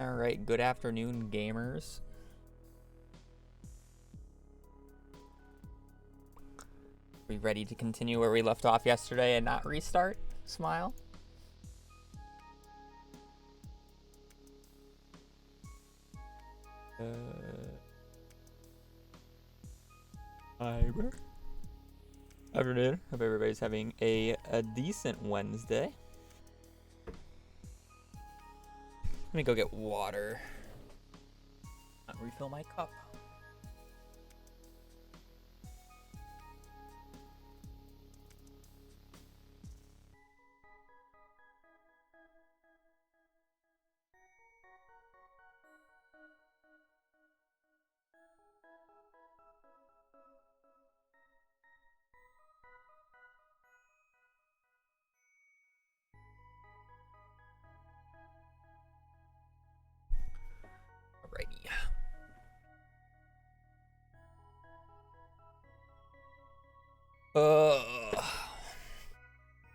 All right, good afternoon, gamers. We ready to continue where we left off yesterday and not restart? Smile. Afternoon. Hope everybody's having a decent Wednesday. Let me go get water. Refill my cup. Alrighty.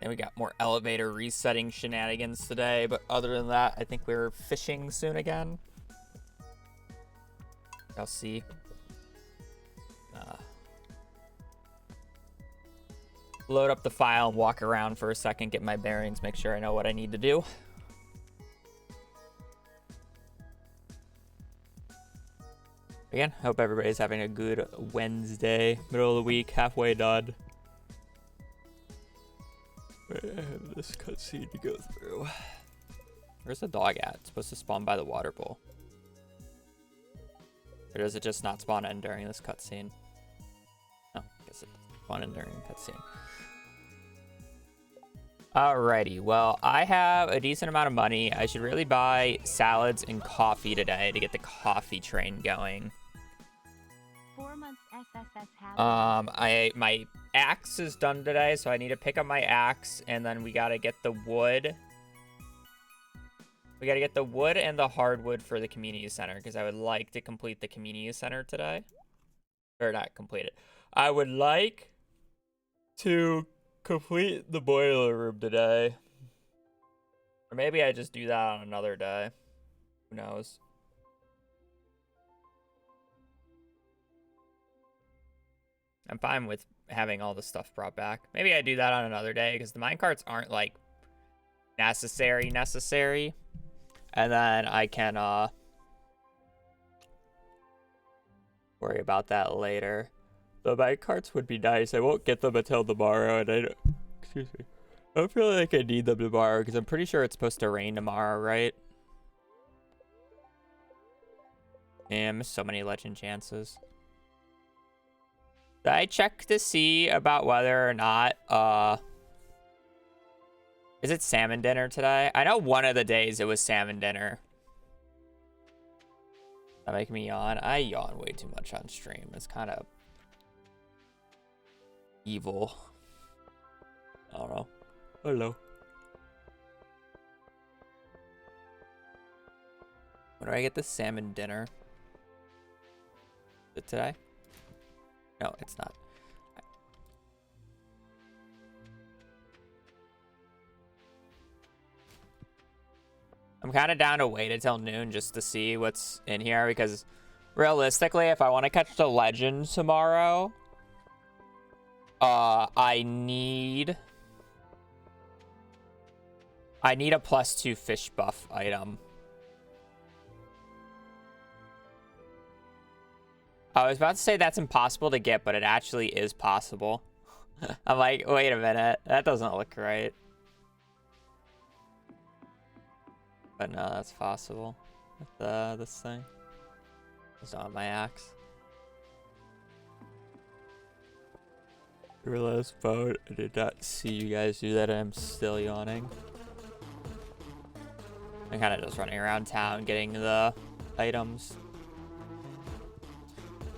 And we got more elevator resetting shenanigans today, but other than that, I think we're fishing soon again. I'll see. Load up the file and walk around for a second, get my bearings, make sure I know what I need to do. Again, hope everybody's having a good Wednesday, middle of the week, halfway done. I have this cutscene to go through. Where's the dog at? It's supposed to spawn by the water bowl. Or does it just not spawn in during this cutscene? No, I guess it doesn't spawn in during the cutscene. Alrighty, well, I have a decent amount of money. I should really buy salads and coffee today to get the coffee train going. 4 months SSS my axe is done today, so I need to pick up my axe, and then we gotta get the wood. We gotta get the wood and the hardwood for the community center, because I would like to complete the community center today. Or not complete it. I would like to complete the boiler room today. Or maybe I just do that on another day. Who knows? I'm fine with having all the stuff brought back. Maybe I do that on another day, because the minecarts aren't, like, necessary. And then I can, worry about that later. The minecarts would be nice. I won't get them until tomorrow, and I don't feel like I need them tomorrow, because I'm pretty sure it's supposed to rain tomorrow, right? Yeah, I missed so many legend chances. Did I check to see about whether or not, is it salmon dinner today? I know one of the days it was salmon dinner. That make me yawn? I yawn way too much on stream. It's kind of evil. I don't know. Hello. When do I get the salmon dinner? Is it today? No, it's not. I'm kind of down to wait until noon just to see what's in here, because realistically, if I want to catch the legend tomorrow, I need a +2 fish buff item. I was about to say that's impossible to get, but it actually is possible. I'm like, wait a minute, that doesn't look right. But no, that's possible with this thing. I just don't have my axe. Your last vote, I did not see you guys do that, and I'm still yawning. I'm kind of just running around town getting the items.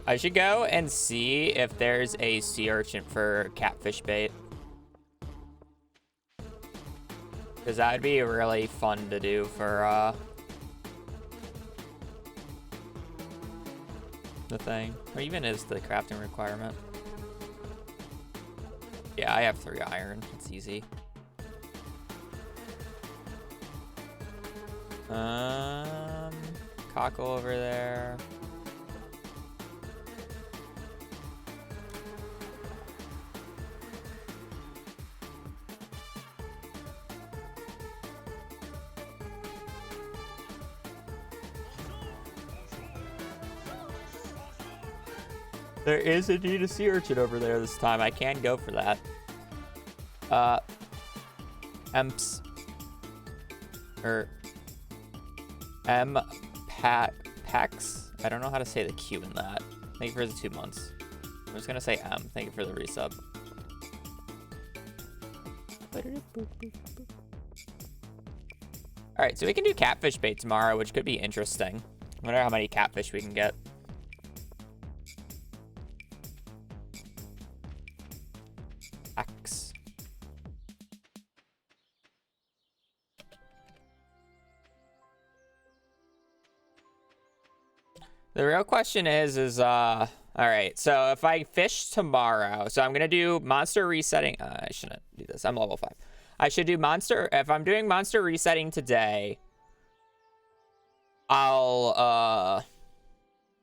I should go and see if there's a sea urchin for catfish bait. Because that would be really fun to do for the thing. Or even is the crafting requirement. Yeah, I have 3 iron. It's easy. Cockle over there. There is indeed a sea urchin over there this time. I can go for that. Emps. Or Pex. I don't know how to say the Q in that. Thank you for the 2 months. I'm just gonna say M. Thank you for the resub. Alright, so we can do catfish bait tomorrow, which could be interesting. I wonder how many catfish we can get. X. The real question is all right, so if I fish tomorrow, so I'm gonna do monster resetting. I shouldn't do this. I'm level 5. I should do monster. If I'm doing monster resetting today, I'll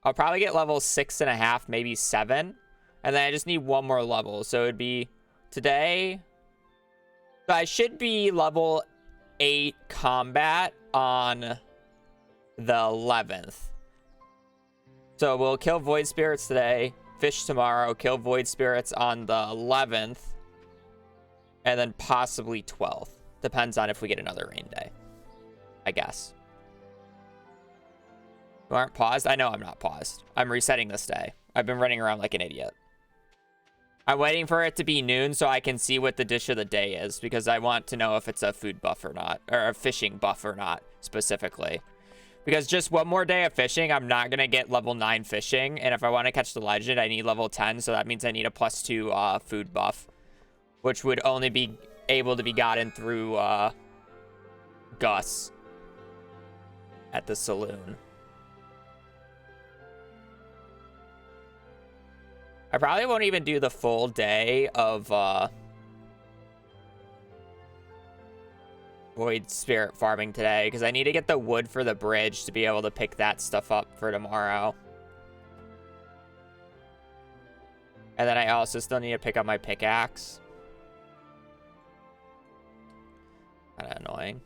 probably get level 6.5, maybe 7, and then I just need one more level. So it'd be today. So I should be level 8 combat on the 11th. So we'll kill void spirits today, fish tomorrow, kill void spirits on the 11th, and then possibly 12th. Depends on if we get another rain day, I guess. You aren't paused? I know I'm not paused. I'm resetting this day. I've been running around like an idiot. I'm waiting for it to be noon so I can see what the dish of the day is, because I want to know if it's a food buff or not, or a fishing buff or not, specifically. Because just one more day of fishing, I'm not going to get level 9 fishing. And if I want to catch the legend, I need level 10. So that means I need a +2 food buff, which would only be able to be gotten through Gus at the saloon. I probably won't even do the full day of void spirit farming today, because I need to get the wood for the bridge to be able to pick that stuff up for tomorrow. And then I also still need to pick up my pickaxe. Kind of annoying.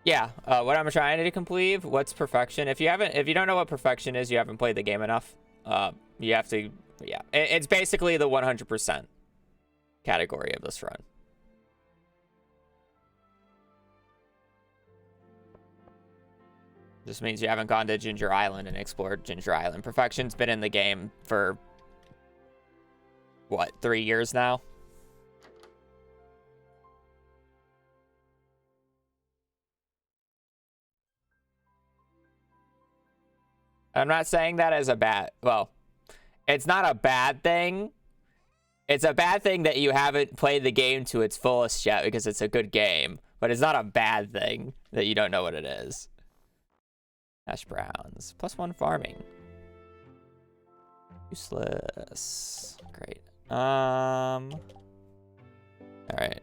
Yeah, what I'm trying to complete, what's perfection? If you don't know what perfection is, you haven't played the game enough. You have to, yeah. It's basically the 100% category of this run. This means you haven't gone to Ginger Island and explored Ginger Island. Perfection's been in the game for, what, 3 years now? I'm not saying that as a bad, well, it's not a bad thing. It's a bad thing that you haven't played the game to its fullest yet, because it's a good game. But it's not a bad thing that you don't know what it is. Hash browns. +1 farming. Useless. Great. Alright.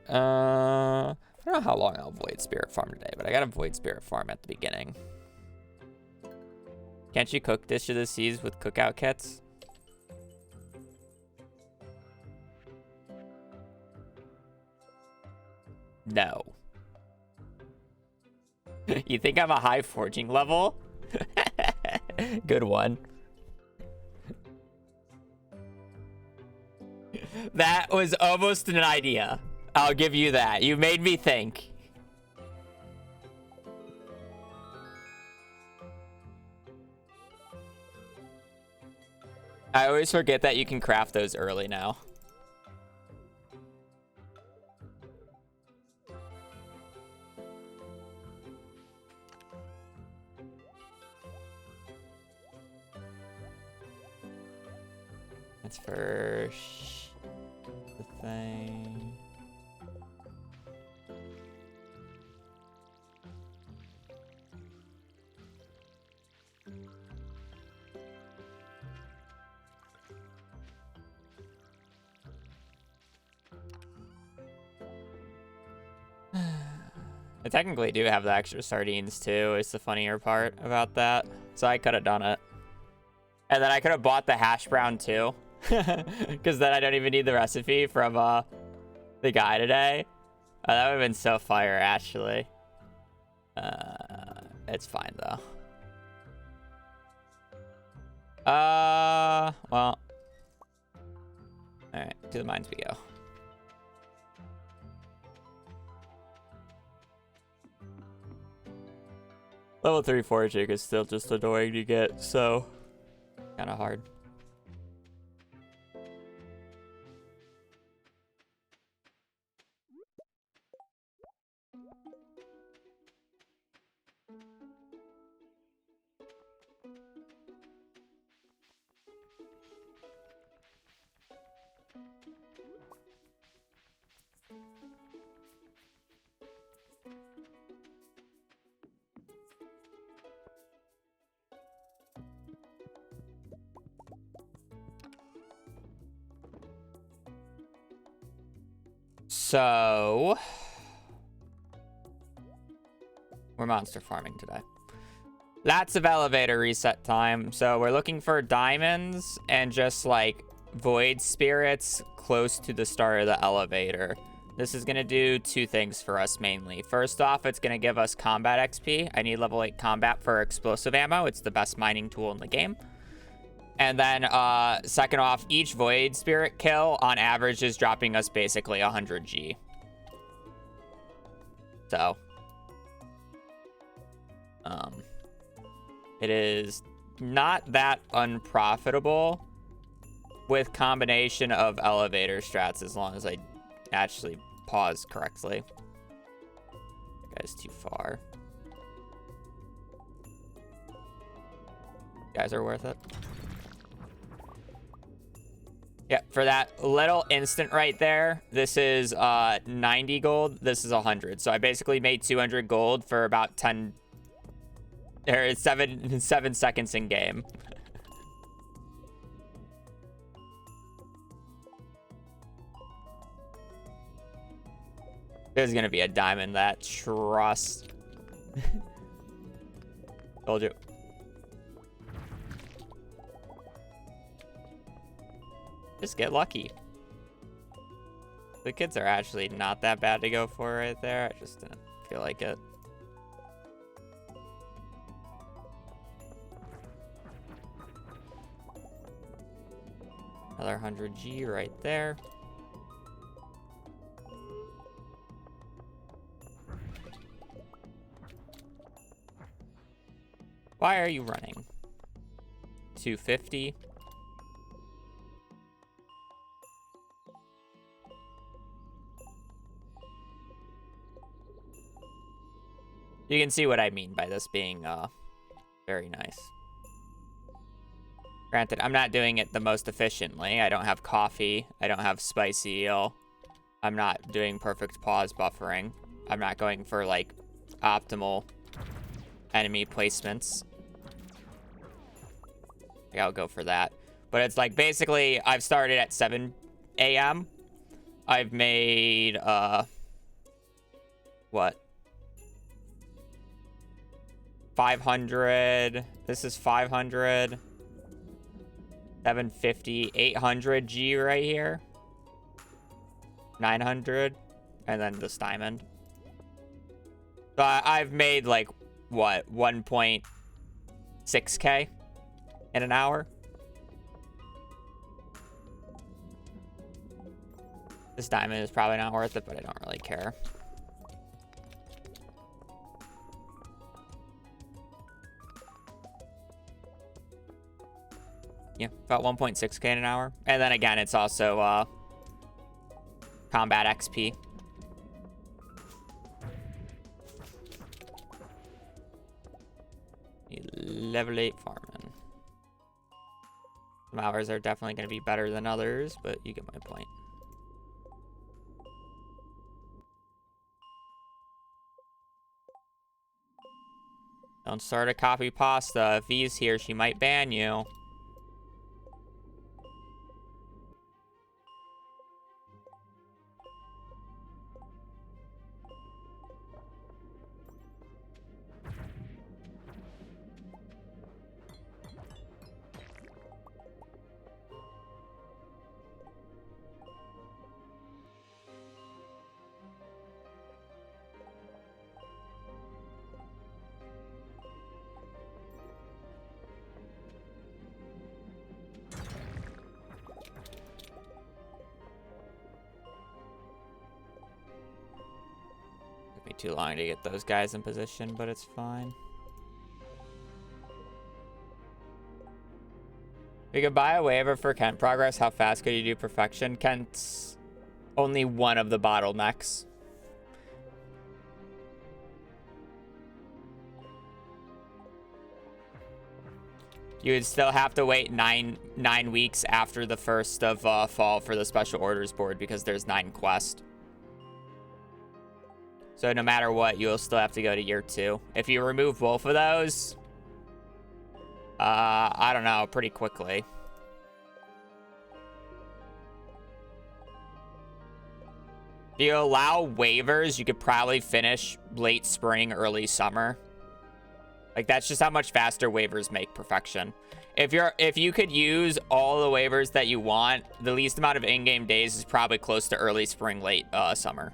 I don't know how long I'll void spirit farm today, but I got a void spirit farm at the beginning. Can't you cook Dish of the Seas with cookout kits? No. You think I'm a high forging level? Good one. That was almost an idea. I'll give you that. You made me think. I always forget that you can craft those early now. That's for the thing. technically do have the extra sardines too. It's the funnier part about that. So I could have done it. And then I could have bought the hash brown too. Because then I don't even need the recipe from the guy today. That would have been so fire, actually. It's fine, though. Well. Alright, to the mines we go. Level 3 foraging is still just annoying to get, so kind of hard. So, we're monster farming today. Lots of elevator reset time. So we're looking for diamonds and just like void spirits close to the start of the elevator. This is going to do two things for us mainly. First off, it's going to give us combat XP. I need level 8 combat for explosive ammo. It's the best mining tool in the game. And then second off, each void spirit kill on average is dropping us basically 100 G. So it is not that unprofitable with combination of elevator strats as long as I actually pause correctly. That guy's too far. You guys are worth it. Yeah, for that little instant right there, this is 90 gold. This is 100. So I basically made 200 gold for about 10 or 7 seconds in game. There's gonna be a diamond that trust. Told you. Just get lucky. The kids are actually not that bad to go for right there. I just didn't feel like it. Another 100 G right there. Why are you running? 250. You can see what I mean by this being very nice. Granted, I'm not doing it the most efficiently. I don't have coffee. I don't have spicy eel. I'm not doing perfect pause buffering. I'm not going for, like, optimal enemy placements. I'll go for that. But it's like, basically, I've started at 7 a.m. I've made, what? 500. This is 500. 750, 800 G right here. 900. And then this diamond. So I've made like, what, 1.6K in an hour. This diamond is probably not worth it, but I don't really care. Yeah, about 1.6K in an hour. And then again, it's also combat XP. Level 8 farming. Some hours are definitely going to be better than others, but you get my point. Don't start a copy pasta. If V's here, she might ban you. take too long to get those guys in position, but it's fine. We could buy a waiver for Kent progress. How fast could you do perfection? Kent's only one of the bottlenecks. You would still have to wait nine weeks after the 1st of fall for the special orders board because there's 9 quests. So no matter what, you'll still have to go to year 2. If you remove both of those, I don't know, pretty quickly. If you allow waivers, you could probably finish late spring, early summer. Like, that's just how much faster waivers make perfection. If you could use all the waivers that you want, the least amount of in-game days is probably close to early spring, late summer.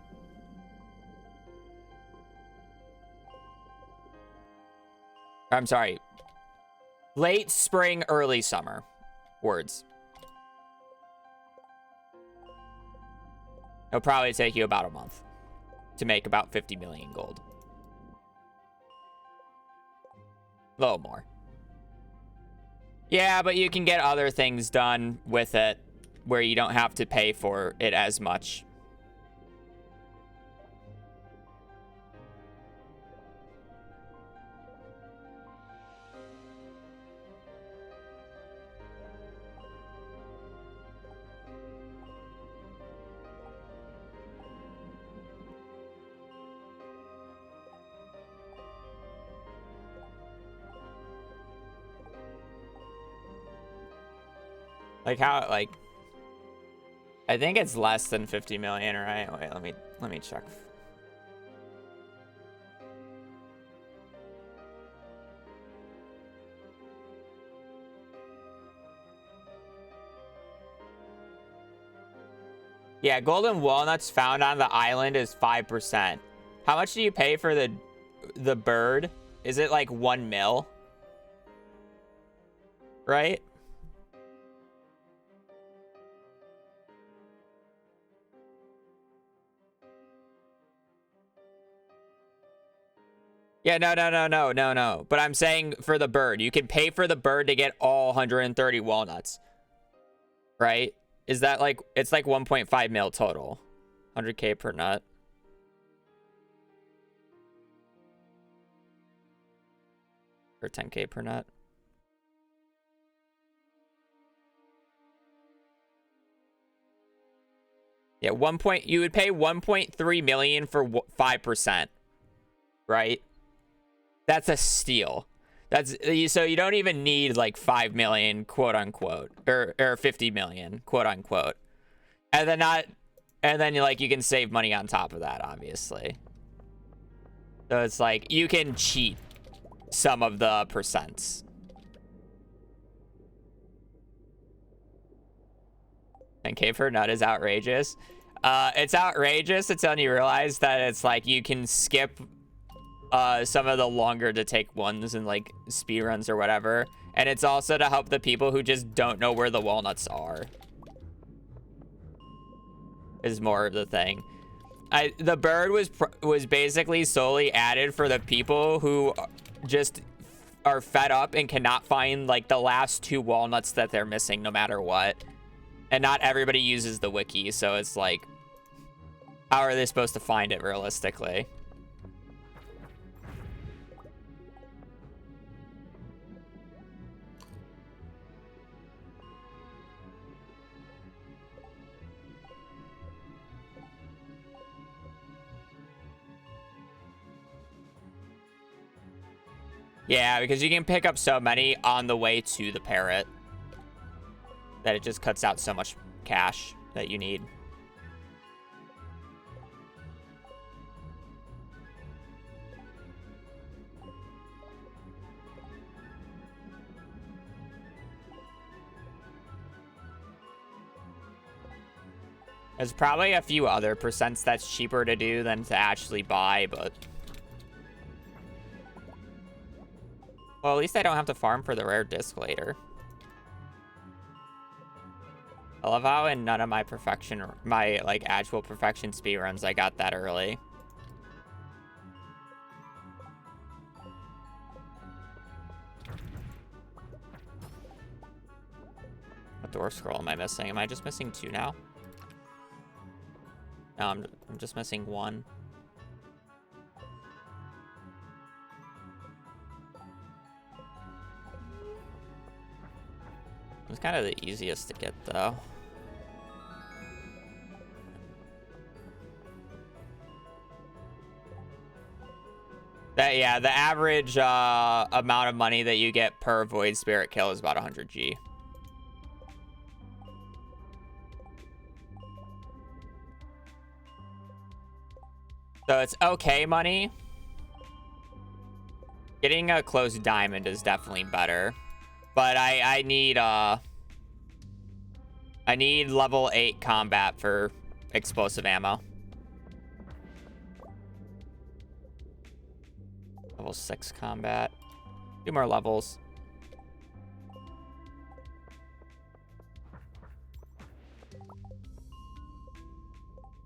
I'm sorry. Late spring, early summer. Words. It'll probably take you about a month to make about 50 million gold. A little more. Yeah, but you can get other things done with it where you don't have to pay for it as much. Like how, like, I think it's less than 50 million, right? Wait, let me check. Yeah, golden walnuts found on the island is 5%. How much do you pay for the bird? Is it like 1 mil? Right? Yeah, no. But I'm saying for the bird, you can pay for the bird to get all 130 walnuts. Right? Is that like, it's like 1.5 mil total. 100k per nut. Or 10k per nut. Yeah, you would pay 1.3 million for 5%. Right? That's a steal. That's so you don't even need like 5 million, quote unquote, or 50 million, quote unquote. And then you can save money on top of that, obviously. So it's like you can cheat some of the percents. 10k per nut is outrageous. It's outrageous until you realize that it's like you can skip some of the longer to take ones and like speed runs or whatever, and it's also to help the people who just don't know where the walnuts are. Is more of the thing. The bird was basically solely added for the people who just are fed up and cannot find like the last 2 walnuts that they're missing no matter what. And not everybody uses the wiki, so it's like, how are they supposed to find it realistically? Yeah, because you can pick up so many on the way to the parrot that it just cuts out so much cash that you need. There's probably a few other percents that's cheaper to do than to actually buy, but... Well, at least I don't have to farm for the rare disc later. I love how in none of my like actual perfection speedruns I got that early. What dwarf scroll am I missing? Am I just missing 2 now? No, I'm just missing 1. It's kind of the easiest to get, though. Yeah, the average amount of money that you get per Void Spirit kill is about 100G. So it's okay money. Getting a close diamond is definitely better. But I need level 8 combat for explosive ammo. Level 6 combat. 2 more levels.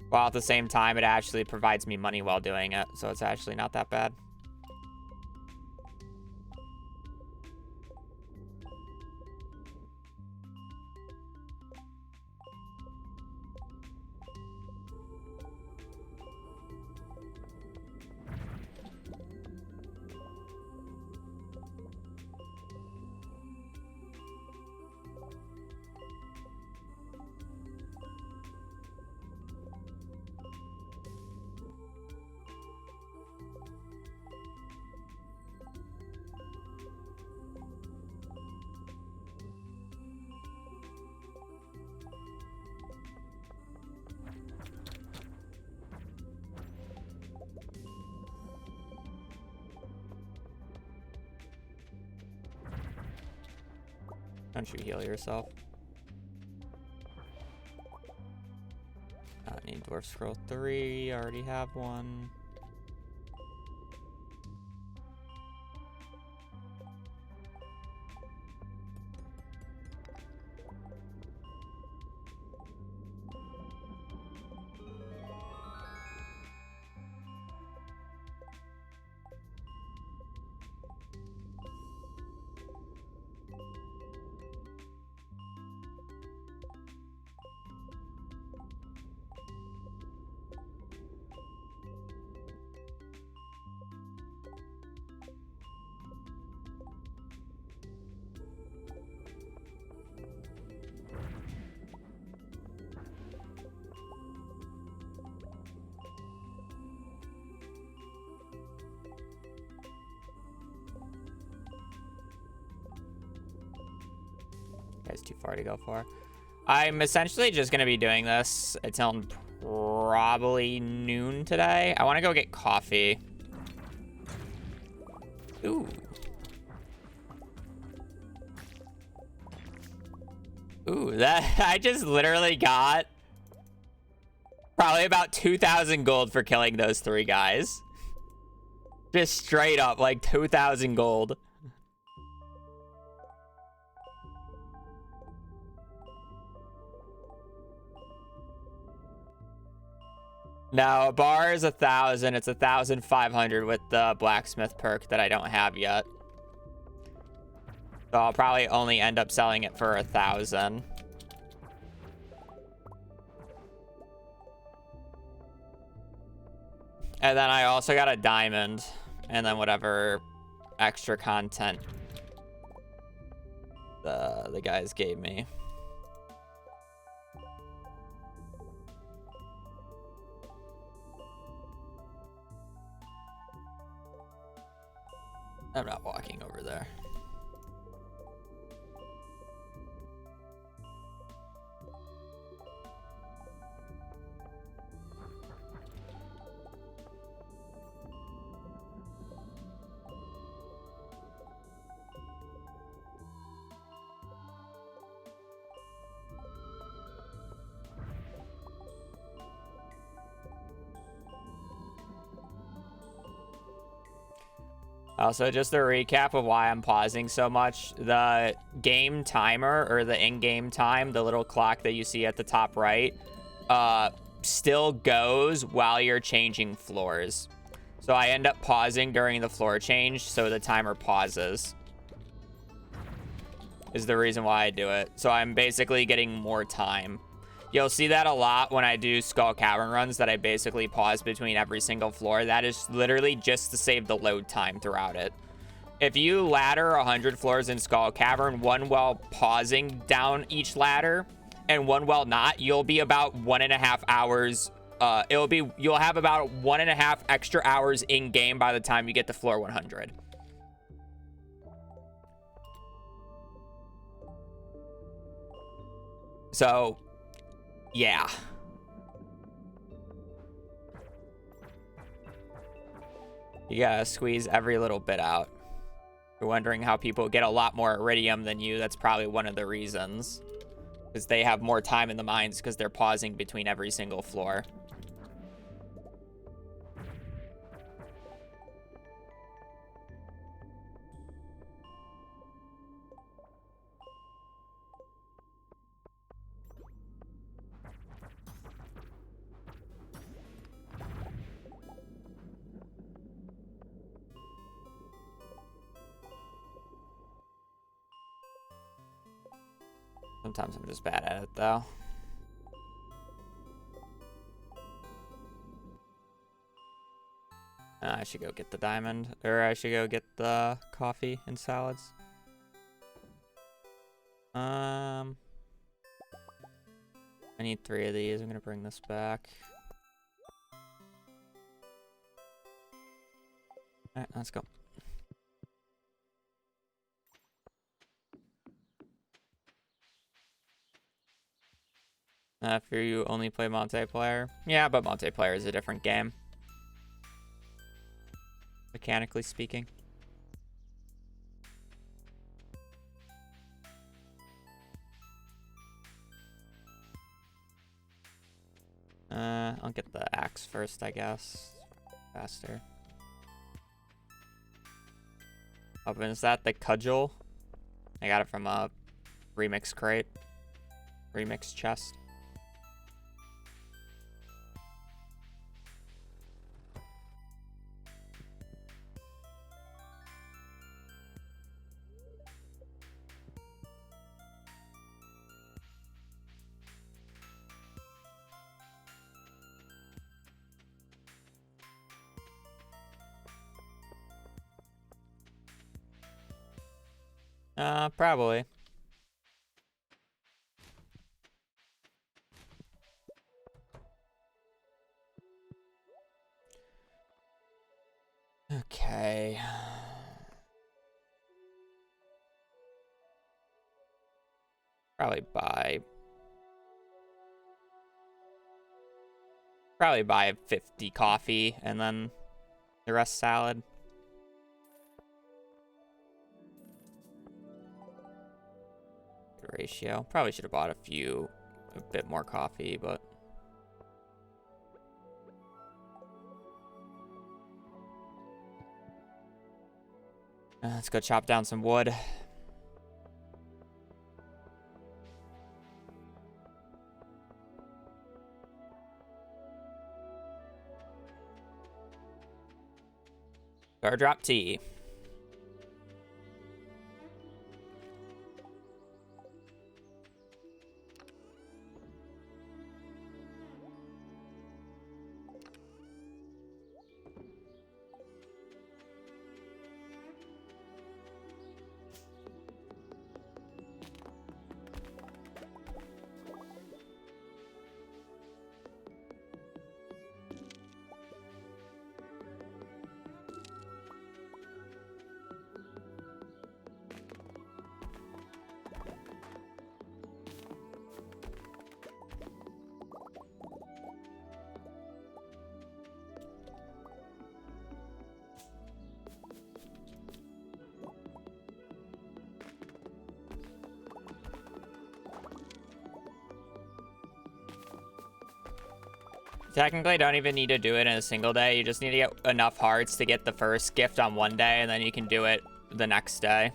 While at the same time, it actually provides me money while doing it. So it's actually not that bad. Don't you heal yourself? I need Dwarf Scroll 3. I already have one. That's too far to go for. I'm essentially just going to be doing this until probably noon today. I want to go get coffee. Ooh. Ooh, that I just literally got probably about 2,000 gold for killing those 3 guys. Just straight up, like 2,000 gold. Now, a bar is 1,000. It's 1,500 with the blacksmith perk that I don't have yet. So I'll probably only end up selling it for 1,000. And then I also got a diamond. And then whatever extra content the guys gave me. I'm not walking over there. Also, just a recap of why I'm pausing so much. The game timer, or the in-game time, the little clock that you see at the top right, still goes while you're changing floors. So I end up pausing during the floor change, so the timer pauses. is the reason why I do it. So I'm basically getting more time. You'll see that a lot when I do Skull Cavern runs, that I basically pause between every single floor. That is literally just to save the load time throughout it. If you ladder 100 floors in Skull Cavern, one while pausing down each ladder and one while not, you'll be about 1.5 hours. You'll have about 1.5 extra hours in game by the time you get to floor 100. So, yeah. You gotta squeeze every little bit out. If you're wondering how people get a lot more iridium than you, that's probably one of the reasons. Because they have more time in the mines because they're pausing between every single floor. Sometimes I'm just bad at it, though. I should go get the diamond, or I should go get the coffee and salads. I need 3 of these. I'm gonna bring this back. Alright, let's go. If you only play multiplayer. Yeah, but multiplayer is a different game. Mechanically speaking. I'll get the axe first, I guess. Faster. Oh, and is that the cudgel? I got it from a remix crate. Remix chest. Probably. Okay. Probably buy 50 coffee and then the rest salad. Good ratio. Probably should have bought a bit more coffee, but let's go chop down some wood. Or drop tea. Technically, don't even need to do it in a single day. You just need to get enough hearts to get the first gift on one day, and then you can do it the next day.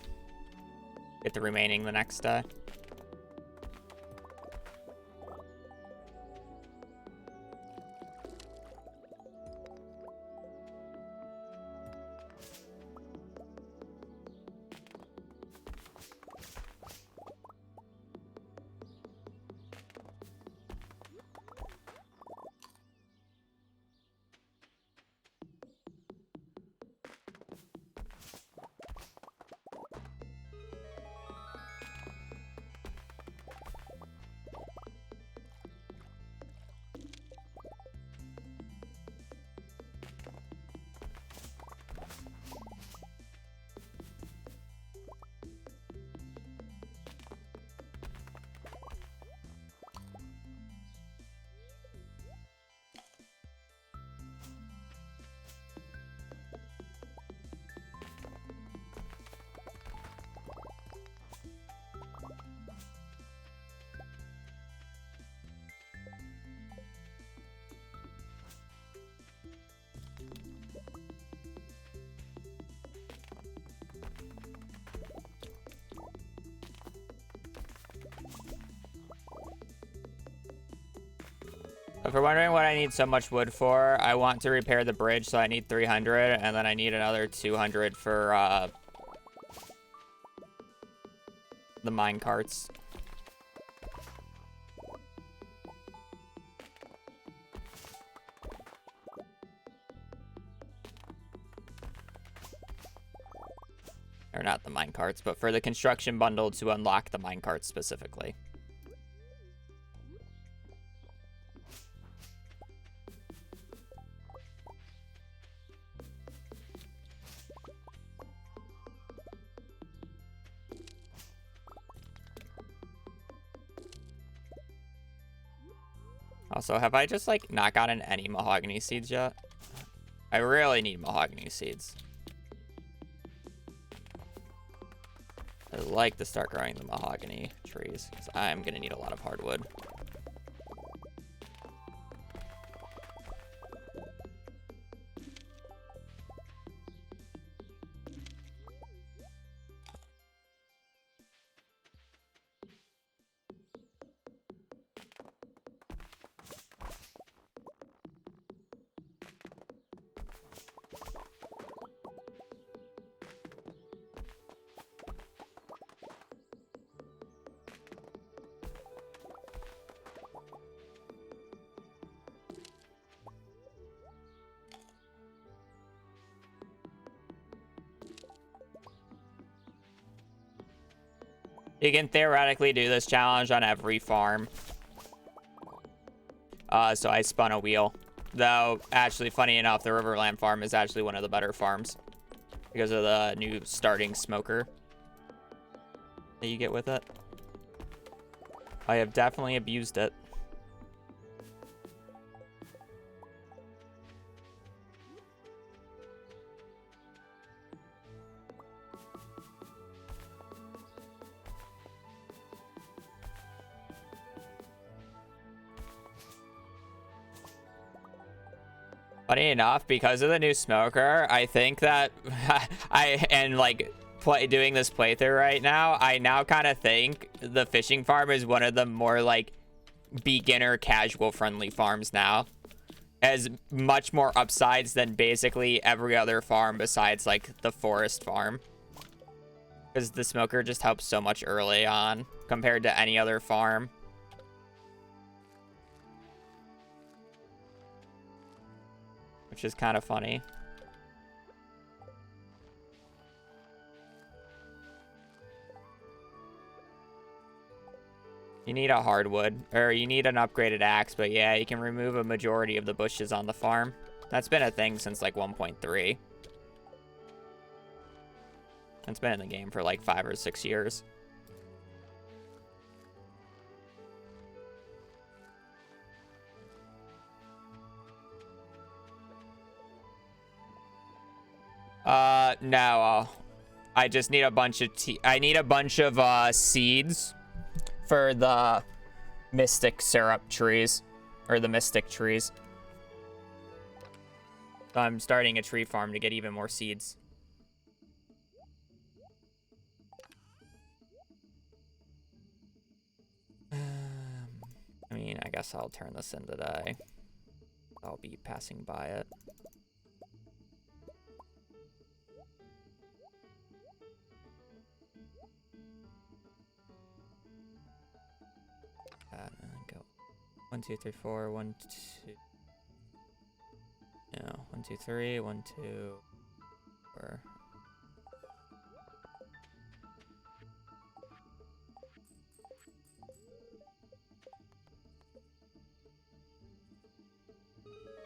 Get the remaining the next day. If you're wondering what I need so much wood for, I want to repair the bridge, so I need 300, and then I need another 200 for the mine carts. Or not the mine carts, but for the construction bundle to unlock the mine carts specifically. Also, have I just, like, not gotten any mahogany seeds yet? I really need mahogany seeds. I'd like to start growing the mahogany trees, because I'm going to need a lot of hardwood. You can theoretically do this challenge on every farm. So I spun a wheel. Though, actually, funny enough, the Riverland farm is actually one of the better farms. Because of the new starting smoker that you get with it. I have definitely abused it. Funny enough, because of the new smoker, I think that doing this playthrough right now, I now kind of think the fishing farm is one of the more like beginner casual friendly farms now. Has much more upsides than basically every other farm besides like the forest farm. Because the smoker just helps so much early on compared to any other farm. Which is kind of funny. You need a hardwood, or you need an upgraded axe, but yeah, you can remove a majority of the bushes on the farm. That's been a thing since like 1.3. It's been in the game for like 5 or 6 years. No. I just need a bunch of seeds for the mystic syrup trees, or the mystic trees. So I'm starting a tree farm to get even more seeds. I mean, I guess I'll turn this in today. I'll be passing by it. Go 1, 2, 3, 4. 1, 2. No, 1, 2, 3. 1, 2, 4.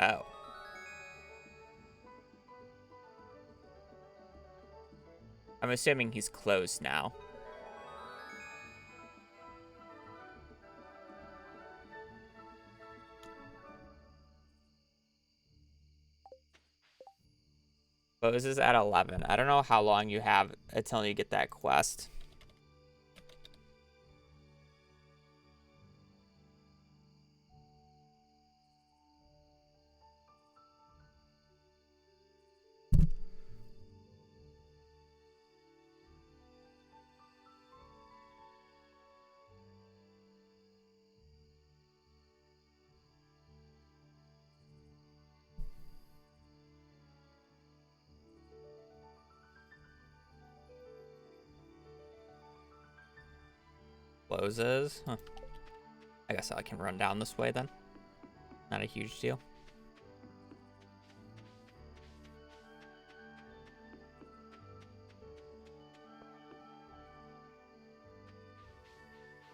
Oh. I'm assuming he's closed now. Closes at 11. I don't know how long you have until you get that quest. closes. Huh. I guess I can run down this way then. Not a huge deal.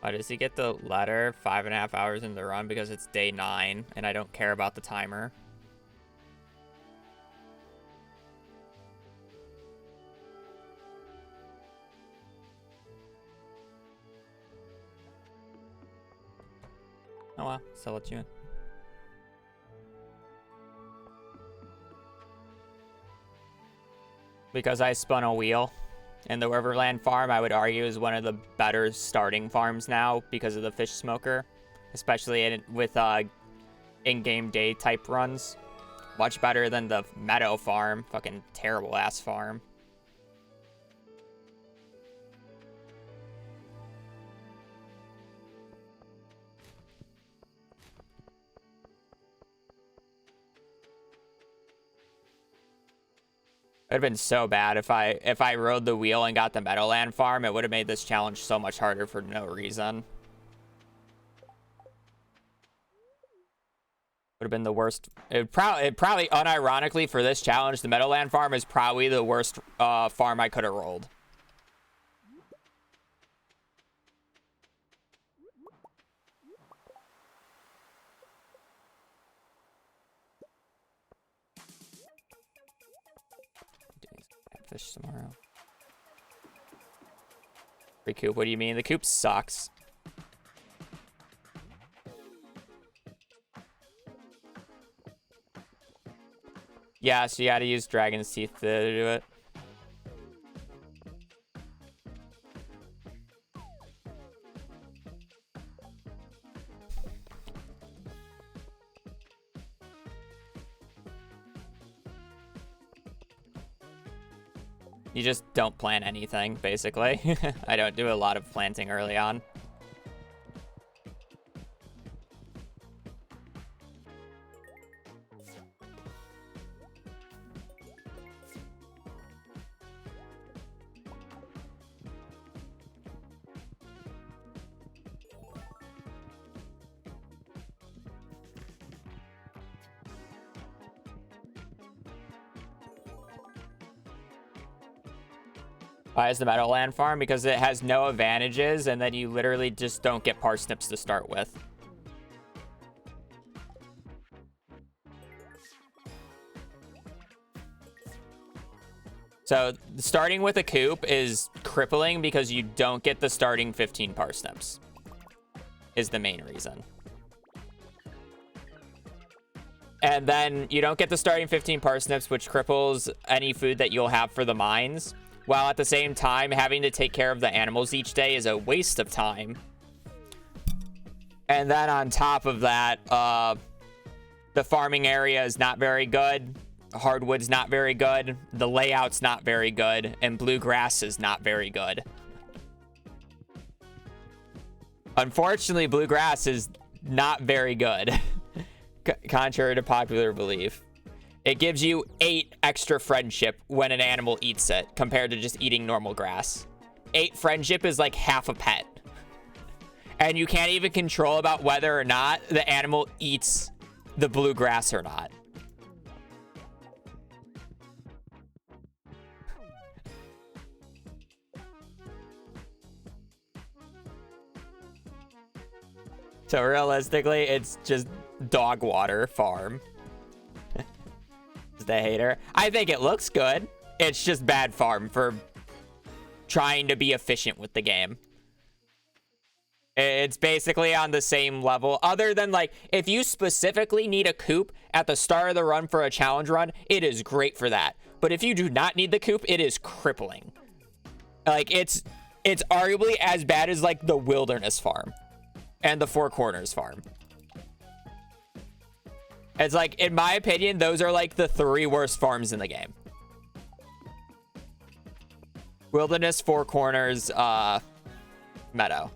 Why does he get the letter 5.5 hours into the run? Because it's day 9 and I don't care about the timer. Oh well, still let you in. Because I spun a wheel in the Riverland farm, I would argue is one of the better starting farms now because of the fish smoker, especially with in-game day type runs. Much better than the meadow farm, fucking terrible ass farm. It would have been so bad if I rode the wheel and got the Meadowland farm. It would have made this challenge so much harder for no reason. Would have been the worst. It probably unironically for this challenge, the Meadowland farm is probably the worst farm I could have rolled. Fish tomorrow. Free coop, what do you mean? The coop sucks. Yeah, so you gotta use Dragon's Teeth to do it. You just don't plant anything, basically. I don't do a lot of planting early on. Why is the Meadowland farm? Because it has no advantages, and then you literally just don't get parsnips to start with. So starting with a coop is crippling because you don't get the starting 15 parsnips, is the main reason. And then you don't get the starting 15 parsnips, which cripples any food that you'll have for the mines. While at the same time, having to take care of the animals each day is a waste of time. And then on top of that, the farming area is not very good. Hardwood's not very good. The layout's not very good. And bluegrass is not very good. Unfortunately, bluegrass is not very good. Contrary to popular belief. It gives you 8 extra friendship when an animal eats it, compared to just eating normal grass. 8 friendship is like half a pet. And you can't even control about whether or not the animal eats the bluegrass or not. So realistically, it's just dog water farm. The hater. I think it looks good. It's just bad farm for trying to be efficient with the game. It's basically on the same level, other than like if you specifically need a coop at the start of the run for a challenge run, it is great for that. But if you do not need the coop, it is crippling. Like it's arguably as bad as like the Wilderness farm and the Four Corners farm. It's like, in my opinion, those are like the 3 worst farms in the game. Wilderness, Four Corners, Meadow.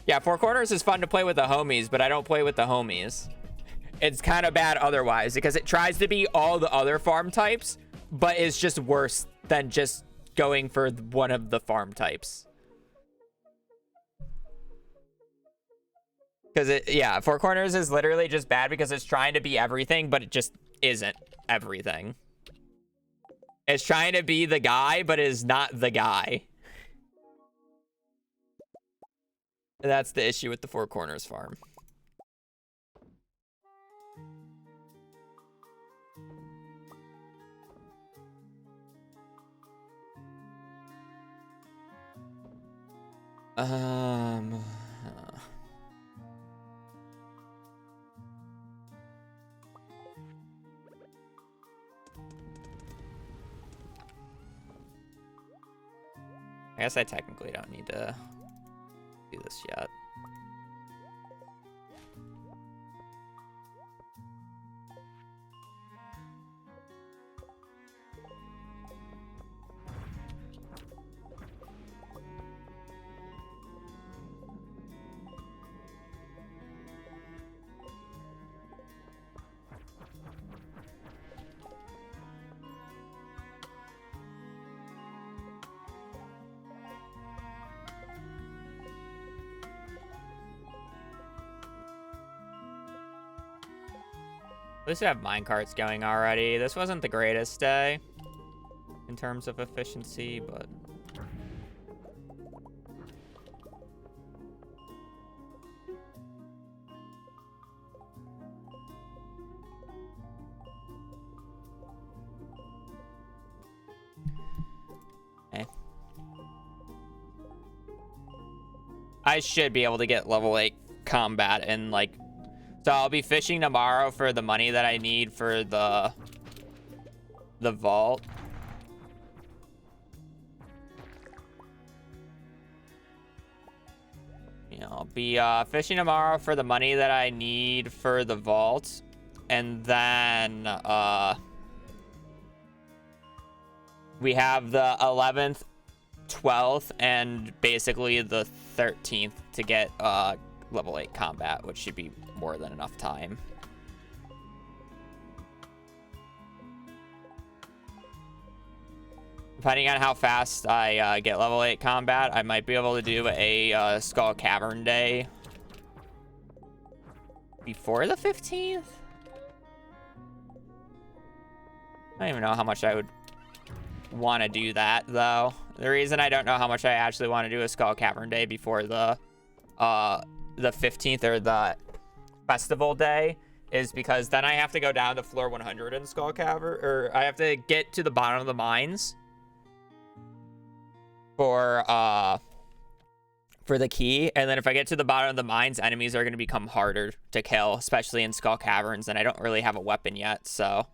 Yeah, Four Corners is fun to play with the homies, but I don't play with the homies. It's kind of bad otherwise, because it tries to be all the other farm types, but it's just worse than just going for one of the farm types. Because yeah, Four Corners is literally just bad because it's trying to be everything, but it just isn't everything. It's trying to be the guy, but is not the guy. And that's the issue with the Four Corners farm. I guess I technically don't need to do this yet. At least I have minecarts going already. This wasn't the greatest day in terms of efficiency, but... Hey. I should be able to get level 8 combat and, like... So I'll be fishing tomorrow for the money that I need for the vault. You know, I'll be fishing tomorrow for the money that I need for the vault. And then we have the 11th, 12th, and basically the 13th to get level 8 combat, which should be more than enough time. Depending on how fast I get level 8 combat, I might be able to do a Skull Cavern day before the 15th. I don't even know how much I would want to do that, though. The reason I don't know how much I actually want to do a Skull Cavern day before the 15th or the festival day is because then I have to go down to floor 100 in Skull Cavern, or I have to get to the bottom of the mines for the key, and then if I get to the bottom of the mines, enemies are going to become harder to kill, especially in Skull Caverns, and I don't really have a weapon yet, so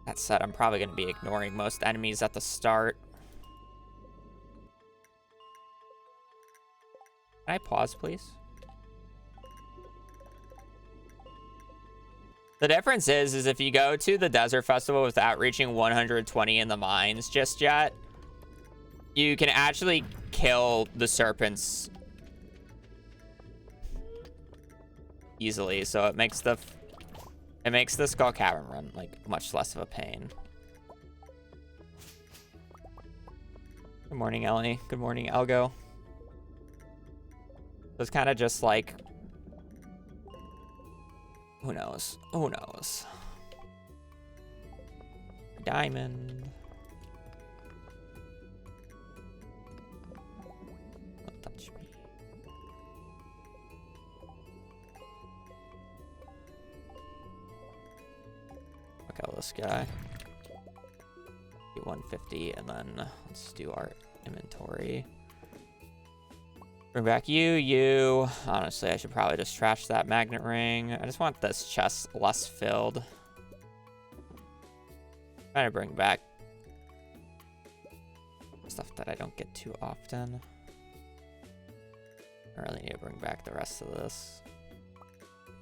that said, I'm probably going to be ignoring most enemies at the start. Can I pause, please? The difference is if you go to the Desert Festival without reaching 120 in the mines just yet, you can actually kill the serpents easily. So it makes the Skull Cavern run like much less of a pain. Good morning, Ellie. Good morning, Elgo. It's kind of just like, who knows? Who knows? Diamond. Don't touch me. Look at this guy. Do 150, and then let's do our inventory. Bring back you. Honestly, I should probably just trash that magnet ring. I just want this chest less filled. Trying to bring back stuff that I don't get too often. I really need to bring back the rest of this.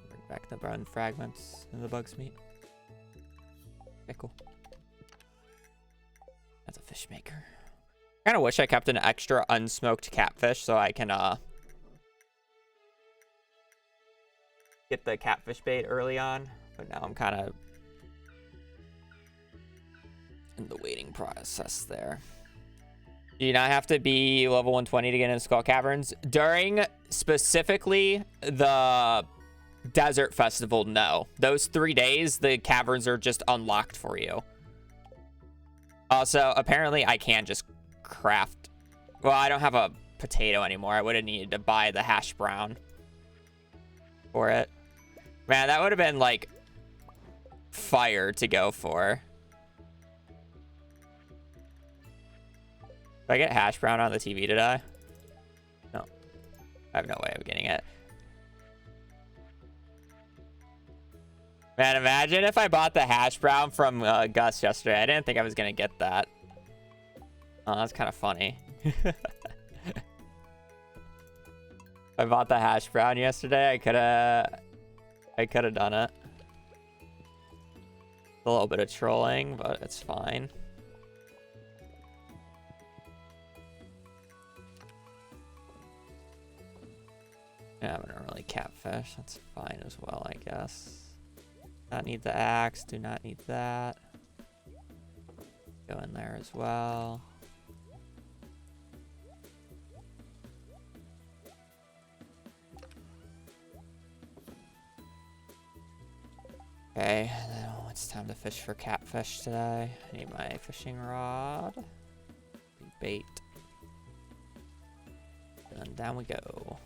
Bring back the bone fragments and the bug's meat. Okay, cool. That's a fish maker. I kind of wish I kept an extra unsmoked catfish so I can get the catfish bait early on, but now I'm kind of in the waiting process there. Do you not have to be level 120 to get into Skull Caverns? During specifically the Desert Festival, no. Those 3 days, the caverns are just unlocked for you. Also, apparently I can just craft... Well, I don't have a potato anymore. I would have needed to buy the hash brown for it. Man, that would have been, like, fire to go for. Did I get hash brown on the TV today? No. I have no way of getting it. Man, imagine if I bought the hash brown from Gus yesterday. I didn't think I was going to get that. Oh, that's kind of funny. I bought the hash brown yesterday. I could have done it. A little bit of trolling, but it's fine. Yeah, I'm gonna really catfish. That's fine as well, I guess. Not need the axe. Do not need that. Go in there as well. Okay, then it's time to fish for catfish today. I need my fishing rod. Bait. And down we go.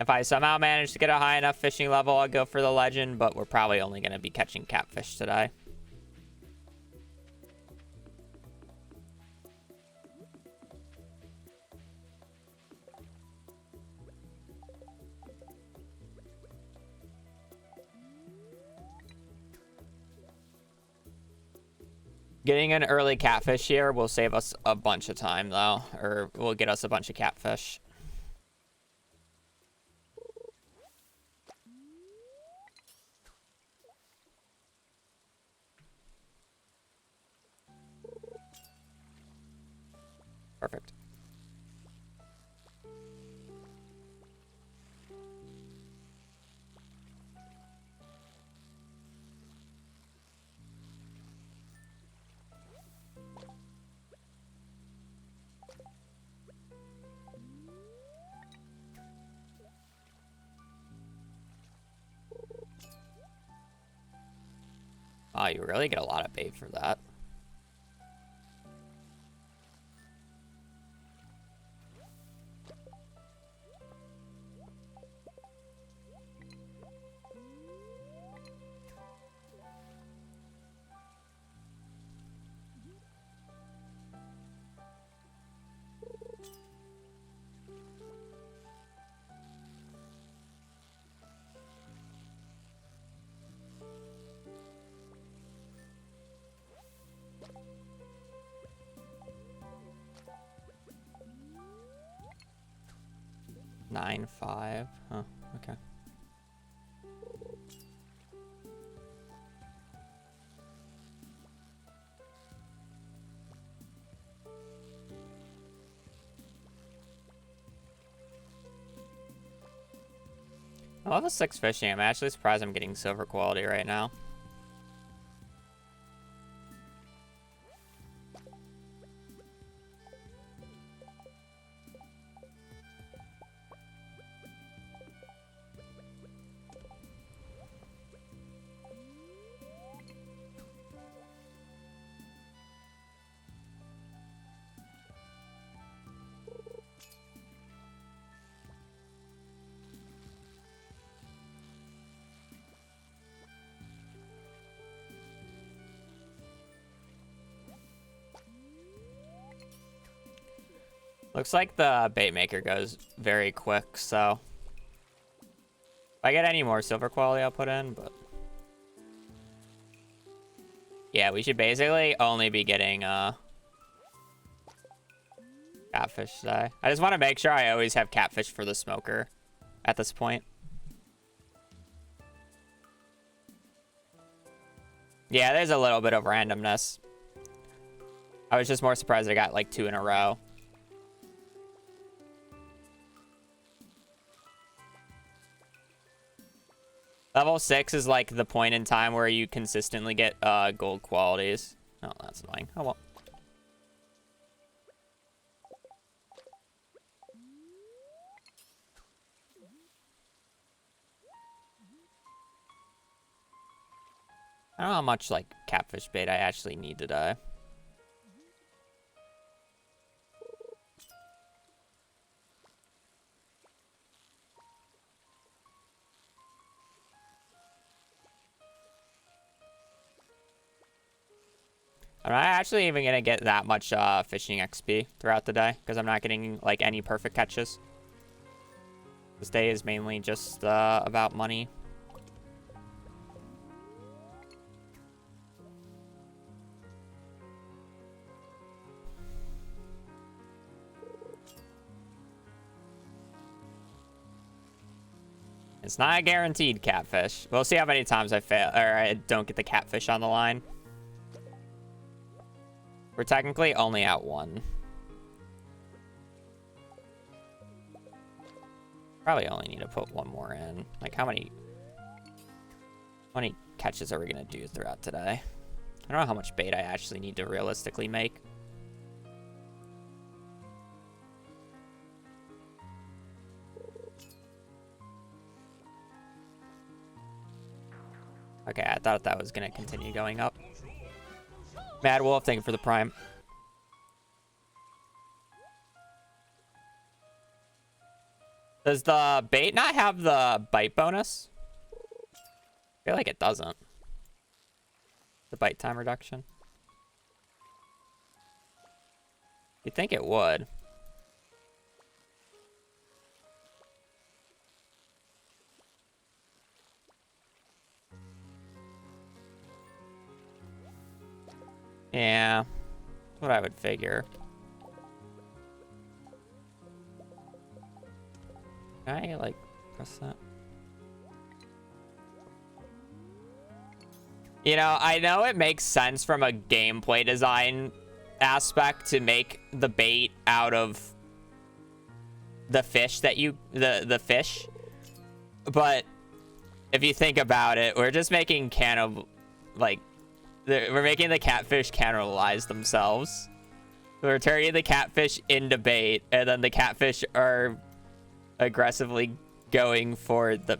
If I somehow manage to get a high enough fishing level, I'll go for the legend, but we're probably only going to be catching catfish today. Getting an early catfish here will save us a bunch of time, though, or will get us a bunch of catfish. Perfect. Oh, you really get a lot of bait for that. Nine, 5. Huh, okay. I love the 6 fishing. I'm actually surprised I'm getting silver quality right now. Looks like the bait maker goes very quick, so if I get any more silver quality I'll put in, but yeah, we should basically only be getting catfish today. I just want to make sure I always have catfish for the smoker at this point. Yeah, there's a little bit of randomness. I was just more surprised I got like 2 in a row. Level 6 is like the point in time where you consistently get gold qualities. Oh, that's annoying. Oh well. I don't know how much like catfish bait I actually need today. I'm not actually even gonna get that much fishing XP throughout the day because I'm not getting like any perfect catches. This day is mainly just about money. It's not a guaranteed catfish. We'll see how many times I fail or I don't get the catfish on the line. We're technically only at 1. Probably only need to put 1 more in. Like how many catches are we gonna do throughout today? I don't know how much bait I actually need to realistically make. Okay, I thought that was gonna continue going up. Mad Wolf, thank you for the prime. Does the bait not have the bite bonus? I feel like it doesn't. The bite time reduction. You'd think it would. Yeah, that's what I would figure. Can I, like, press that? You know, I know it makes sense from a gameplay design aspect to make the bait out of the fish that you... the fish. But if you think about it, we're just making we're making the catfish cannibalize themselves. We're turning the catfish into bait, and then the catfish are aggressively going for the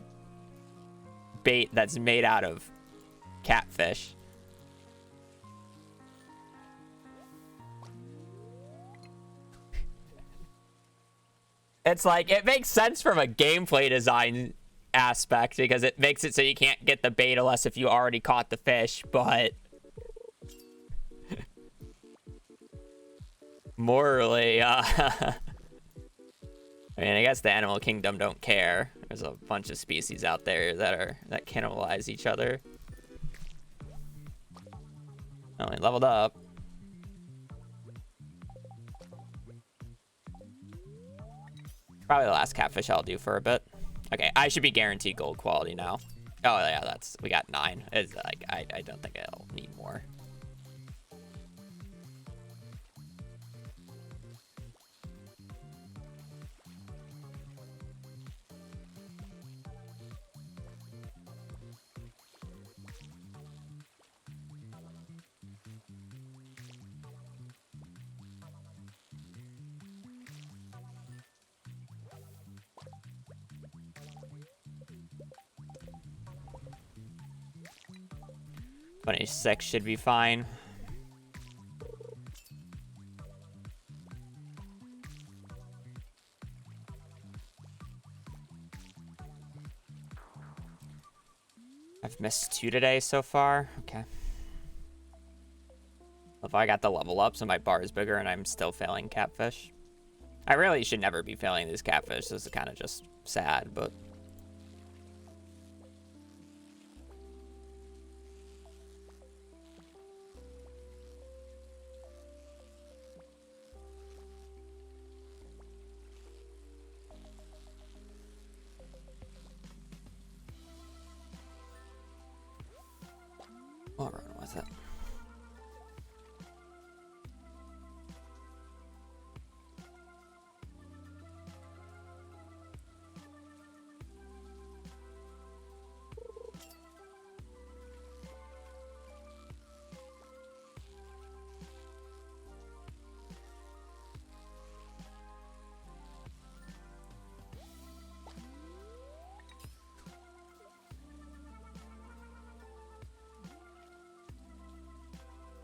bait that's made out of catfish. It's like, it makes sense from a gameplay design aspect because it makes it so you can't get the bait unless if you already caught the fish, but morally, I mean, I guess the animal kingdom don't care. There's a bunch of species out there that cannibalize each other. Only leveled up. Probably the last catfish I'll do for a bit. Okay, I should be guaranteed gold quality now. Oh yeah, we got 9. It's like I don't think I'll need more. $26 should be fine. I've missed 2 today so far. Okay. If I got the level up, so my bar is bigger and I'm still failing catfish. I really should never be failing these catfish. This is kind of just sad, but... I'll run with it.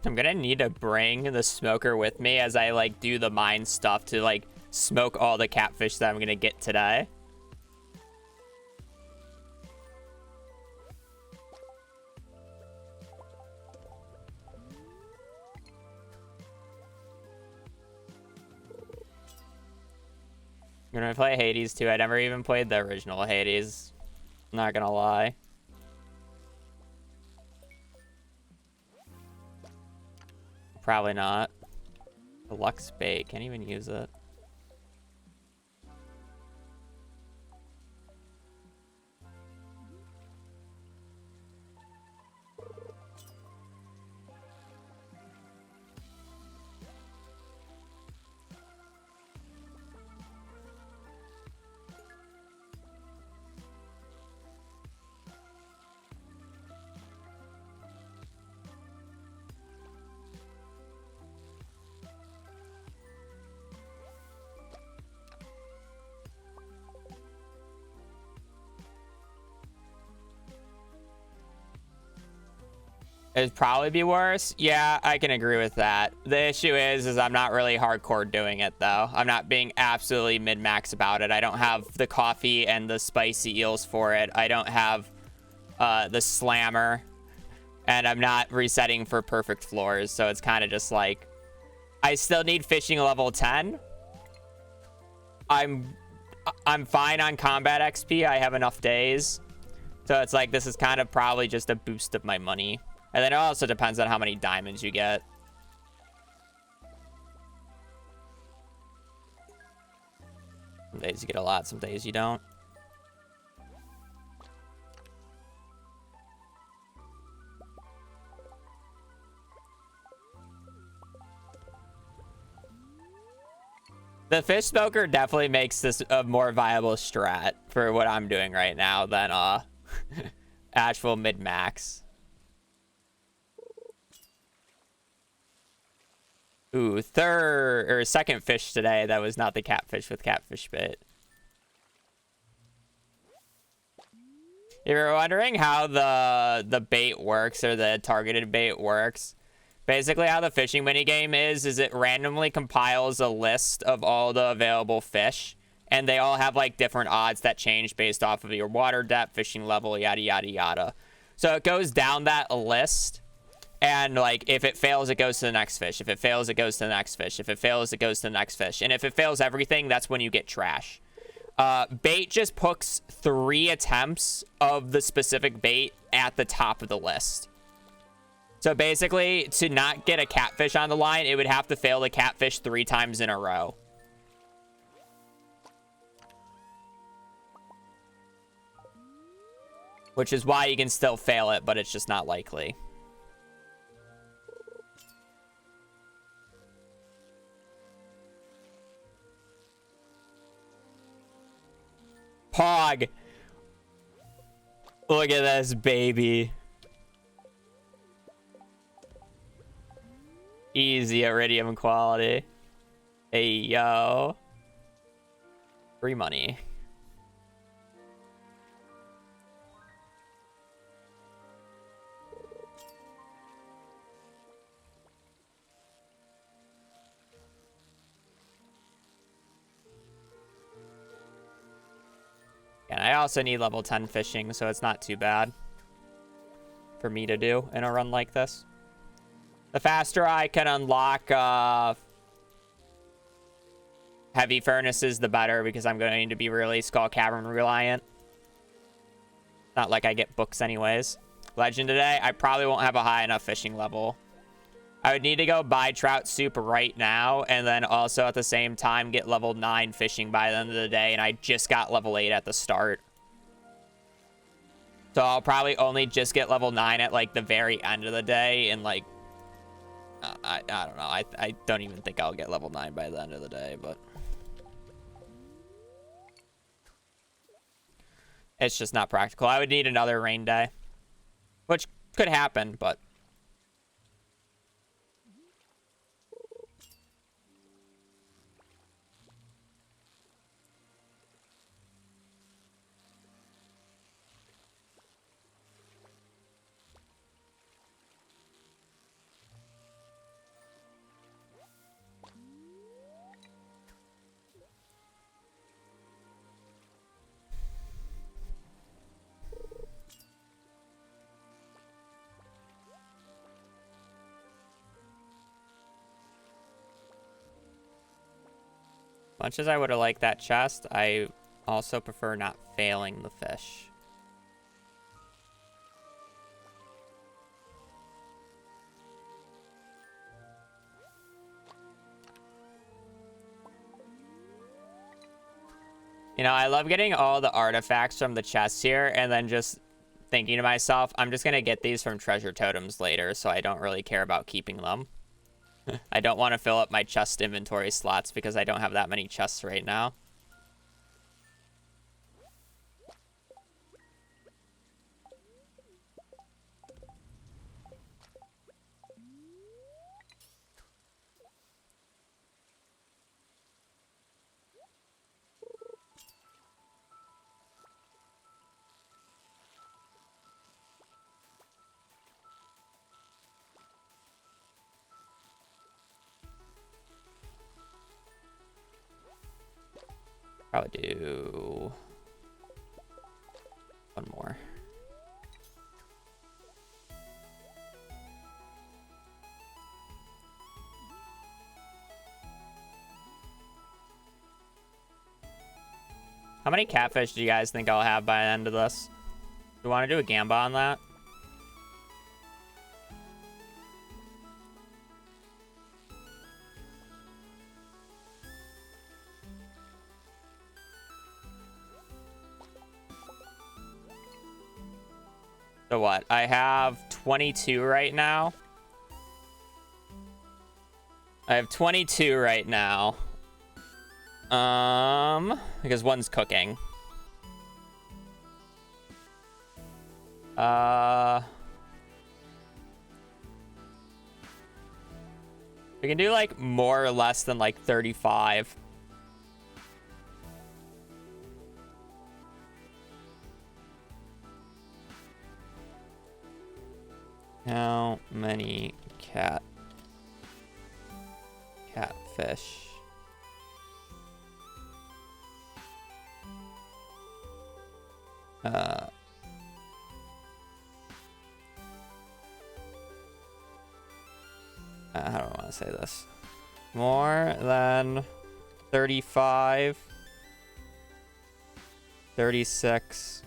I'm gonna need to bring the smoker with me as I like do the mine stuff to like smoke all the catfish that I'm gonna get today. I'm gonna play Hades too. I never even played the original Hades. Not gonna lie. Probably not. Deluxe bait. Can't even use it. It'd probably be worse. Yeah, I can agree with that. The issue is I'm not really hardcore doing it, though. I'm not being absolutely mid-max about it. I don't have the coffee and the spicy eels for it. I don't have the slammer. And I'm not resetting for perfect floors, so it's kind of just like... I still need fishing level 10. I'm fine on combat XP. I have enough days. So it's like, this is kind of probably just a boost of my money. And then it also depends on how many diamonds you get. Some days you get a lot, some days you don't. The fish smoker definitely makes this a more viable strat for what I'm doing right now than actual mid-max. Ooh, second fish today. That was not the catfish with catfish bait. If you're wondering how the bait works or the targeted bait works, basically how the fishing minigame is it randomly compiles a list of all the available fish, and they all have like different odds that change based off of your water depth, fishing level, yada, yada, yada. So it goes down that list. And, like, if it fails, it goes to the next fish. If it fails, it goes to the next fish. If it fails, it goes to the next fish. And if it fails everything, that's when you get trash. Bait just puts 3 attempts of the specific bait at the top of the list. So, basically, to not get a catfish on the line, it would have to fail the catfish 3 times in a row. Which is why you can still fail it, but it's just not likely. Pog. Look at this baby. Easy iridium quality. Hey, yo. Free money. And I also need level 10 fishing, so it's not too bad for me to do in a run like this. The faster I can unlock heavy furnaces, the better, because I'm going to be really Skull Cavern reliant. Not like I get books anyways. Legend today, I probably won't have a high enough fishing level. I would need to go buy trout soup right now, and then also at the same time get level 9 fishing by the end of the day, and I just got level 8 at the start. So I'll probably only just get level 9 at like the very end of the day, and like, I don't know. I don't even think I'll get level 9 by the end of the day, but it's just not practical. I would need another rain day, which could happen, but Much as I would have liked that chest, I also prefer not failing the fish. You know, I love getting all the artifacts from the chests here and then just thinking to myself, I'm just going to get these from treasure totems later, so I don't really care about keeping them. I don't want to fill up my chest inventory slots because I don't have that many chests right now. Probably do one more. How many catfish do you guys think I'll have by the end of this? Do you want to do a gamba on that? So what? I have 22 right now. I have 22 right now. Because one's cooking. We can do like more or less than like 35. How many catfish? How do I want to say this? More than 35, 36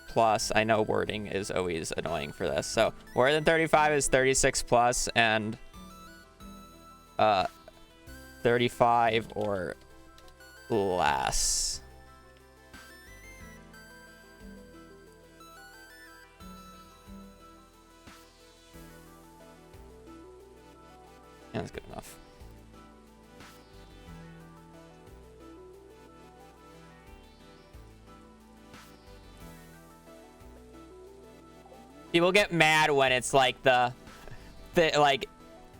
plus. I know wording is always annoying for this. So more than 35 is 36 plus, and 35 or less. Yeah, that's good enough. People get mad when it's like the like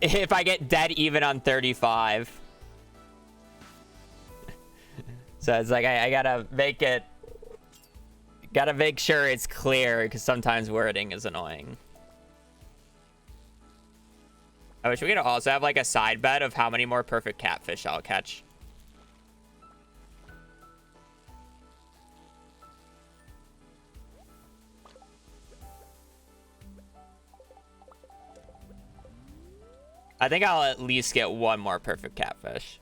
if I get dead even on 35. So it's like I gotta make sure it's clear because sometimes wording is annoying. I wish we could also have like a side bet of how many more perfect catfish I'll catch. I think I'll at least get one more perfect catfish.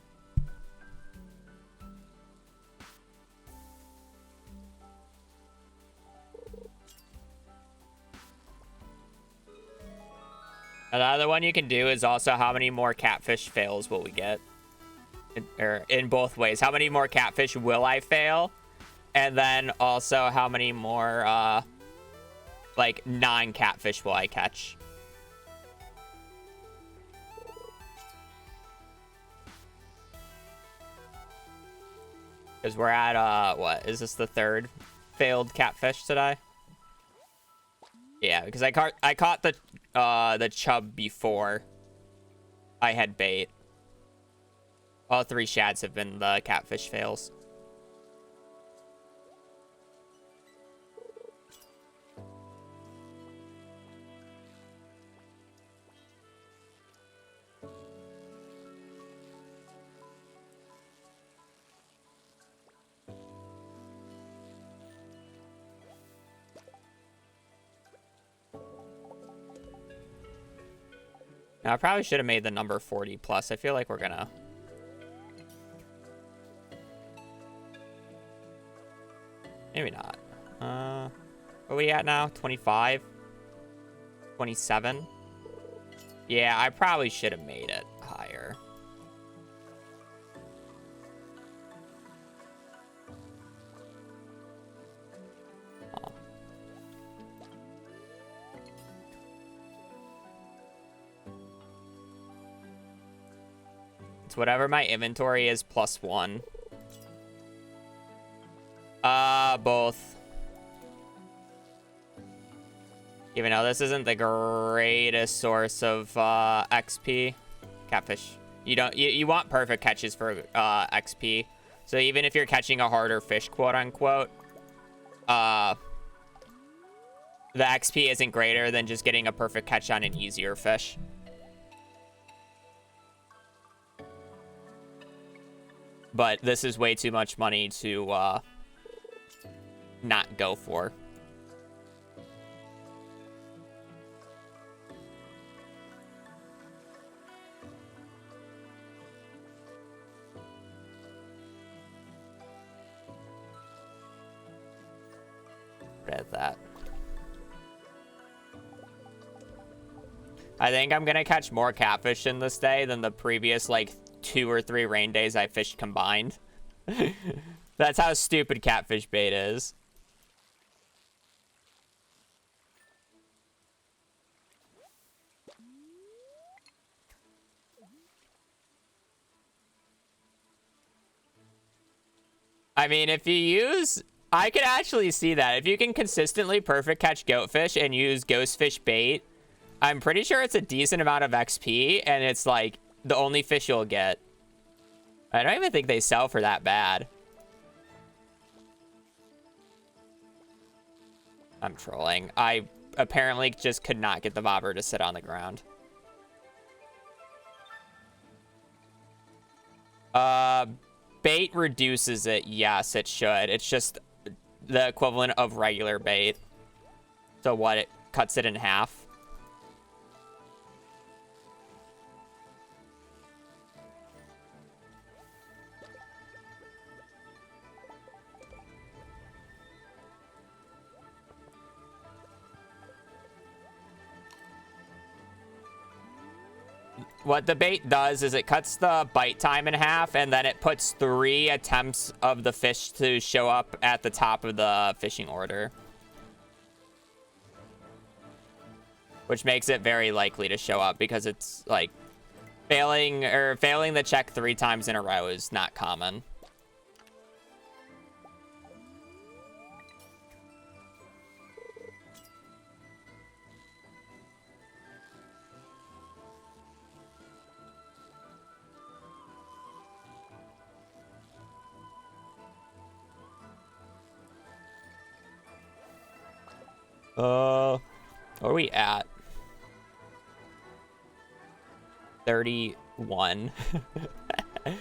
Another one you can do is also how many more catfish fails will we get? In both ways. How many more catfish will I fail? And then also how many more like non-catfish will I catch? Because we're at what? Is this the third failed catfish today? Yeah, because I caught the chub before I had bait. All 3 shads have been the catfish fails. Now, I probably should have made the number 40 plus. I feel like we're gonna Maybe not. Where are we at now? 25? 27? Yeah, I probably should have made it higher. Oh. It's whatever my inventory is plus 1. Both. Even though this isn't the greatest source of XP. Catfish. You want perfect catches for XP. So even if you're catching a harder fish, quote unquote, the XP isn't greater than just getting a perfect catch on an easier fish. But this is way too much money to not go for. Read that. I think I'm gonna catch more catfish in this day than the previous like 2 or 3 rain days I fished combined. That's how stupid catfish bait is. I mean, if you use... I could actually see that. If you can consistently perfect catch goatfish and use ghostfish bait, I'm pretty sure it's a decent amount of XP, and it's like the only fish you'll get. I don't even think they sell for that bad. I'm trolling. I apparently just could not get the bobber to sit on the ground. Bait reduces it. Yes, it should. It's just the equivalent of regular bait. So what? It cuts it in half. What the bait does is it cuts the bite time in half, and then it puts 3 attempts of the fish to show up at the top of the fishing order. Which makes it very likely to show up, because it's like failing the check 3 times in a row is not common. Where are we at? 31. All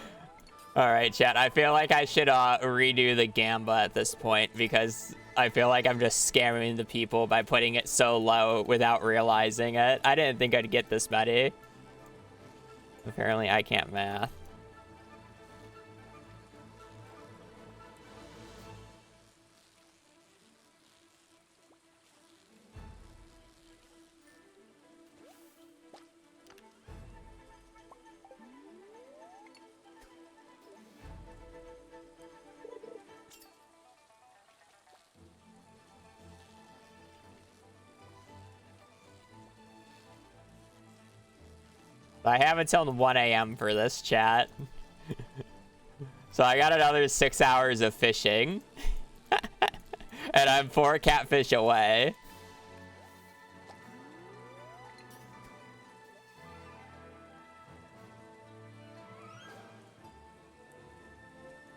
right, chat. I feel like I should redo the gamba at this point, because I feel like I'm just scamming the people by putting it so low without realizing it. I didn't think I'd get this many. Apparently, I can't math. I have until 1 a.m. for this, chat. So I got another 6 hours of fishing. And I'm 4 catfish away.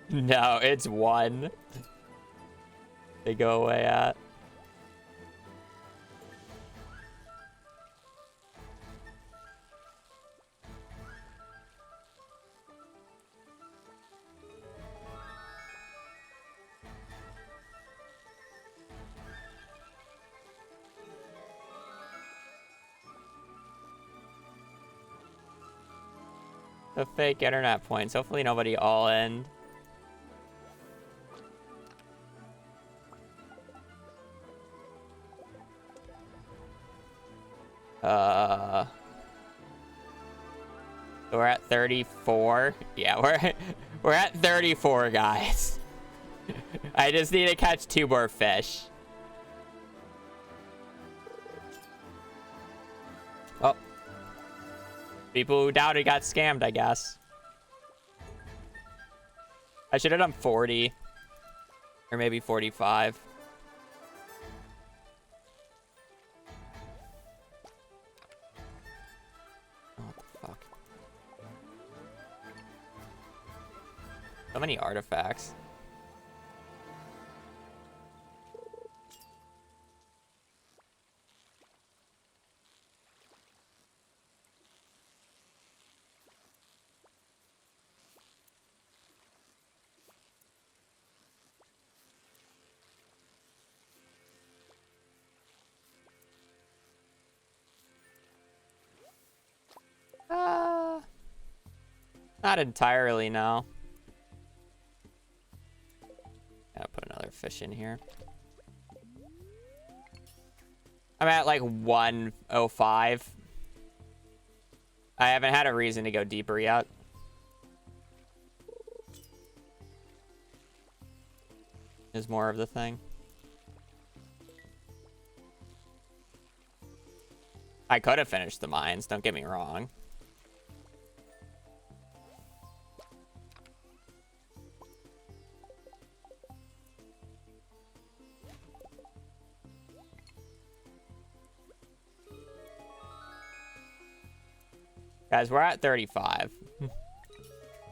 No, it's 1. They go away at. The fake internet points. Hopefully nobody all in. We're at 34. Yeah, we're at 34, guys. I just need to catch 2 more fish. Oh. People who doubted got scammed, I guess. I should have done 40. Or maybe 45. Oh, what the fuck? So many artifacts. Not entirely, no. Gotta put another fish in here. I'm at like 105. I haven't had a reason to go deeper yet. Is more of the thing. I could have finished the mines, don't get me wrong. Guys, we're at 35.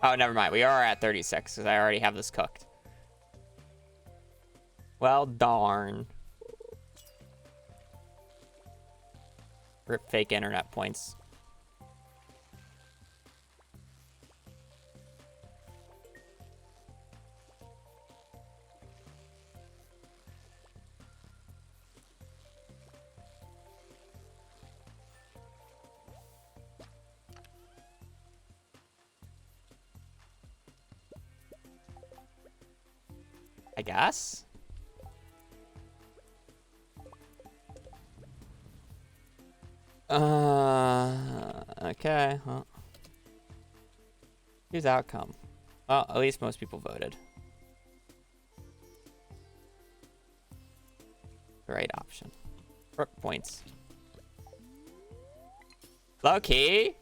Oh, never mind. We are at 36 because I already have this cooked. Well, darn. Rip fake internet points. I guess. Okay. Well, here's the outcome. Well, at least most people voted. The right option. Rook points. Low key.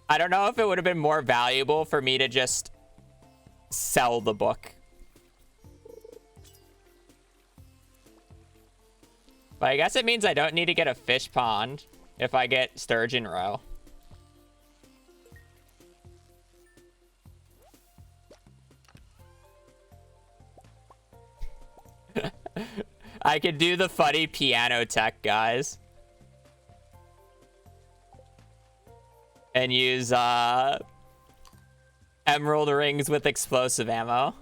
I don't know if it would have been more valuable for me to just sell the book. But I guess it means I don't need to get a fish pond if I get sturgeon roe. I could do the funny piano tech, guys. And use emerald rings with explosive ammo.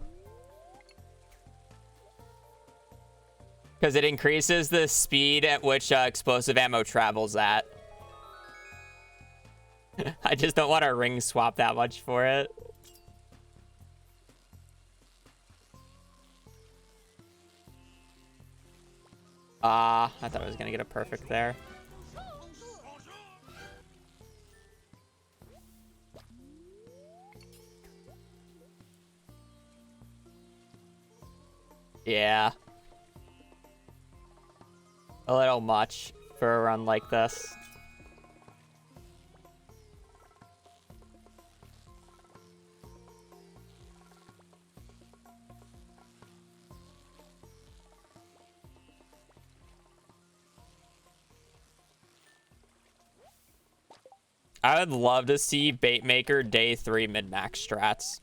Because it increases the speed at which explosive ammo travels at. I just don't want to ring swap that much for it. I thought I was going to get a perfect there. Yeah. A little much for a run like this. I would love to see Baitmaker day 3 mid-max strats.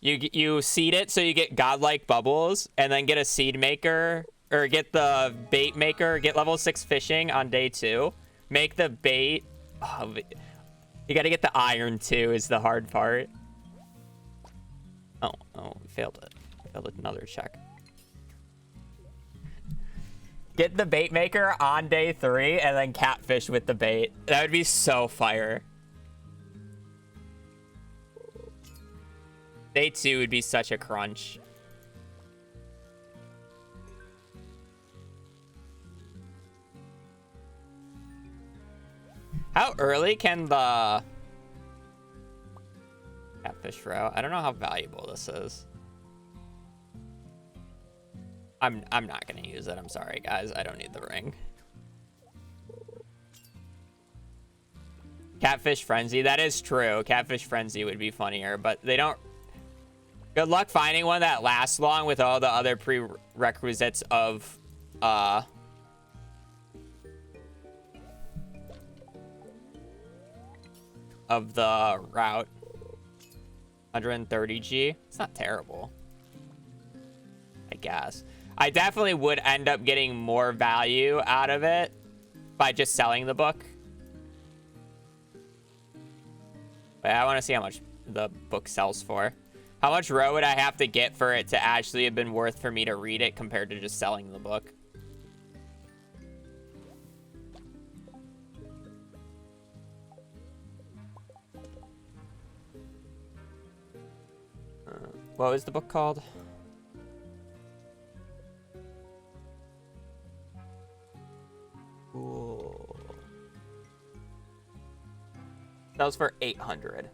You seed it so you get godlike bubbles, and then get a seed maker, or get the bait maker, get level 6 fishing on day 2. Make the bait. Oh, you gotta get the iron too, is the hard part. Oh, failed it. Failed another check. Get the bait maker on day 3 and then catfish with the bait. That would be so fire. Day 2 would be such a crunch. How early can the catfish throw? I don't know how valuable this is. I'm not gonna use it. I'm sorry, guys. I don't need the ring. Catfish Frenzy. That is true. Catfish Frenzy would be funnier, but they don't. Good luck finding one that lasts long with all the other prerequisites of the route. 130G. It's not terrible, I guess. I definitely would end up getting more value out of it by just selling the book. But I want to see how much the book sells for. How much row would I have to get for it to actually have been worth for me to read it compared to just selling the book? What was the book called? Cool. That was for 800.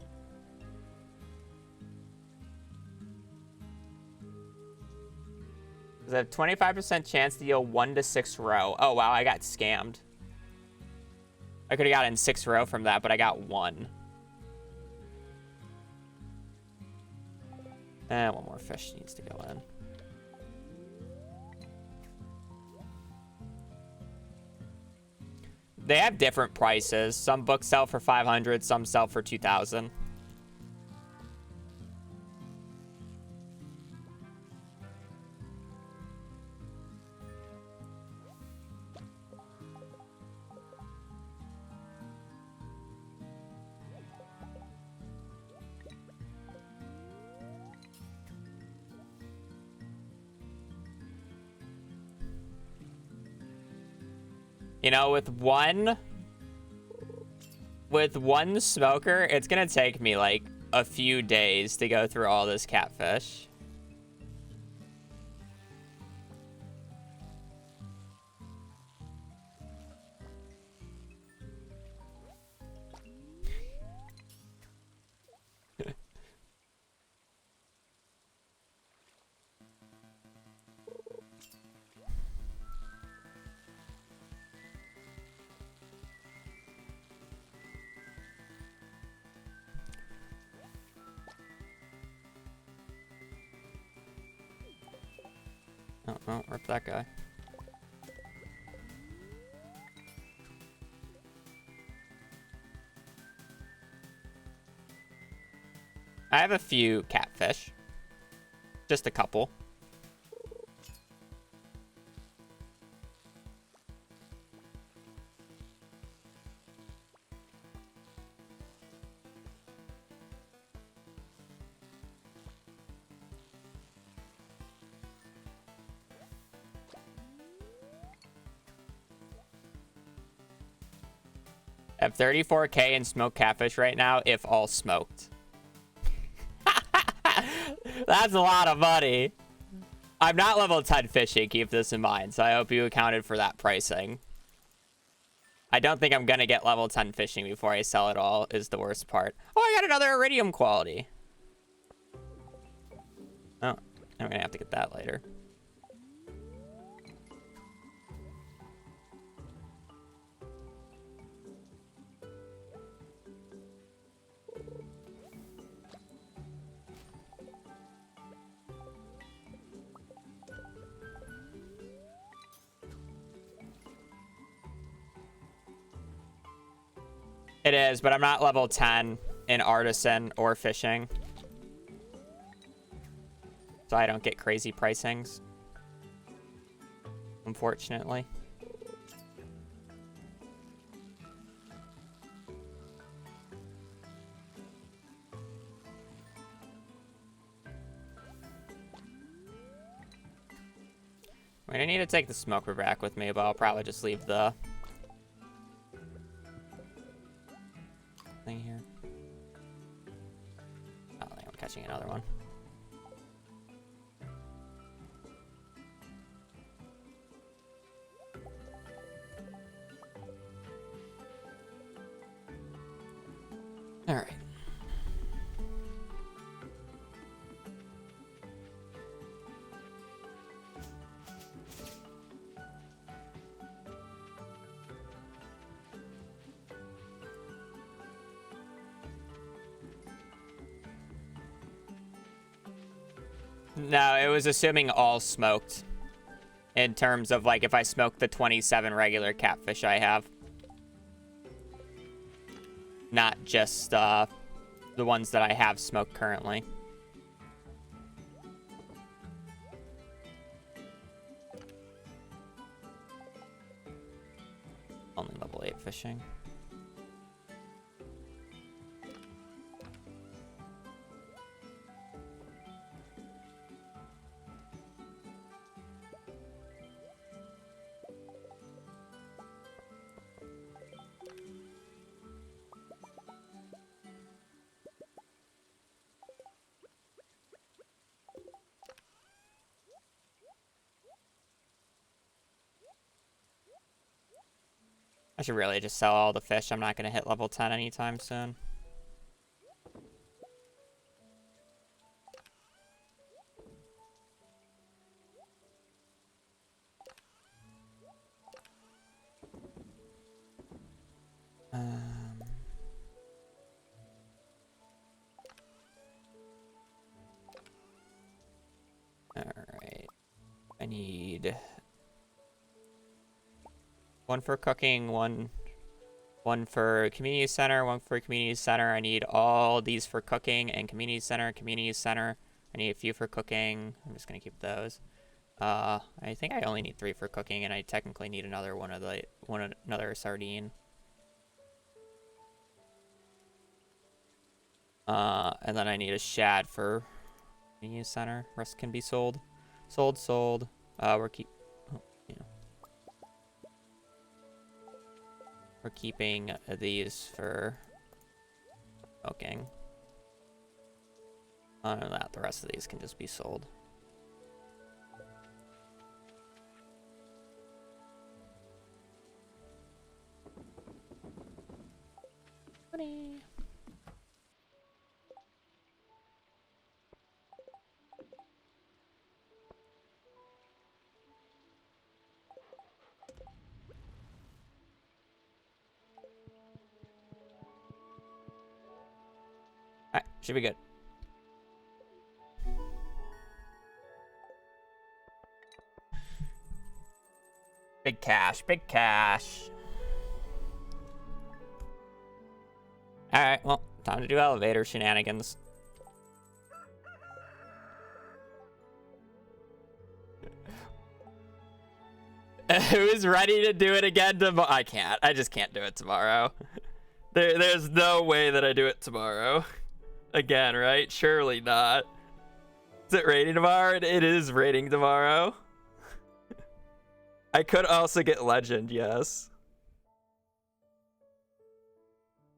There's a 25% chance to deal 1 to 6 row. Oh, wow, I got scammed. I could have gotten 6 row from that, but I got 1. And one more fish needs to go in. They have different prices. Some books sell for 500, some sell for 2,000. You know, with one smoker, it's gonna take me like a few days to go through all this catfish. Oh, rip that guy. I have a few catfish. Just a couple. I have 34K in smoked catfish right now, if all smoked. That's a lot of money. I'm not level 10 fishing, keep this in mind, so I hope you accounted for that pricing. I don't think I'm going to get level 10 fishing before I sell it all, is the worst part. Oh, I got another iridium quality. Oh, I'm going to have to get that later. It is, but I'm not level 10 in artisan or fishing. So I don't get crazy pricings. Unfortunately. I mean, I need to take the smoker back with me, but I'll probably just leave the thing here. Oh, I think I'm catching another one. All right. No, it was assuming all smoked. In terms of, like, if I smoke the 27 regular catfish I have. Not just, the ones that I have smoked currently. Only level 8 fishing. I should really just sell all the fish. I'm not going to hit level 10 anytime soon. Alright. I need one for cooking, one for community center, one for community center. I need all these for cooking and community center, community center. I need a few for cooking. I'm just gonna keep those. I think I only need 3 for cooking, and I technically need another another sardine. And then I need a shad for community center. Rest can be sold. Sold. We're keeping these for cooking. Other than that, the rest of these can just be sold. Money. Alright, should be good. Big cash, big cash. Alright, well, time to do elevator shenanigans. Who's ready to do it again tomorrow? I can't. I just can't do it tomorrow. There's no way that I do it tomorrow. Again, right? Surely not. Is it raining tomorrow? It is raining tomorrow. I could also get legend, yes.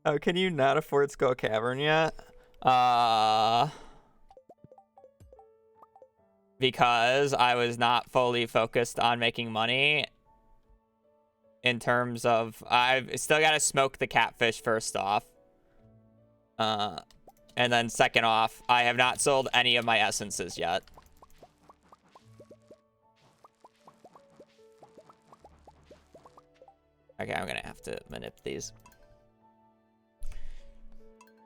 Oh, can you not afford Skull Cavern yet? Because I was not fully focused on making money. In terms of, I've still got to smoke the catfish first off. And then second off, I have not sold any of my essences yet. Okay, I'm gonna have to manip these.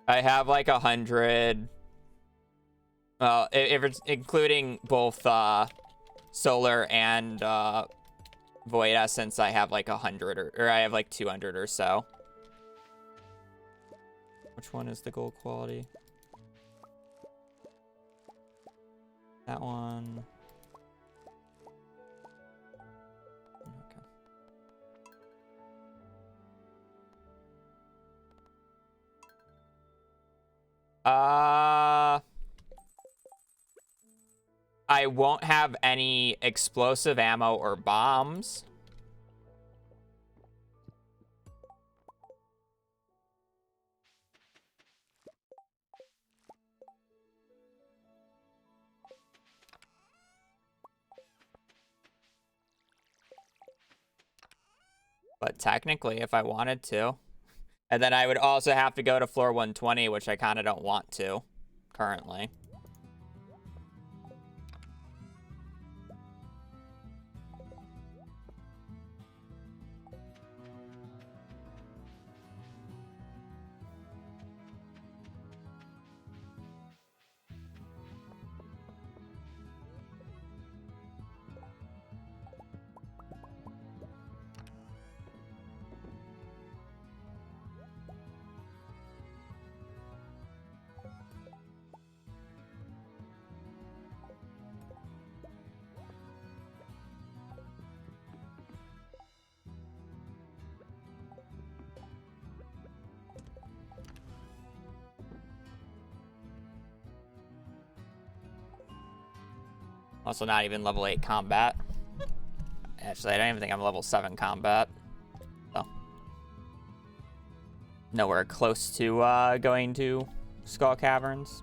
I have like 100. Well, if it's including both solar and void essence, I have like 100 or I have like 200 or so. Which one is the gold quality? That one. Okay. I won't have any explosive ammo or bombs. But technically, if I wanted to, And then I would also have to go to floor 120, which I kind of don't want to currently. Also not even level 8 combat. Actually, I don't even think I'm level 7 combat. So. Nowhere close to going to Skull Caverns.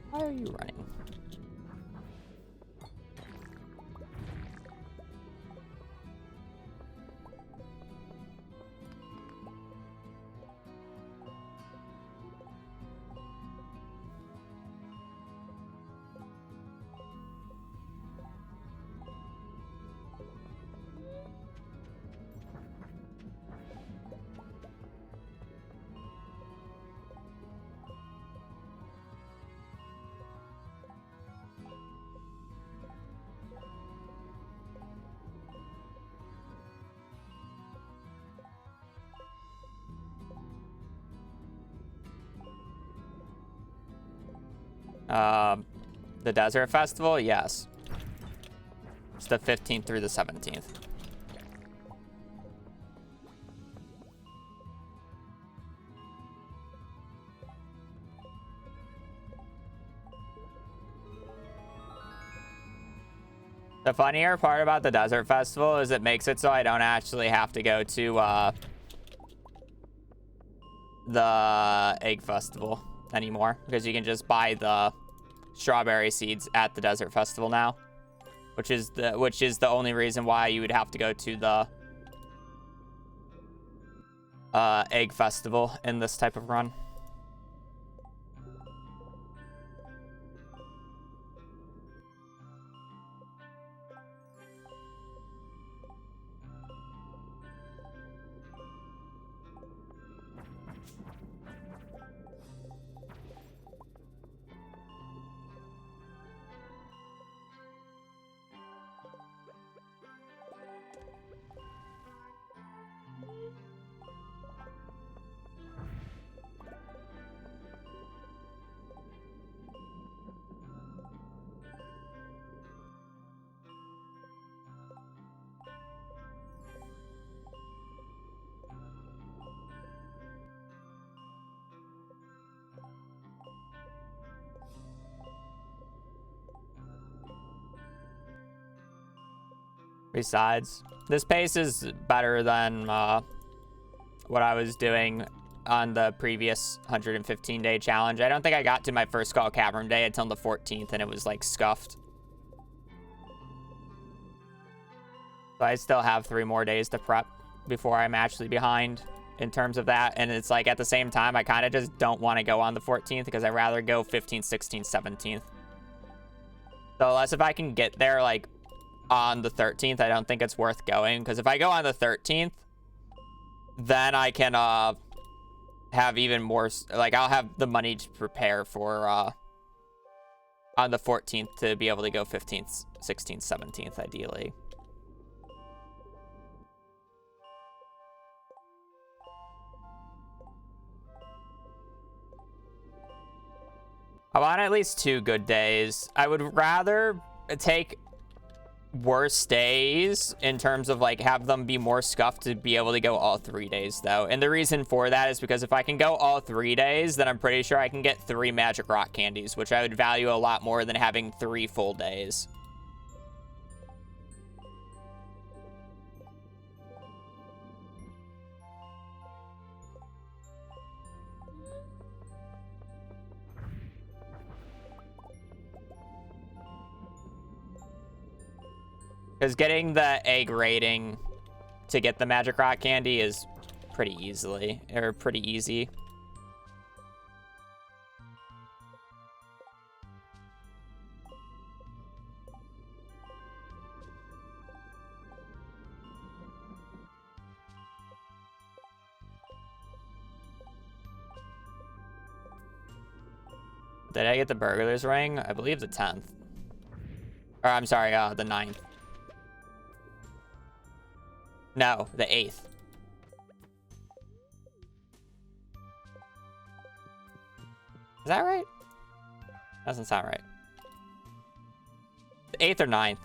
Why are you running? The Desert Festival? Yes. It's the 15th through the 17th. The funnier part about the Desert Festival is it makes it so I don't actually have to go to the Egg Festival anymore, because you can just buy the strawberry seeds at the Desert Festival now, which is the only reason why you would have to go to the Egg Festival in this type of run. Besides, this pace is better than what I was doing on the previous 115-day challenge. I don't think I got to my first Skull Cavern day until the 14th, and it was like scuffed. So I still have 3 more days to prep before I'm actually behind in terms of that. And it's like at the same time, I kind of just don't want to go on the 14th because I'd rather go 15th, 16th, 17th. So unless if I can get there like on the 13th, I don't think it's worth going, because if I go on the 13th, then I can have even more, like I'll have the money to prepare for on the 14th to be able to go 15th, 16th, 17th ideally. I want at least 2 good days. I would rather take worse days in terms of like have them be more scuffed to be able to go all 3 days though. And the reason for that is because if I can go all 3 days, then I'm pretty sure I can get 3 magic rock candies, which I would value a lot more than having 3 full days. Because getting the egg rating to get the magic rock candy is pretty easy. Did I get the burglar's ring? I believe the 10th. Or I'm sorry, the 9th. No, the 8th. Is that right? Doesn't sound right. The 8th or 9th?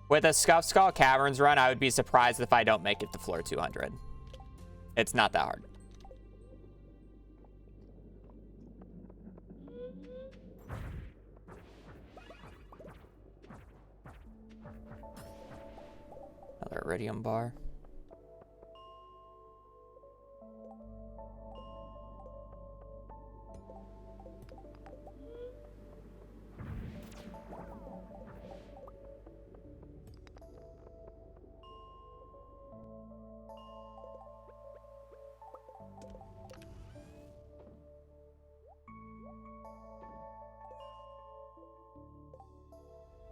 With a Scuff Skull Caverns run, I would be surprised if I don't make it to floor 200. It's not that hard. Another iridium bar.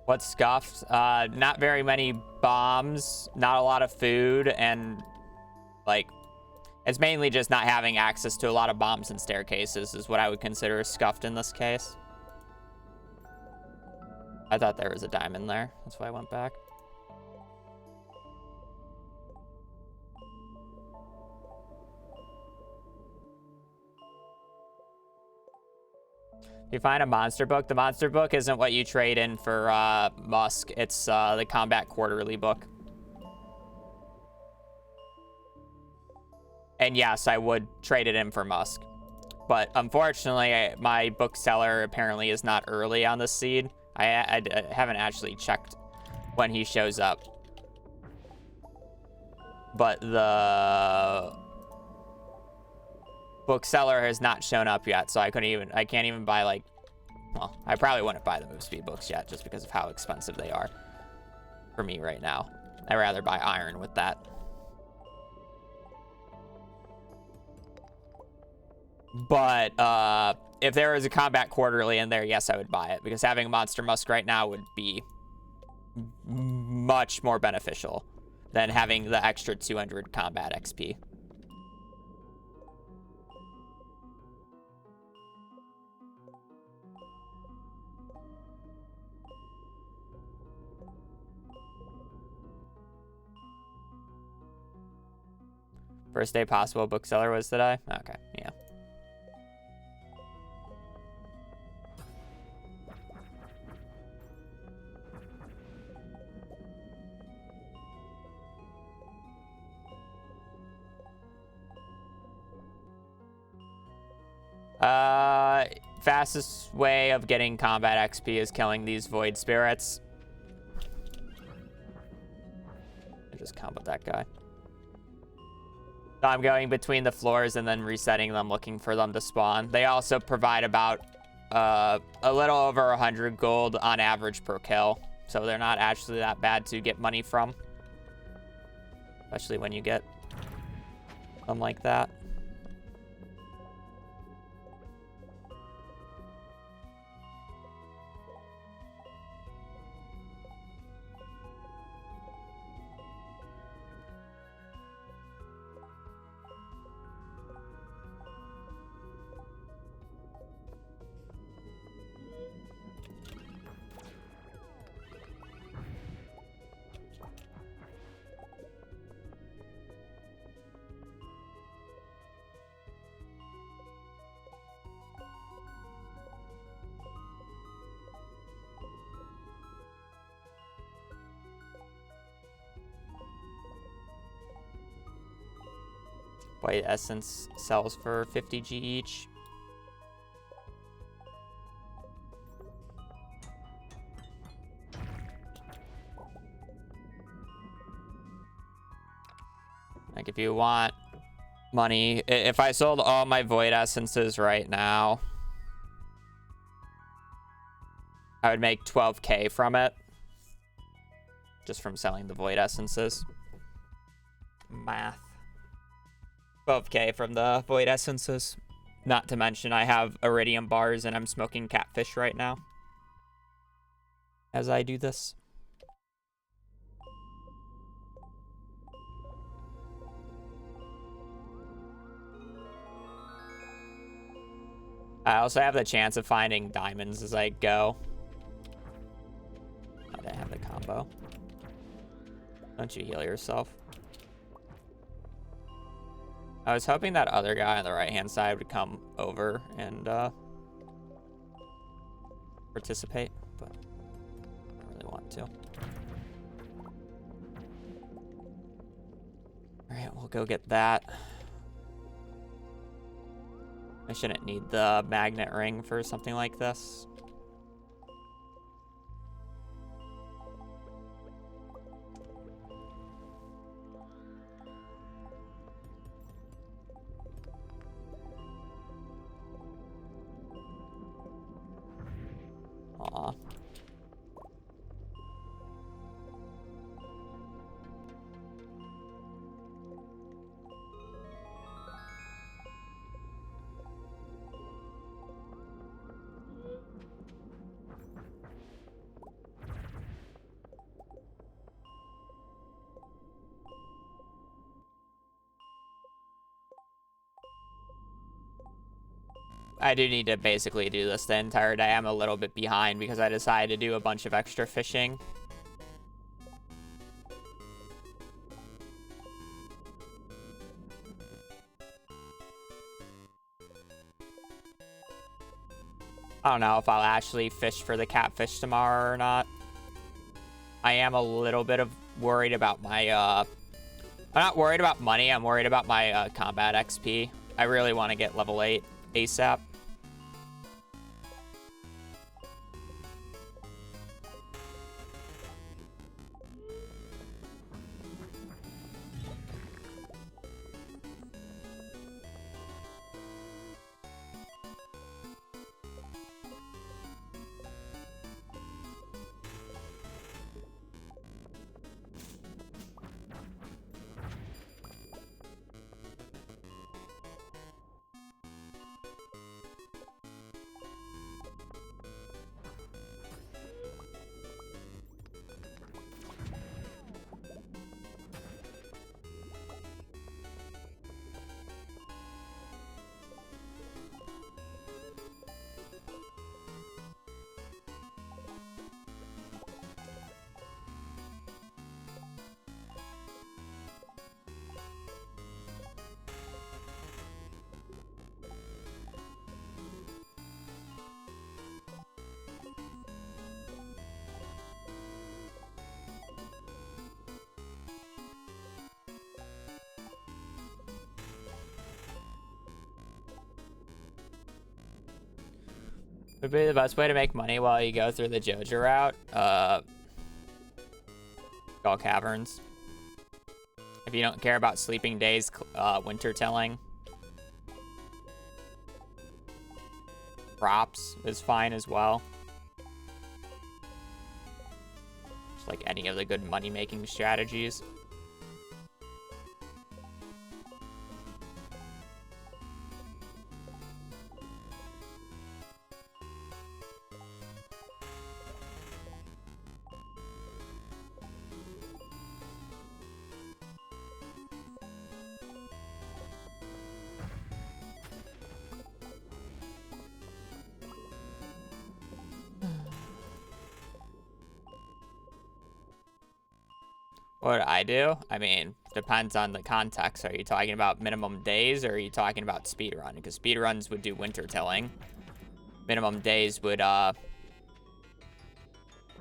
What's scuffed? Not very many bombs, not a lot of food, and like it's mainly just not having access to a lot of bombs and staircases is what I would consider scuffed in this case. I thought there was a diamond there. That's why I went back. You find a monster book. The monster book isn't what you trade in for Musk. It's the Combat Quarterly book. And yes, I would trade it in for Musk. But unfortunately, my bookseller apparently is not early on the seed. I haven't actually checked when he shows up. But the bookseller has not shown up yet, so I can't even buy, like, well, I probably wouldn't buy the move speed books yet just because of how expensive they are for me right now. I'd rather buy iron with that. But if there is a Combat Quarterly in there, yes, I would buy it, because having a Monster Musk right now would be much more beneficial than having the extra 200 combat XP. First day possible bookseller was today? Okay, yeah. Fastest way of getting combat XP is killing these void spirits. I just combo that guy. So I'm going between the floors and then resetting them, looking for them to spawn. They also provide about a little over 100 gold on average per kill. So they're not actually that bad to get money from. Especially when you get them like that. White essence sells for 50G each. Like, if you want money, if I sold all my void essences right now, I would make 12K from it. Just from selling the void essences. Math. 12K from the void essences. Not to mention I have iridium bars and I'm smoking catfish right now. As I do this. I also have the chance of finding diamonds as I go. I didn't have the combo. Don't you heal yourself? I was hoping that other guy on the right-hand side would come over and participate, but I don't really want to. Alright, we'll go get that. I shouldn't need the magnet ring for something like this. Aw. I do need to basically do this the entire day. I'm a little bit behind because I decided to do a bunch of extra fishing. I don't know if I'll actually fish for the catfish tomorrow or not. I am a little bit worried about my, I'm not worried about money, I'm worried about my combat XP. I really want to get level 8 ASAP. Would be the best way to make money while you go through the Joja route. All caverns. If you don't care about sleeping days, winter tilling. Crops is fine as well. Just like any of the good money-making strategies. What I do? I mean, depends on the context. Are you talking about minimum days or are you talking about speedrun? Because speedruns would do winter tilling. Minimum days would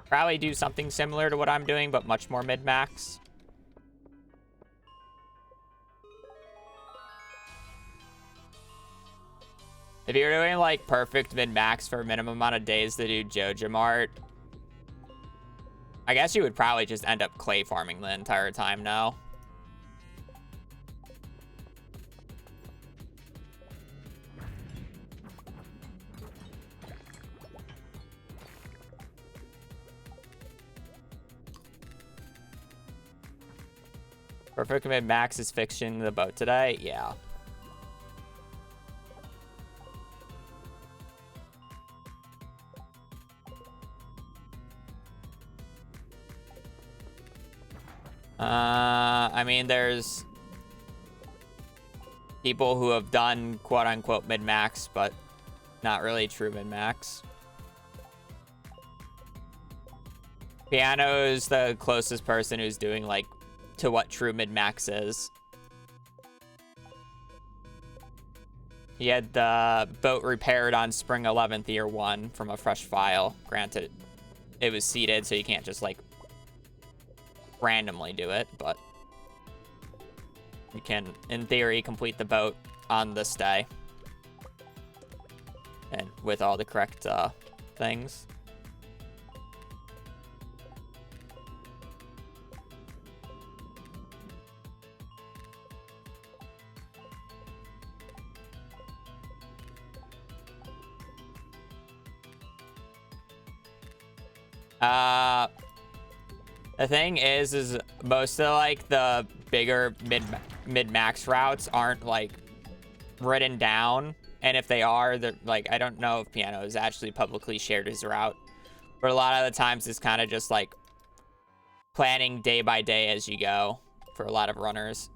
probably do something similar to what I'm doing, but much more mid-max. If you're doing like perfect mid-max for a minimum amount of days to do Joja Mart, I guess you would probably just end up clay farming the entire time now. Perfect mid-max is fixing the boat today? Yeah. I mean, there's people who have done quote-unquote mid-max, but not really true mid-max. Piano is the closest person who's doing, like, to what true mid-max is. He had the boat repaired on Spring 11th Year 1 from a fresh file. Granted, it was seeded, so you can't just, like, randomly do it, but you can, in theory, complete the boat on this day. And with all the correct things. The thing is most of, like, the bigger mid-max routes aren't, like, written down. And if they are, they're, like, I don't know if Piano has actually publicly shared his route. But a lot of the times it's kind of just, like, planning day by day as you go for a lot of runners.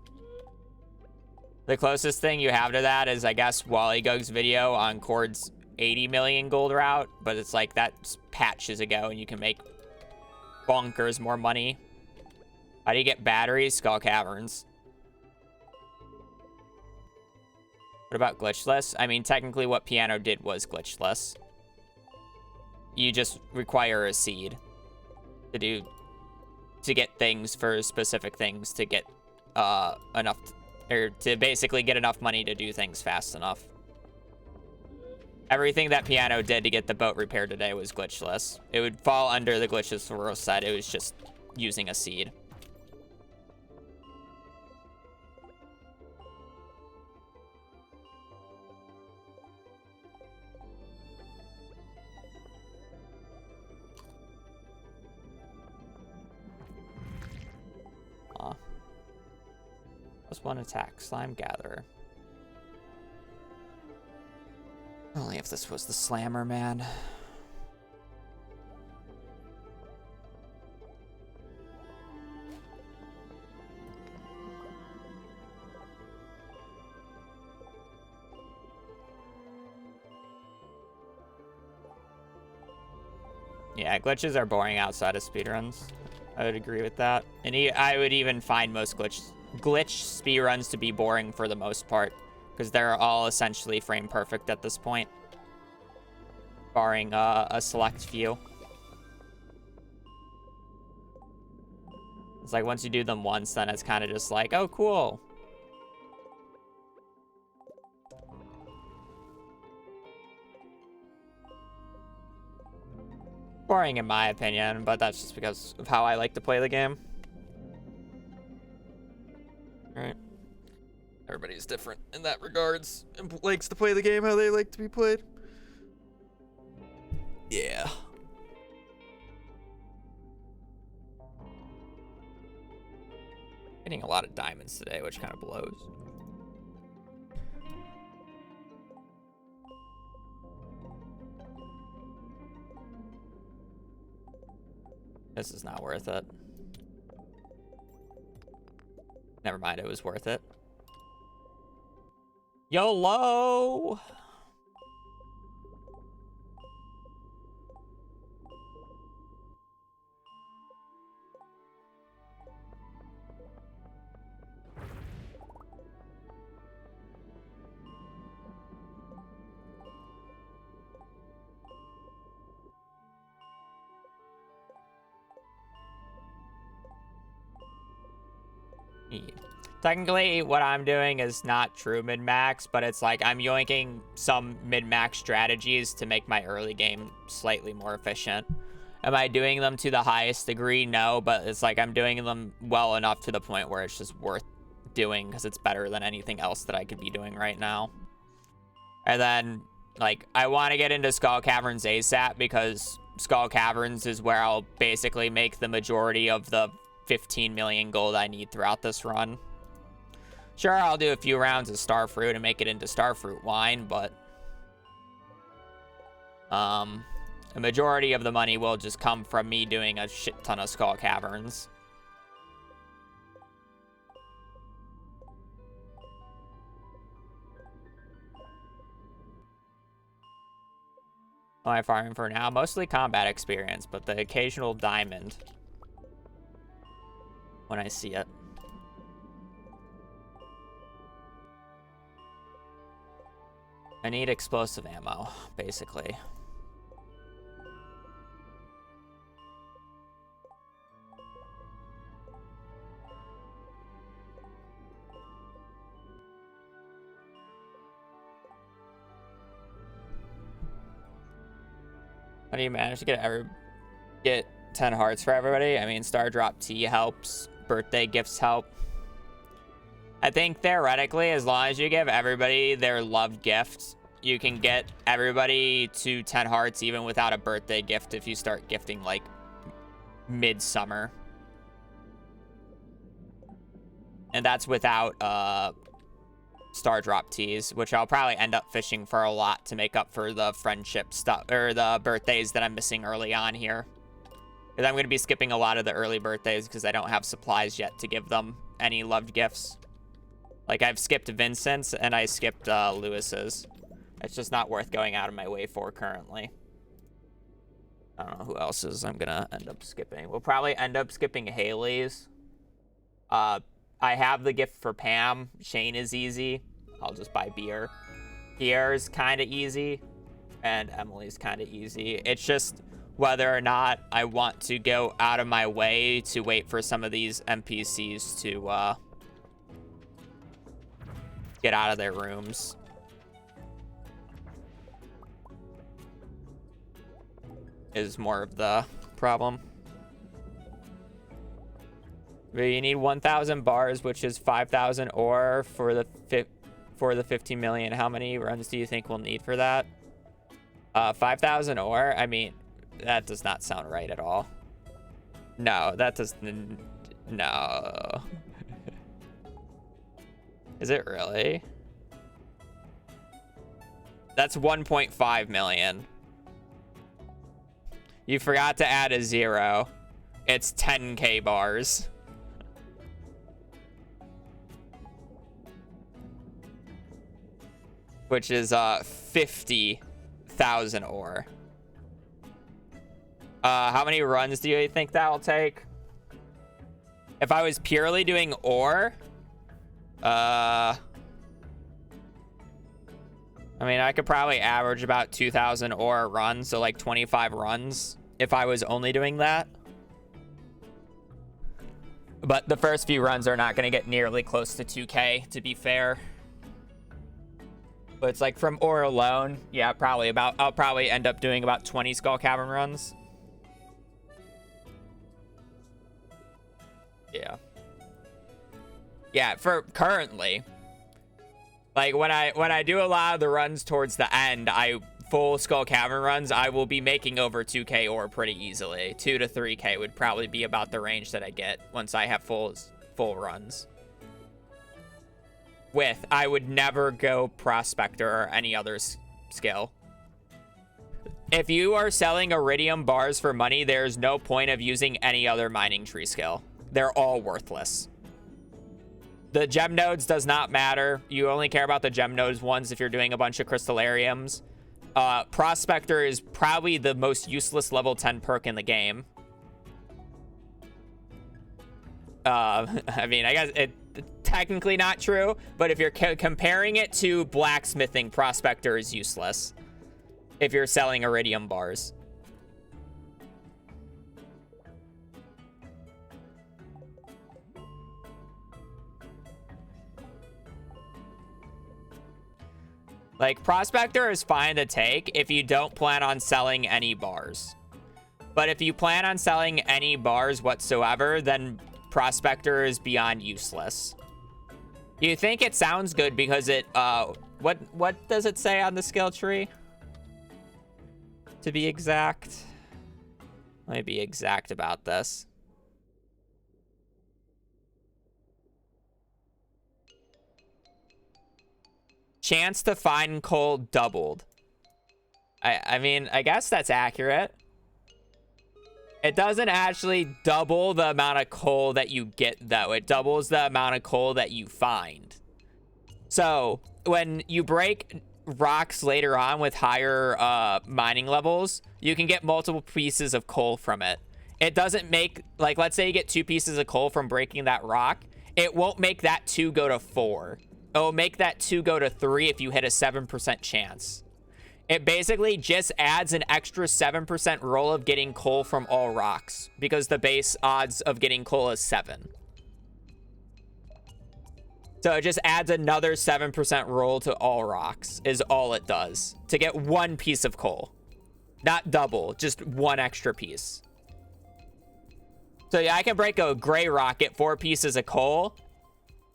The closest thing you have to that is, I guess, Wally Gug's video on Cord's 80 million gold route. But it's like, that's patches ago and you can make bonkers more money. How do you get batteries? Skull Caverns. What about glitchless? I mean, technically what Piano did was glitchless. You just require a seed to get things for specific things to get enough, or to basically get enough money to do things fast enough. Everything that Piano did to get the boat repaired today was glitchless. It would fall under the glitchless rule set. It was just using a seed. Plus one attack. Slime Gatherer. Only if this was the Slammer, man. Yeah, glitches are boring outside of speedruns. I would agree with that. And I would even find most glitch speedruns to be boring for the most part, because they're all essentially frame perfect at this point, barring a select few. It's like once you do them once, then it's kind of just like, oh, cool. Boring in my opinion, but that's just because of how I like to play the game. Alright. Everybody's different in that regards and likes to play the game how they like to be played. Yeah. Getting a lot of diamonds today, which kind of blows. This is not worth it. Never mind, it was worth it. YOLO! Technically, what I'm doing is not true mid-max, but it's like I'm yoinking some mid-max strategies to make my early game slightly more efficient. Am I doing them to the highest degree? No, but it's like I'm doing them well enough to the point where it's just worth doing because it's better than anything else that I could be doing right now. And then, like, I want to get into Skull Caverns ASAP because Skull Caverns is where I'll basically make the majority of the 15 million gold I need throughout this run. Sure, I'll do a few rounds of starfruit and make it into starfruit wine, but the majority of the money will just come from me doing a shit ton of skull caverns. What am I farming for now? Mostly combat experience, but the occasional diamond when I see it. I need explosive ammo, basically. How do you manage to get 10 hearts for everybody? I mean, Star Drop Tea helps. Birthday gifts help. I think theoretically, as long as you give everybody their loved gift, you can get everybody to 10 hearts even without a birthday gift if you start gifting like midsummer. And that's without Star Drop Teas, which I'll probably end up fishing for a lot to make up for the friendship stuff or the birthdays that I'm missing early on here. Because I'm going to be skipping a lot of the early birthdays because I don't have supplies yet to give them any loved gifts. Like, I've skipped Vincent's and I skipped Lewis's. It's just not worth going out of my way for currently. I don't know who else's I'm going to end up skipping. We'll probably end up skipping Haley's. I have the gift for Pam. Shane is easy. I'll just buy beer. Pierre's kind of easy. And Emily's kind of easy. It's just whether or not I want to go out of my way to wait for some of these NPCs to get out of their rooms. Is more of the problem. You need 1,000 bars, which is 5,000 ore for the 15 million. How many runs do you think we'll need for that? 5,000 ore? I mean, that does not sound right at all. No, that does... No. Is it really? That's 1.5 million. You forgot to add a 0. It's 10k bars. Which is 50,000 ore. How many runs do you think that'll take? If I was purely doing ore, I mean, I could probably average about 2,000 ore a run, so like 25 runs if I was only doing that. But the first few runs are not going to get nearly close to 2k, to be fair. But it's like from ore alone, yeah, I'll probably end up doing about 20 Skull Cavern runs. Yeah. Yeah, for currently. Like when I do a lot of the runs towards the end, full Skull Cavern runs, I will be making over 2k ore pretty easily. 2 to 3k would probably be about the range that I get once I have full runs. I would never go Prospector or any other skill. If you are selling Iridium bars for money, there's no point of using any other mining tree skill. They're all worthless. The gem nodes does not matter. You only care about the gem nodes ones if you're doing a bunch of crystallariums. Prospector is probably the most useless level 10 perk in the game. I mean, I guess it's technically not true, but if you're comparing it to blacksmithing, Prospector is useless if you're selling Iridium bars. Like, Prospector is fine to take if you don't plan on selling any bars. But if you plan on selling any bars whatsoever, then Prospector is beyond useless. You think it sounds good because it, what does it say on the skill tree? To be exact. Let me be exact about this. chance to find coal doubled. I mean, I guess that's accurate. It doesn't actually double the amount of coal that you get, though. It doubles the amount of coal that you find. So when you break rocks later on with higher mining levels, you can get multiple pieces of coal from it. It doesn't make, like, let's say you get 2 pieces of coal from breaking that rock. It won't make that 2 go to 4. It'll make that 2 go to 3 if you hit a 7% chance. It basically just adds an extra 7% roll of getting coal from all rocks, because the base odds of getting coal is 7. So it just adds another 7% roll to all rocks is all it does to get 1 piece of coal. Not double, just 1 extra piece. So yeah, I can break a gray rock, get 4 pieces of coal.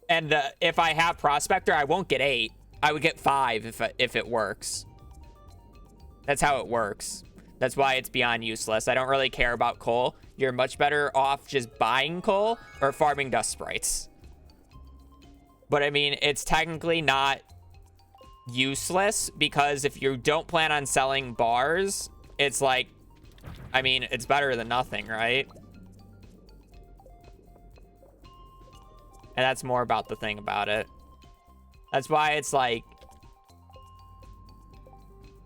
And if I have Prospector, I won't get 8. I would get 5 if it works. That's how it works. That's why it's beyond useless. I don't really care about coal. You're much better off just buying coal or farming dust sprites. But I mean, it's technically not useless because if you don't plan on selling bars, it's like, I mean, it's better than nothing, right? And that's more about the thing about it. That's why it's like,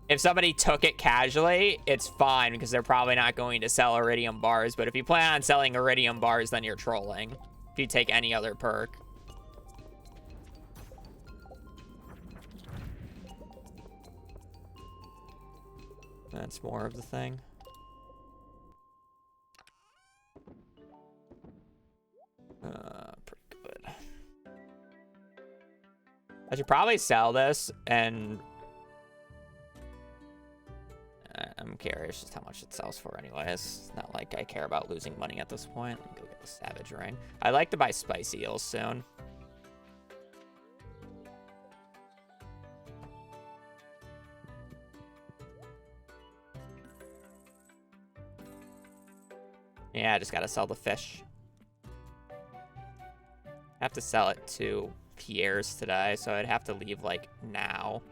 if somebody took it casually, it's fine because they're probably not going to sell iridium bars. But if you plan on selling iridium bars, then you're trolling. If you take any other perk. That's more of the thing. Pretty good. I should probably sell this and... I'm curious just how much it sells for anyways. It's not like I care about losing money at this point. Let me go get the Savage Ring. I'd like to buy Spicy Eels soon. Yeah, I just gotta sell the fish. I have to sell it to Pierre's today, so I'd have to leave, like, now.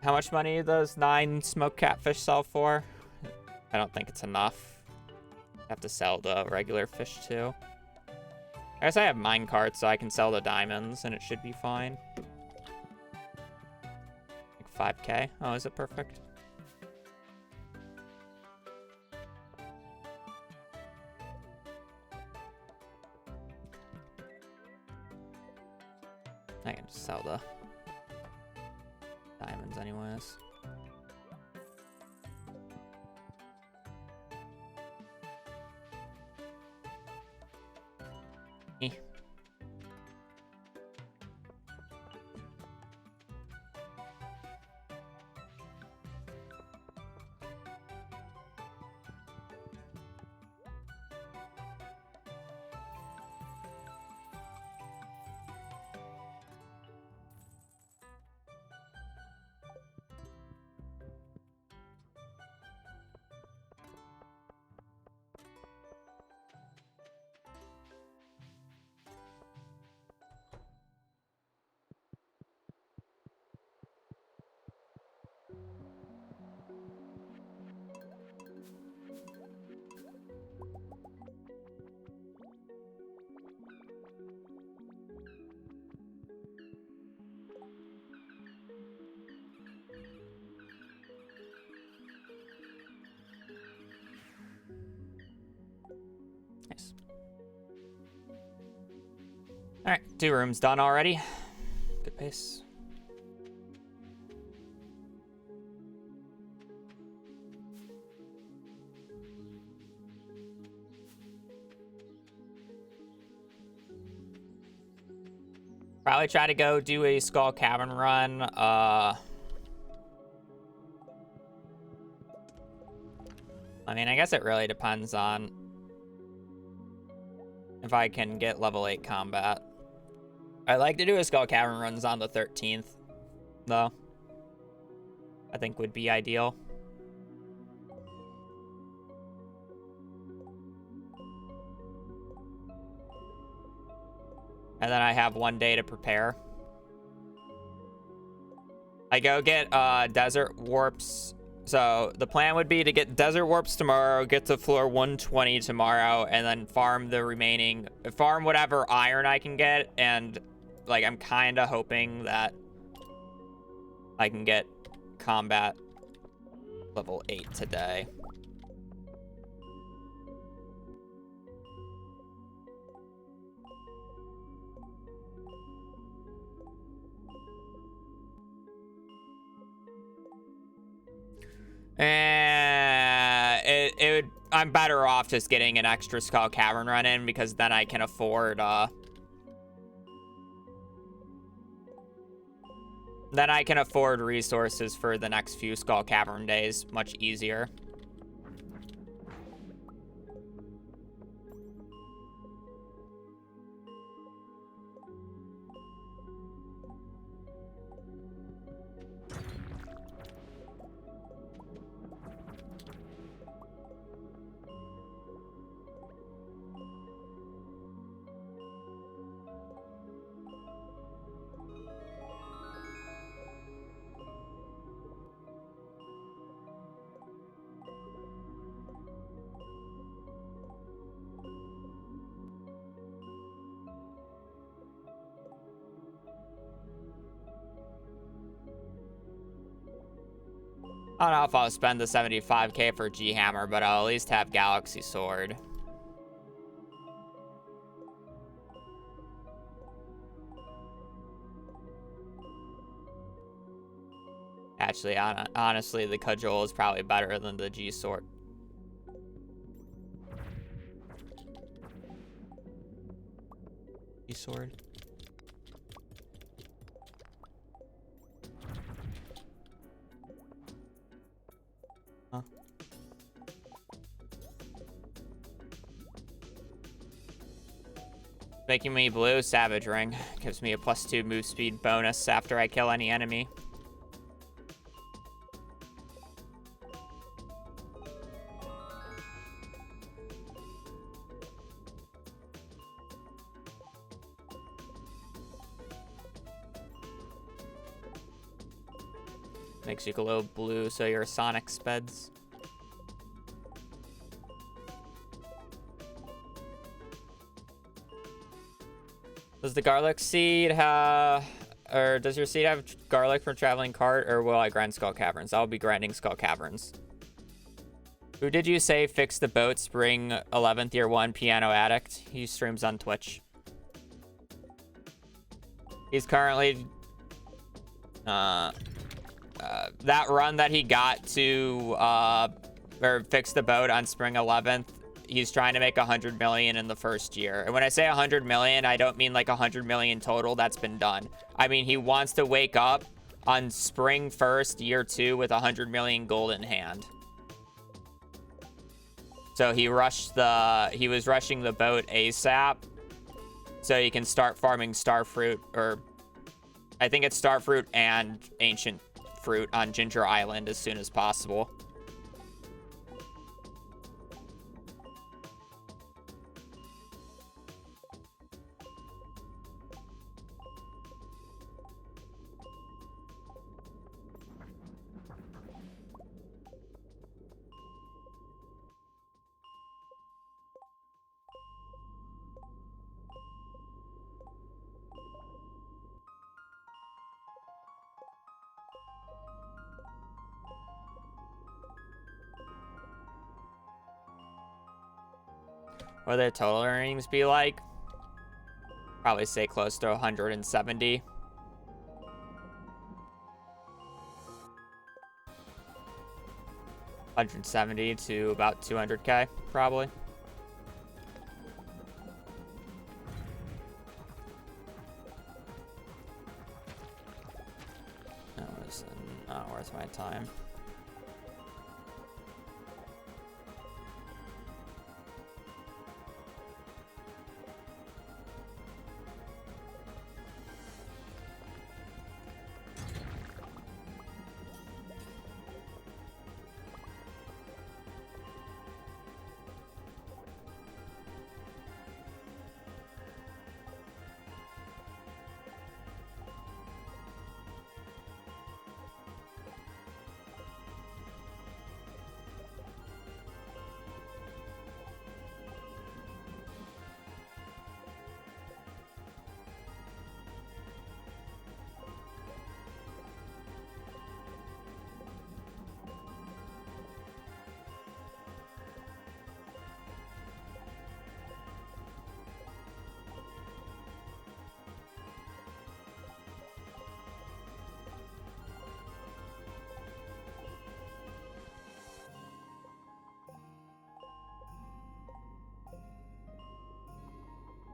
How much money does 9 smoked catfish sell for? I don't think it's enough. I have to sell the regular fish too. I guess I have mine carts, so I can sell the diamonds and it should be fine. Like 5k. Oh, is it perfect? I can just sell the diamonds anyways. Eh. Nice. All right, 2 rooms done already. Good pace. Probably try to go do a Skull Cavern run. I mean, I guess it really depends on if I can get level 8 combat. I like to do a Skull Cavern runs on the 13th, though. I think would be ideal. And then I have 1 day to prepare. I go get desert warps. So the plan would be to get desert warps tomorrow, get to floor 120 tomorrow, and then farm the remaining, farm whatever iron I can get. And like, I'm kind of hoping that I can get combat level 8 today. I'm better off just getting an extra Skull Cavern run in, because then I can afford resources for the next few Skull Cavern days much easier. I don't know if I'll spend the 75k for G-Hammer, but I'll at least have Galaxy Sword. Actually, honestly, the Cudgel is probably better than the G-Sword. G-Sword? Huh? Making me blue, Savage Ring. Gives me a +2 move speed bonus after I kill any enemy. Makes you glow blue, so your Sonic speds. Does the garlic seed have, or does your seed have garlic from traveling cart, or will I grind Skull Caverns? I'll be grinding Skull Caverns. Who did you say fixed the boat? Spring 11th year 1 piano addict. He streams on Twitch. He's currently that run that he got to or fix the boat on spring 11th, he's trying to make 100 million in the first year. And when I say 100 million, I don't mean like 100 million total. That's been done. I mean, he wants to wake up on spring 1st year 2 with 100 million gold in hand. So he was rushing the boat ASAP so he can start farming starfruit, or I think it's starfruit and ancient fruit on Ginger Island as soon as possible. What would their total earnings be like? Probably say close to 170. $170 to about 200k, probably. That was not worth my time.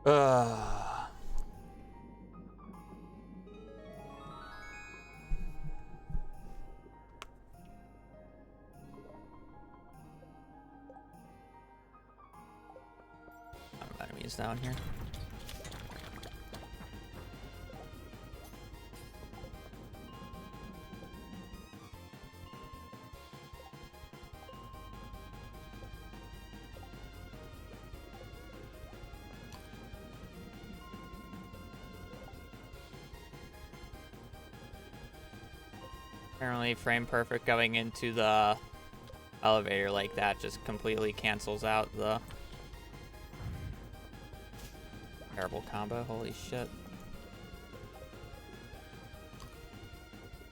Uh, enemies down here. Apparently frame perfect going into the elevator like that just completely cancels out the terrible combo. Holy shit.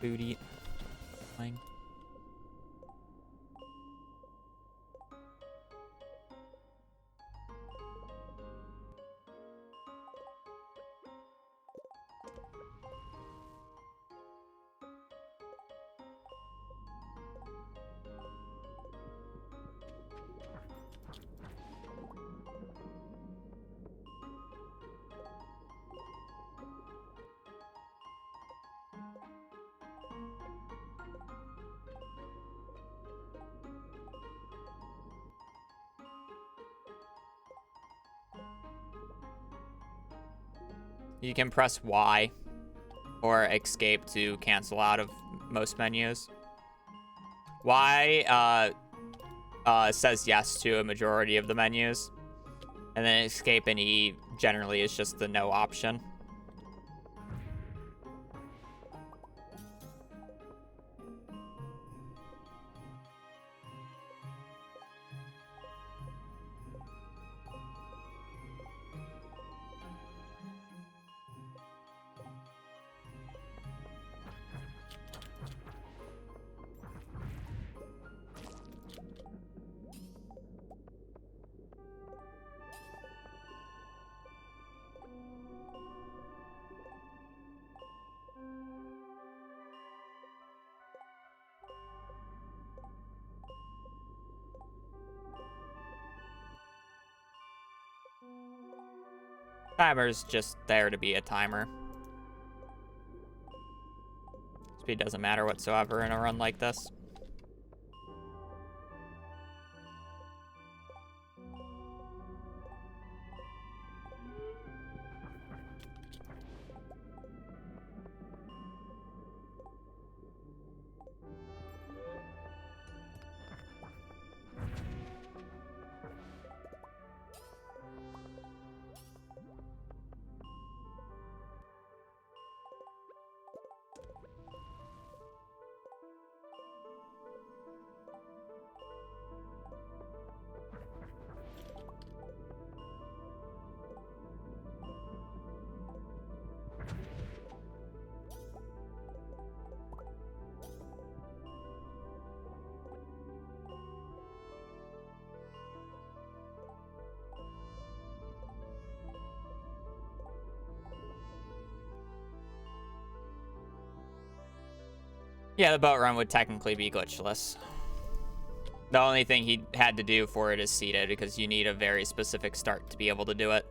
Booty. Playing. You can press Y or escape to cancel out of most menus. Y says yes to a majority of the menus. And then escape and E generally is just the no option. Timer's just there to be a timer. Speed doesn't matter whatsoever in a run like this. Yeah, the boat run would technically be glitchless. The only thing he had to do for it is seated, because you need a very specific start to be able to do it.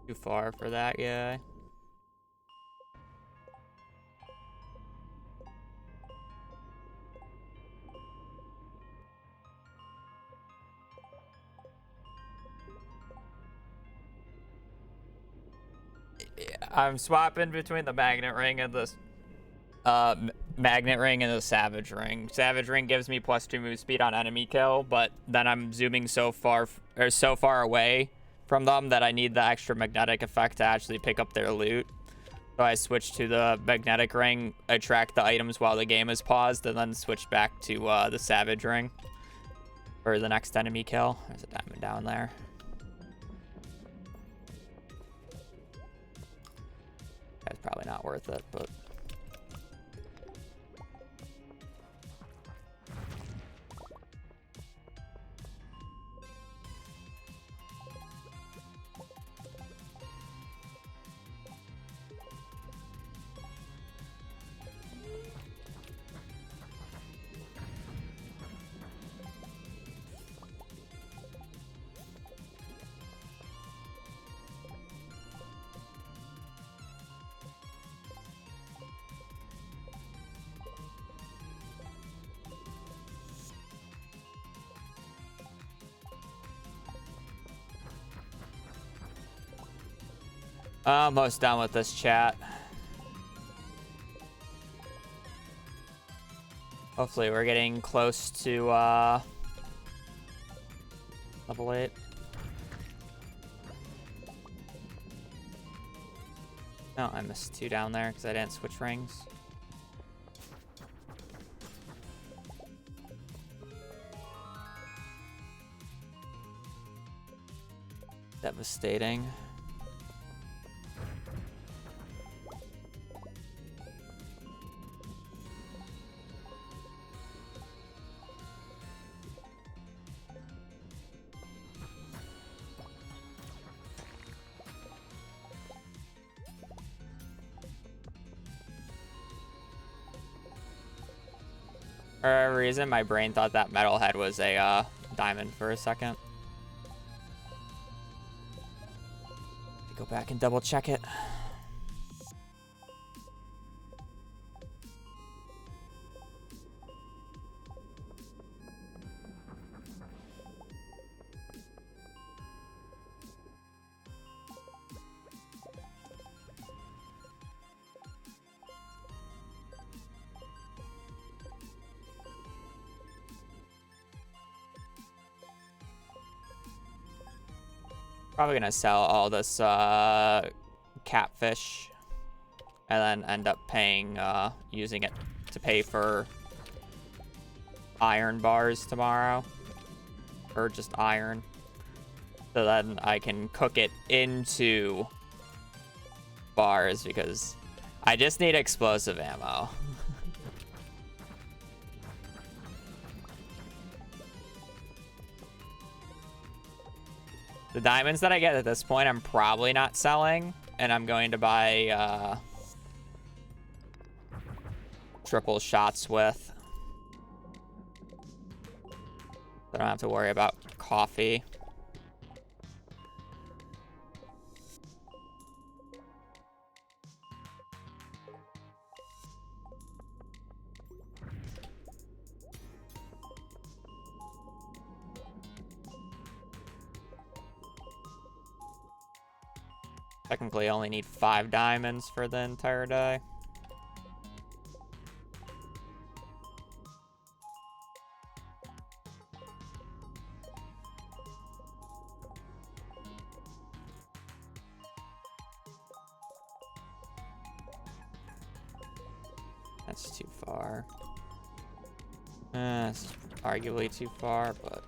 Too far for that guy. Yeah, I'm swapping between the magnet ring and the magnet ring and the savage ring. Savage ring gives me +2 move speed on enemy kill, but then I'm zooming so far away from them that I need the extra magnetic effect to actually pick up their loot. So I switch to the magnetic ring, attract the items while the game is paused, and then switch back to the savage ring for the next enemy kill. There's a diamond down there. That's probably not worth it, but... Almost done with this chat. Hopefully we're getting close to level 8. No, I missed 2 down there because I didn't switch rings. Devastating. For whatever reason, my brain thought that metalhead was a diamond for a second. Go back and double check it. Probably gonna sell all this catfish and then end up paying using it to pay for iron bars tomorrow, or just iron, so then I can cook it into bars because I just need explosive ammo. The diamonds that I get at this point, I'm probably not selling, and I'm going to buy triple shots with. I don't have to worry about coffee. Technically, I only need 5 diamonds for the entire day. That's too far. It's arguably too far, but...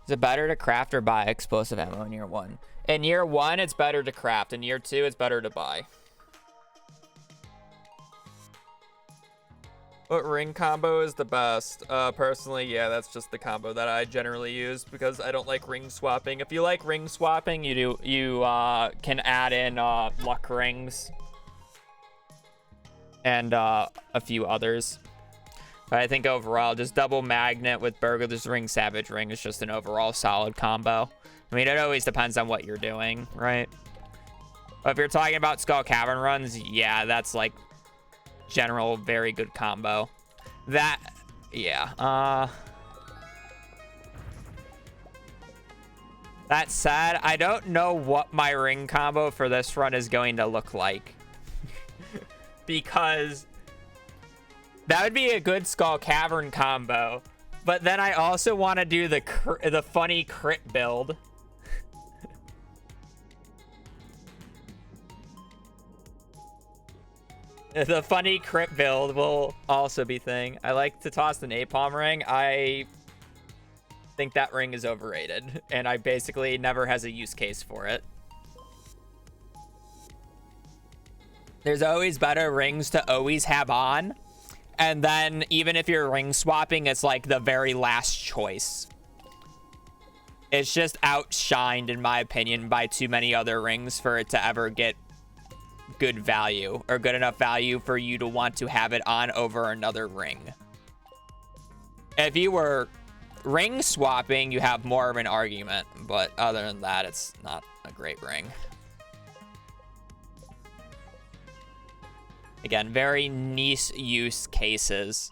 Is it better to craft or buy explosive ammo in year 1? In year 1, it's better to craft. In year 2, it's better to buy. What ring combo is the best? Personally, yeah, that's just the combo that I generally use because I don't like ring swapping. If you like ring swapping, you can add in luck rings and a few others. But I think overall, just double magnet with Burglar's Ring, Savage Ring is just an overall solid combo. I mean, it always depends on what you're doing, right? But if you're talking about Skull Cavern runs, yeah, that's like general very good combo. That, yeah. That said, I don't know what my ring combo for this run is going to look like. Because that would be a good Skull Cavern combo. But then I also want to do the funny crit build. The funny crit build will also be thing. I like to toss the napalm ring. I think that ring is overrated, and I basically never has a use case for it. There's always better rings to always have on, and then even if you're ring swapping, it's like the very last choice. It's just outshined, in my opinion, by too many other rings for it to ever get good value, or good enough value for you to want to have it on over another ring. If you were ring swapping, you have more of an argument, but other than that, it's not a great ring. Again, very niche use cases.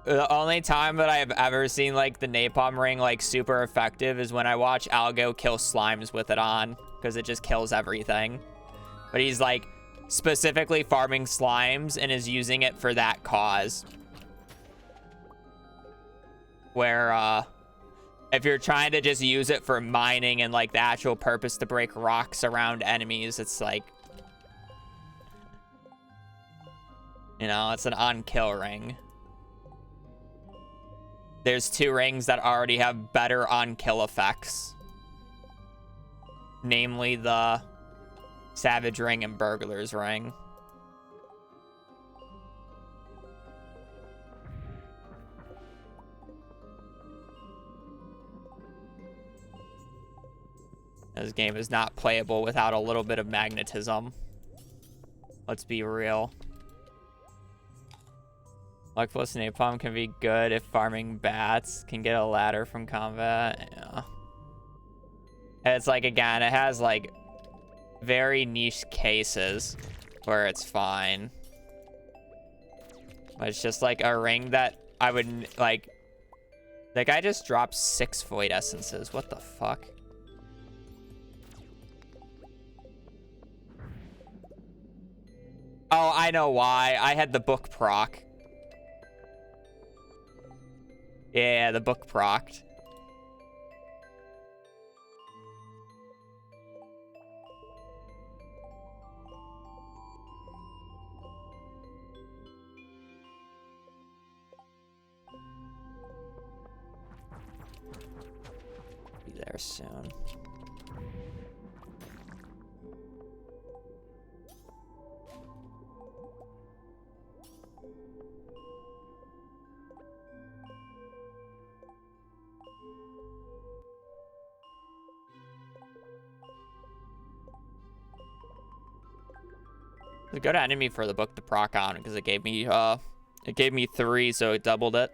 The only time that I have ever seen like the napalm ring like super effective is when I watch Algo kill slimes with it on, because it just kills everything. But he's like specifically farming slimes and is using it for that cause. Where if you're trying to just use it for mining and like the actual purpose to break rocks around enemies, it's like, you know, it's an on-kill ring. There's two rings that already have better on-kill effects. Namely the Savage Ring and Burglar's Ring. This game is not playable without a little bit of magnetism. Let's be real. Luck plus napalm can be good if farming bats can get a ladder from combat. Yeah. It's like, again, it has like very niche cases where it's fine. But it's just like a ring that I would like. Like, I just dropped 6 Void Essences. What the fuck? Oh, I know why. I had the book proc. Yeah, the book procced. Be there soon. It was a good enemy for the book to proc on because it gave me 3, so it doubled it.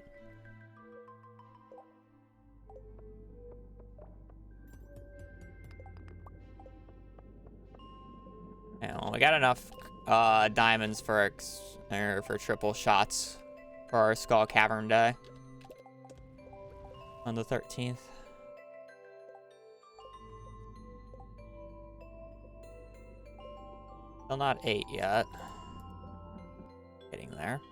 Yeah, well, we got enough diamonds for triple shots for our Skull Cavern day on the 13th. Still not 8 yet. Getting there.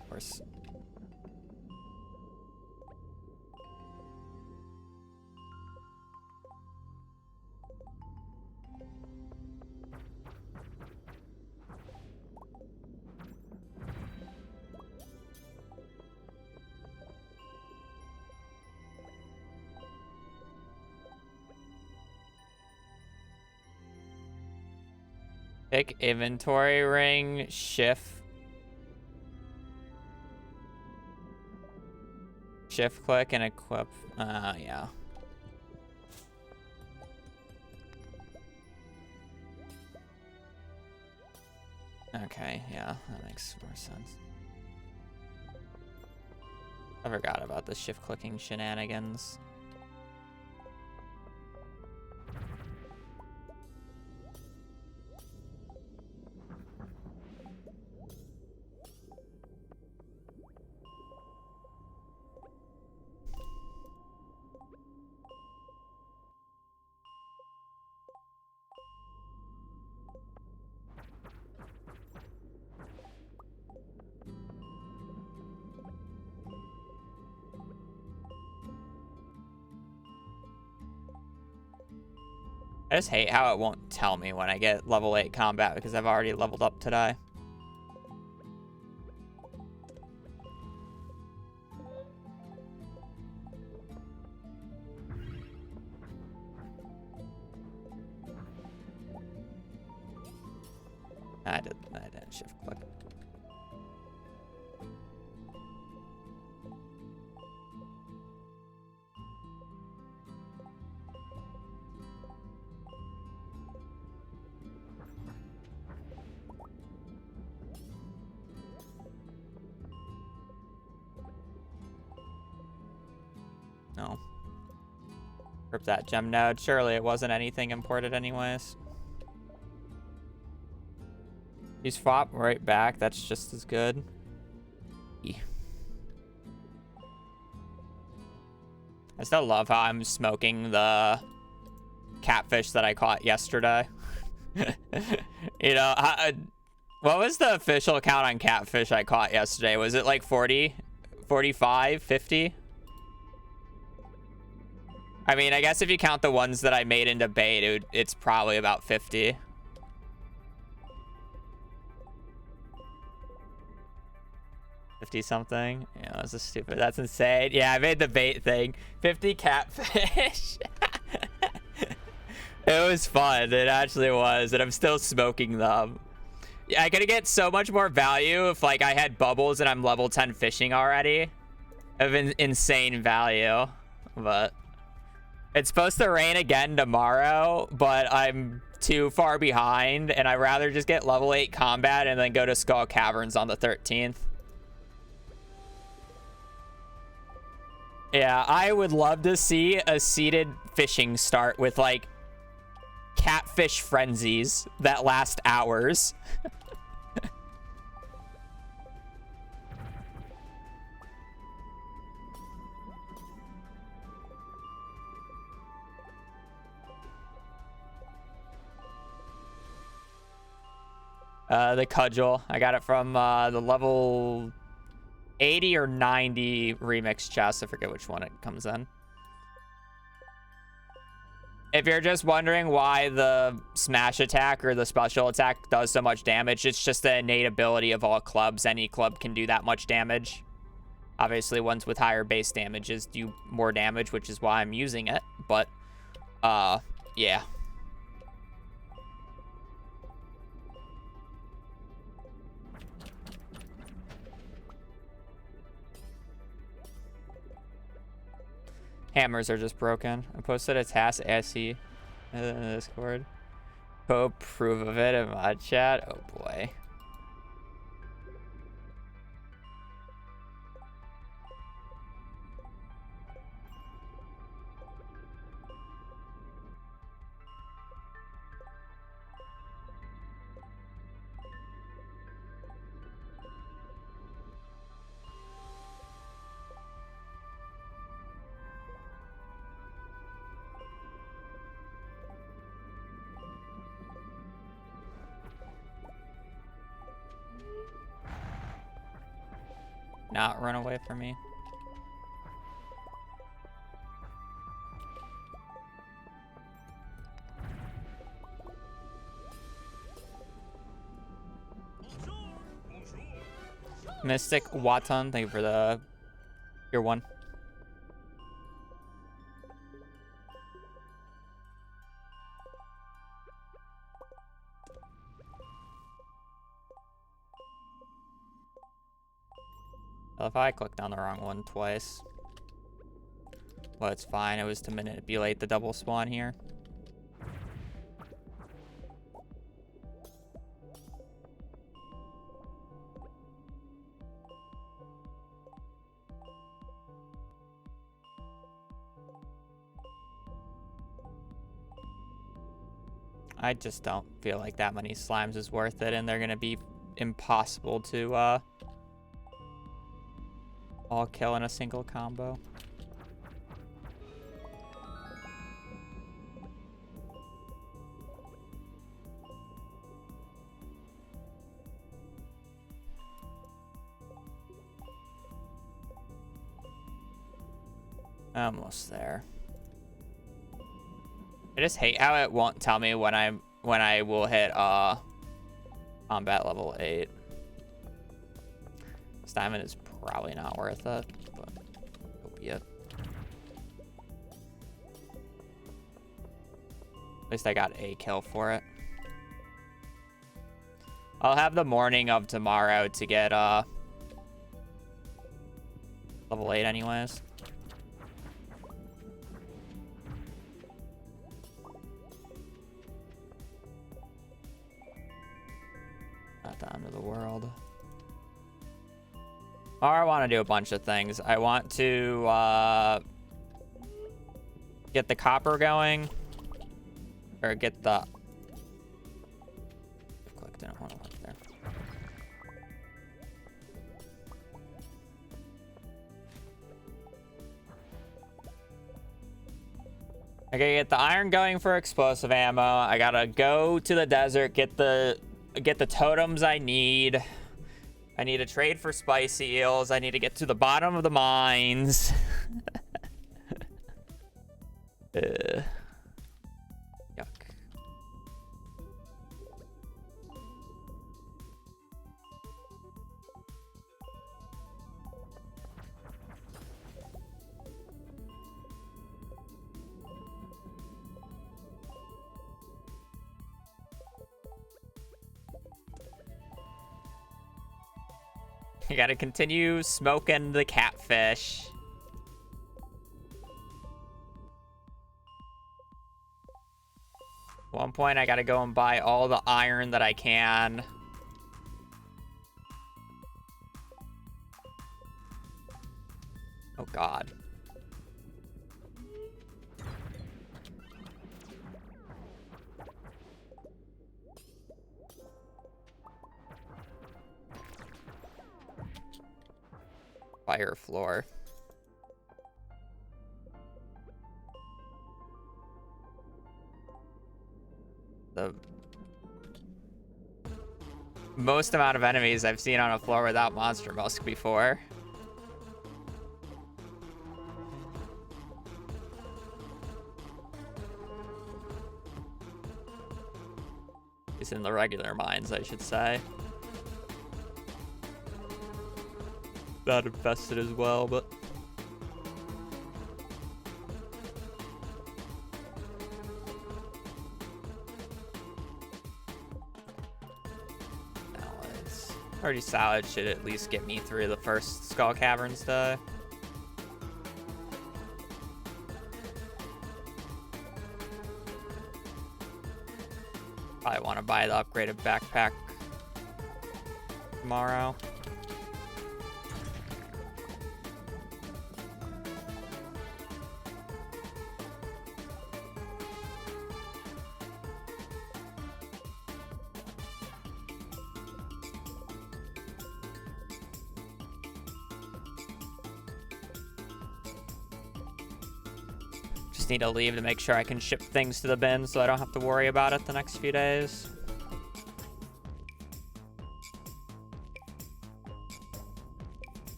Of course. Pick inventory ring, shift click and equip. Yeah. Okay, yeah, that makes more sense. I forgot about the shift clicking shenanigans. I just hate how it won't tell me when I get level 8 combat because I've already leveled up today. I didn't shift click. No. Rip that gem node. Surely it wasn't anything imported anyways. You swap right back. That's just as good. Yeah. I still love how I'm smoking the catfish that I caught yesterday. You know, what was the official count on catfish I caught yesterday? Was it like 40, 45, 50? I mean, I guess if you count the ones that I made into bait, it's probably about 50. Something. Yeah, that's a stupid. That's insane. Yeah, I made the bait thing. 50 catfish. It was fun. It actually was, and I'm still smoking them. Yeah, I could get so much more value if like I had bubbles and I'm level 10 fishing already. Of insane value, but it's supposed to rain again tomorrow, but I'm too far behind, and I'd rather just get level 8 combat and then go to Skull Caverns on the 13th. Yeah, I would love to see a seeded fishing start with like catfish frenzies that last hours. The cudgel. I got it from the level 80 or 90 remix chest. I forget which one it comes in. If you're just wondering why the smash attack or the special attack does so much damage, it's just the innate ability of all clubs. Any club can do that much damage. Obviously, ones with higher base damages do more damage, which is why I'm using it. But, yeah. Hammers are just broken. I posted a task SE in the Discord. Approve of it in my chat. Oh boy. Not run away from me. Mystic Watan, thank you for the tier 1. if I clicked on the wrong one twice. Well, it's fine. It was to manipulate the double spawn here. I just don't feel like that many slimes is worth it, and they're gonna be impossible to all kill in a single combo. Almost there. I just hate how it won't tell me when I will hit combat level 8. This diamond is probably not worth it, but it'll be it. At least I got a kill for it. I'll have the morning of tomorrow to get level 8 anyways. Not the end of the world. Or I want to do a bunch of things. I want to get the copper going. Or get the... Click, didn't want to look there. I gotta get the iron going for explosive ammo. I gotta go to the desert, get the totems I need. I need to trade for spicy eels. I need to get to the bottom of the mines. Yuck. You gotta continue smoking the catfish. At one point, I gotta go and buy all the iron that I can. Oh, God. Fire floor. The most amount of enemies I've seen on a floor without monster musk before. At least in the regular mines, I should say. Not infested as well, but already salad should at least get me through the first Skull Caverns day. Probably want to buy the upgraded backpack tomorrow. Need to leave to make sure I can ship things to the bin so I don't have to worry about it the next few days.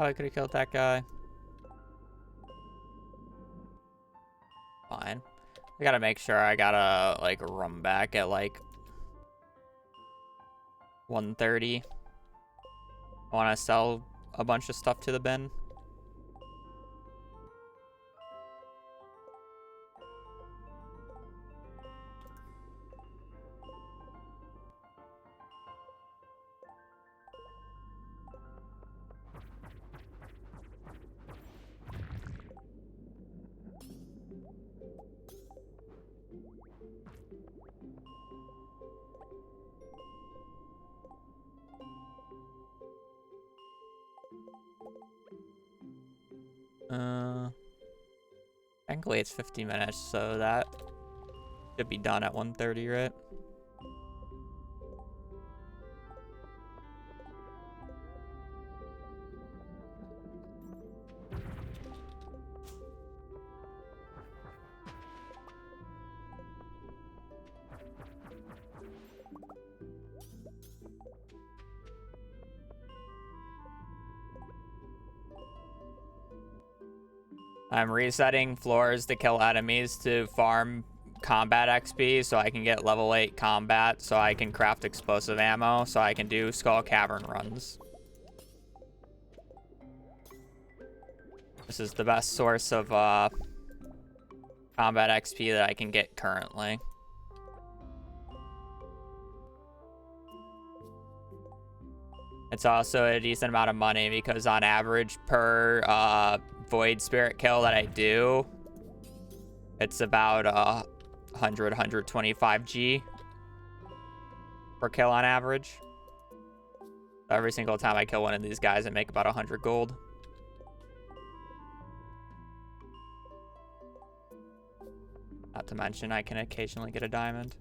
Probably could have killed that guy. Fine. I gotta make sure I gotta, like, run back at, like, 1:30. I want to sell a bunch of stuff to the bin. Technically it's 50 minutes, so that should be done at 1:30, right? I'm resetting floors to kill enemies to farm combat XP so I can get level 8 combat, so I can craft explosive ammo, so I can do Skull Cavern runs. This is the best source of combat XP that I can get currently. It's also a decent amount of money because on average per Void Spirit kill that I do, it's about 125 G per kill on average. Every single time I kill one of these guys, I make about 100 gold. Not to mention, I can occasionally get a diamond.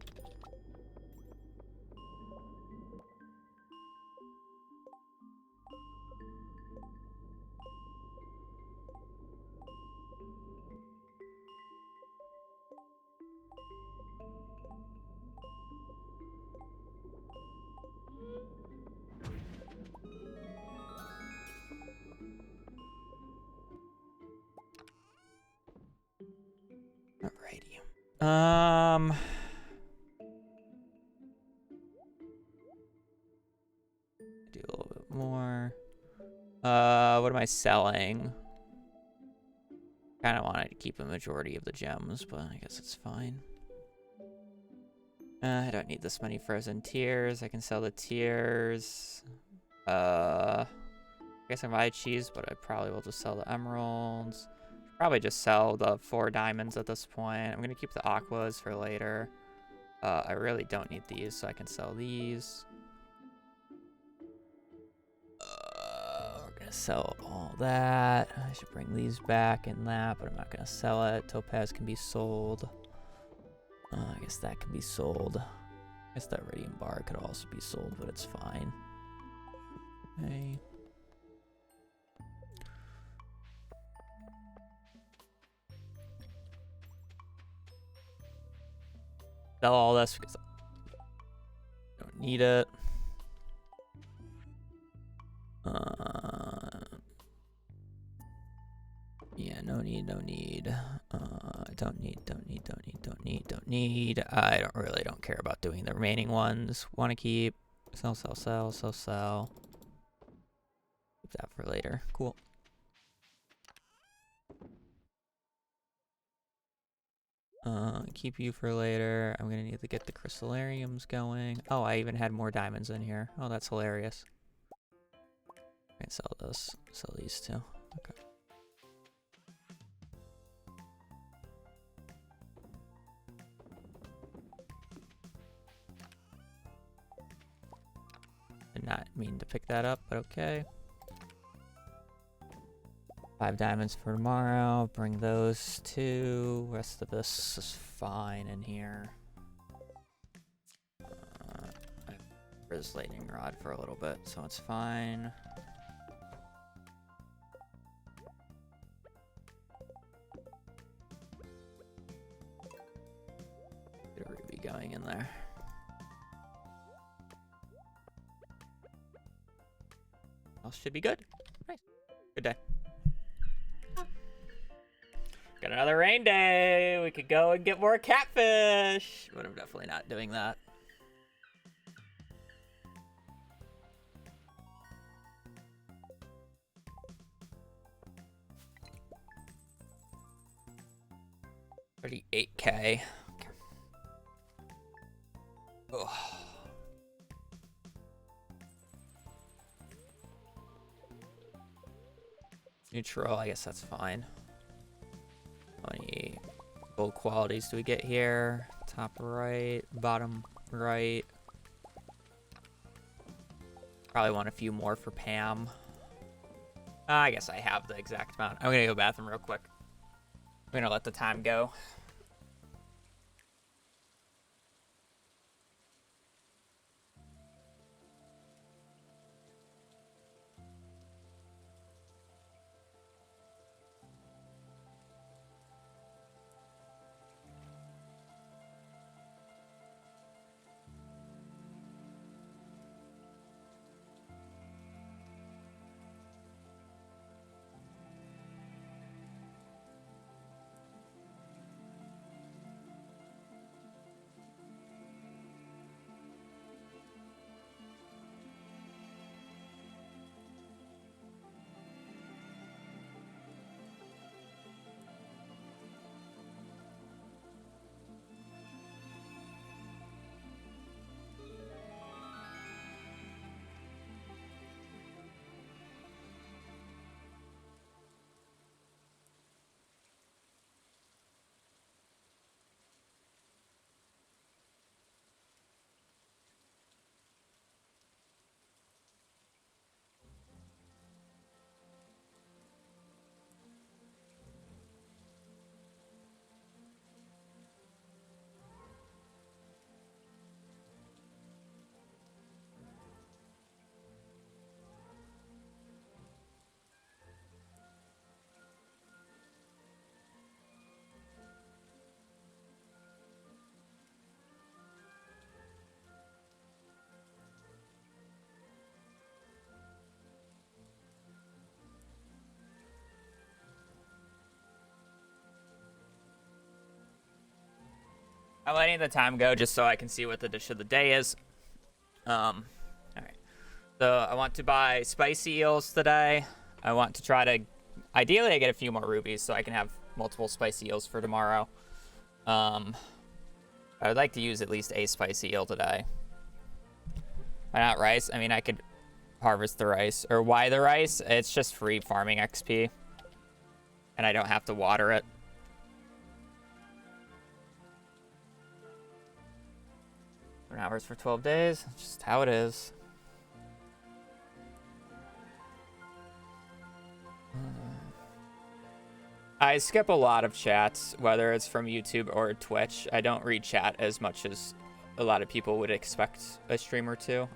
Alrighty. Do a little bit more. What am I selling? Kind of wanted to keep a majority of the gems, but I guess it's fine. I don't need this many frozen tears. I can sell the tears. I guess I might buy cheese, but I probably will just sell the emeralds. Probably just sell the 4 diamonds at this point. I'm gonna keep the aquas for later. I really don't need these, so I can sell these. We're gonna sell all that. I should bring these back and that, but I'm not gonna sell it. Topaz can be sold. I guess that can be sold. I guess that radium bar could also be sold, but it's fine. Okay. Sell all this because I don't need it. Yeah, no need. Don't need. I really don't care about doing the remaining ones. Want to keep. Sell. Keep that for later. Cool. Keep you for later. I'm gonna need to get the crystallariums going. Oh, I even had more diamonds in here. Oh, that's hilarious. I can sell this. Sell these two. Okay. Did not mean to pick that up, but okay. 5 diamonds for tomorrow. Bring those 2. Rest of this is fine in here. I have this lightning rod for a little bit, so it's fine. Get a ruby going in there. Else should be good. Nice. Got another rain day. We could go and get more catfish. But I'm definitely not doing that. $38K. Ugh. Neutral, I guess that's fine. How many gold qualities do we get here? Top right, bottom right. Probably want a few more for Pam. I guess I have the exact amount. I'm gonna go bathroom real quick. I'm gonna let the time go. I'm letting the time go just so I can see what the dish of the day is. All right. So I want to buy spicy eels today. I want to try to, ideally I get a few more rubies so I can have multiple spicy eels for tomorrow. I would like to use at least a spicy eel today. Why not rice? I mean, I could harvest the rice. Or why the rice? It's just free farming XP. And I don't have to water it. 7 hours for 12 days. That's just how it is. I skip a lot of chats, whether it's from YouTube or Twitch. I don't read chat as much as a lot of people would expect a streamer to.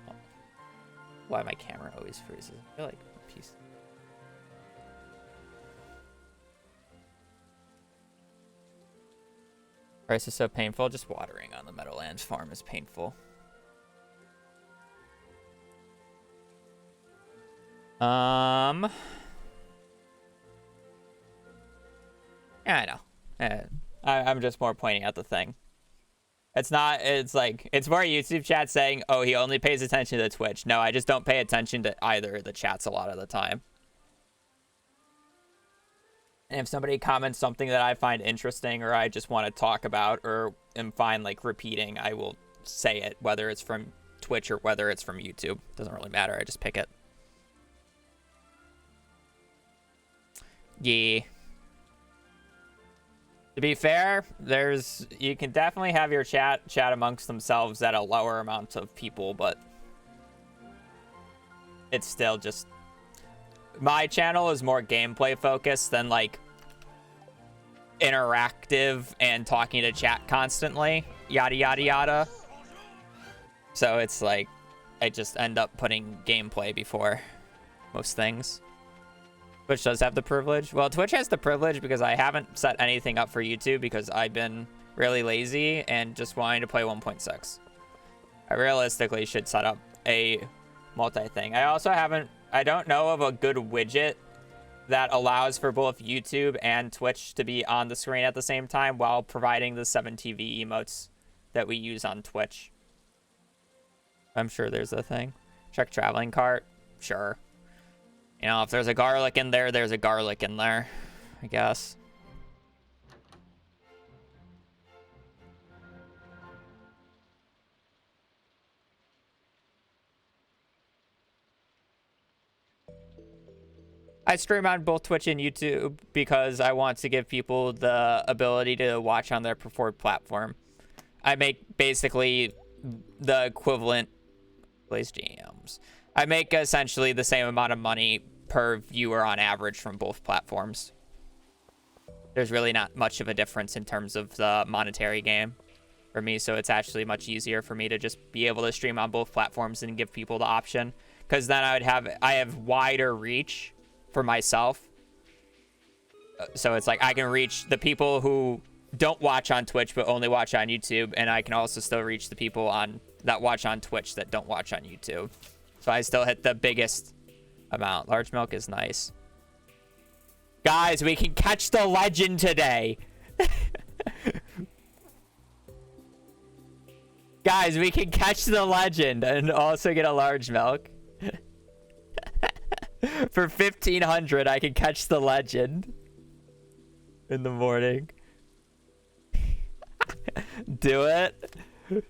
Why my camera always freezes. I feel like a piece. Rice is so painful. Just watering on the Meadowlands farm is painful. Yeah, I know. I'm just more pointing out the thing. It's not, it's like, it's more YouTube chat saying, oh, he only pays attention to Twitch. No, I just don't pay attention to either of the chats a lot of the time. And if somebody comments something that I find interesting or I just want to talk about or am fine like repeating, I will say it, whether it's from Twitch or whether it's from YouTube. Doesn't really matter. I just pick it. Yeah. To be fair, you can definitely have your chat amongst themselves at a lower amount of people, but it's still just, my channel is more gameplay focused than like interactive and talking to chat constantly, yada yada yada. So it's like I just end up putting gameplay before most things. Twitch does have the privilege. Well, Twitch has the privilege because I haven't set anything up for YouTube because I've been really lazy and just wanting to play 1.6. I realistically should set up a multi-thing. I also haven't, I don't know of a good widget that allows for both YouTube and Twitch to be on the screen at the same time while providing the 7TV emotes that we use on Twitch. I'm sure there's a thing. Check traveling cart. Sure. You know, if there's a garlic in there, there's a garlic in there, I guess. I stream on both Twitch and YouTube because I want to give people the ability to watch on their preferred platform. I make basically the equivalent, place GMs. I make essentially the same amount of money per viewer on average from both platforms. There's really not much of a difference in terms of the monetary game for me, so it's actually much easier for me to just be able to stream on both platforms and give people the option, because then I have wider reach for myself. So it's like I can reach the people who don't watch on Twitch but only watch on YouTube, and I can also still reach the people that watch on Twitch that don't watch on YouTube. So I still hit the biggest amount. Large milk is nice. Guys, we can catch the legend today. Guys, we can catch the legend and also get a large milk. For 1,500, I can catch the legend in the morning. Do it.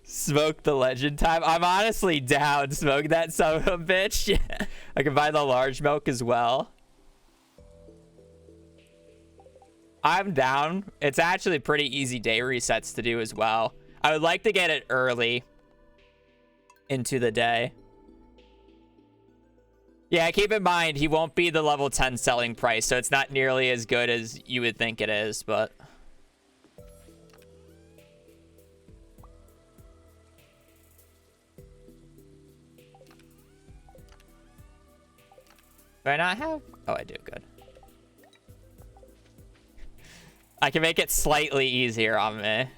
Smoke the legend time. I'm honestly down. Smoke that son of a bitch. I can buy the large milk as well. I'm down. It's actually pretty easy day resets to do as well. I would like to get it early into the day. Yeah, keep in mind, he won't be the level 10 selling price, so it's not nearly as good as you would think it is, but... Do I not have? Oh, I do. Good. I can make it slightly easier on me.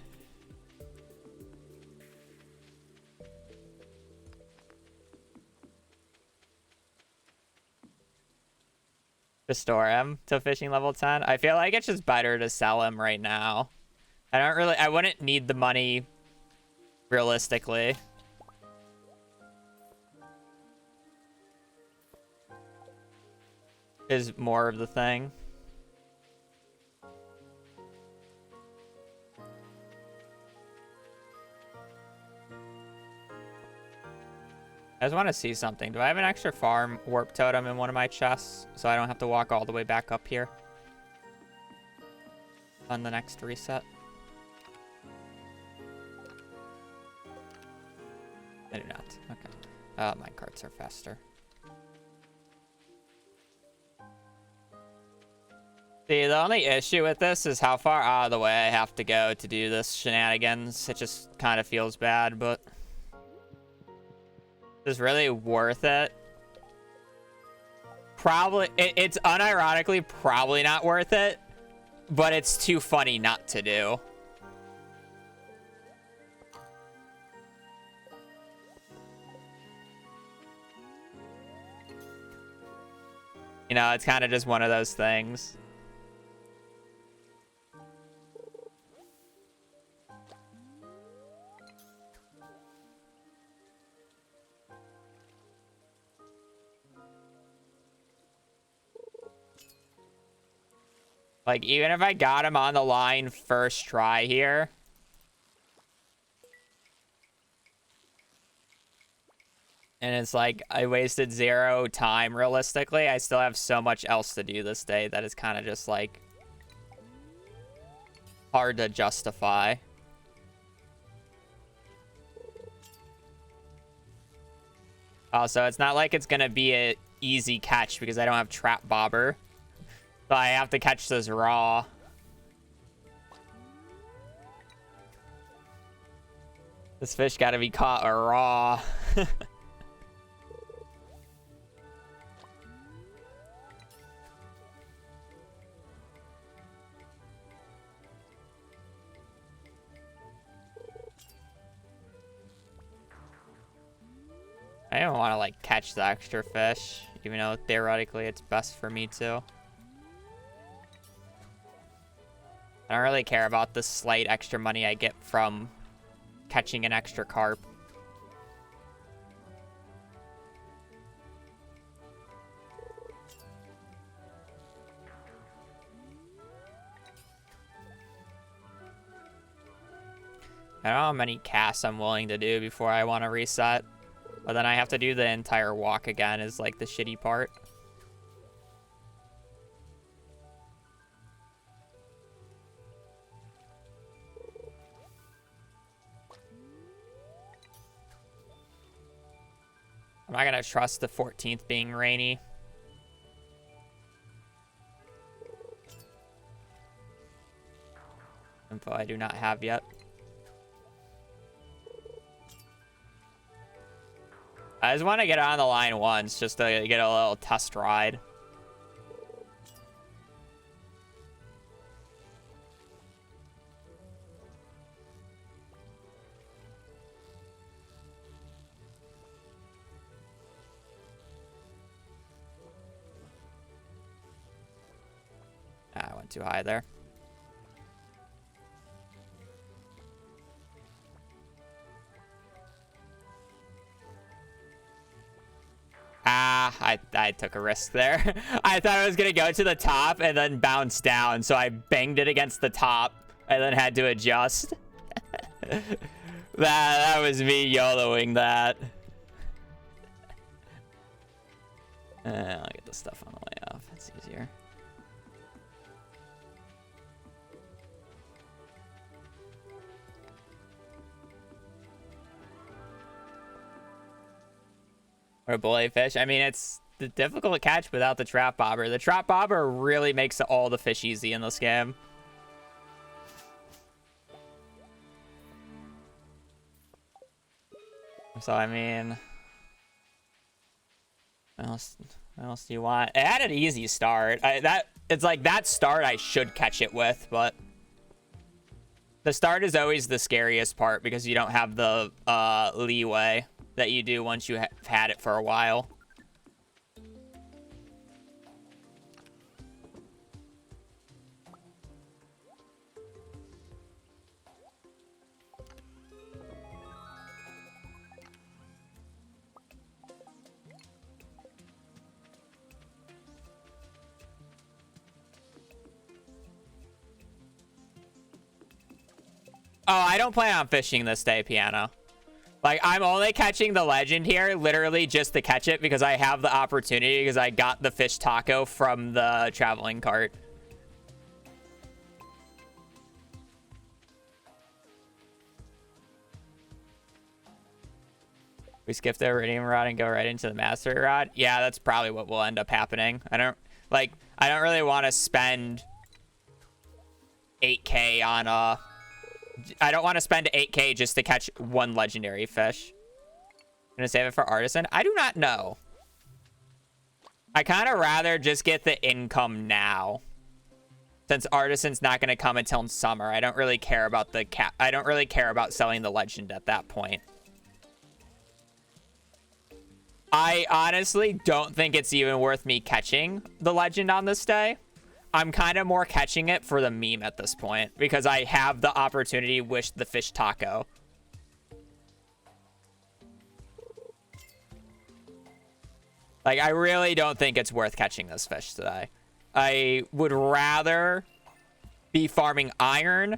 Restore him to fishing level 10. I feel like it's just better to sell him right now. I wouldn't need the money realistically. Is more of the thing. I just want to see something. Do I have an extra farm warp totem in one of my chests so I don't have to walk all the way back up here on the next reset? I do not. Okay. My carts are faster. See, the only issue with this is how far out of the way I have to go to do this shenanigans. It just kind of feels bad, but... is really worth it. Probably, it's unironically probably not worth it, but it's too funny not to do. You know, it's kind of just one of those things. Like, even if I got him on the line first try here. And it's like, I wasted 0 time, realistically. I still have so much else to do this day that is kind of just, like, hard to justify. Also, it's not like it's going to be an easy catch because I don't have Trap Bobber. So I have to catch this raw. This fish got to be caught raw. I don't want to, like, catch the extra fish, even though theoretically it's best for me to. I don't really care about the slight extra money I get from catching an extra carp. I don't know how many casts I'm willing to do before I want to reset. But then I have to do the entire walk again is like the shitty part. I'm not gonna trust the 14th being rainy. Info I do not have yet. I just want to get on the line once just to get a little test ride. I went too high there. I took a risk there. I thought I was going to go to the top and then bounce down, so I banged it against the top and then had to adjust. That was me YOLOing that. I'll get the stuff on the way off. That's easier. Or a bully fish. I mean, it's difficult to catch without the trap bobber. The trap bobber really makes all the fish easy in this game. So, I mean... What else do you want? It had an easy start. It's like that start I should catch it with, but... The start is always the scariest part because you don't have the leeway that you do once you have had it for a while. Oh, I don't plan on fishing this day, Piano. Like, I'm only catching the legend here literally just to catch it because I have the opportunity because I got the fish taco from the traveling cart. We skip the iridium rod and go right into the mastery rod. Yeah, that's probably what will end up happening. I don't really want to spend 8K on I don't want to spend 8K just to catch one legendary fish. Gonna save it for artisan? I do not know. I kind of rather just get the income now. Since artisan's not gonna come until summer. I don't really care about I don't really care about selling the legend at that point. I honestly don't think it's even worth me catching the legend on this day. I'm kind of more catching it for the meme at this point because I have the opportunity with the fish taco. Like, I really don't think it's worth catching this fish today. I would rather be farming iron,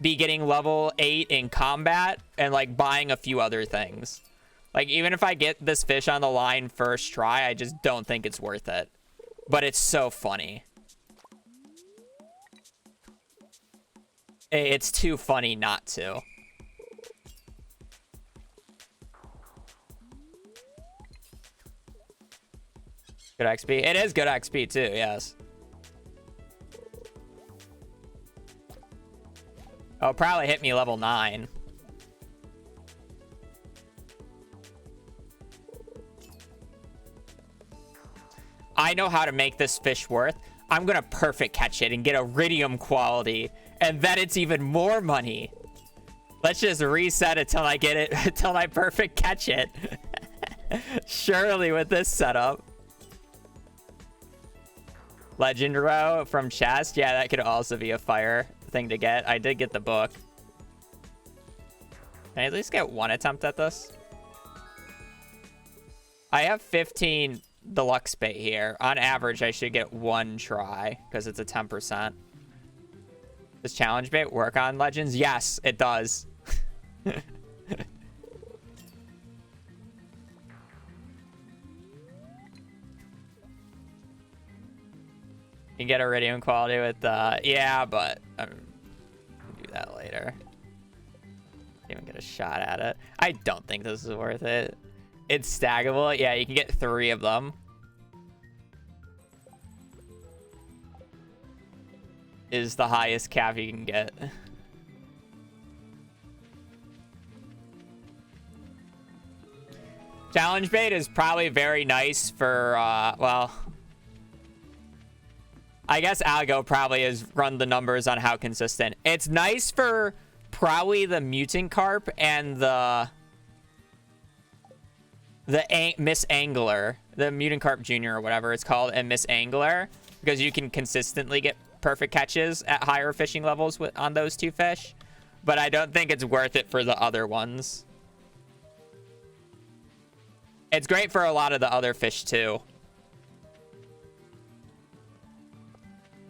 be getting level 8 in combat, and, like, buying a few other things. Like, even if I get this fish on the line first try, I just don't think it's worth it. But it's so funny. It's too funny not to. Good XP. It is good XP too, yes. It'll probably hit me level 9. I know how to make this fish worth. I'm gonna perfect catch it and get iridium quality. And then it's even more money. Let's just reset it till I get it, till I perfect catch it. Surely with this setup. Legend row from chest. Yeah, that could also be a fire thing to get. I did get the book. Can I at least get one attempt at this? I have 15 deluxe bait here. On average, I should get one try because it's a 10%. Does challenge bait work on legends? Yes, it does. You can get iridium quality with yeah, but we'll do that later. Even get a shot at it. I don't think this is worth it. It's stackable. Yeah, you can get 3 of them. Is the highest cap you can get. Challenge bait is probably very nice for, well, I guess Algo probably has run the numbers on how consistent. It's nice for probably the mutant carp and the Miss Angler, the mutant carp junior or whatever it's called, and Miss Angler, because you can consistently get perfect catches at higher fishing levels on those 2 fish. But I don't think it's worth it for the other ones. It's great for a lot of the other fish too.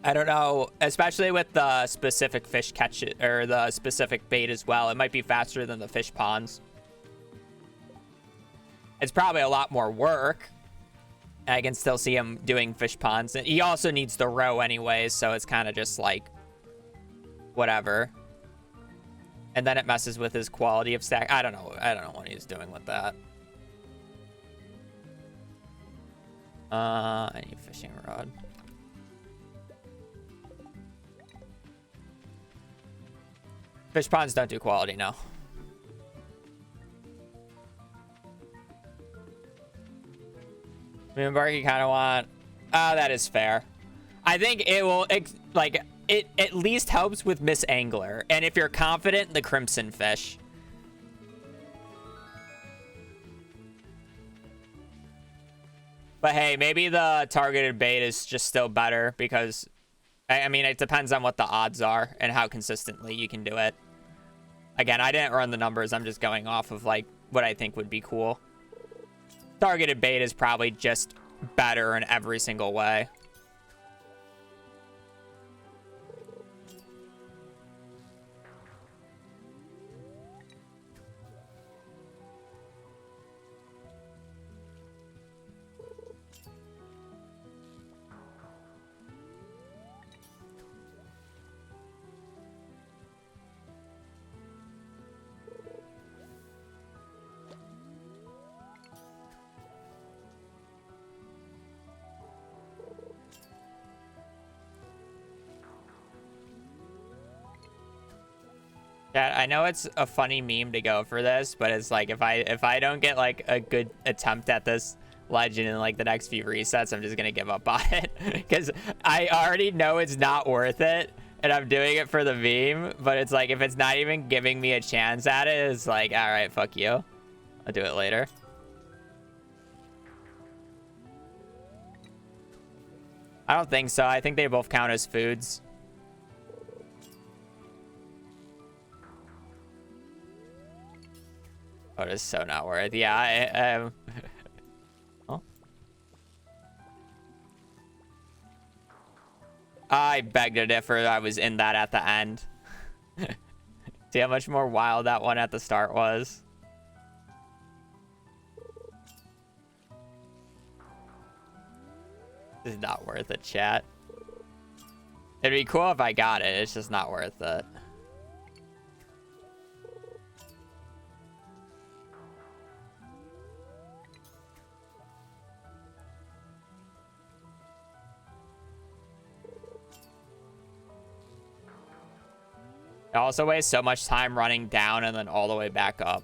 I don't know, especially with the specific fish catch or the specific bait as well. It might be faster than the fish ponds. It's probably a lot more work. I can still see him doing fish ponds. He also needs the row anyways, so it's kind of just like whatever. And then it messes with his quality of stack. I don't know what he's doing with that. I need a fishing rod. Fish ponds don't do quality, no. Remember, you kind of want... Oh, that is fair. I think it will, like, it at least helps with Miss Angler. And if you're confident in the Crimson Fish. But hey, maybe the targeted bait is just still better because... I mean, it depends on what the odds are and how consistently you can do it. Again, I didn't run the numbers. I'm just going off of, like, what I think would be cool. Targeted bait is probably just better in every single way. Yeah, I know it's a funny meme to go for this, but it's like if I don't get like a good attempt at this legend in like the next few resets, I'm just gonna give up on it because I already know it's not worth it, and I'm doing it for the meme. But it's like if it's not even giving me a chance at it, it's like, all right, fuck you. I'll do it later. I don't think so. I think they both count as foods. Oh, it is so not worth. Yeah, oh. I begged to differ. I was in that at the end. See how much more wild that one at the start was. This is not worth it, chat. It'd be cool if I got it. It's just not worth it. It also wastes so much time running down and then all the way back up.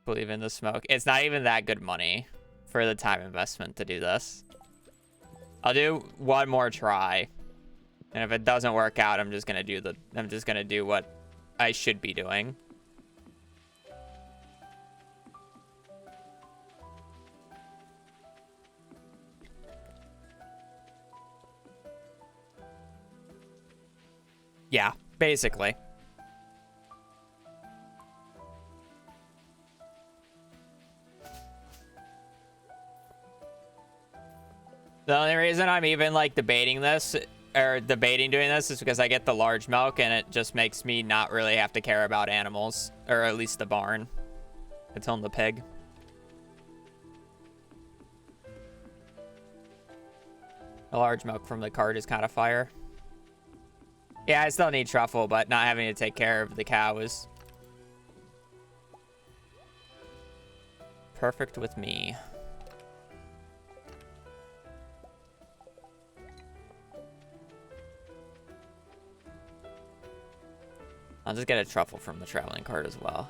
Believe in the smoke. It's not even that good money for the time investment to do this. I'll do one more try. And if it doesn't work out, I'm just gonna do what I should be doing. Yeah, basically. The only reason I'm even like debating this or debating doing this is because I get the large milk and it just makes me not really have to care about animals, or at least the barn. It's on the pig. The large milk from the cart is kind of fire. Yeah, I still need truffle, but not having to take care of the cow is perfect with me. I'll just get a truffle from the traveling cart as well.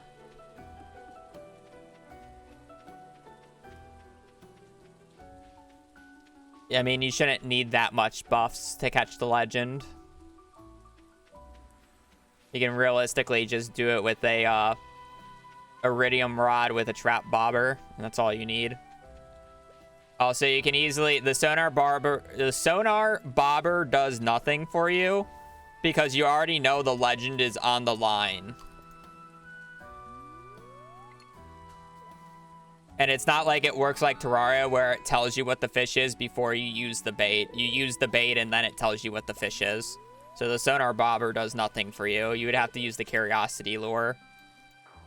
Yeah, I mean, you shouldn't need that much buffs to catch the legend. You can realistically just do it with a iridium rod with a trap bobber, and that's all you need. Also, you can easily the sonar bobber does nothing for you because you already know the legend is on the line. And it's not like it works like Terraria where it tells you what the fish is before you use the bait. You use the bait and then it tells you what the fish is. So the sonar bobber does nothing for you. You would have to use the curiosity lure.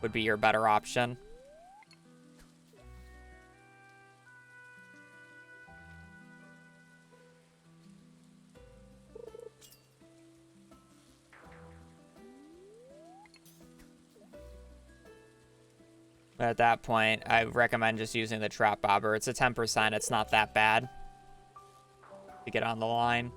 Would be your better option. But at that point, I recommend just using the trap bobber. It's a 10%. It's not that bad to get on the line.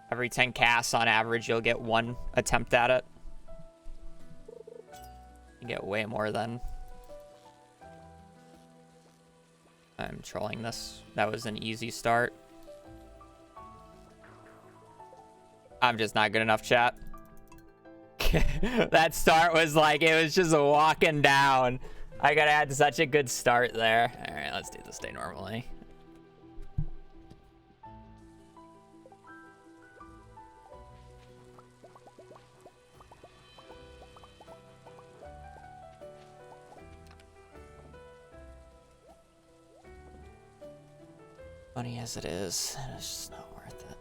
Every 10 casts on average, you'll get 1 attempt at it. You get way more than... I'm trolling this. That was an easy start. I'm just not good enough, chat. That start was like, it was just walking down. I gotta had such a good start there. All right, let's do this day normally. Funny as it is, it's just not worth it.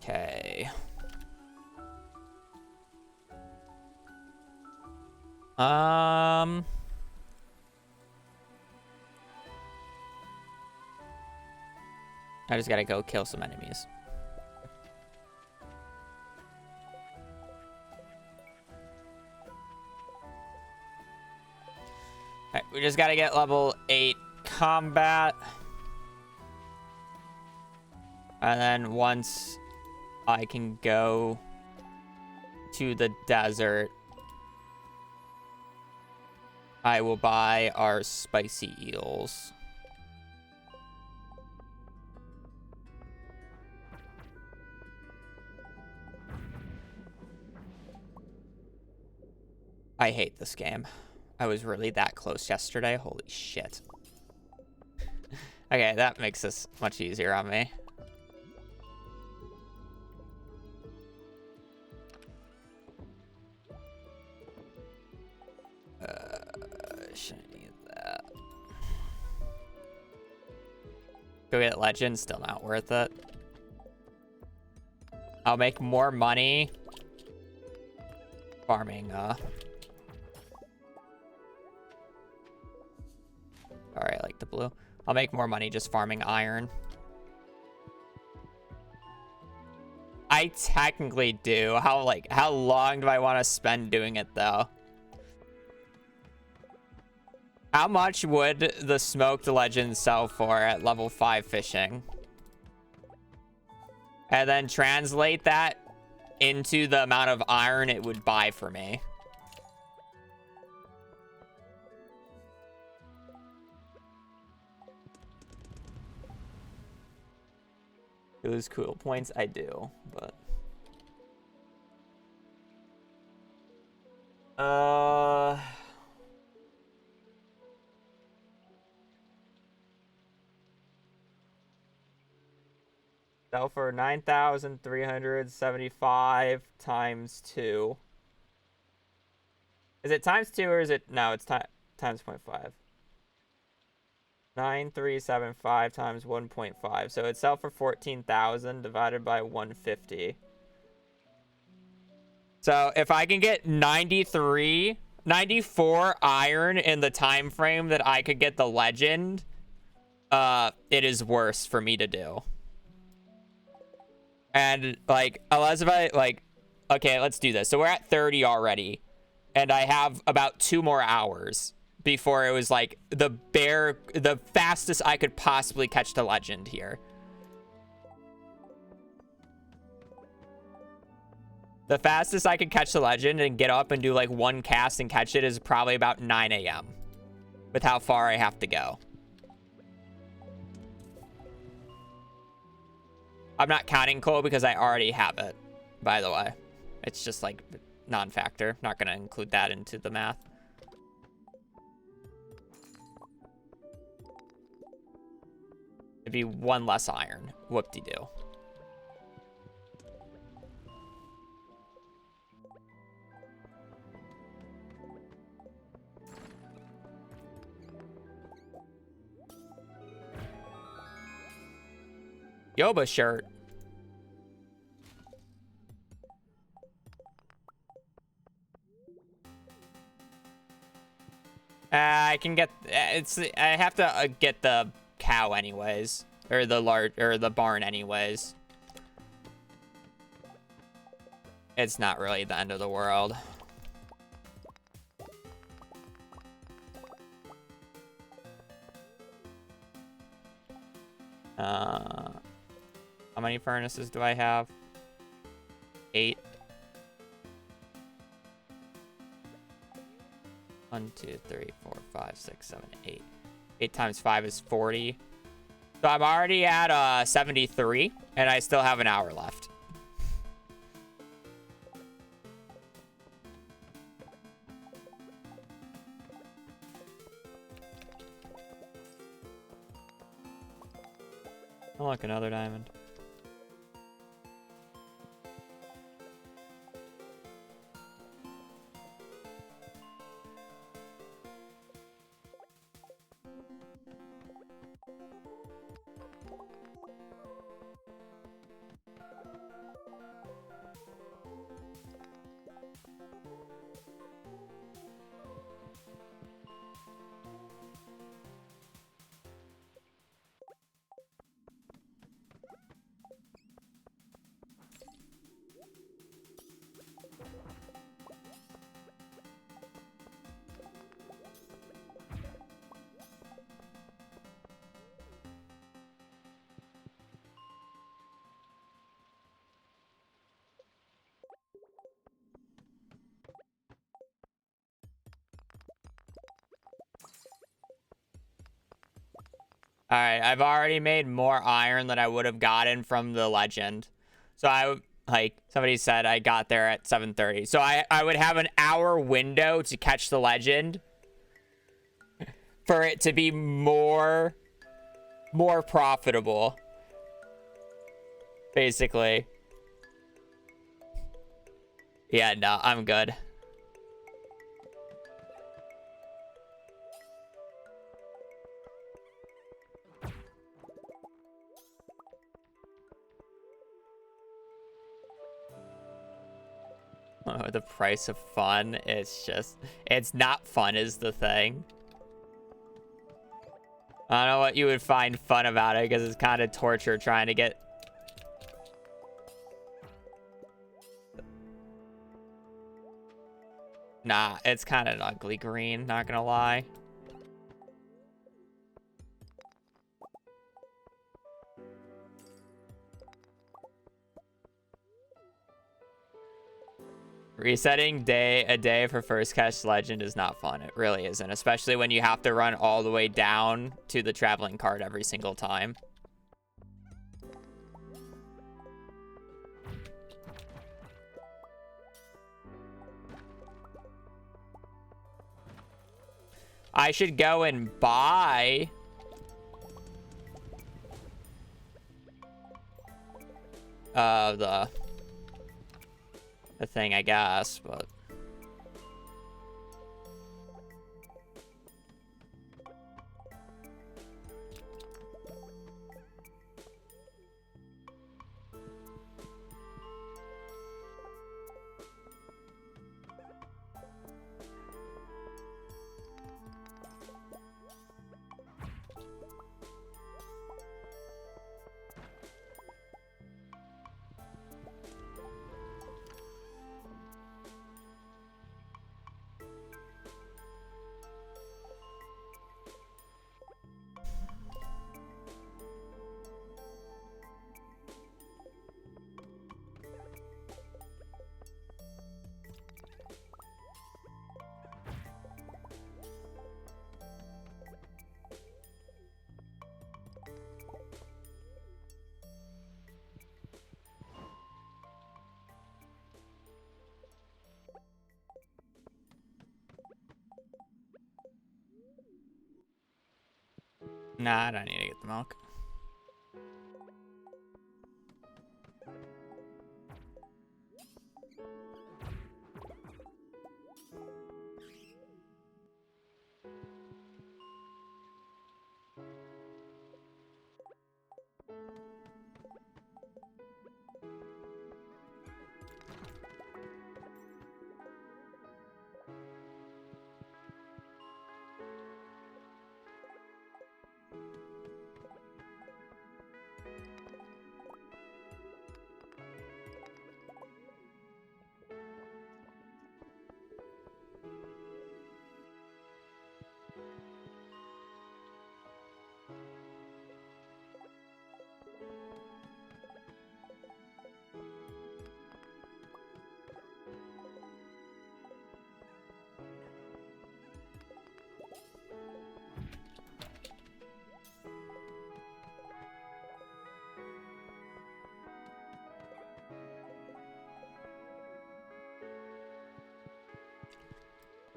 Okay. I just gotta go kill some enemies. Alright, we just gotta get level 8 combat. And then once I can go to the desert, I will buy our spicy eels. I hate this game. I was really that close yesterday. Holy shit. Okay, that makes this much easier on me. Shouldn't need that. Go get legend, still not worth it. I'll make more money farming, Alright, I like the blue. I'll make more money just farming iron. I technically do. How long do I want to spend doing it though? How much would the smoked legend sell for at level 5 fishing? And then translate that into the amount of iron it would buy for me. Those cool points, I do, but... Uh, sell for 9,375 times 2. Is it times 2 or is it no, it's times 0.5. 9,375 times 1.5. So it's sell for 14,000 divided by 150. So if I can get 94 iron in the time frame that I could get the legend, it is worse for me to do. And like, unless if I like, okay, let's do this. So we're at 30 already, and I have about 2 more hours before it was like the fastest I could possibly catch the legend here. The fastest I could catch the legend and get up and do like 1 cast and catch it is probably about 9 a.m. with how far I have to go. I'm not counting coal because I already have it, by the way. It's just like non-factor. Not going to include that into the math. It'd be 1 less iron. Whoop-de-doo. Yoba shirt. I can get I have to get the cow anyways, or the barn anyways. It's not really the end of the world. How many furnaces do I have? 8. 1, 2, 3, 4, 5, 6, 7, 8. 8 times 5 is 40. So I'm already at 73, and I still have an hour left. Oh, look, another diamond. All right, I've already made more iron than I would have gotten from the legend. So like somebody said I got there at 7:30. So I would have an hour window to catch the legend for it to be more profitable. Basically. Yeah, no, I'm good. Oh, the price of fun, it's not fun is the thing. I don't know what you would find fun about it because it's kind of torture trying to get... Nah, it's kind of an ugly green, not gonna lie. Resetting a day for first catch legend is not fun. It really isn't, especially when you have to run all the way down to the traveling cart every single time. I should go and buy the thing, I guess, but nah, I don't need to get the milk.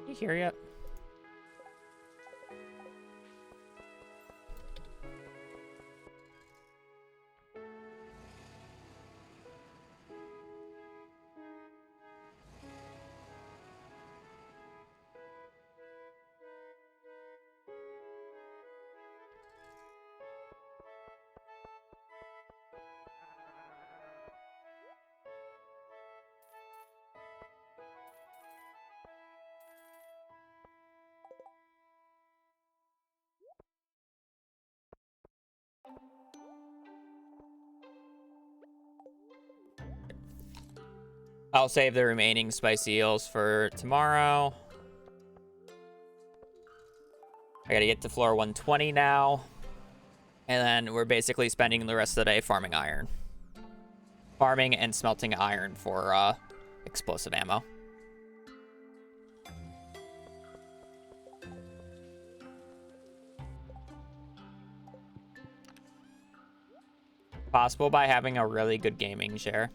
You here yet? I'll save the remaining spicy eels for tomorrow. I gotta get to floor 120 now. And then we're basically spending the rest of the day farming iron. Farming and smelting iron for explosive ammo. Possible by having a really good gaming chair.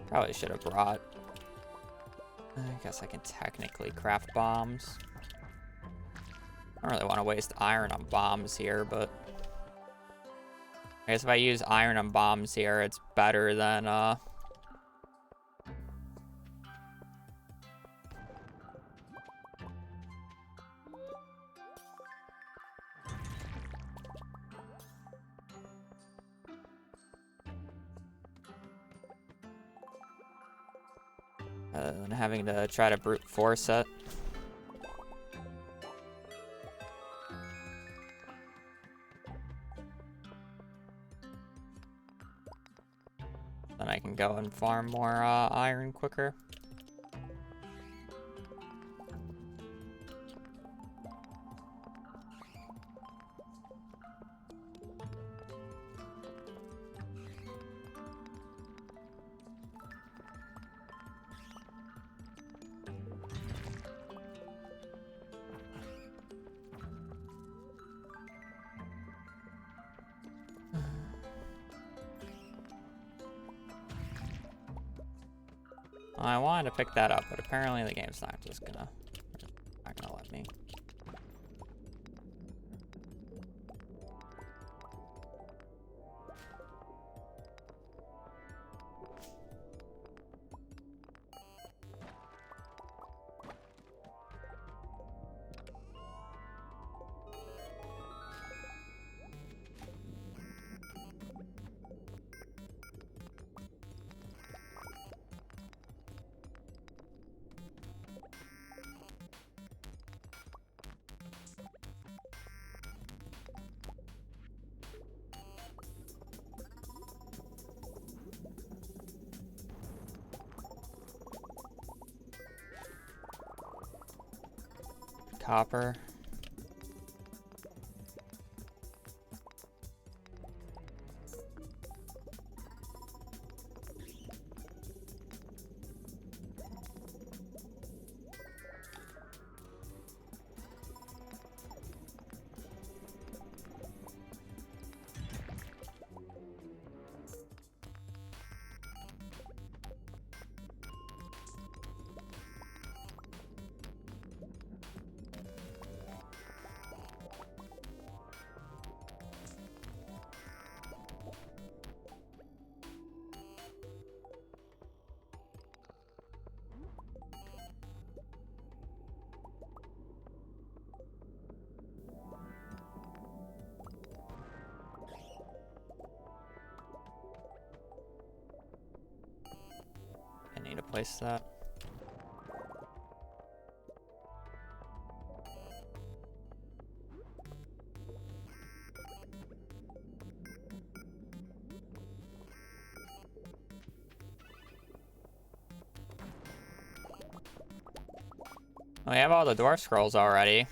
Probably should have brought. I guess I can technically craft bombs. I don't really want to waste iron on bombs here, but I guess if I use iron on bombs here, it's better than than having to try to brute force it. Then I can go and farm more iron quicker. I wanted to pick that up, but apparently the game's not gonna let me. Copper. I need to place that. We have all the dwarf scrolls already.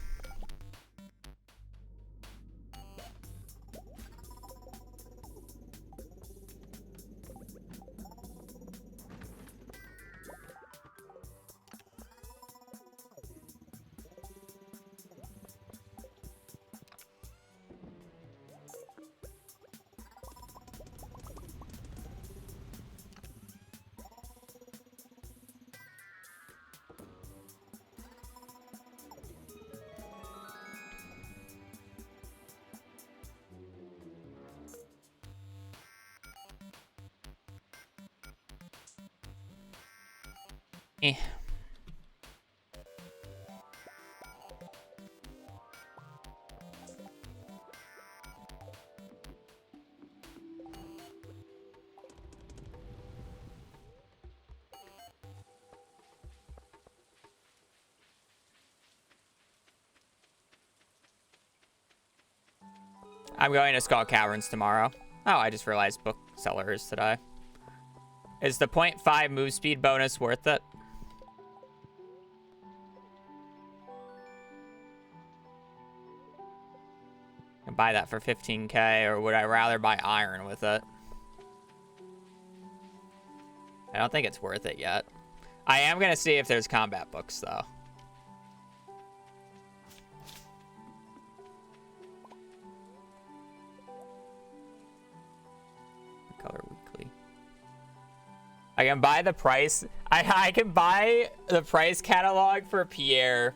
Eh. I'm going to Skull Caverns tomorrow. Oh, I just realized bookseller is today. Is the 0.5 move speed bonus worth it? I can buy that for 15k, or would I rather buy iron with it? I don't think it's worth it yet. I am going to see if there's combat books, though. Color weekly. I can buy the price. I can buy the price catalog for Pierre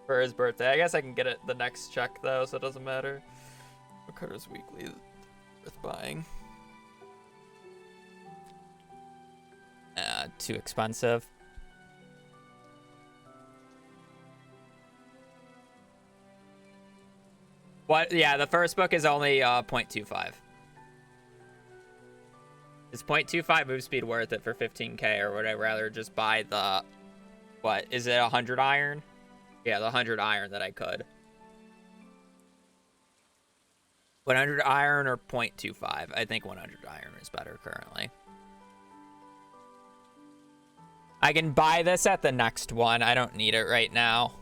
for his birthday. I guess I can get it the next check, though, so it doesn't matter. What color's weekly worth buying? Too expensive. What? Yeah, the first book is only 0.25. Is 0.25 move speed worth it for 15k, or would I rather just buy the... What? Is it 100 iron? Yeah, the 100 iron that I could. 100 iron or 0.25? I think 100 iron is better currently. I can buy this at the next one. I don't need it right now.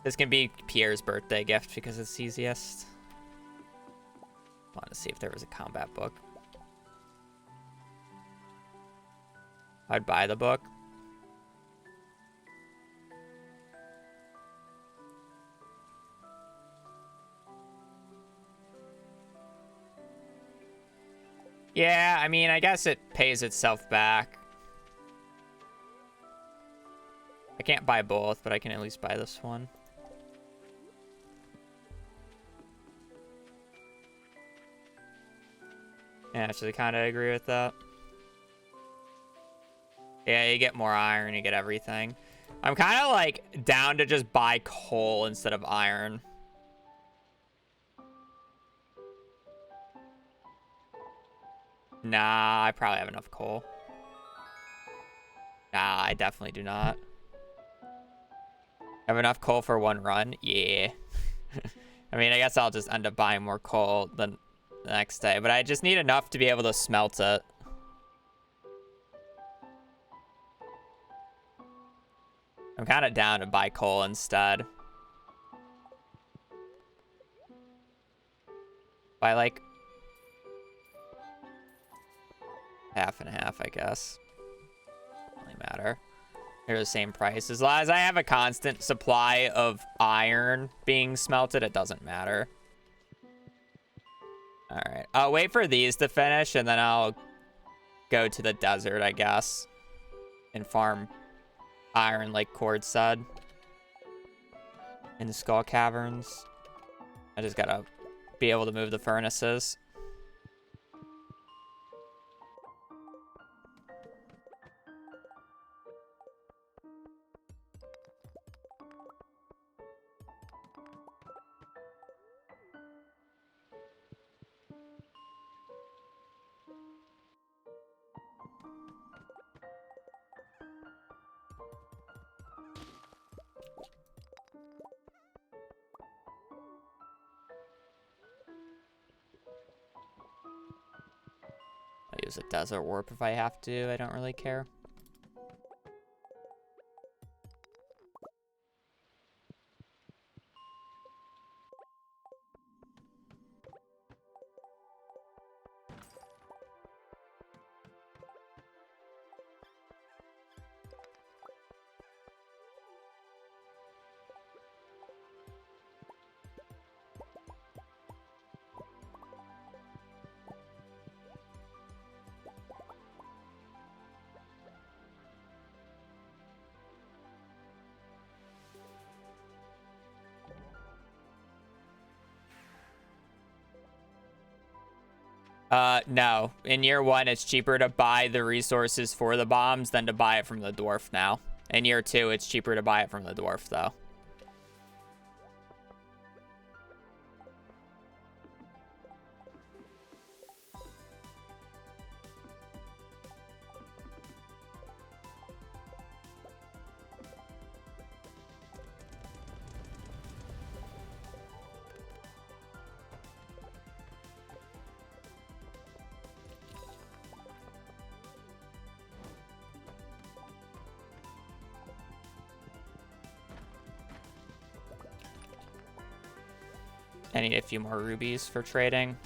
This can be Pierre's birthday gift because it's easiest. I want to see if there was a combat book. I'd buy the book. Yeah, I mean, I guess it pays itself back. can't buy both, but I can at least buy this one. Yeah, actually kind of agree with that. Yeah, you get more iron, you get everything. I'm kind of like down to just buy coal instead of iron. Nah, I probably have enough coal. Nah, I definitely do not. Have enough coal for one run? Yeah. I mean, I guess I'll just end up buying more coal the next day, but I just need enough to be able to smelt it. I'm kind of down to buy coal instead. Buy like half and half, I guess. Doesn't really matter. They're the same price. As long as I have a constant supply of iron being smelted, it doesn't matter. All right. I'll wait for these to finish, and then I'll go to the desert, I guess, and farm iron like Cord said. In the skull caverns. I just gotta be able to move the furnaces. I'll use a desert warp if I have to. I don't really care. No. In year one, it's cheaper to buy the resources for the bombs than to buy it from the dwarf now. In year two, it's cheaper to buy it from the dwarf, though. I need a few more rubies for trading.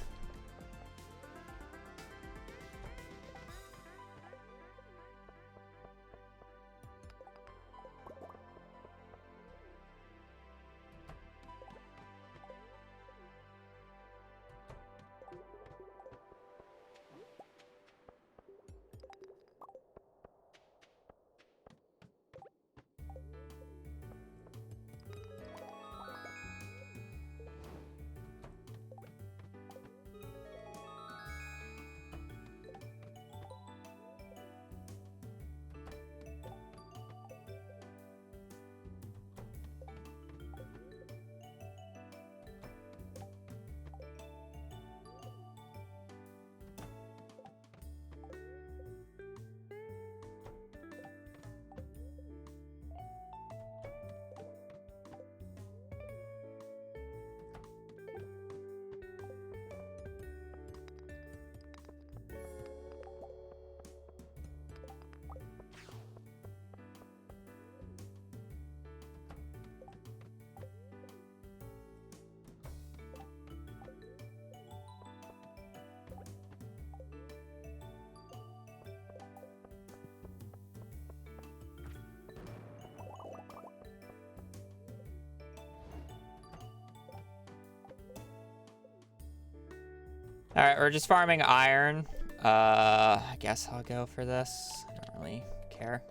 All right, we're just farming iron. I guess I'll go for this. I don't really care.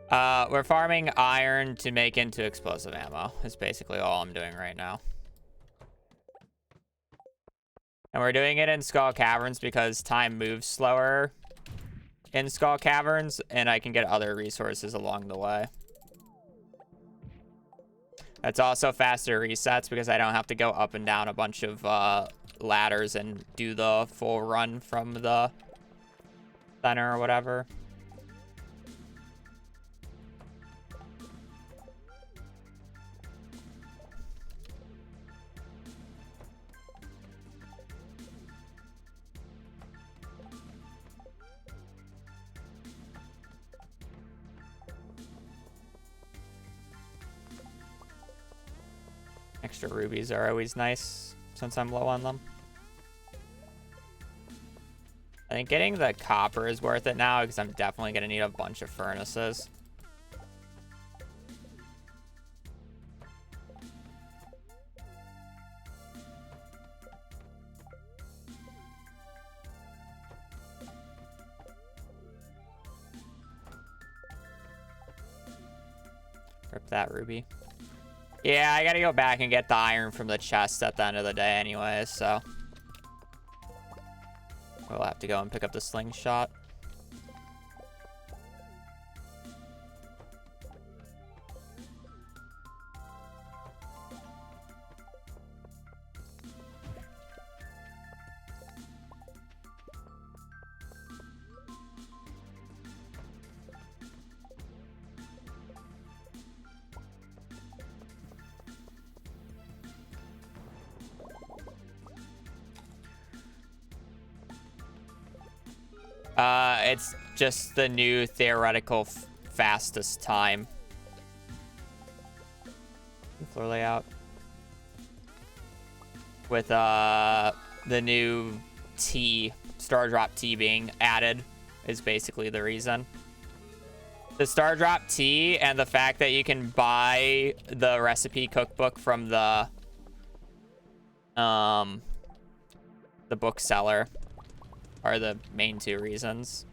We're farming iron to make into explosive ammo. That's basically all I'm doing right now. And we're doing it in Skull Caverns because time moves slower in Skull Caverns, and I can get other resources along the way. It's also faster resets because I don't have to go up and down a bunch of ladders and do the full run from the center or whatever. Extra rubies are always nice since I'm low on them. I think getting the copper is worth it now because I'm definitely going to need a bunch of furnaces. Rip that ruby. Yeah, I gotta go back and get the iron from the chest at the end of the day anyway, so we'll have to go and pick up the slingshot. It's just the new theoretical fastest time. Floor layout. With the new T, Star Drop T being added is basically the reason. The Star Drop T and the fact that you can buy the recipe cookbook from the bookseller are the main two reasons.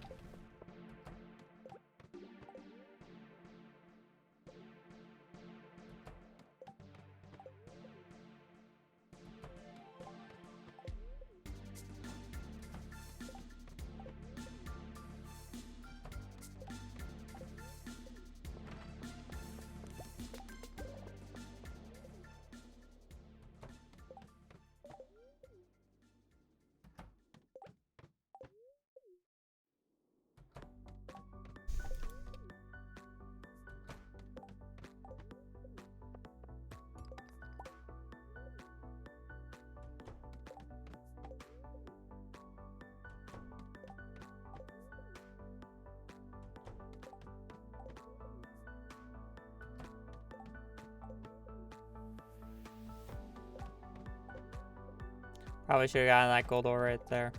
Probably should have gotten that gold ore right there.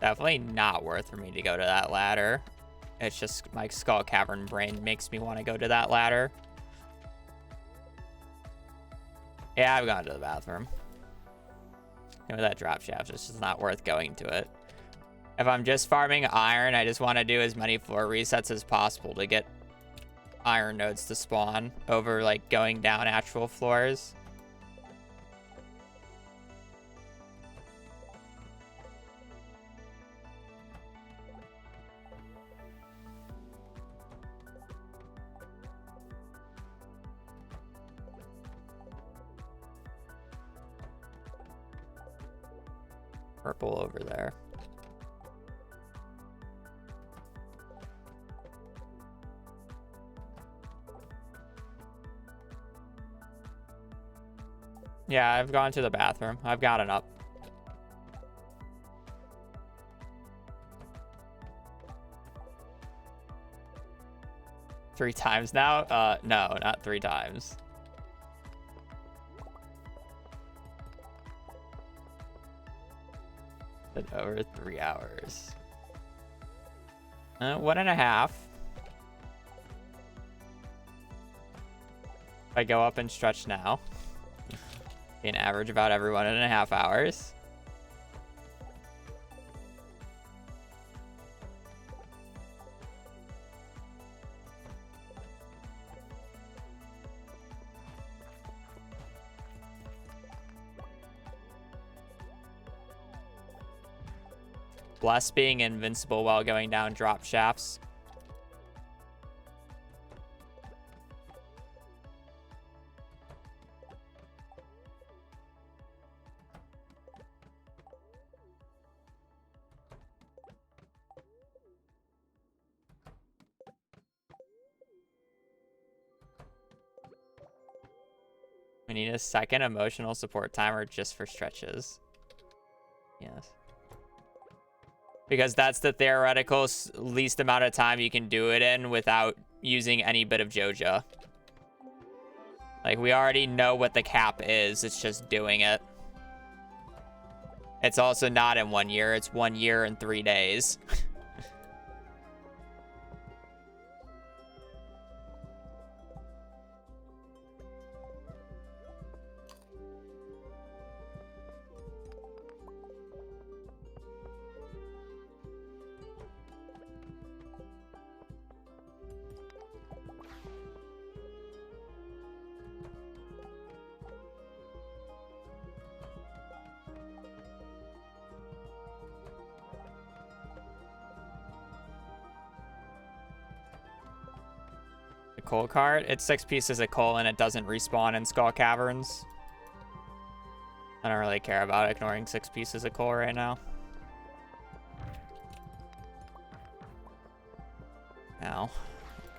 Definitely not worth for me to go to that ladder. It's just my Skull Cavern brain makes me want to go to that ladder. Yeah, I've gone to the bathroom. And with that drop shaft, it's just not worth going to it. If I'm just farming iron, I just want to do as many floor resets as possible to get iron nodes to spawn over like going down actual floors. Purple over there. Yeah, I've gone to the bathroom. I've gotten up. 3 times now? No, not 3 times. Been over 3 hours. 1.5. If I go up and stretch now, be an average about every 1.5 hours. Bless being invincible while going down drop shafts. We need a second emotional support timer just for stretches. Yes. Because that's the theoretical least amount of time you can do it in without using any bit of Joja. Like, we already know what the cap is. It's just doing it. It's also not in 1 year. It's 1 year and 3 days. Coal cart. It's 6 pieces of coal and it doesn't respawn in Skull Caverns. I don't really care about ignoring 6 pieces of coal right now. Ow.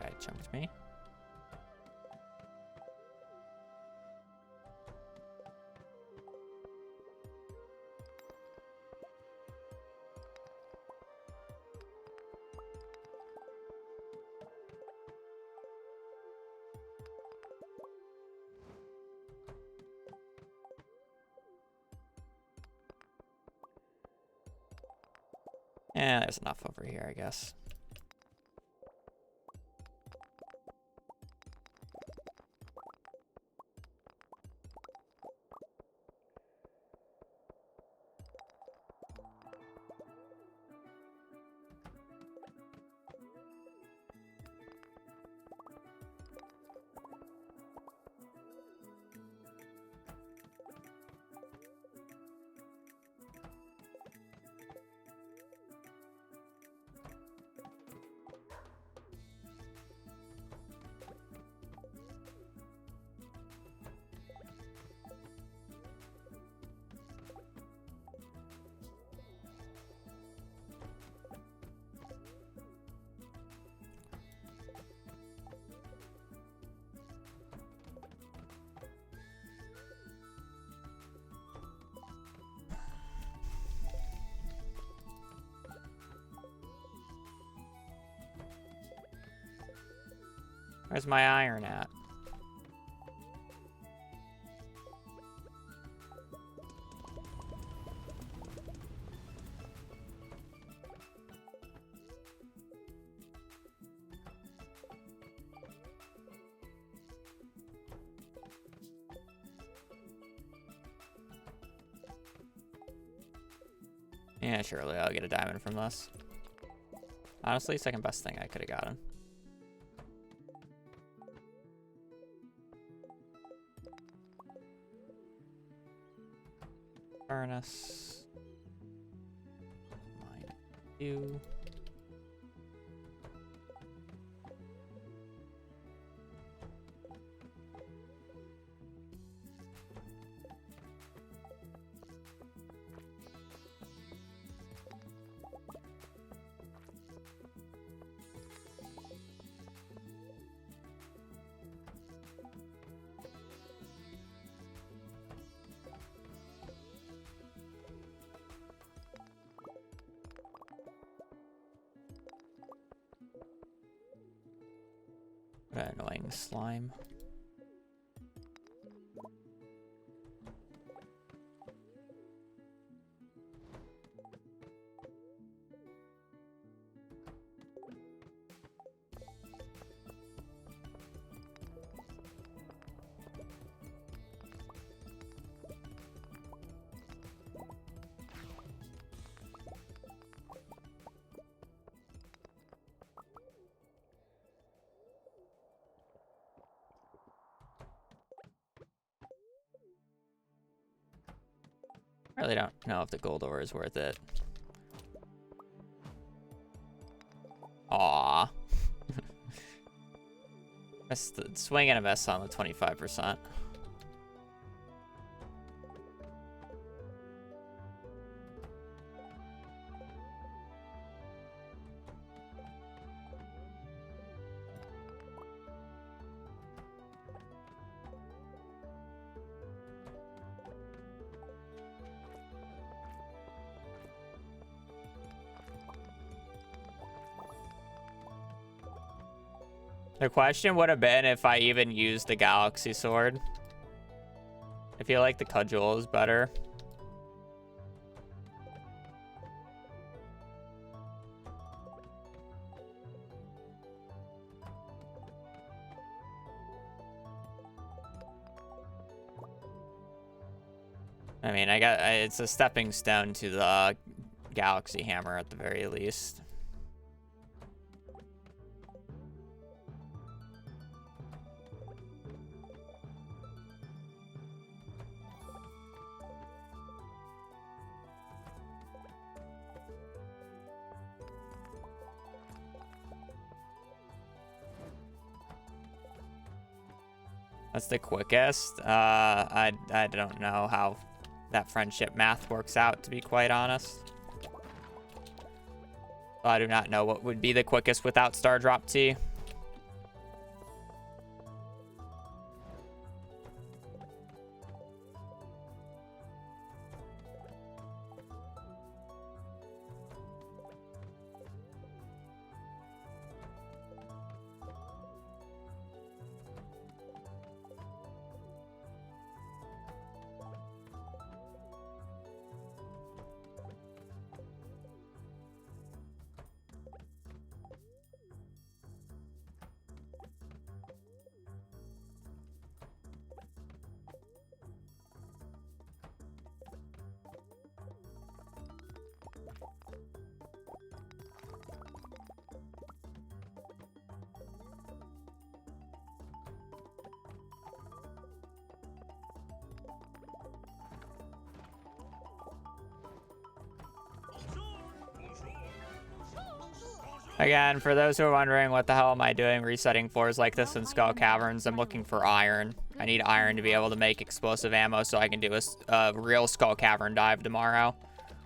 Guy jumped me. Yeah, there's enough over here, I guess. Where's my iron at? Yeah, surely I'll get a diamond from this. Honestly, second best thing I could have gotten. Furnace. Mine. You. What an annoying slime. I really don't know if the gold ore is worth it. Aww. Swing and a miss on the 25%. The question would have been if I even used the Galaxy Sword. I feel like the Cudgel is better. I mean, it's a stepping stone to the Galaxy Hammer at the very least. That's the quickest. I don't know how that friendship math works out, to be quite honest. I do not know what would be the quickest without Star Drop Tea. Again, for those who are wondering what the hell am I doing resetting floors like this in Skull Caverns, I'm looking for iron. I need iron to be able to make explosive ammo so I can do a real Skull Cavern dive tomorrow,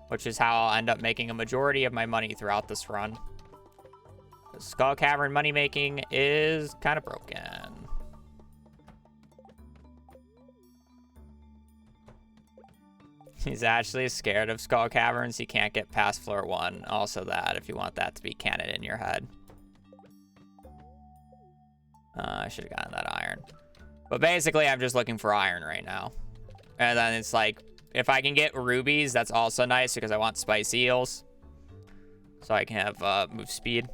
which is how I'll end up making a majority of my money throughout this run. Skull Cavern money making is kind of broken. He's actually scared of Skull Caverns. He can't get past floor 1. Also that, if you want that to be canon in your head. I should have gotten that iron. But basically, I'm just looking for iron right now. And then it's like, if I can get rubies, that's also nice because I want spice eels. So I can have move speed.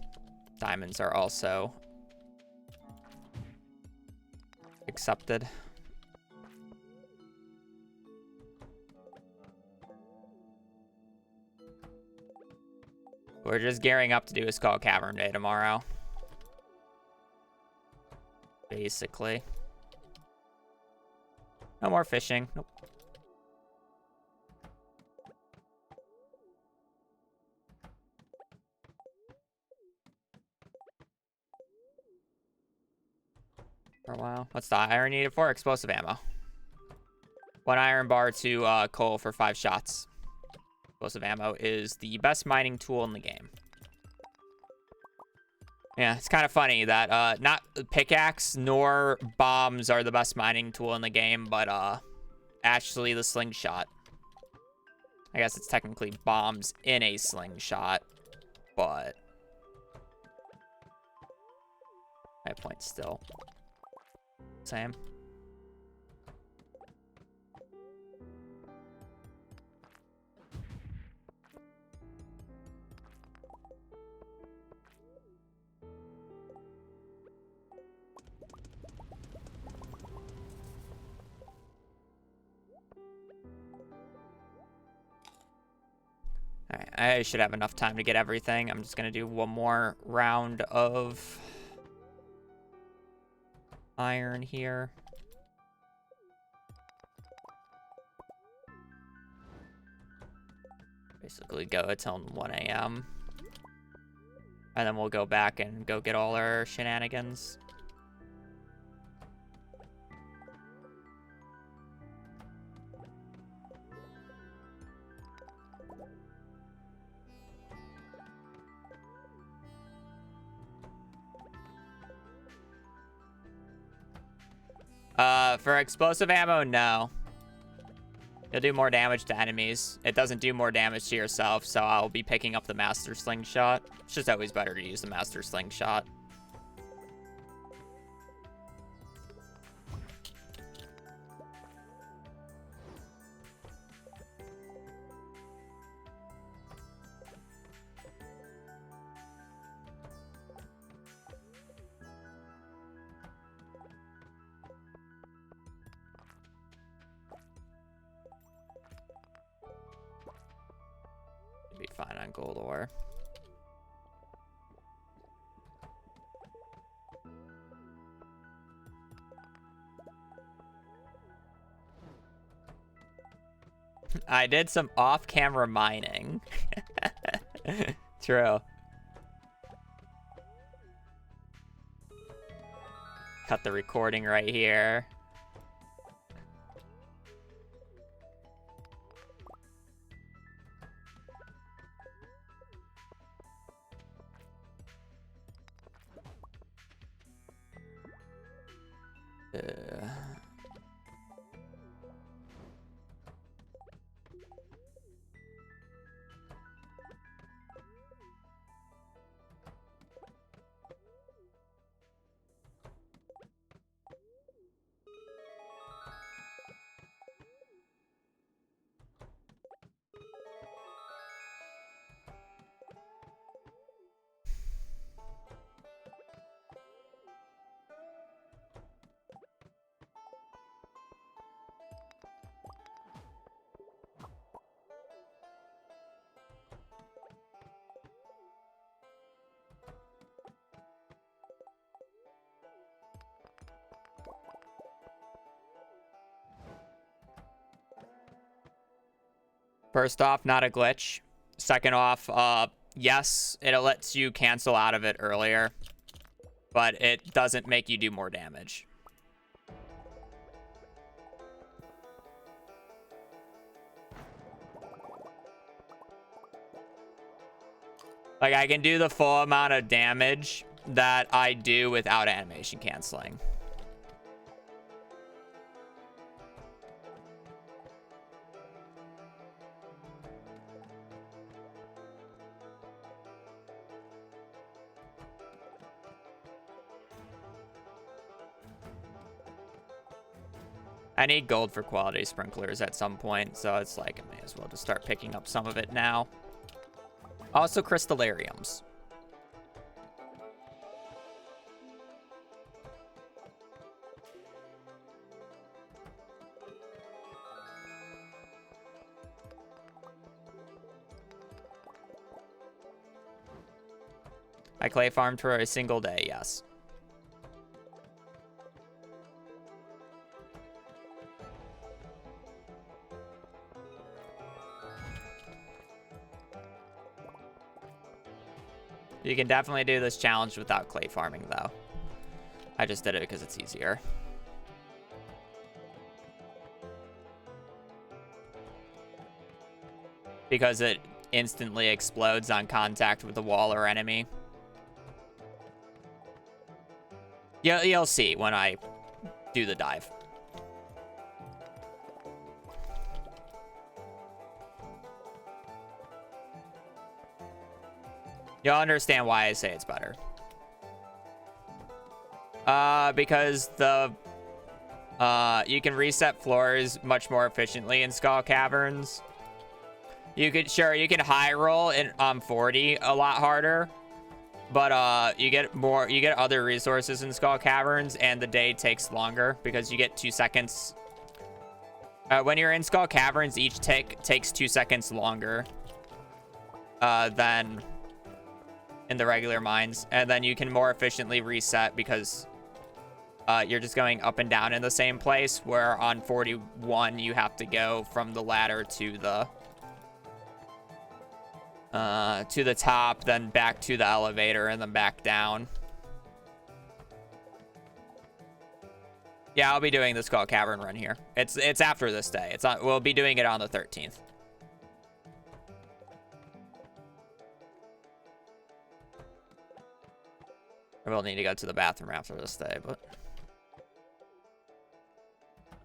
Diamonds are also accepted. We're just gearing up to do a Skull Cavern day tomorrow. Basically. No more fishing. Nope. For a while. What's the iron needed for? Explosive ammo. 1 iron bar to coal for 5 shots. Explosive ammo is the best mining tool in the game. Yeah, it's kind of funny that not pickaxe nor bombs are the best mining tool in the game, but actually the slingshot. I guess it's technically bombs in a slingshot, but my point still. Same. Alright, I should have enough time to get everything. I'm just gonna do one more round of iron here. Basically go until 1 a.m. And then we'll go back and go get all our shenanigans. For explosive ammo, no. You'll do more damage to enemies. It doesn't do more damage to yourself, so I'll be picking up the Master Slingshot. It's just always better to use the Master Slingshot. Be fine on gold ore. I did some off-camera mining. True. Cut the recording right here. First off, not a glitch. Second off, yes, it lets you cancel out of it earlier, but it doesn't make you do more damage. Like, I can do the full amount of damage that I do without animation canceling. I need gold for quality sprinklers at some point, so it's like I may as well just start picking up some of it now. Also, crystallariums. I clay farmed for a single day, yes. You can definitely do this challenge without clay farming, though. I just did it because it's easier. Because it instantly explodes on contact with the wall or enemy. Yeah, you'll see when I do the dive. You'll understand why I say it's better. Because you can reset floors much more efficiently in Skull Caverns. You can high roll in 40 a lot harder, but you get other resources in Skull Caverns, and the day takes longer because you get 2 seconds. When you're in Skull Caverns, each tick takes 2 seconds longer than in the regular mines, and then you can more efficiently reset because you're just going up and down in the same place, where on 41 you have to go from the ladder to the top, then back to the elevator, and then back down. Yeah, I'll be doing the Skull Cavern run here. It's after this day. It's not. We'll be doing it on the 13th. I will need to go to the bathroom after this day, but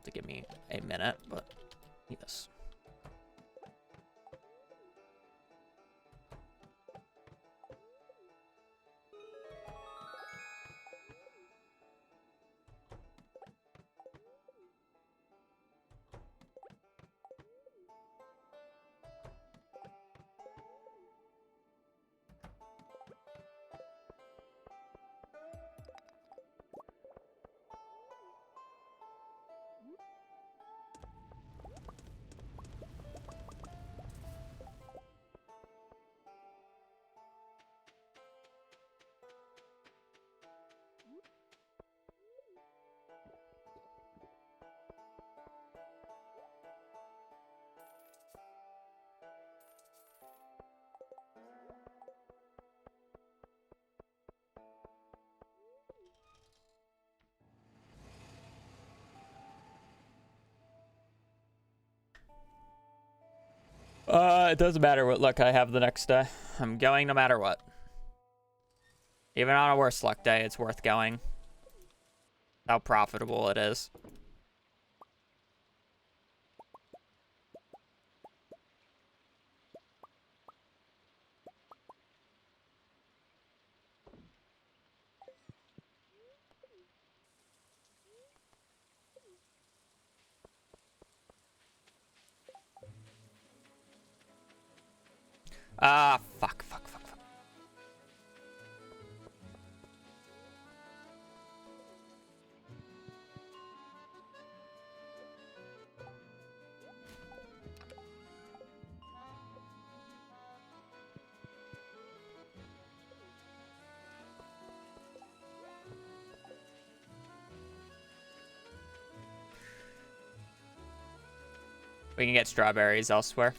to give me a minute, but yes. It doesn't matter what luck I have the next day. I'm going no matter what. Even on a worse luck day, it's worth going. How profitable it is. Fuck. We can get strawberries elsewhere.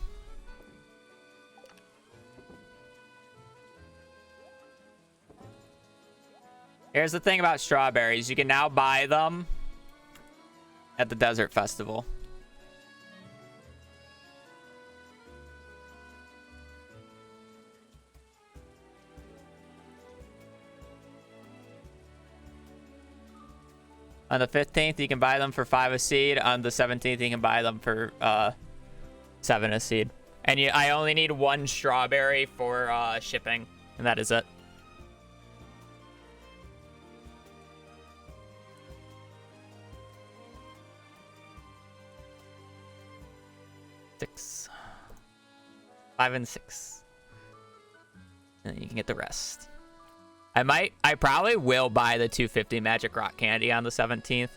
Here's the thing about strawberries. You can now buy them at the Desert Festival. On the 15th, you can buy them for 5 a seed. On the 17th, you can buy them for 7 a seed. And I only need 1 strawberry for shipping, and that is it. Six. 5 and 6. And then you can get the rest. I probably will buy the 250 Magic Rock Candy on the 17th.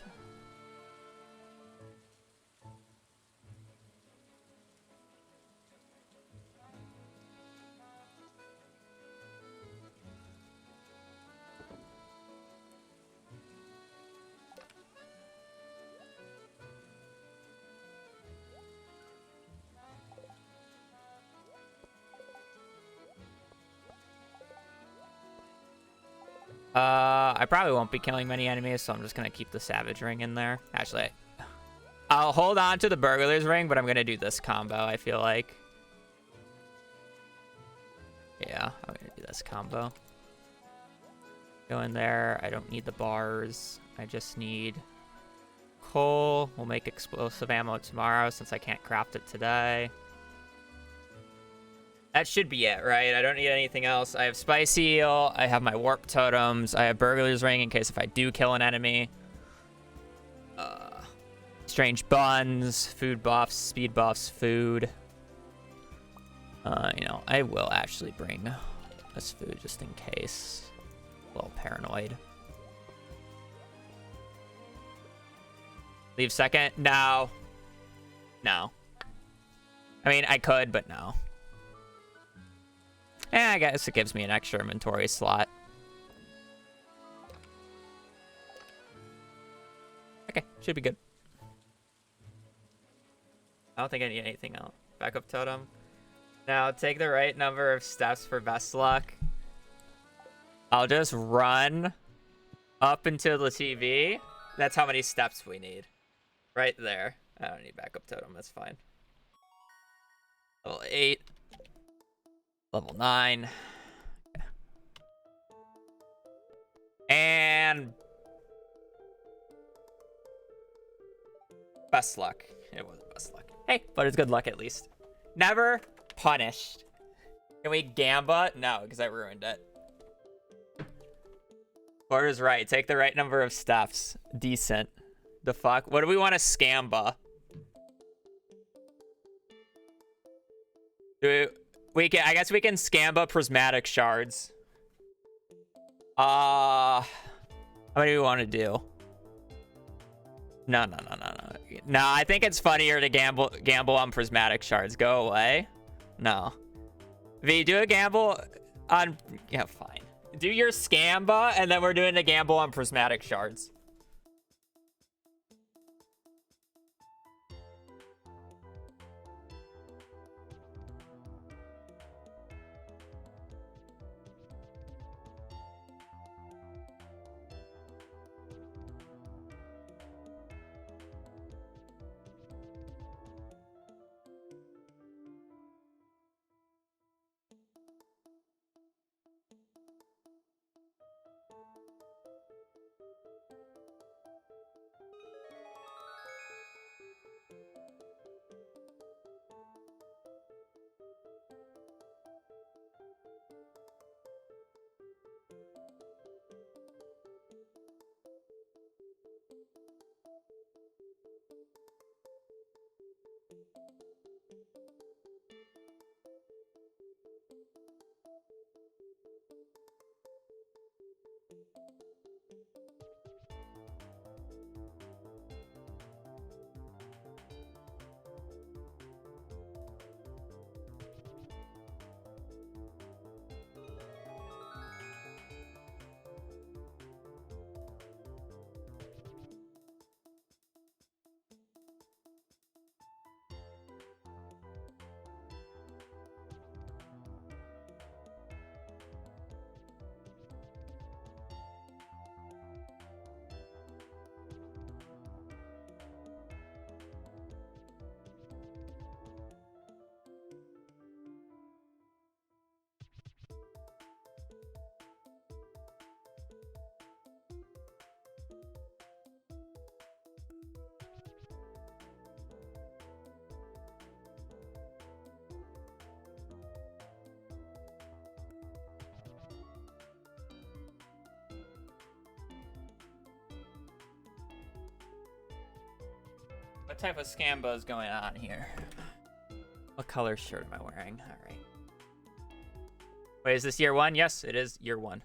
I probably won't be killing many enemies, so I'm just gonna keep the Savage Ring in there. Actually, I'll hold on to the Burglar's Ring, but I'm gonna do this combo, I feel like. Yeah, I'm gonna do this combo. Go in there. I don't need the bars. I just need coal. We'll make explosive ammo tomorrow since I can't craft it today. That should be it, right? I don't need anything else. I have Spicy Eel. I have my Warp Totems. I have Burglar's Ring in case if I do kill an enemy. Strange Buns, food buffs, speed buffs, food. You know, I will actually bring this food just in case. A little paranoid. Leave second? No. No. I mean, I could, but no. I guess it gives me an extra inventory slot. Okay, should be good. I don't think I need anything else. Backup totem. Now, take the right number of steps for best luck. I'll just run up until the TV. That's how many steps we need. Right there. I don't need backup totem. That's fine. Level 8. Level 9. Okay. And best luck. It wasn't best luck. Hey, but it's good luck at least. Never punished. Can we gamba? No, because I ruined it. Porter's right. Take the right number of steps. Decent. The fuck? What do we want to scamba? We can, I guess we can scamba prismatic shards. How many do we want to do? No. No, I think it's funnier to gamble on prismatic shards. Go away. No. V, do a gamble on... Yeah, fine. Do your scamba, and then we're doing a gamble on prismatic shards. What type of scamba is going on here? What color shirt am I wearing? All right. Wait, is this year 1? Yes, it is year 1.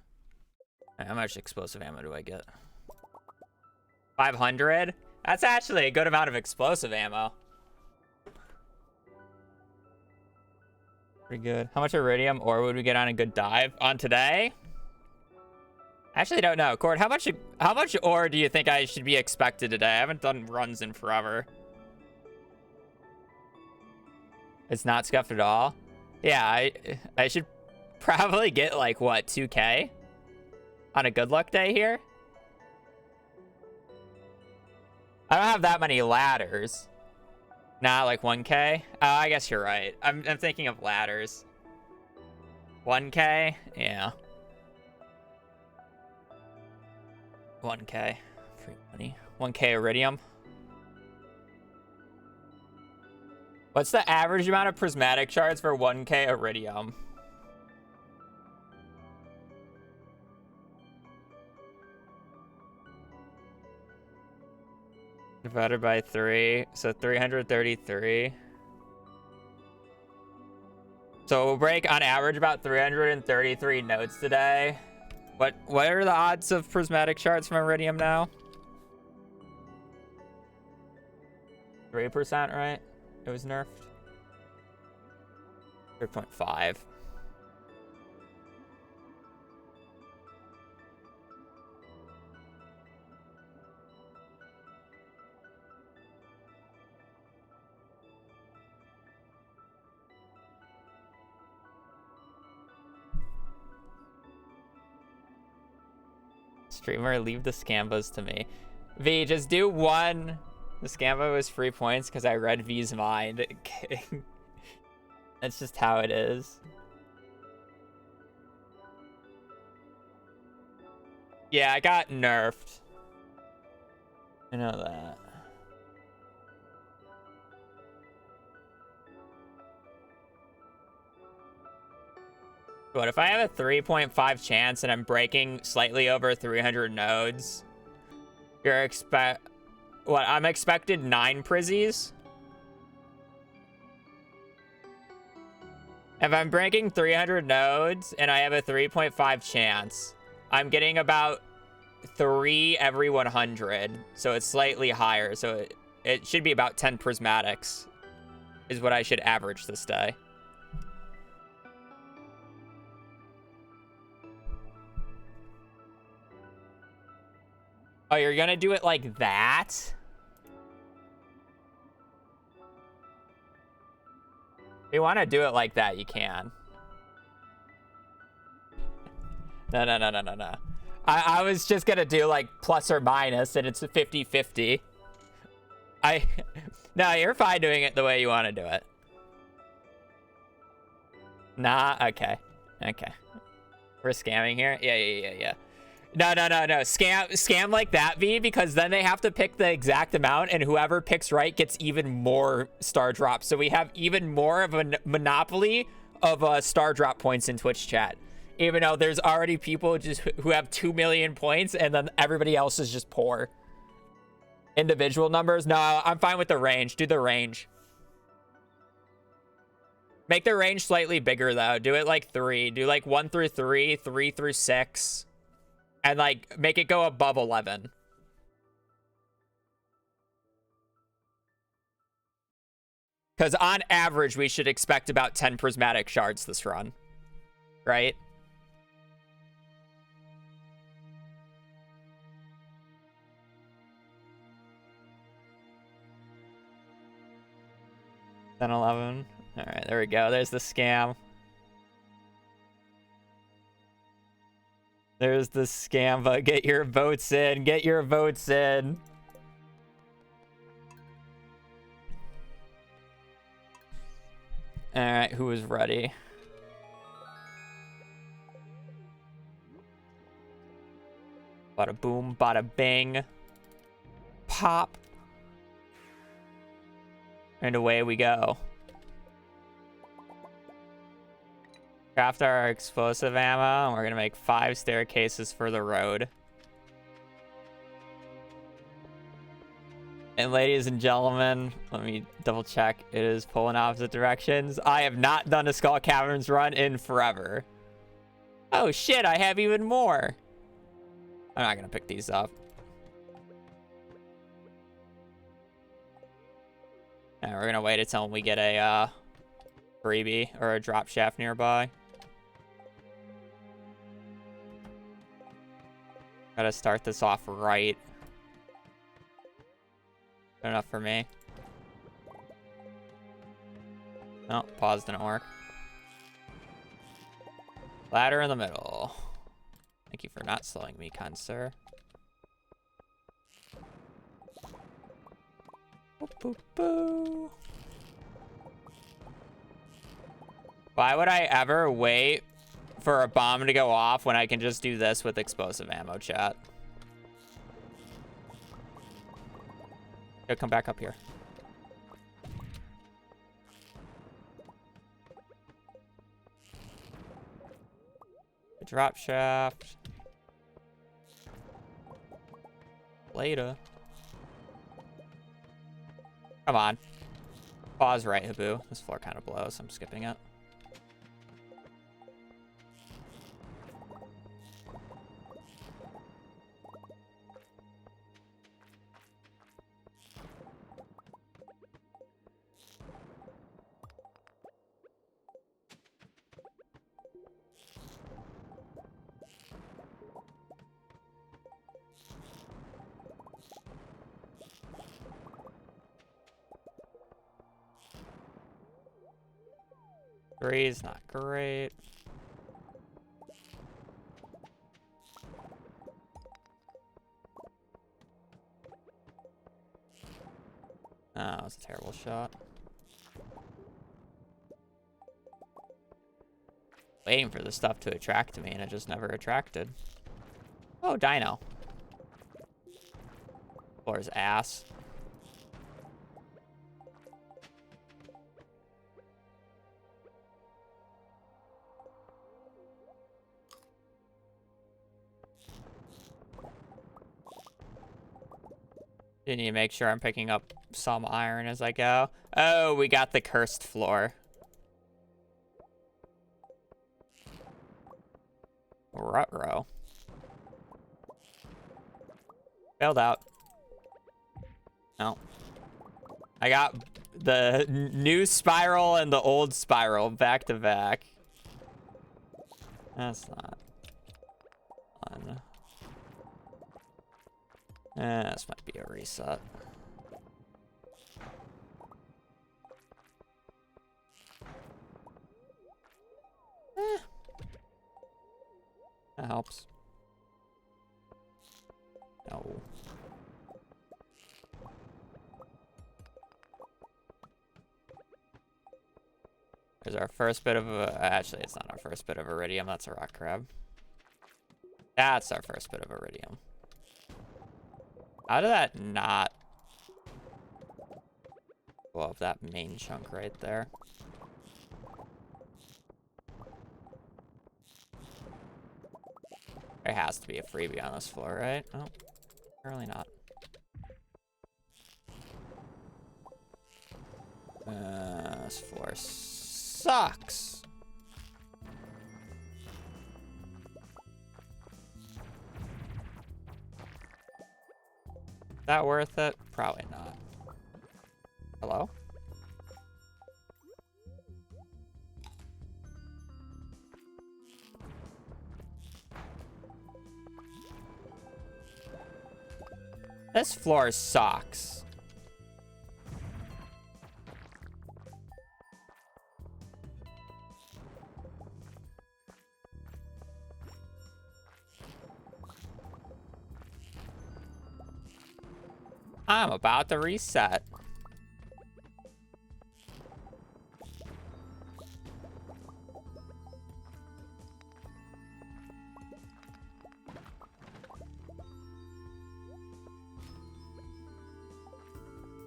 How much explosive ammo do I get? 500? That's actually a good amount of explosive ammo. Pretty good. How much iridium ore would we get on a good dive? On today? Actually, don't know. Cord, how much ore do you think I should be expected today? I haven't done runs in forever. It's not scuffed at all? Yeah, I should probably get like, what, 2K? On a good luck day here? I don't have that many ladders. Nah, like 1K? Oh, I guess you're right. I'm thinking of ladders. 1K? Yeah. 1K. Free money. 1K iridium. What's the average amount of prismatic shards for 1k iridium? Divided by 3, so 333. So we'll break on average about 333 nodes today. What are the odds of prismatic shards from iridium now? 3%, right? It was nerfed. 3.5. Streamer, leave the scambas to me. V, just do one. The scamba was free points because I read V's mind. Kidding. That's just how it is. Yeah, I got nerfed. I know that. What if I have a 3.5 chance and I'm breaking slightly over 300 nodes? I'm expected 9 prizzies. If I'm breaking 300 nodes and I have a 3.5 chance, I'm getting about 3 every 100. So it's slightly higher. So it should be about 10 prismatics is what I should average this day. Oh, you're gonna do it like that? If you want to do it like that, you can. No. I was just gonna do like plus or minus, and it's a 50-50. No, you're fine doing it the way you want to do it. Nah, okay. We're scamming here? Yeah. No. Scam like that, V, because then they have to pick the exact amount, and whoever picks right gets even more star drops. So we have even more of a monopoly of star drop points in Twitch chat. Even though there's already people just who have 2 million points, and then everybody else is just poor. Individual numbers? No, I'm fine with the range. Do the range. Make the range slightly bigger, though. Do it like 3. Do like 1 through 3, 3 through 6. And, like, make it go above 11. Because on average, we should expect about 10 prismatic shards this run. Right? Then 11. All right, there we go. There's the scam. There's the scam, but get your votes in. Get your votes in. All right, who is ready? Bada boom, bada bing. Pop. And away we go. Craft our explosive ammo, and we're gonna make 5 staircases for the road. And ladies and gentlemen, let me double check. It is pulling opposite directions. I have not done a Skull Caverns run in forever. Oh shit, I have even more. I'm not gonna pick these up. And we're gonna wait until we get a freebie or a drop shaft nearby. Gotta start this off right. Good enough for me. No, pause didn't work. Ladder in the middle. Thank you for not slowing me, kind sir. Boop, boop, boo. Why would I ever wait for a bomb to go off when I can just do this with explosive ammo, chat? Yo, come back up here. Drop shaft. Later. Come on. Pause right, Habu. This floor kind of blows. I'm skipping it. Three is not great. Oh, that was a terrible shot. Waiting for the stuff to attract to me, and it just never attracted. Oh, dino. Floor's ass. You need to make sure I'm picking up some iron as I go. Oh, we got the cursed floor. Ruh-roh. Failed out. No. I got the new spiral and the old spiral back to back. That's not fun. This might be a reset. That helps. No. There's our first bit of a... Actually, it's not our first bit of iridium. That's a rock crab. That's our first bit of iridium. How did that not go up that main chunk right there? There has to be a freebie on this floor, right? Oh, apparently not. This floor sucks. Is that worth it? Probably not. Hello? This floor sucks. I'm about to reset.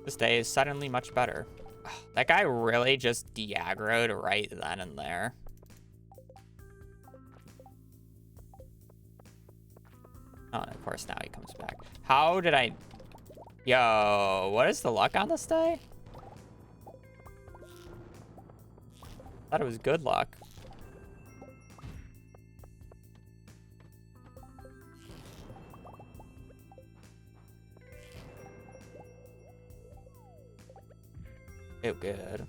This day is suddenly much better. Ugh, that guy really just de-aggroed right then and there. Oh, and of course now he comes back. How did I... Yo, what is the luck on this day? Thought it was good luck. Oh, good.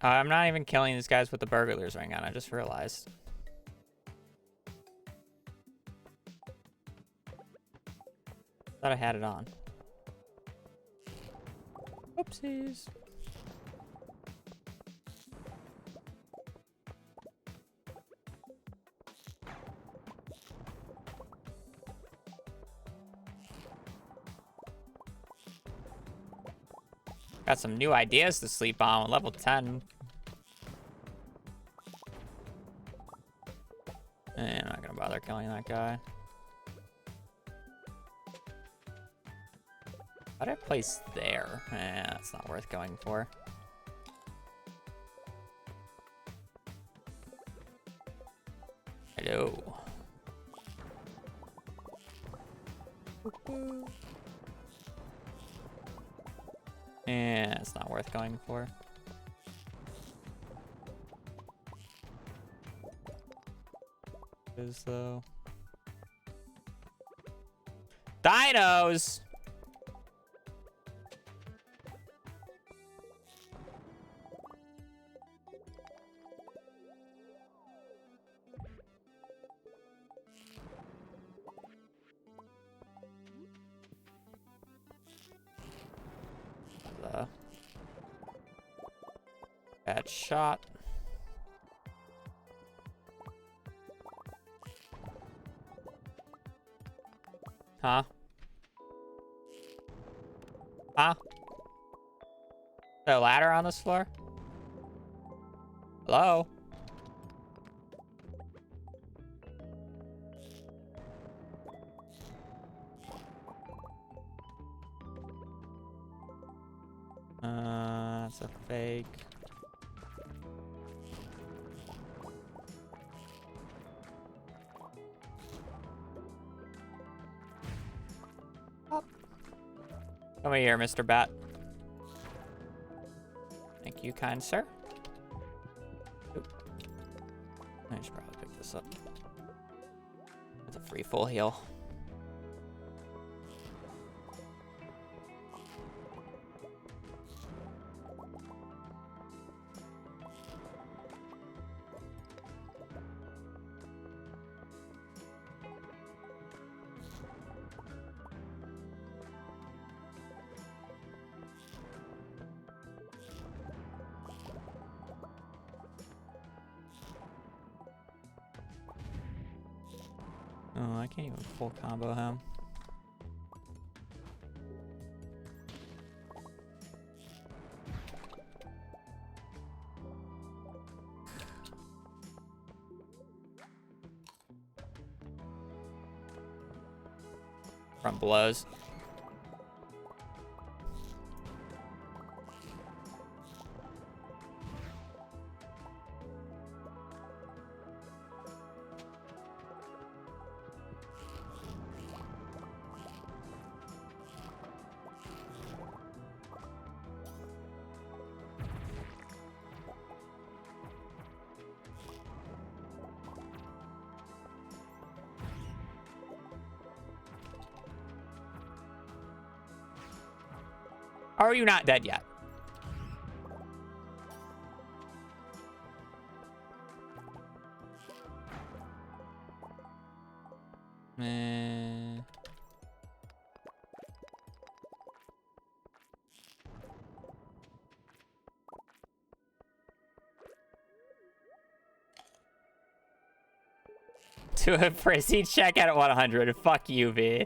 I'm not even killing these guys with the burglar's ring on. I just realized. Thought I had it on. Oopsies. Got some new ideas to sleep on. Level 10. I'm not gonna bother killing that guy. How did I place there? That's not worth going for. Hello. It's not worth going for. Is though. Dinos! Bad shot. Huh? Huh? The ladder on this floor? Hello? That's a fake. Come here, Mr. Bat. Thank you, kind sir. Oop. I should probably pick this up. It's a free full heal. Oh, I can't even full combo him. Front blows. Are you not dead yet? To a proceed check out at 100. Fuck you, V.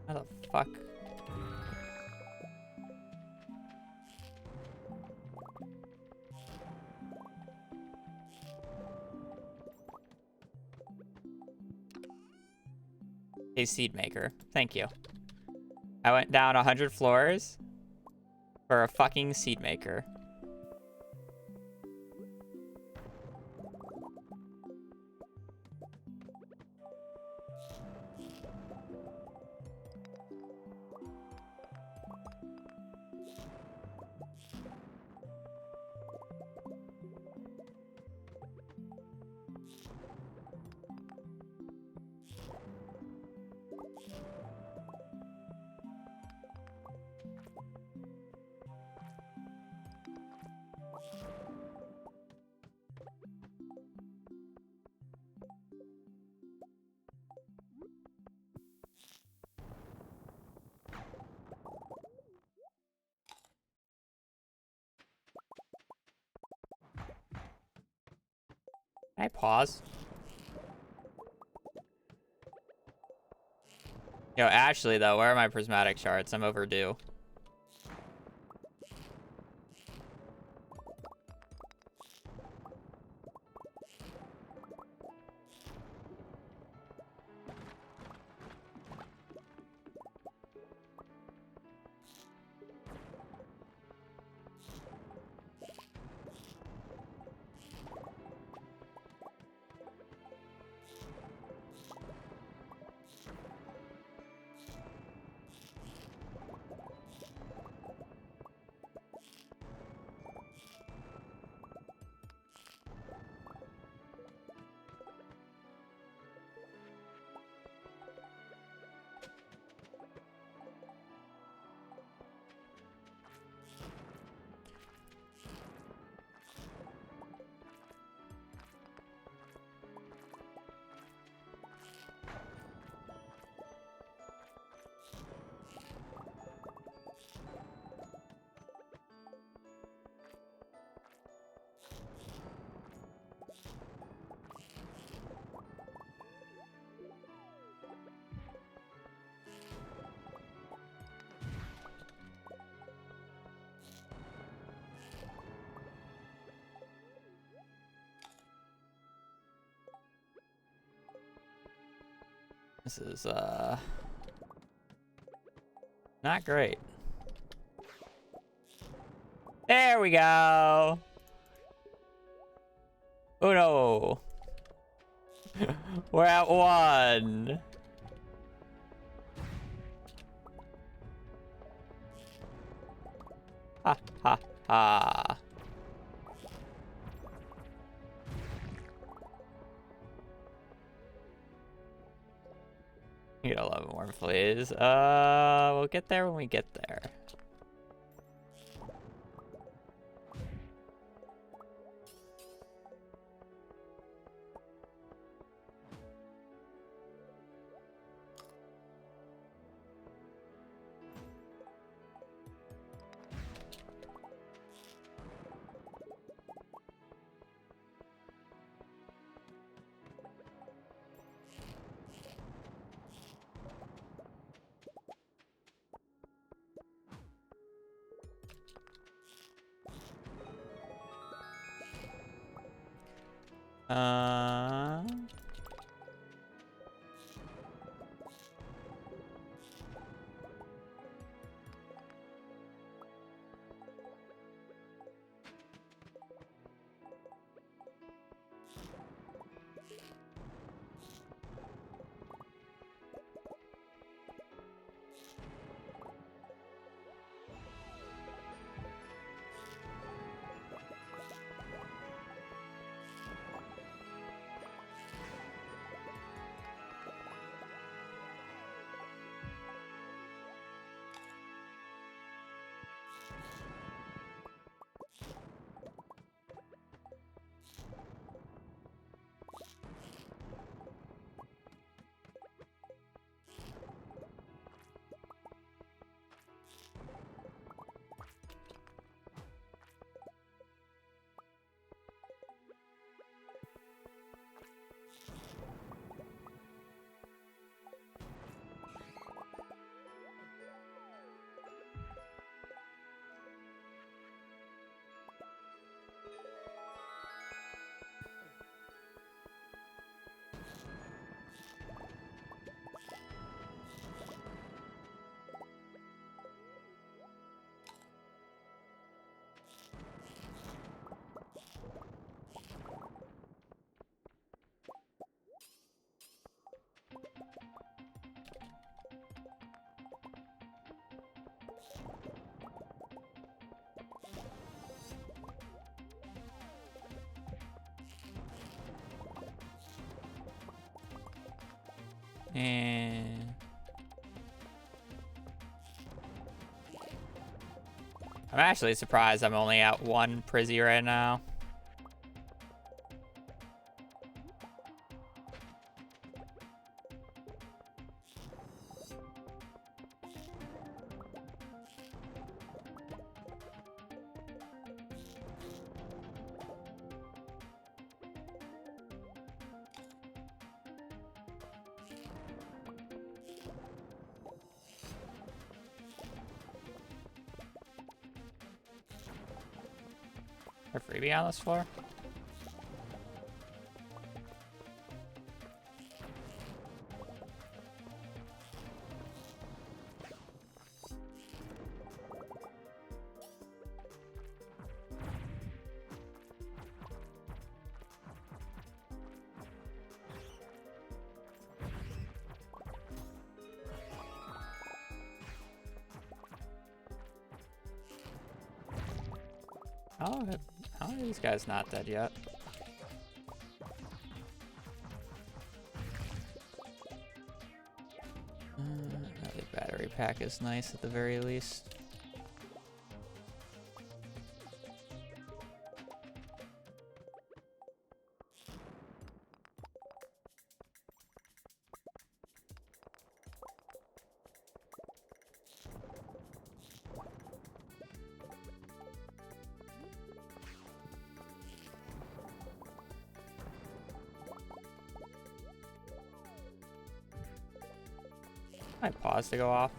How the fuck? A seed maker. Thank you. I went down 100 floors for a fucking seed maker. Can I pause? Yo, Ashley, though, where are my prismatic shards? I'm overdue. This is, not great. There we go. Oh no. We're at 1. Ha ha ha. Need 11 more, please. We'll get there when we get there. Uh... And I'm actually surprised I'm only at 1 Prizzy right now. Or freebie on this floor? How are these guys not dead yet? The battery pack is nice at the very least. I pause to go off.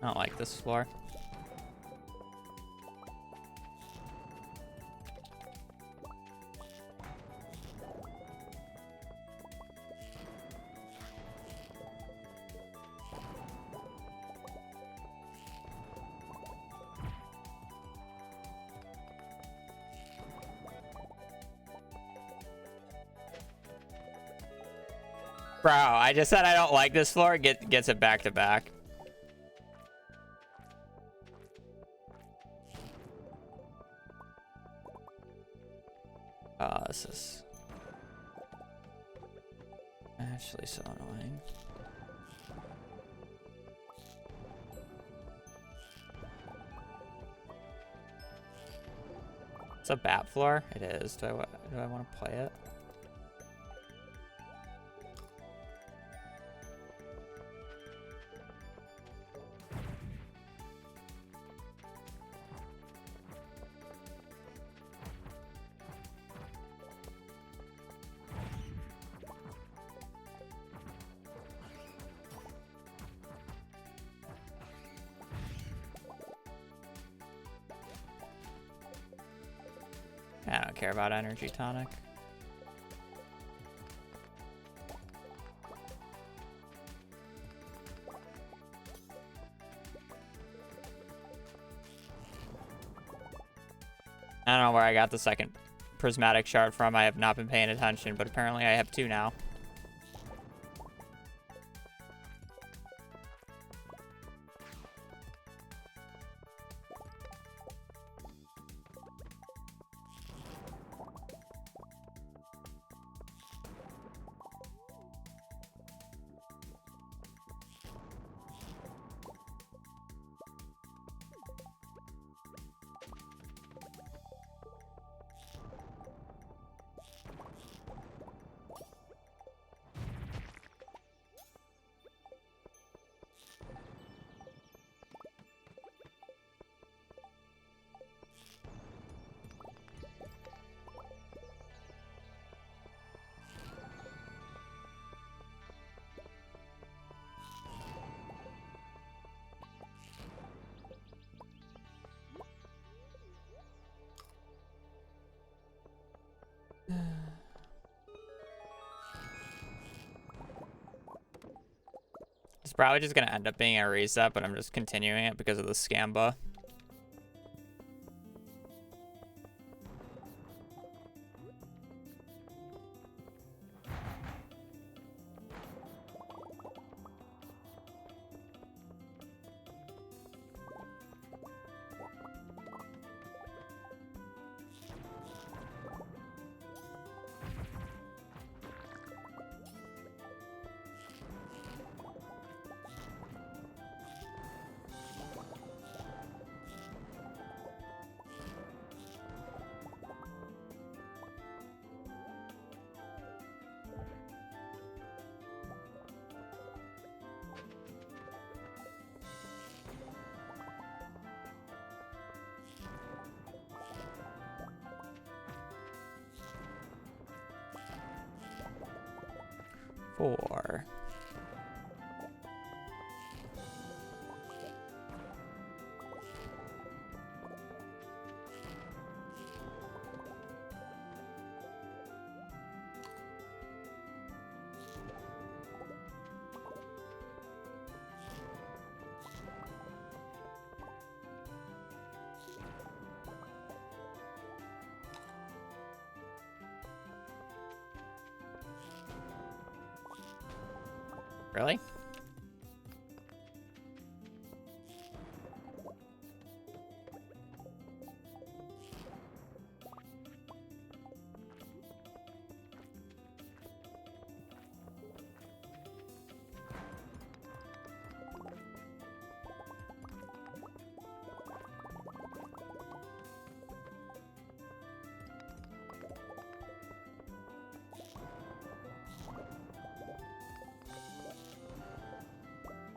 I don't like this floor. Bro, I just said I don't like this floor. Gets it back to back. This is actually so annoying. It's a bat floor. It is. Do I want to play it? I don't care about energy tonic. I don't know where I got the second prismatic shard from. I have not been paying attention, but apparently I have 2 now. It's probably just going to end up being a reset, but I'm just continuing it because of the Scamba. 4. Really?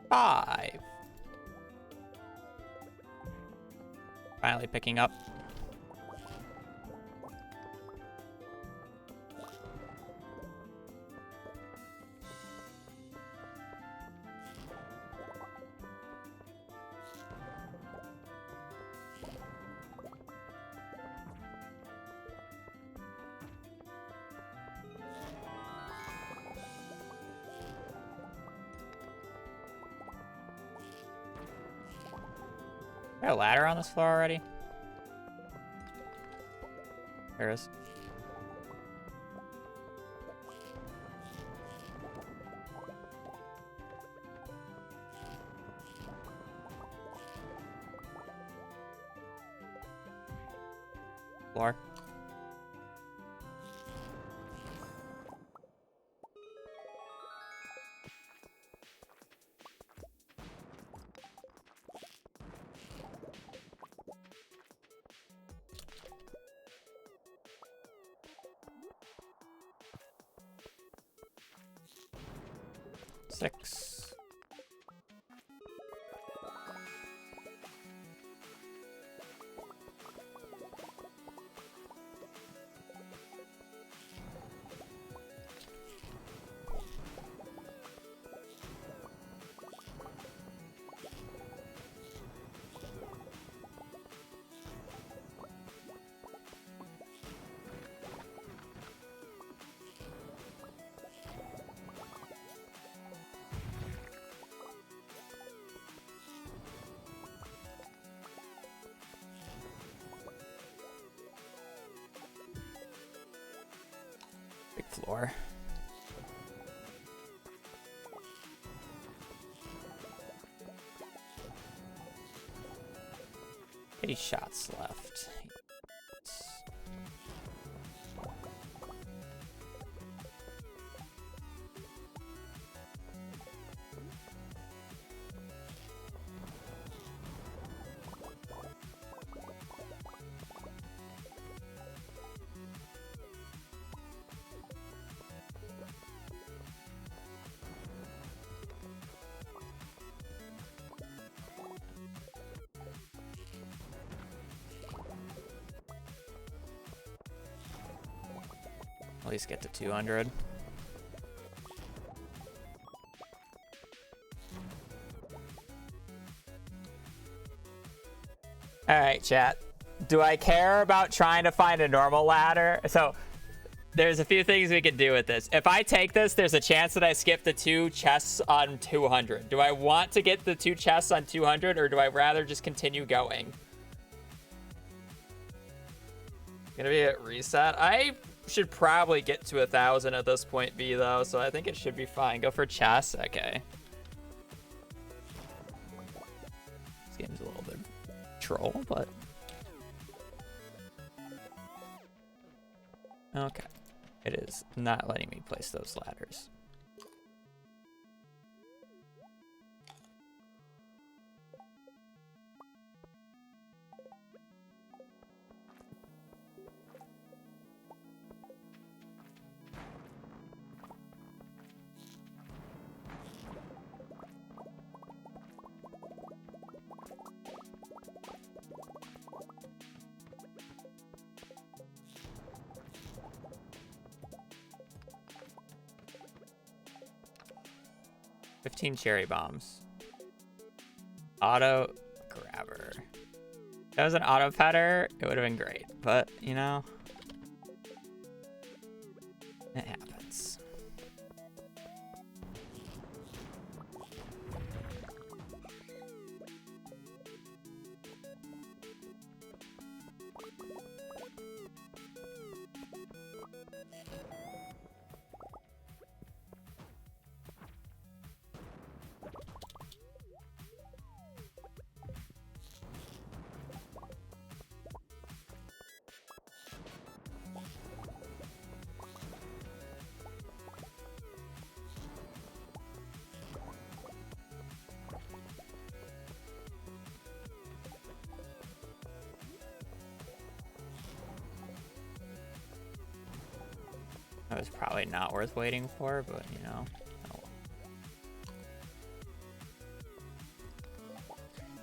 Five. Finally picking up. Is there a ladder on this floor already? There is. Floor. Six. Big floor. 80 shots left. At least get to 200. All right, chat. Do I care about trying to find a normal ladder? So there's a few things we can do with this. If I take this, there's a chance that I skip the 2 chests on 200. Do I want to get the 2 chests on 200, or do I rather just continue going? Gonna be at reset. I should probably get to 1,000 at this point B though, so I think it should be fine. Go for chess. Okay. This game's a little bit troll, but okay. It is not letting me place those ladders. 15 cherry bombs. Auto grabber. If that was an auto petter, it would have been great. But, you know, it happens. That was probably not worth waiting for, but you know. Oh.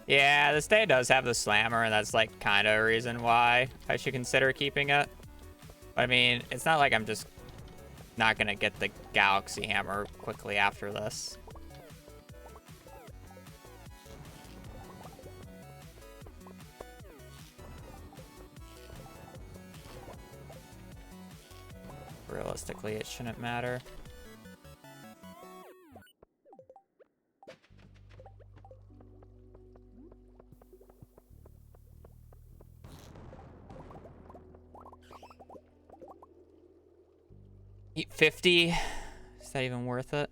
Yeah, this day does have the slammer, and that's like kind of a reason why I should consider keeping it. But I mean, it's not like I'm just not gonna get the galaxy hammer quickly after this. Realistically, it shouldn't matter. Eat 50. Is that even worth it?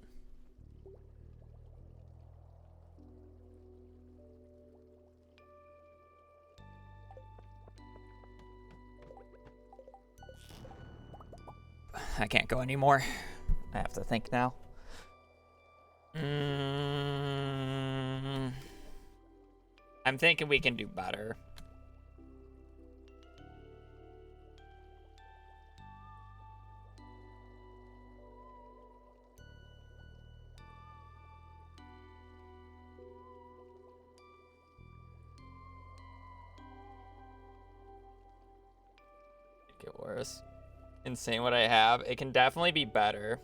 I can't go anymore. I have to think now. I'm thinking we can do better. Get worse. Insane what I have. It can definitely be better.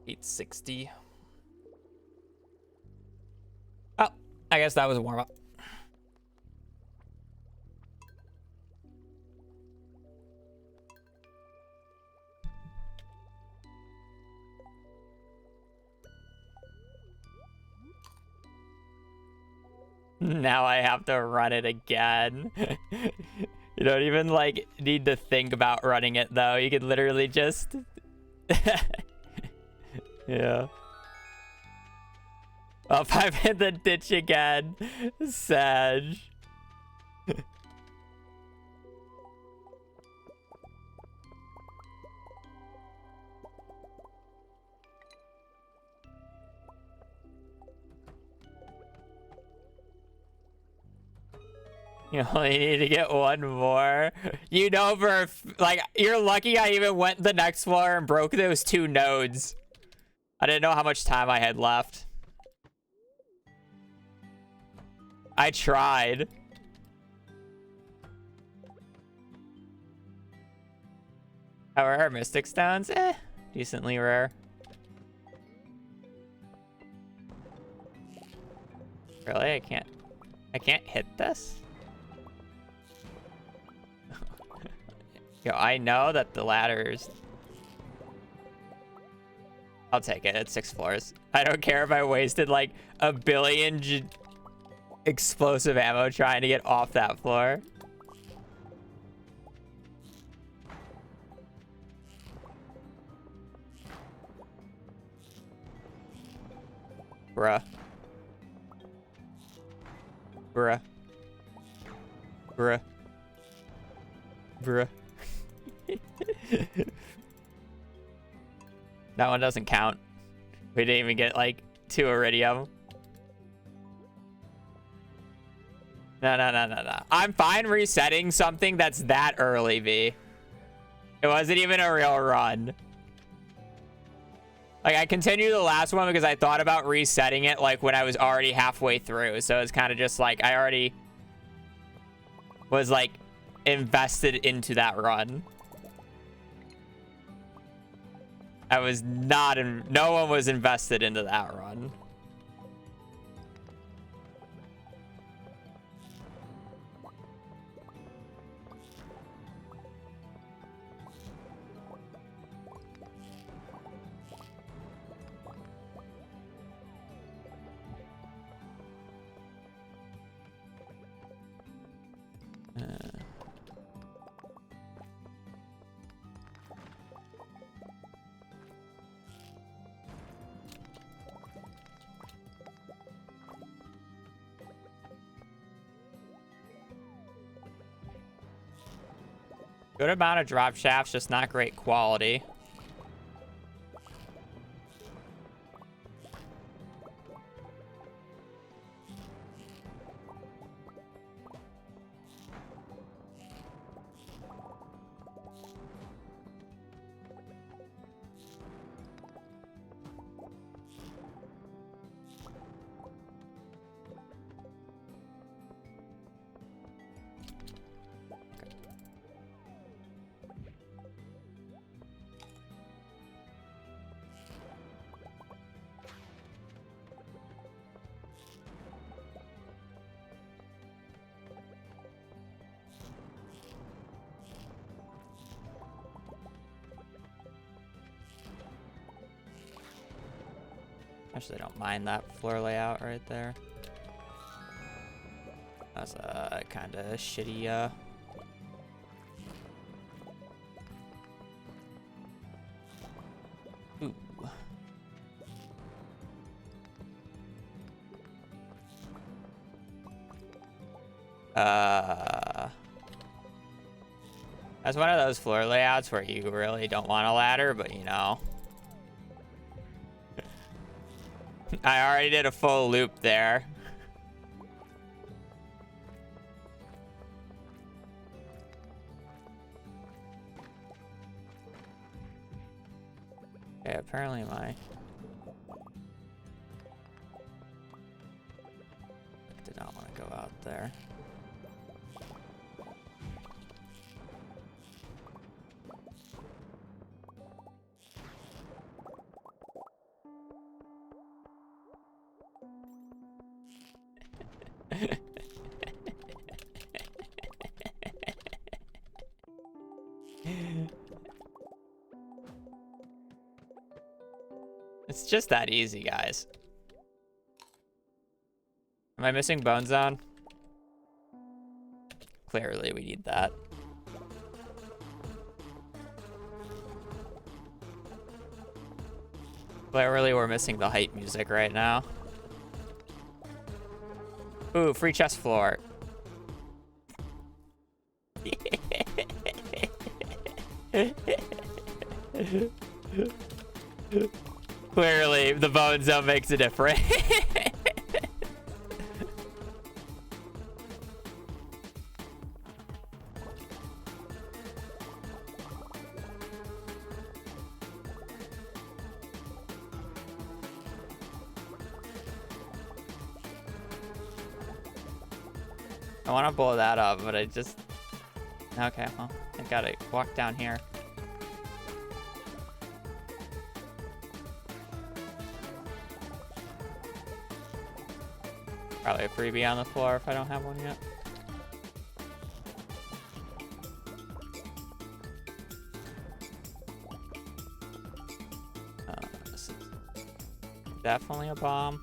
$860. Oh, I guess that was a warm-up. Now I have to run it again. You don't even like need to think about running it though. You could literally just yeah. Oh, if I'm in the ditch again. Sag. You only need to get one more. You know, for like, you're lucky I even went the next floor and broke those 2 nodes. I didn't know how much time I had left. I tried. How rare are Mystic Stones? Decently rare. Really? I can't hit this? Yo, I know that the ladders. I'll take it. It's 6 floors. I don't care if I wasted like a billion explosive ammo trying to get off that floor. Bruh. Bruh. Bruh. Bruh. That one doesn't count. We didn't even get like 2 iridium. No. I'm fine resetting something that's that early, V. It wasn't even a real run. Like, I continued the last one because I thought about resetting it like when I was already halfway through. So it's kind of just like I already was like invested into that run. I was not in. No one was invested into that run. Good amount of drop shafts, just not great quality. Actually, I don't mind that floor layout right there. That's a kind of shitty, Ooh. That's one of those floor layouts where you really don't want a ladder, but you know. I already did a full loop there. Okay, apparently my... I did not want to go out there. It's just that easy, guys. Am I missing Bone Zone? Clearly, we need that. Clearly, we're missing the hype music right now. Ooh, free chest floor. Clearly, the Bone Zone makes a difference. I want to blow that up, but I just... Okay, well, I gotta walk down here. Probably a freebie on the floor if I don't have one yet. This is definitely a bomb.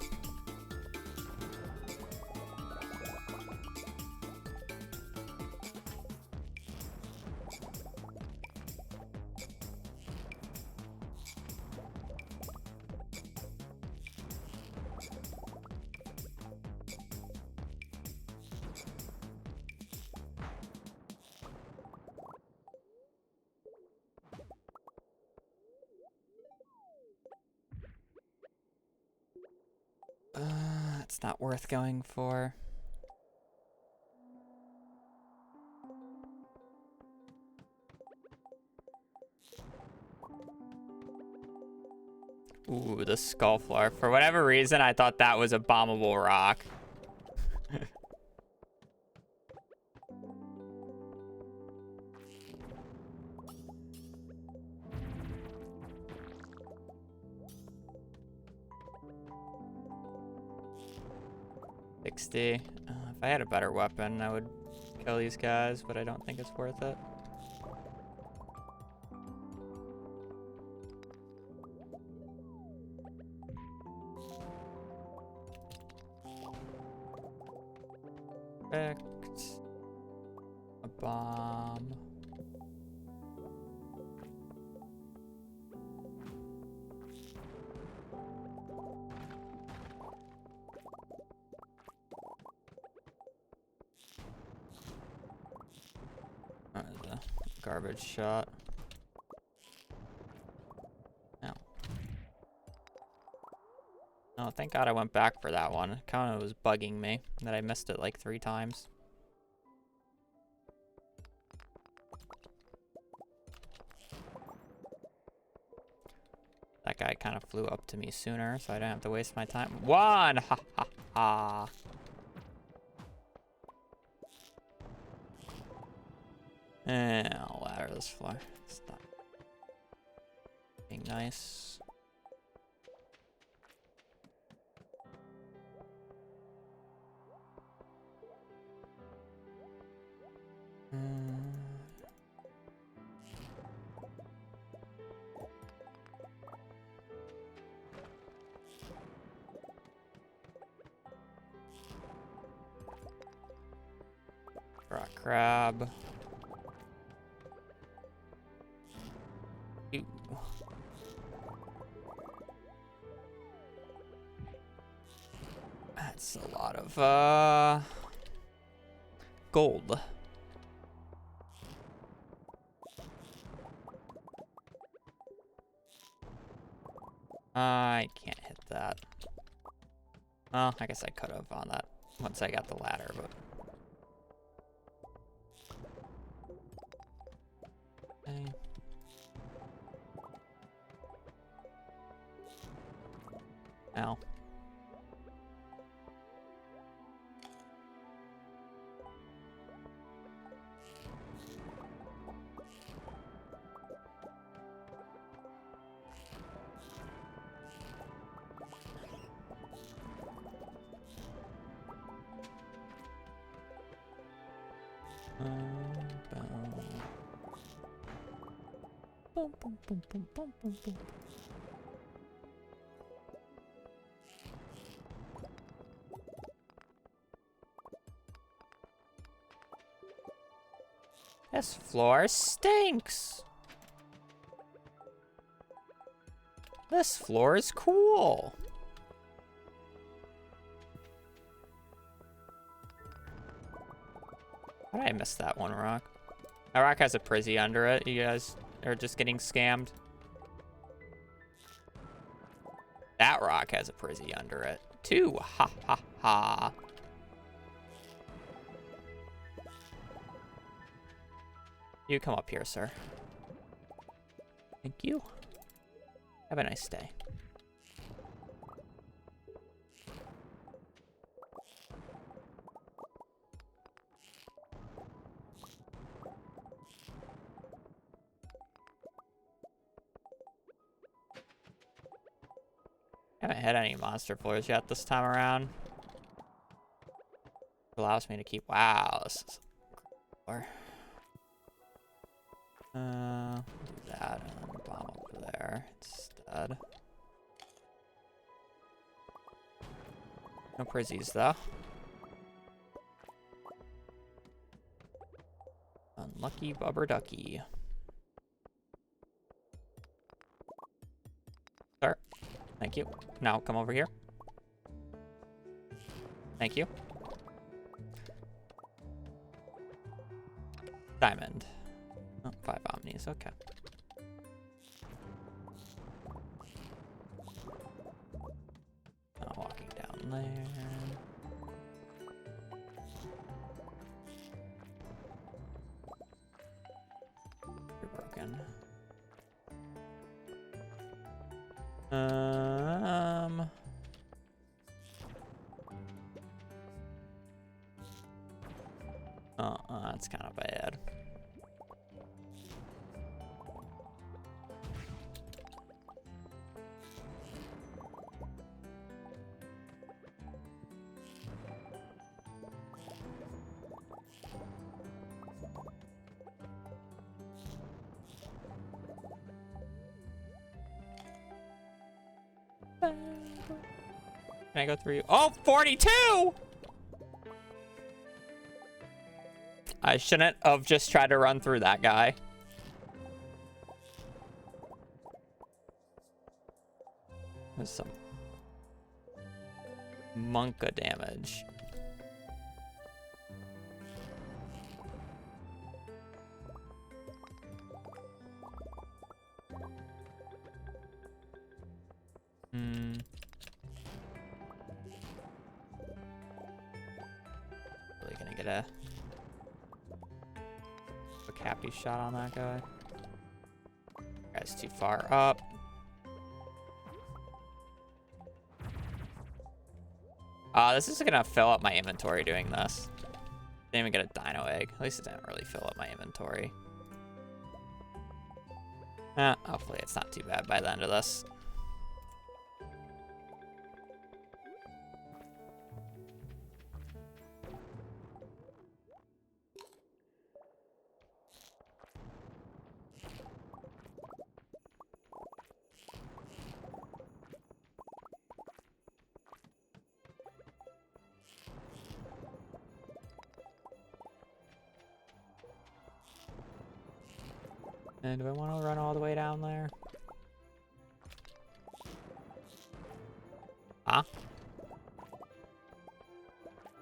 It's not worth going for. Ooh, the skull floor. For whatever reason, I thought that was a bombable rock. 60. If I had a better weapon, I would kill these guys, but I don't think it's worth it. Perfect. A bomb. The garbage shot. No. Oh, thank God I went back for that one. It kind of was bugging me that I missed it like 3 times. That guy kind of flew up to me sooner, so I didn't have to waste my time. 1! Ha ha ha! And I'll ladder this floor. Stop being nice. Rock crab. Ew. That's a lot of gold. I can't hit that. Oh, I guess I could have on that once I got the ladder, but. Okay. Ow. Boom, boom, boom, boom, boom, boom, boom. This floor stinks. This floor is cool. How did I miss that one rock? That rock has a prizzy under it. You guys are just getting scammed. That rock has a prizzy under it, too. Ha ha ha. You come up here, sir. Thank you. Have a nice day. Haven't hit any monster floors yet this time around. Allows me to keep. Wow, this is floor. Do that and bomb over there instead. No prizzies though. Unlucky bubber ducky. Sir, thank you. Now come over here. Thank you. Diamond. Oh, 5 omnis, okay. Now walking down there. You're broken. That's kind of bad. Can I go through you? Oh, 42! I shouldn't have just tried to run through that guy. There's some Monka damage. Really gonna get a cappy shot on that guy. Guy's too far up. This is gonna fill up my inventory doing this. Didn't even get a dino egg. At least it didn't really fill up my inventory. Hopefully it's not too bad by the end of this. And do I want to run all the way down there? Huh?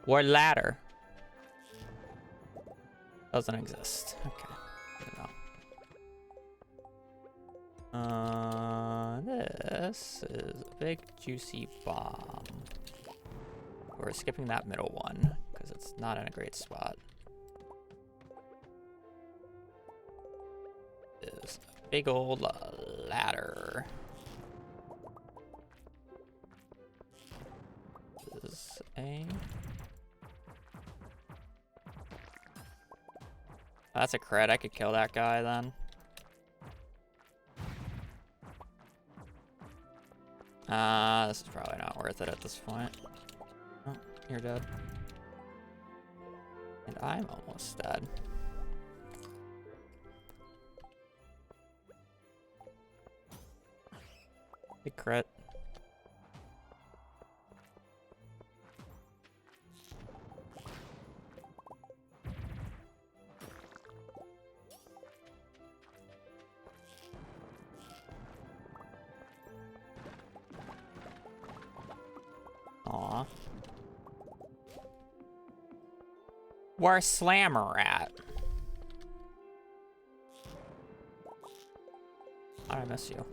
Or ladder? Doesn't exist. Okay. Good to know. This is a big juicy bomb. We're skipping that middle one because it's not in a great spot. Is a big old ladder. This is a... That's a crit. I could kill that guy then. This is probably not worth it at this point. Oh, you're dead. And I'm almost dead. Big crit. Aw. Where's Slammer at? How'd I miss you?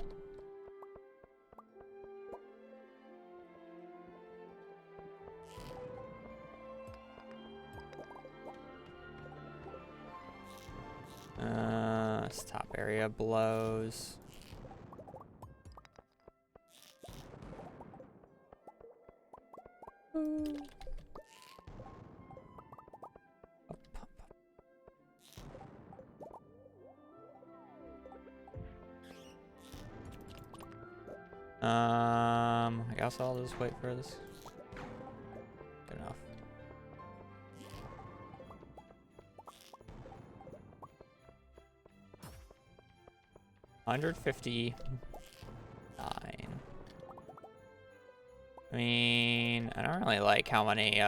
This top area blows. I guess I'll just wait for this. Good enough. $159. I mean, I don't really like how many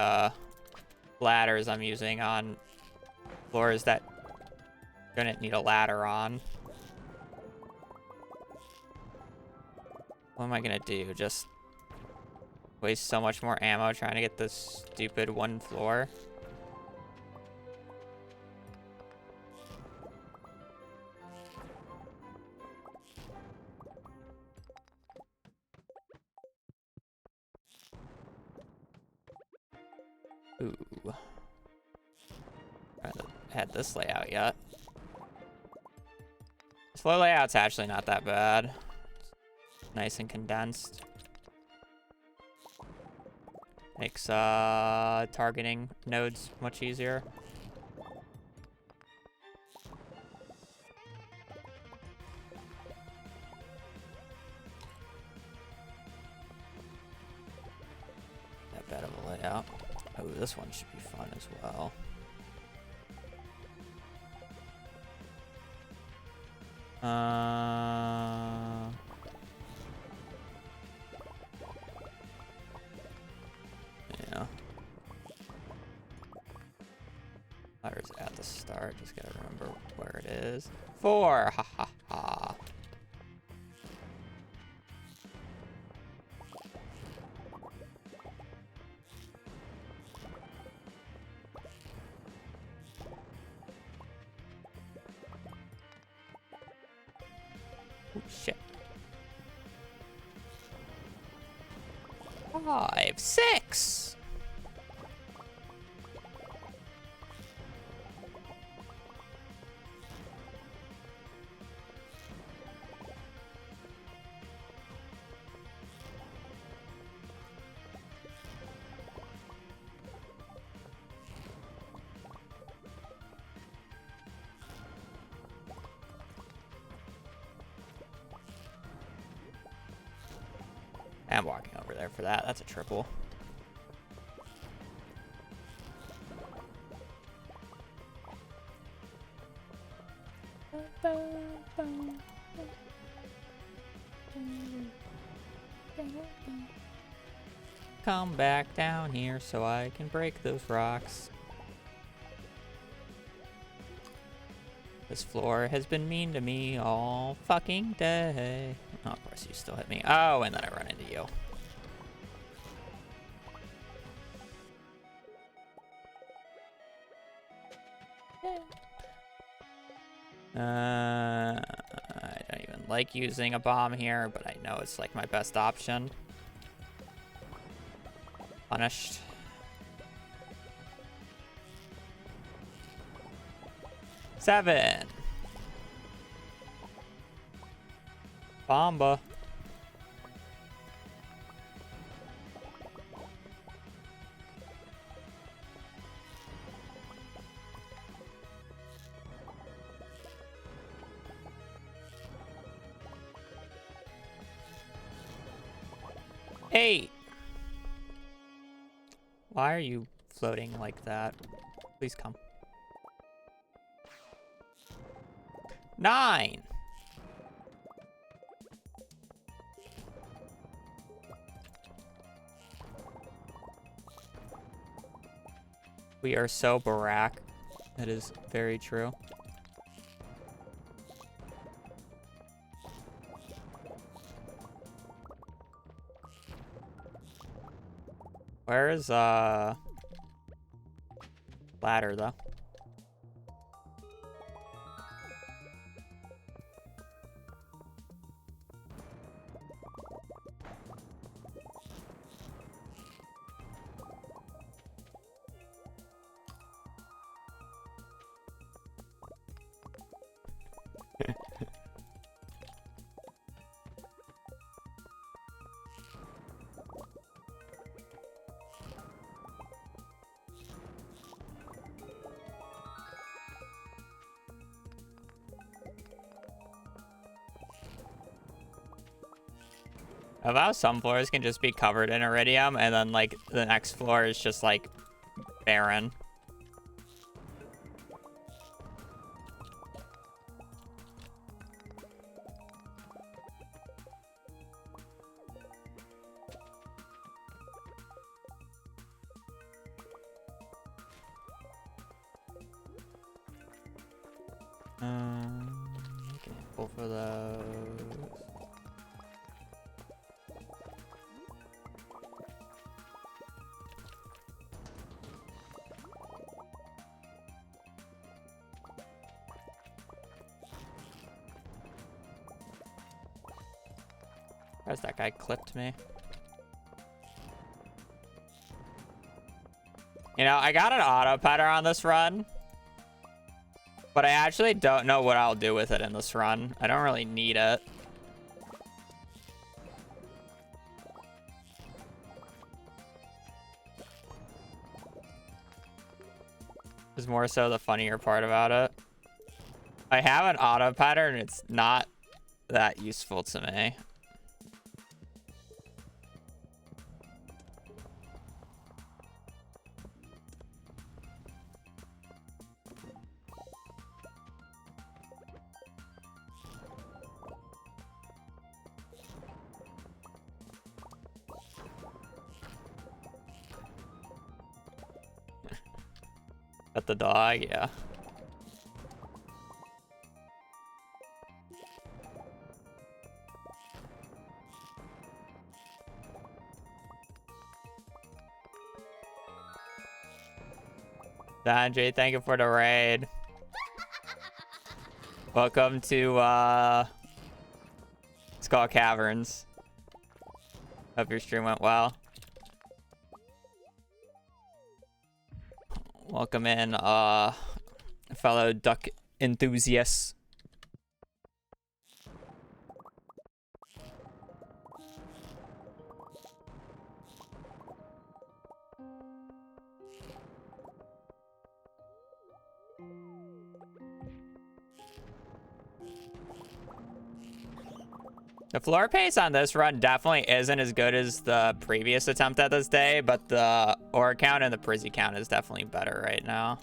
ladders I'm using on floors that shouldn't need a ladder on. What am I gonna do? Just waste so much more ammo trying to get this stupid one floor? Ooh. I haven't had this layout yet. This low layout's actually not that bad. Nice and condensed. Makes targeting nodes much easier. That bad of a layout. Oh, this one should be fun as well. letters at the start. Just gotta remember where it is. 4. Ha ha ha. Oh, shit. 5, 6. I'm walking over there for that. That's a triple. Come back down here so I can break those rocks. This floor has been mean to me all fucking day. Oh, of course you still hit me. Oh, and then I run into you. I don't even like using a bomb here, but I know it's like my best option. Punished. Seven. Bomba. Eight. Why are you floating like that? Please come. 9. We are so Barack. That is very true. Where is ladder though? About some floors can just be covered in iridium, and then like the next floor is just like barren. Okay, both of those. Where's that guy clipped me? You know, I got an auto putter on this run, but I actually don't know what I'll do with it in this run. I don't really need it. Is more so the funnier part about it. I have an auto pattern, it's not that useful to me. At the dog, yeah. Andre, thank you for the raid. Welcome to it's called Caverns. Hope your stream went well. Welcome in, fellow duck enthusiasts. The floor pace on this run definitely isn't as good as the previous attempt at this day, but the ore count and the prizzy count is definitely better right now.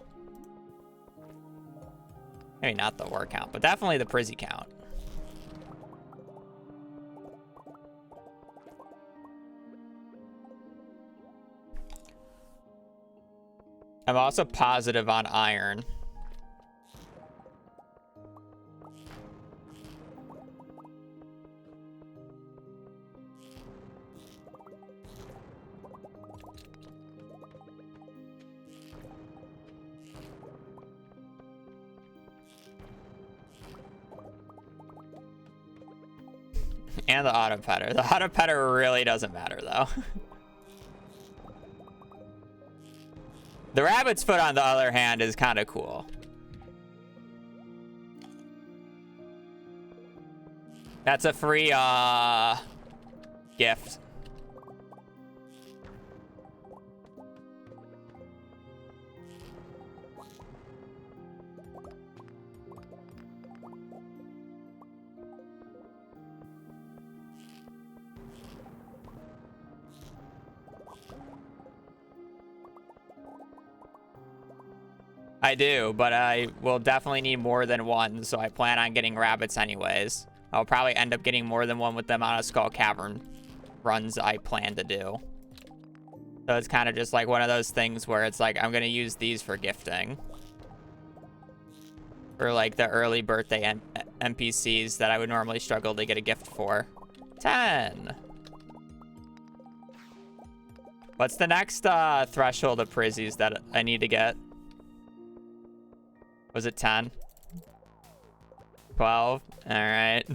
Maybe not the ore count, but definitely the prizzy count. I'm also positive on iron. And the auto petter. The auto petter really doesn't matter though. The rabbit's foot, on the other hand, is kind of cool. That's a free gift. I do, but I will definitely need more than one, so I plan on getting rabbits anyways. I'll probably end up getting more than one with the amount of Skull Cavern runs I plan to do. So it's kind of just like one of those things where it's like, I'm going to use these for gifting. For like the early birthday NPCs that I would normally struggle to get a gift for. 10. What's the next threshold of prizzies that I need to get? Was it 10? 12? All right.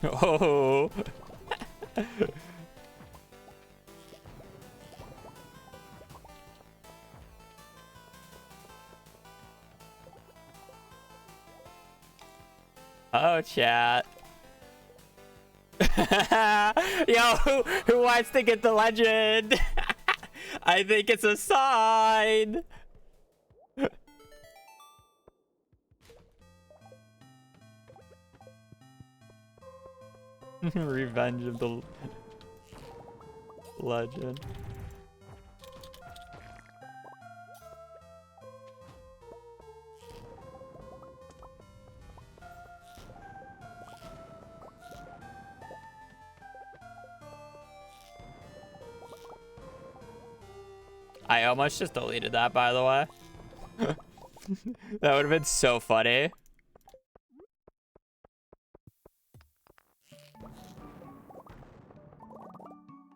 Oh. Oh, chat. Yo, who wants to get the legend? I think it's a sign. Revenge of the legend. I almost just deleted that, by the way. That would have been so funny.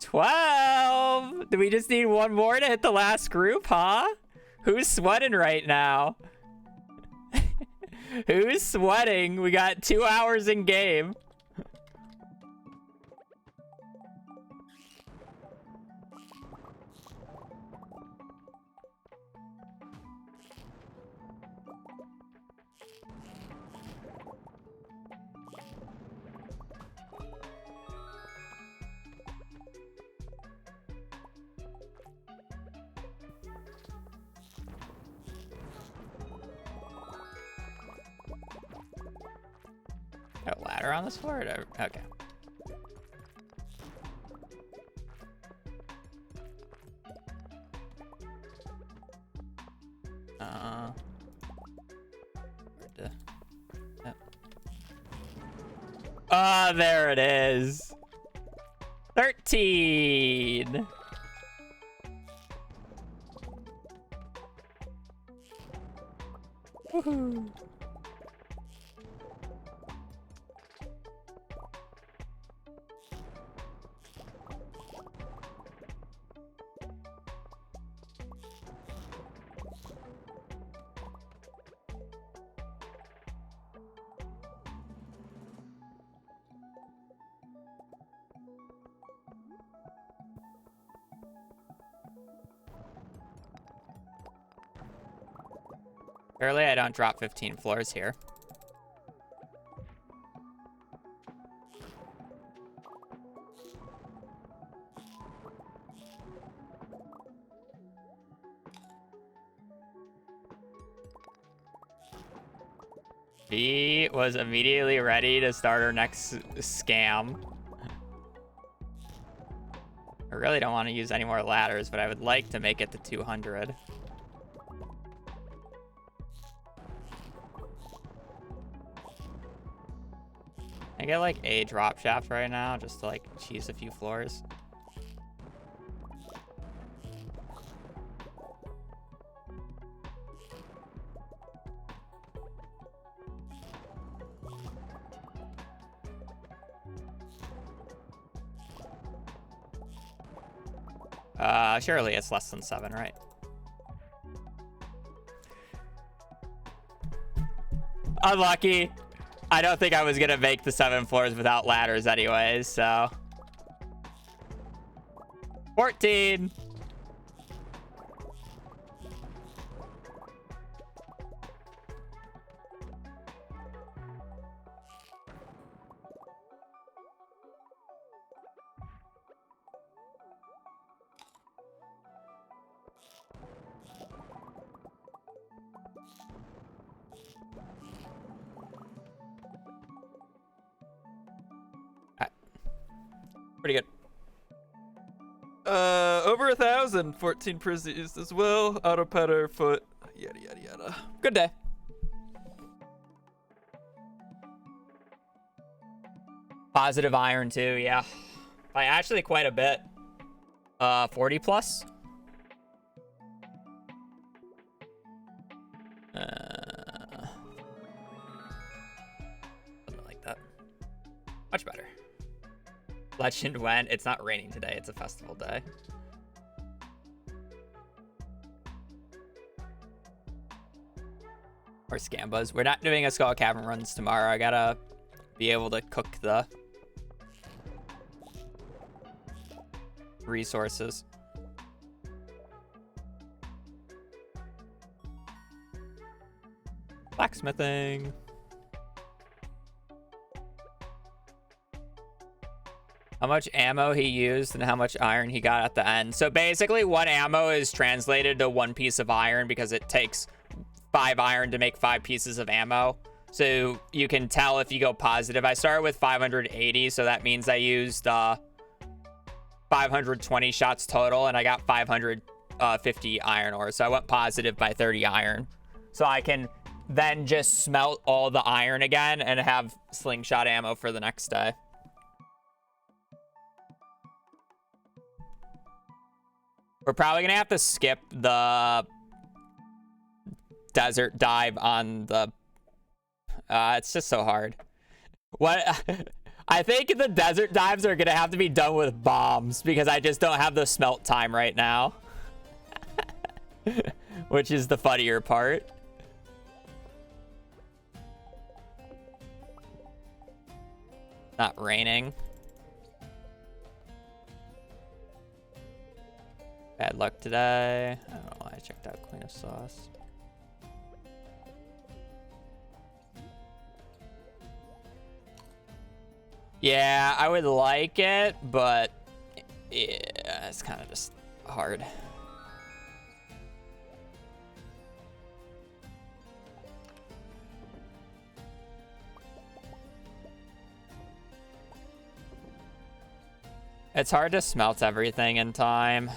$12. Do we just need one more to hit the last group, huh? Who's sweating right now? Who's sweating? We got 2 hours in game. A ladder on this floor? Okay. Ah, there it is. 13. Woohoo. Apparently I don't drop 15 floors here. He was immediately ready to start our next scam. I really don't want to use any more ladders, but I would like to make it to 200. I get like a drop shaft right now just to like cheese a few floors. Surely it's less than 7, right? Unlucky. I don't think I was gonna make the 7 floors without ladders anyways, so. 14. Pretty good. Over 1,000. 14 prisons as well. Auto petter, foot, yada yada yada. Good day. Positive iron too, yeah. By actually quite a bit. 40 plus. Something like that. Much better. Legend went. It's not raining today. It's a festival day. Or Scambas. We're not doing a Skull Cavern runs tomorrow. I gotta be able to cook the resources. Blacksmithing. How much ammo he used and how much iron he got at the end. So basically 1 ammo is translated to 1 piece of iron because it takes 5 iron to make 5 pieces of ammo. So you can tell if you go positive. I started with 580, so that means I used 520 shots total, and I got 550 iron ore. So I went positive by 30 iron. So I can then just smelt all the iron again and have slingshot ammo for the next day. We're probably gonna have to skip the desert dive on the it's just so hard. What I think the desert dives are gonna have to be done with bombs because I just don't have the smelt time right now. Which is the funnier part. Not raining. Bad luck today. I don't know why I checked out Queen of Sauce. Yeah, I would like it, but yeah, it's kind of just hard. It's hard to smelt everything in time.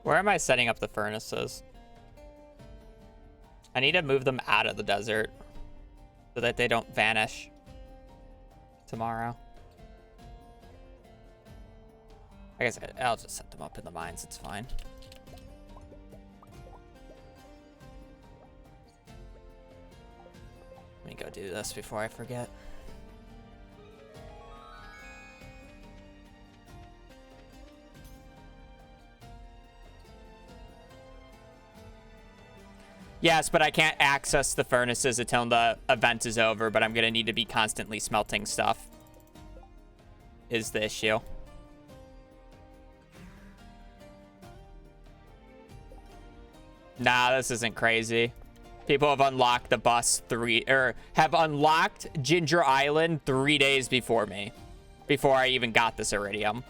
Where am I setting up the furnaces? I need to move them out of the desert so that they don't vanish tomorrow. I guess I'll just set them up in the mines. It's fine. Let me go do this before I forget. Yes, but I can't access the furnaces until the event is over, but I'm going to need to be constantly smelting stuff. Is the issue. Nah, this isn't crazy. People have unlocked the bus have unlocked Ginger Island 3 days before me. Before I even got this iridium.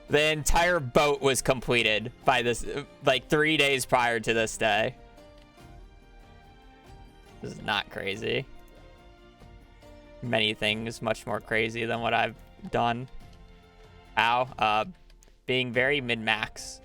The entire boat was completed by this, like 3 days prior to this day. This is not crazy. Many things much more crazy than what I've done. Ow. Being very min-max.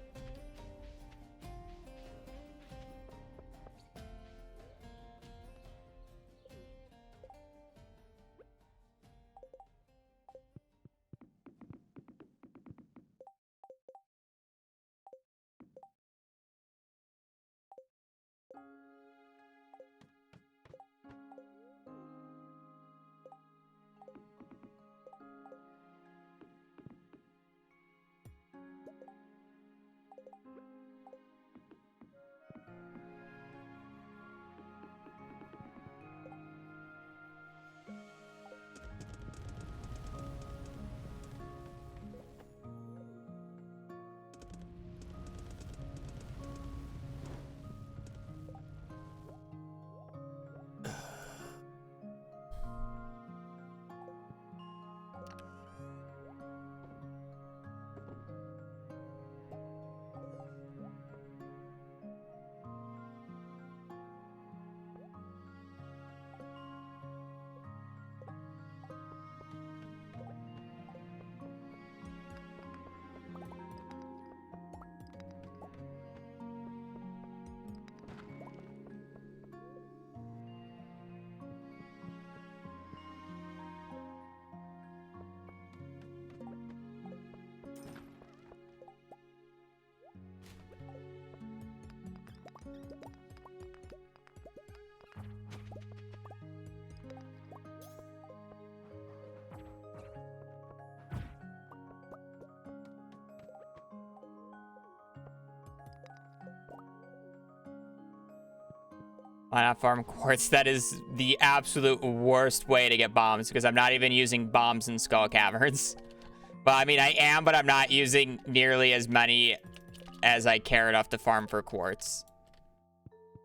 Why not farm quartz? That is the absolute worst way to get bombs because I'm not even using bombs in Skull Caverns. Well, I mean, I am, but I'm not using nearly as many as I care enough to farm for quartz.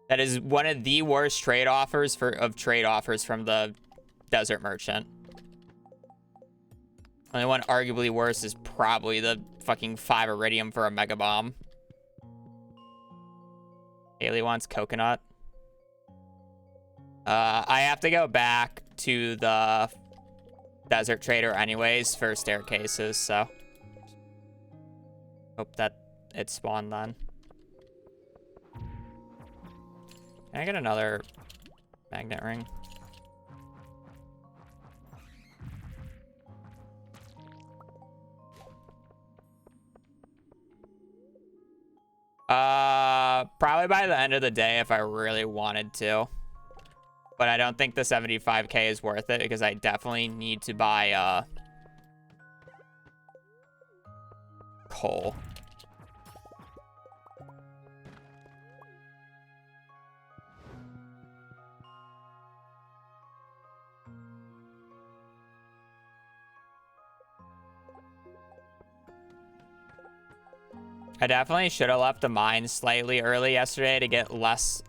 That is one of the worst trade offers from the Desert Merchant. Only one arguably worse is probably the fucking 5 iridium for a mega bomb. Haley wants coconut. I have to go back to the Desert Trader anyways for staircases, so hope that it spawned then. Can I get another magnet ring? Probably by the end of the day if I really wanted to. But I don't think the 75k is worth it because I definitely need to buy coal. I definitely should have left the mine slightly early yesterday to get less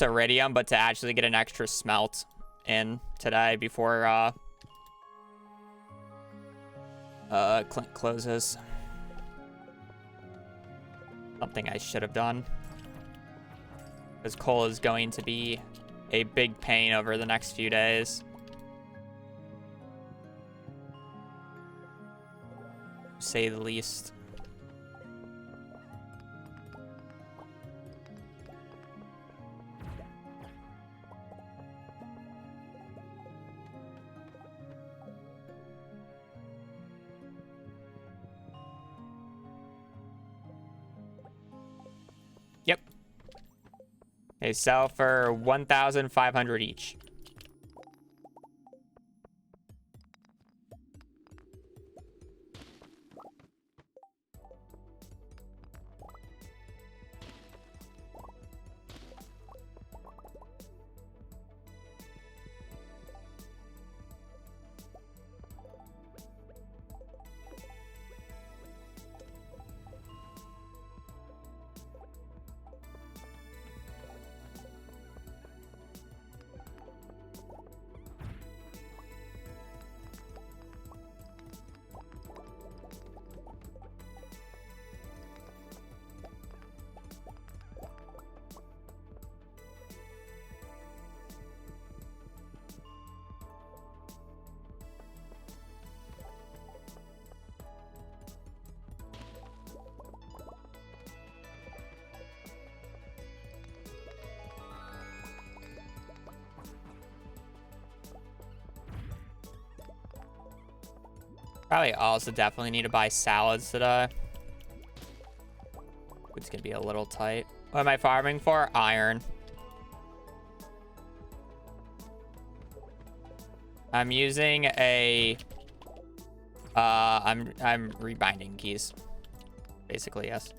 iridium, but to actually get an extra smelt in today before Clint closes. Something I should have done. Because coal is going to be a big pain over the next few days. say the least. Yep. They sell for 1,500 each. Probably also definitely need to buy salads today. It's gonna be a little tight. What am I farming for? Iron. I'm using a I'm rebinding keys. Basically, yes.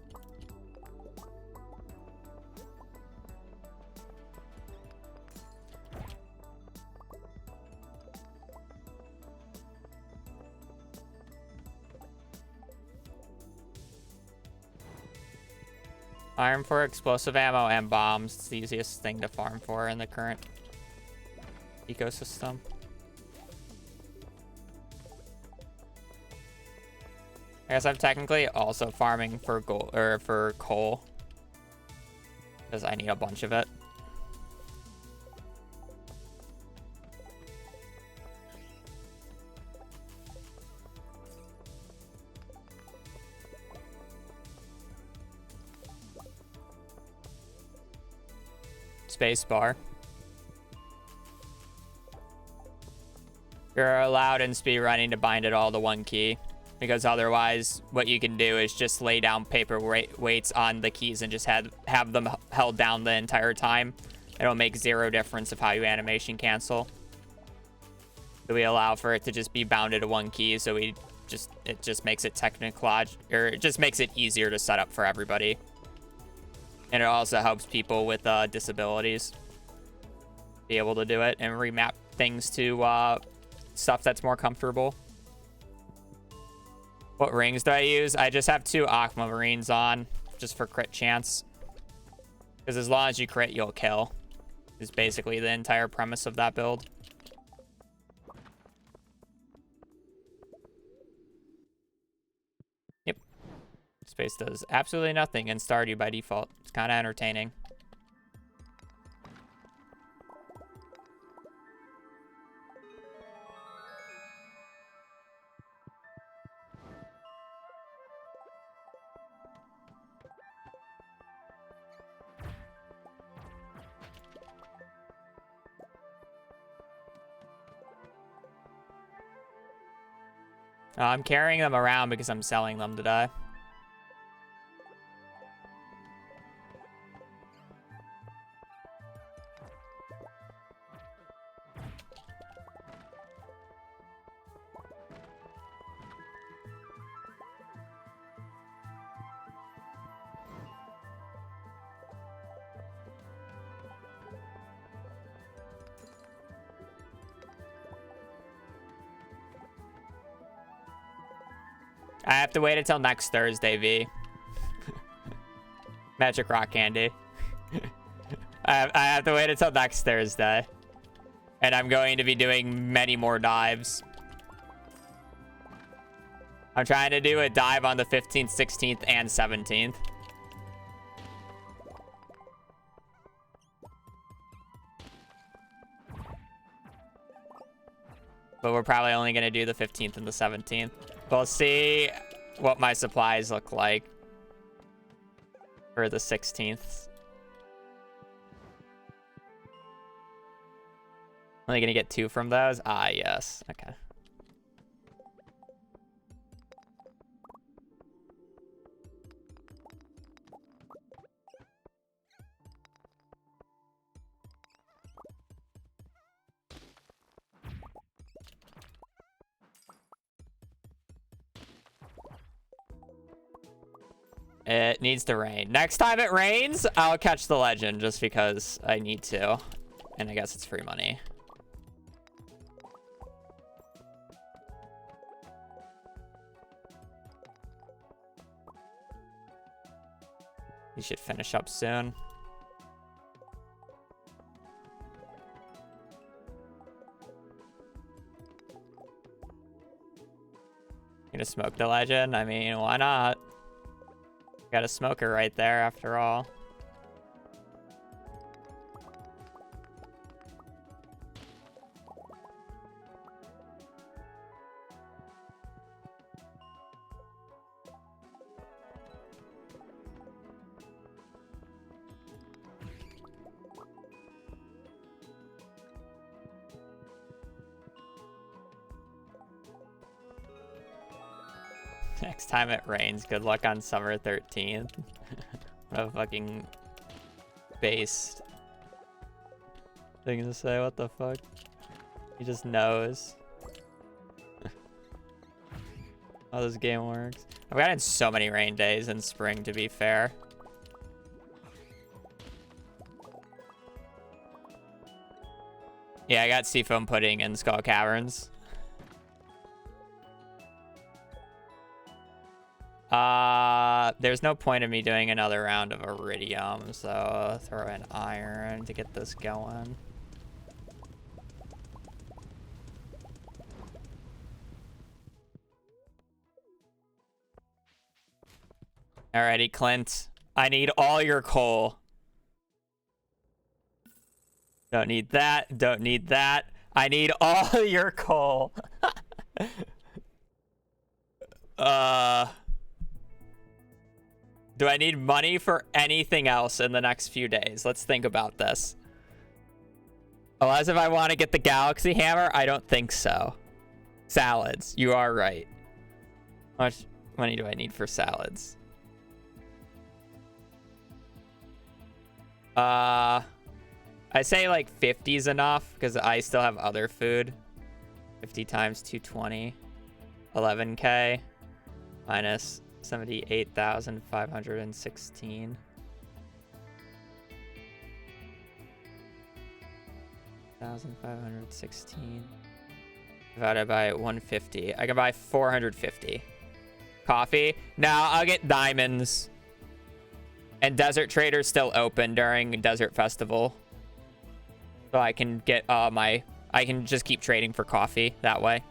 Iron for explosive ammo and bombs. It's the easiest thing to farm for in the current ecosystem. I guess I'm technically also farming for gold or for coal because I need a bunch of it. Space bar. You're allowed in speedrunning to bind it all to one key, because otherwise what you can do is just lay down paper weights on the keys and just have them held down the entire time. It'll make zero difference of how you animation cancel. So we allow for it to just be bounded to one key, so it just makes it it just makes it easier to set up for everybody. And it also helps people with disabilities be able to do it and remap things to stuff that's more comfortable. What rings do I use? I just have 2 aquamarines on, just for crit chance. Because as long as you crit, you'll kill. Is basically the entire premise of that build. Yep. Space does absolutely nothing in Stardew by default. It's kind of entertaining. I'm carrying them around because I'm selling them today. I have to wait until next Thursday, V. Magic rock candy. I have to wait until next Thursday. And I'm going to be doing many more dives. I'm trying to do a dive on the 15th, 16th, and 17th. But we're probably only going to do the 15th and the 17th. We'll see what my supplies look like for the 16th. Only gonna get 2 from those? Ah, yes. Okay. It needs to rain. Next time it rains, I'll catch the legend just because I need to. And I guess it's free money. You should finish up soon. Gonna smoke the legend? I mean, why not? Got a smoker right there after all. Next time it rains, good luck on summer 13th. What a fucking based thing to say. What the fuck? He just knows how this game works. I've gotten so many rain days in spring, to be fair. Yeah, I got seafoam pudding in Skull Caverns. There's no point in me doing another round of iridium, so I'll throw in iron to get this going. Alrighty, Clint. I need all your coal. Don't need that. Don't need that. I need all your coal. Do I need money for anything else in the next few days? Let's think about this. Unless if I want to get the Galaxy Hammer, I don't think so. Salads. You are right. How much money do I need for salads? I say like 50 is enough because I still have other food. 50 times 220. 11k minus 78,516. 1,516 divided by 150. I can buy 450. Coffee. Now I'll get diamonds. And Desert Trader's still open during Desert Festival. So I can get I can just keep trading for coffee that way.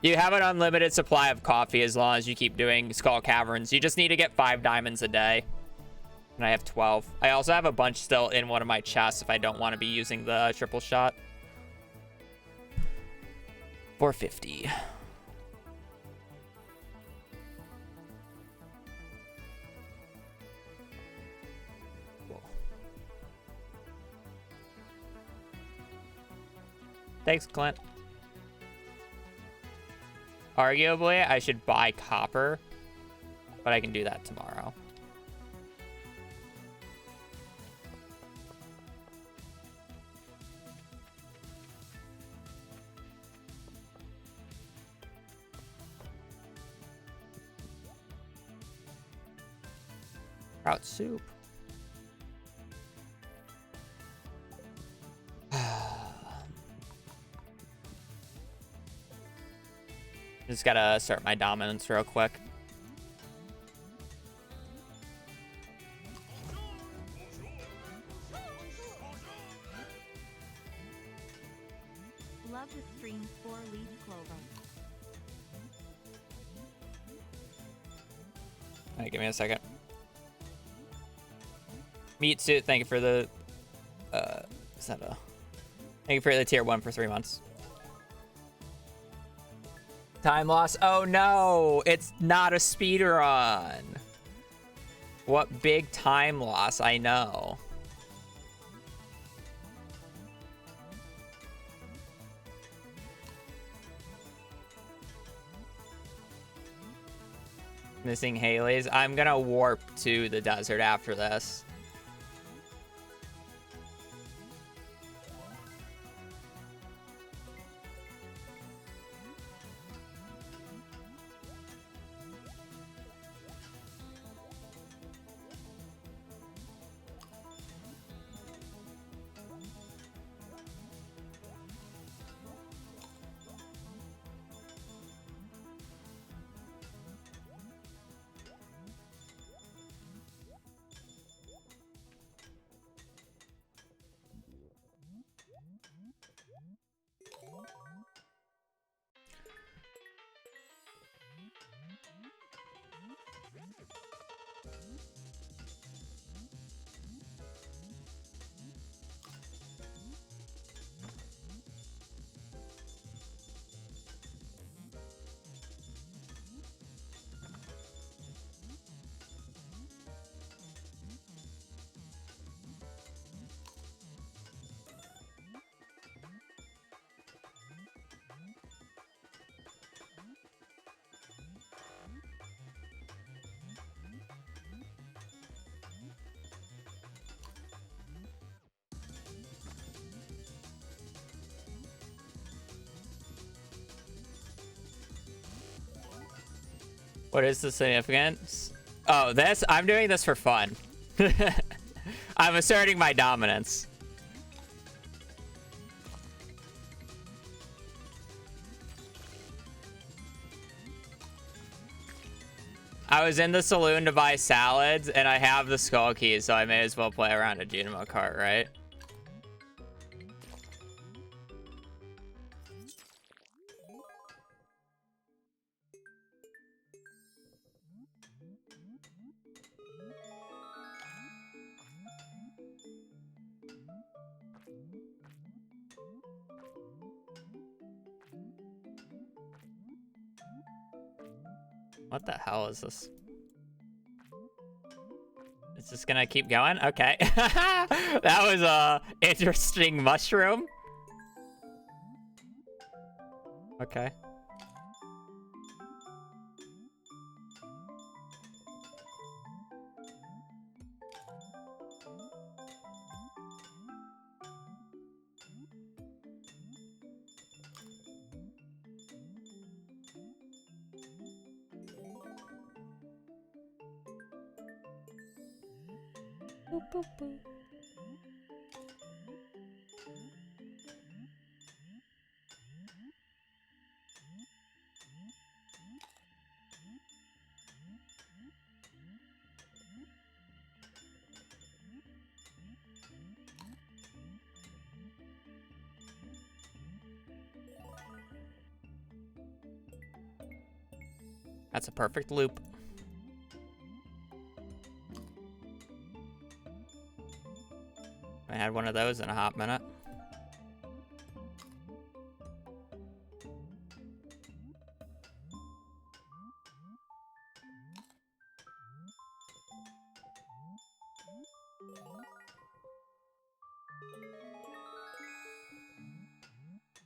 You have an unlimited supply of coffee as long as you keep doing Skull Caverns. You just need to get 5 diamonds a day. And I have 12. I also have a bunch still in one of my chests if I don't want to be using the triple shot. 450. Cool. Thanks, Clint. Arguably, I should buy copper, but I can do that tomorrow. Trout soup. Just gotta start my dominance real quick. Love the stream 4-leaf clover. All right, give me a second. Meat suit, thank you for the thank you for the tier 1 for 3 months. Time loss. Oh no, it's not a speed run. What big time loss, I know. Missing Haley's. I'm gonna warp to the desert after this. What is the significance? Oh, this? I'm doing this for fun. I'm asserting my dominance. I was in the saloon to buy salads, and I have the skull keys, so I may as well play around a Genoma cart, right? What the hell is this? Is this gonna keep going? Okay. That was a interesting mushroom. Okay. Boop, boop, boop. That's a perfect loop. I had one of those in a hot minute.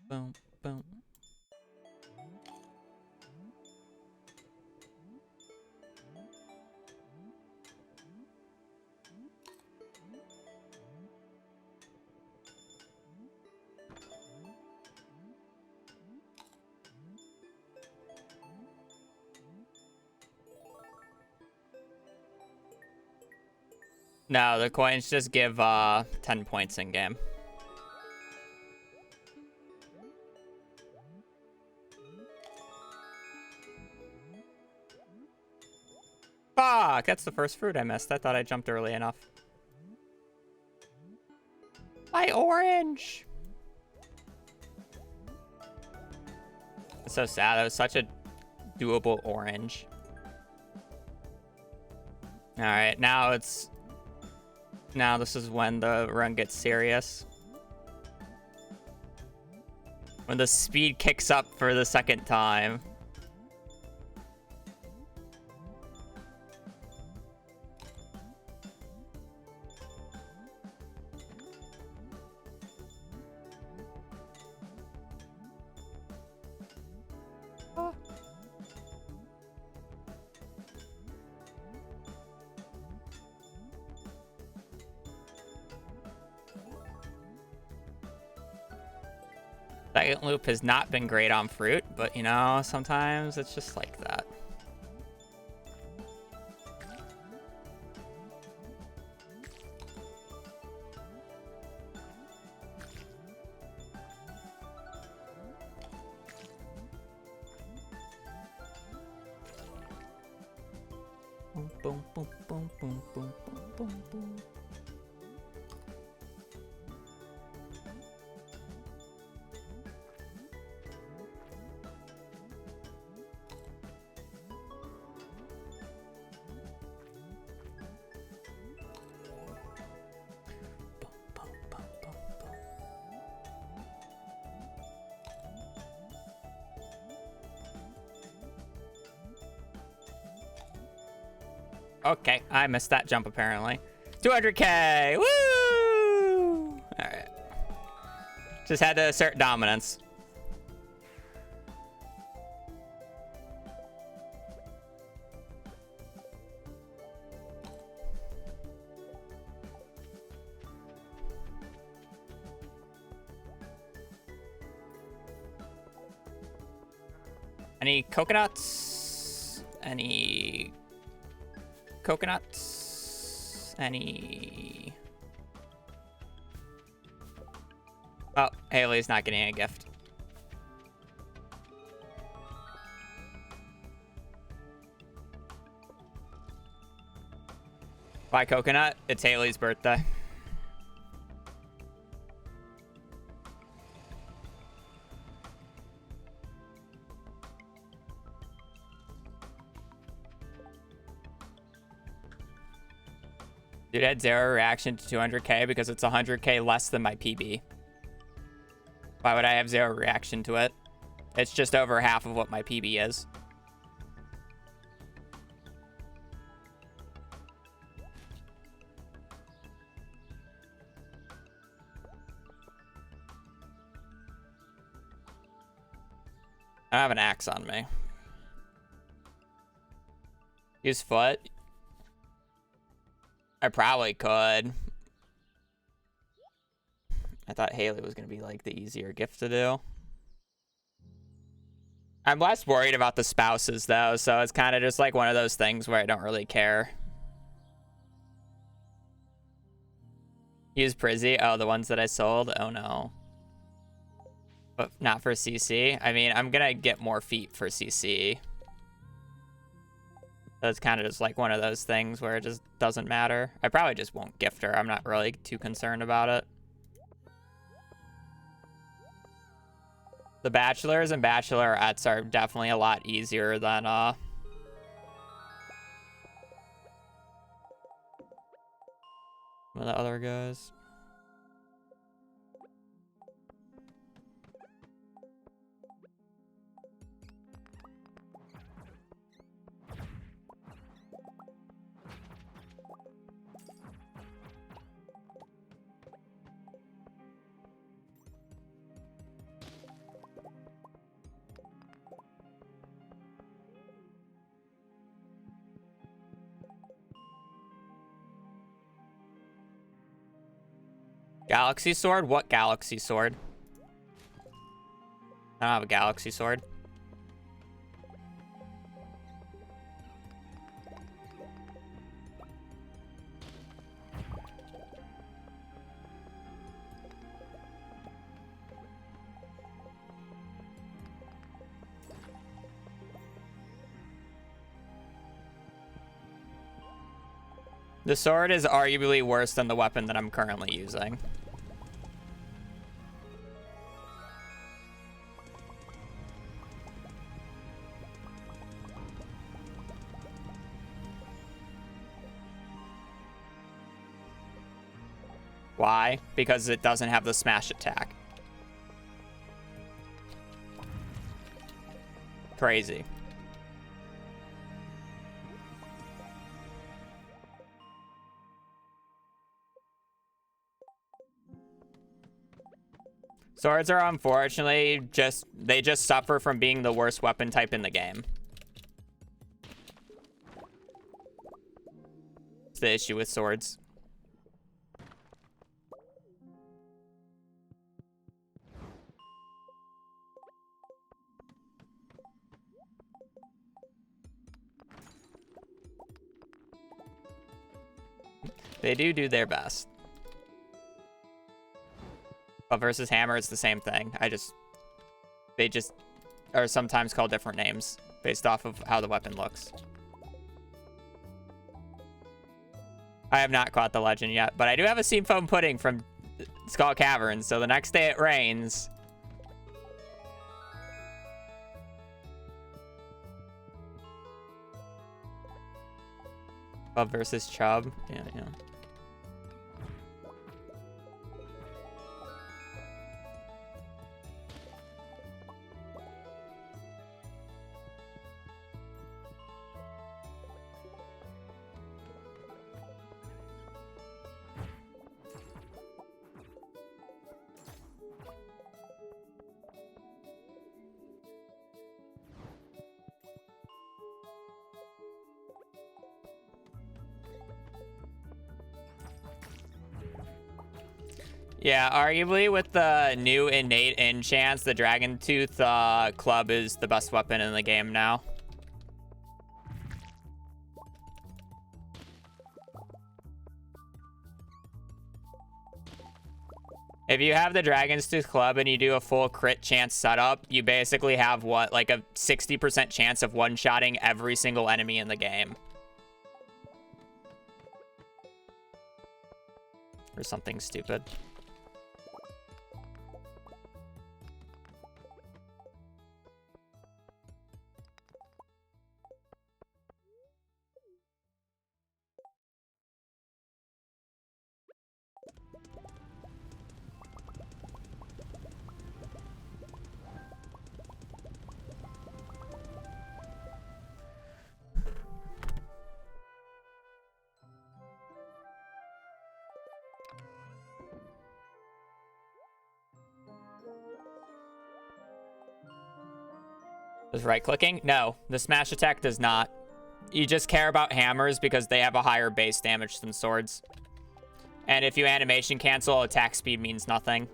Boom, boom. No, the coins just give 10 points in game. Fuck, that's the first fruit I missed. I thought I jumped early enough. My orange! It's so sad. That was such a doable orange. Alright, now it's... Now this is when the run gets serious. When the speed kicks up for the second time. Second loop has not been great on fruit, but you know, sometimes it's just like that. Boom, boom, boom, boom, boom, boom, boom, boom. Okay, I missed that jump apparently. 200k! Woo! Alright. Just had to assert dominance. Any coconuts? Any coconuts? Any... Oh, Haley's not getting a gift. Buy coconut? It's Haley's birthday. Dude had 0 reaction to 200k because it's 100k less than my PB. Why would I have 0 reaction to it? It's just over half of what my PB is. I have an axe on me. Use foot. I probably could. I thought Haley was going to be like the easier gift to do. I'm less worried about the spouses though, so it's kind of just like one of those things where I don't really care. Use Prizzy. Oh, the ones that I sold? Oh no. But not for CC. I mean, I'm going to get more feet for CC. So it's kind of just like one of those things where it just doesn't matter. I probably just won't gift her. I'm not really too concerned about it. The bachelors and bachelorettes are definitely a lot easier than some of the other guys. Galaxy sword? What galaxy sword? I don't have a galaxy sword. The sword is arguably worse than the weapon that I'm currently using. Why? Because it doesn't have the smash attack. Crazy. Swords are unfortunately they just suffer from being the worst weapon type in the game. It's the issue with swords. They do their best. But versus hammer, it's the same thing. They just are sometimes called different names based off of how the weapon looks. I have not caught the legend yet, but I do have a steam foam pudding from Skull Cavern, so the next day it rains. Bub versus Chub. Yeah. Yeah, arguably with the new innate enchants, the Dragon Tooth club is the best weapon in the game now. If you have the Dragon's Tooth club and you do a full crit chance setup, you basically have what, like a 60% chance of one-shotting every single enemy in the game. Or something stupid. Does right-clicking? No, the smash attack does not. You just care about hammers because they have a higher base damage than swords. And if you animation cancel, attack speed means nothing.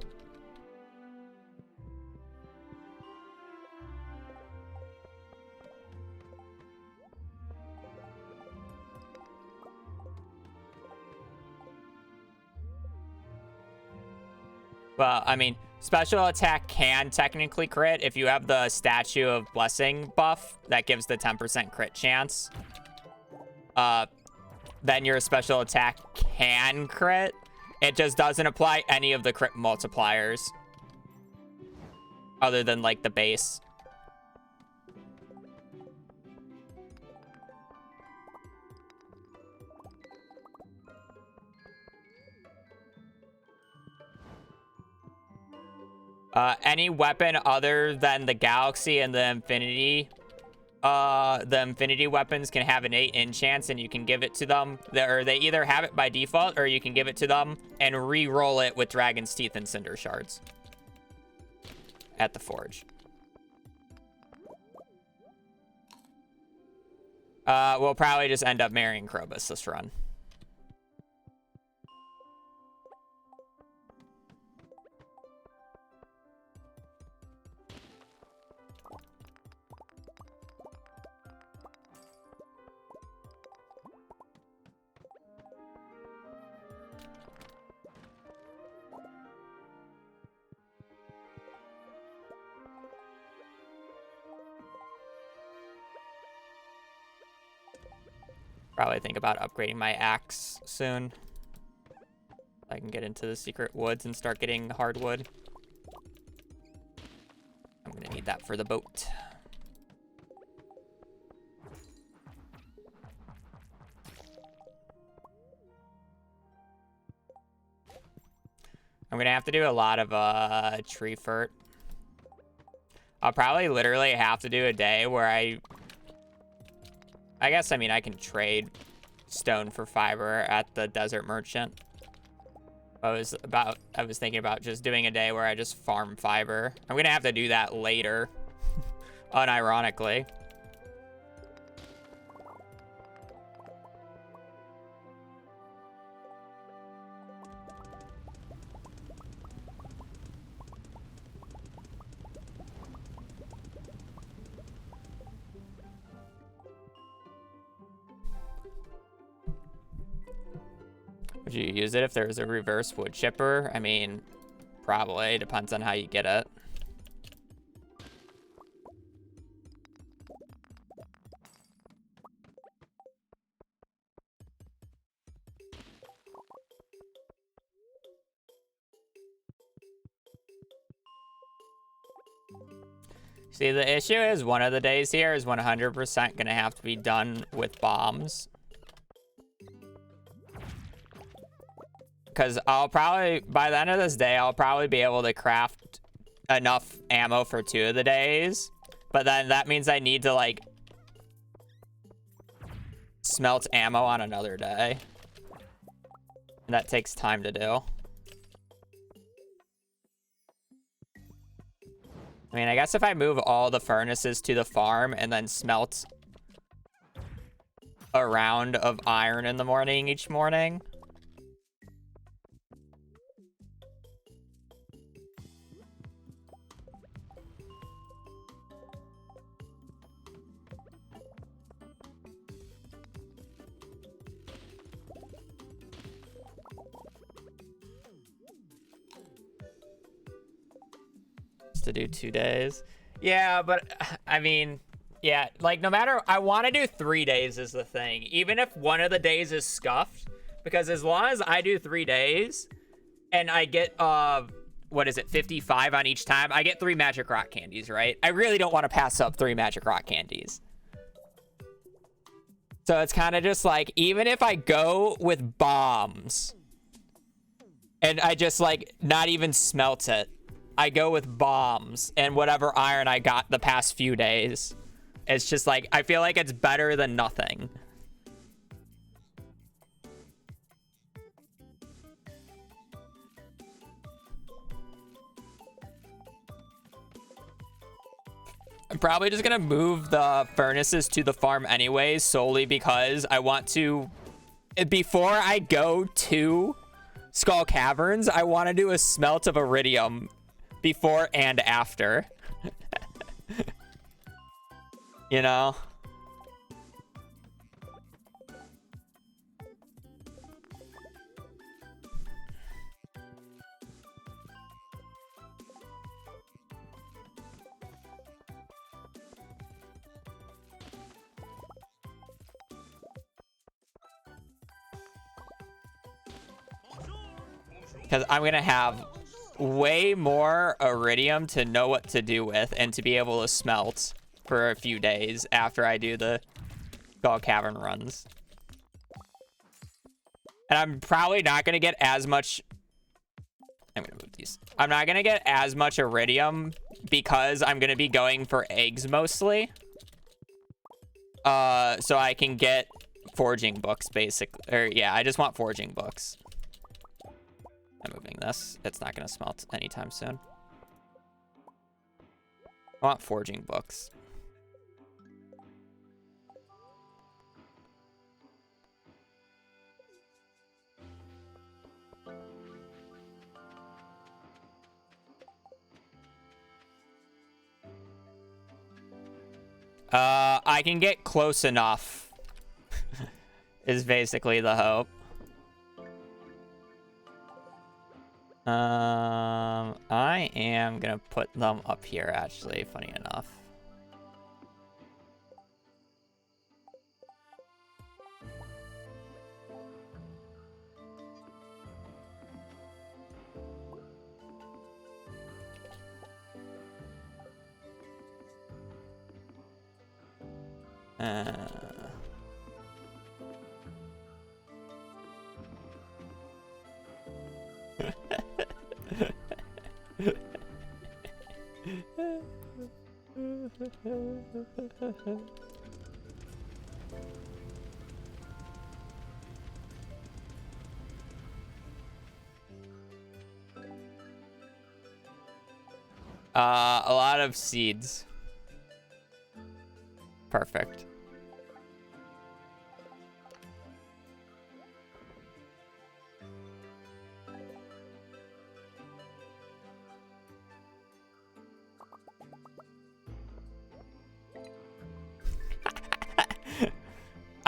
Well, I mean, special attack can technically crit if you have the Statue of Blessing buff that gives the 10% crit chance. Then your special attack can crit. It just doesn't apply any of the crit multipliers other than like the base. Any weapon other than the Galaxy and the Infinity weapons can have an 8 enchants, and you can give it to them. Or they either have it by default, or you can give it to them and re-roll it with Dragon's Teeth and Cinder Shards at the Forge. We'll probably just end up marrying Krobus this run. Probably think about upgrading my axe soon. I can get into the secret woods and start getting hardwood. I'm gonna need that for the boat. I'm gonna have to do a lot of tree furt. I'll probably literally have to do a day where I guess, I mean, I can trade stone for fiber at the Desert Merchant. I was thinking about just doing a day where I just farm fiber. I'm gonna have to do that later, unironically. Would you use it if there was a reverse wood chipper? I mean, probably. Depends on how you get it. See, the issue is one of the days here is 100% gonna have to be done with bombs. Because I'll probably, by the end of this day, I'll probably be able to craft enough ammo for 2 of the days. But then that means I need to, like, smelt ammo on another day. And that takes time to do. I mean, I guess if I move all the furnaces to the farm and then smelt a round of iron in the morning each morning. To do 2 days. Yeah, but I mean, yeah, like no matter, I want to do 3 days is the thing. Even if one of the days is scuffed, because as long as I do 3 days and I get, what is it, 55 on each time, I get 3 magic rock candies, right? I really don't want to pass up 3 magic rock candies. So it's kind of just like, even if I go with bombs and I just like not even smelt it, I go with bombs and whatever iron I got the past few days. It's just like, I feel like it's better than nothing. I'm probably just gonna move the furnaces to the farm anyways, solely because I want to, before I go to Skull Caverns, I want to do a smelt of iridium before and after. You know? Because I'm gonna have way more iridium to know what to do with and to be able to smelt for a few days after I do the Skull Cavern runs. And I'm probably not going to get as much... I'm going to move these. I'm not going to get as much iridium because I'm going to be going for eggs mostly. So I can get forging books, basically. Or, yeah, I just want forging books. I'm moving this. It's not going to smelt anytime soon. I want forging books. I can get close enough is basically the hope. I am gonna put them up here, actually, funny enough. A lot of seeds. Perfect.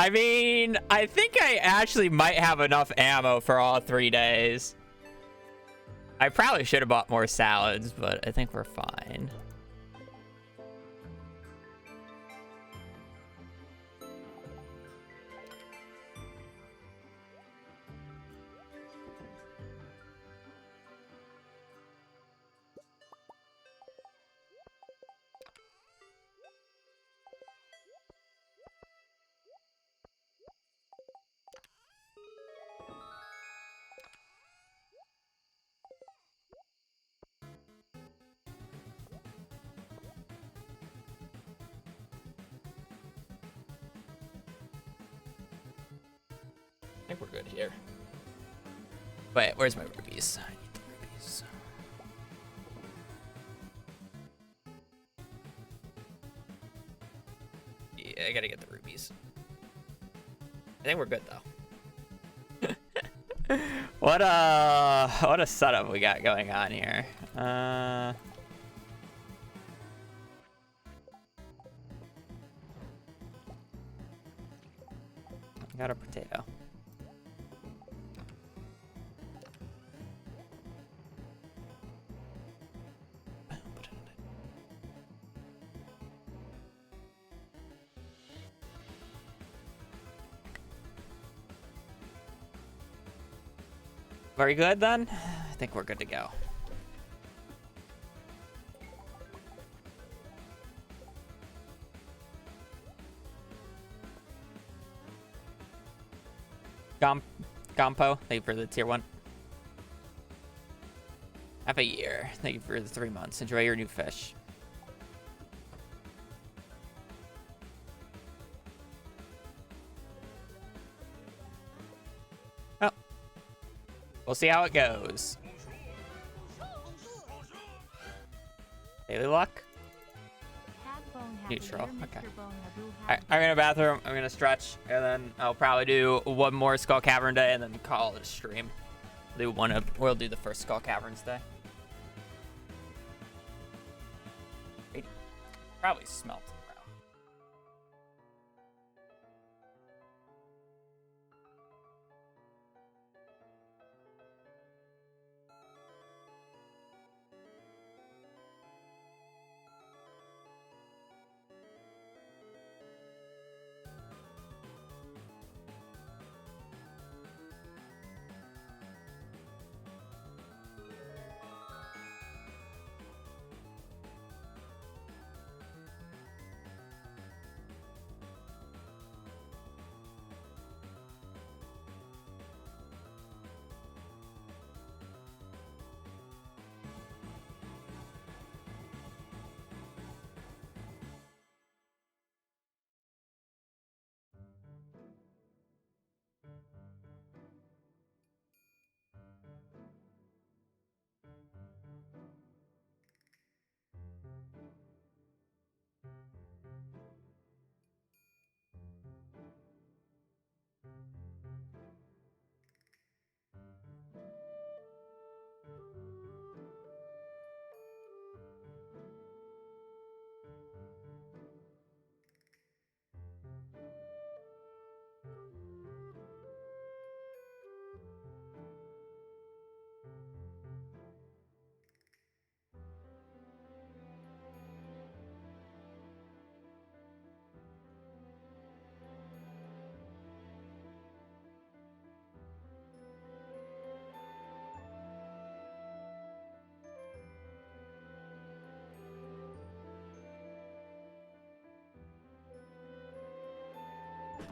I mean, I think I actually might have enough ammo for all 3 days. I probably should have bought more salads, but I think we're fine. I think we're good here. Wait, where's my rubies? I need the rubies. Yeah, I gotta get the rubies. I think we're good though. What a setup we got going on here. Got a potato. Very good then. I think we're good to go. Gompo, thank you for the tier 1. Half a year. Thank you for the 3 months. Enjoy your new fish. Oh. We'll see how it goes. Daily luck? Neutral. Okay. Alright, I'm gonna bathroom, I'm gonna stretch, and then I'll probably do one more Skull Cavern day and then call it a stream. We'll do the first Skull Caverns day. Probably smelt.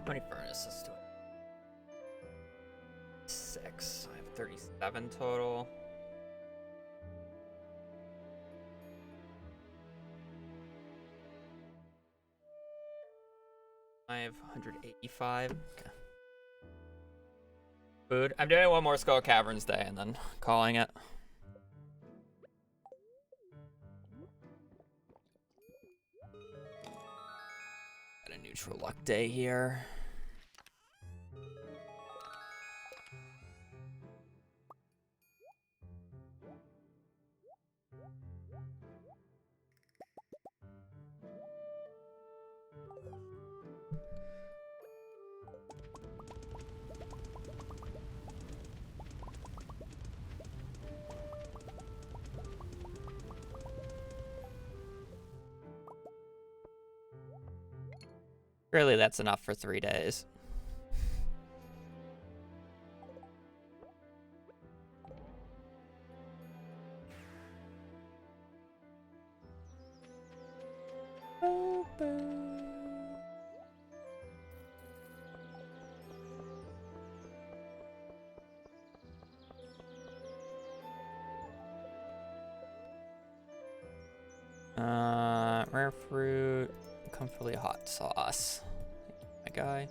How many furnaces do I have? 6. I have 37 total. I have 185. Okay. Food. I'm doing one more Skull Caverns day and then calling it. Got a neutral luck day here. Really, that's enough for 3 days. Rare fruit, comfortably hot sauce. My guy.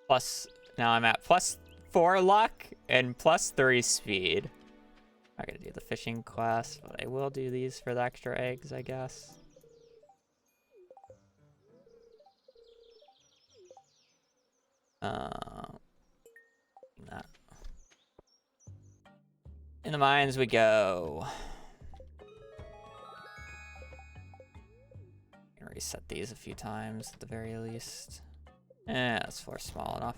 Plus, now I'm at +4 luck and +3 speed. I'm not gonna do the fishing quest, but I will do these for the extra eggs, I guess. That. In the mines we go. Can reset these a few times at the very least. This floor's small enough.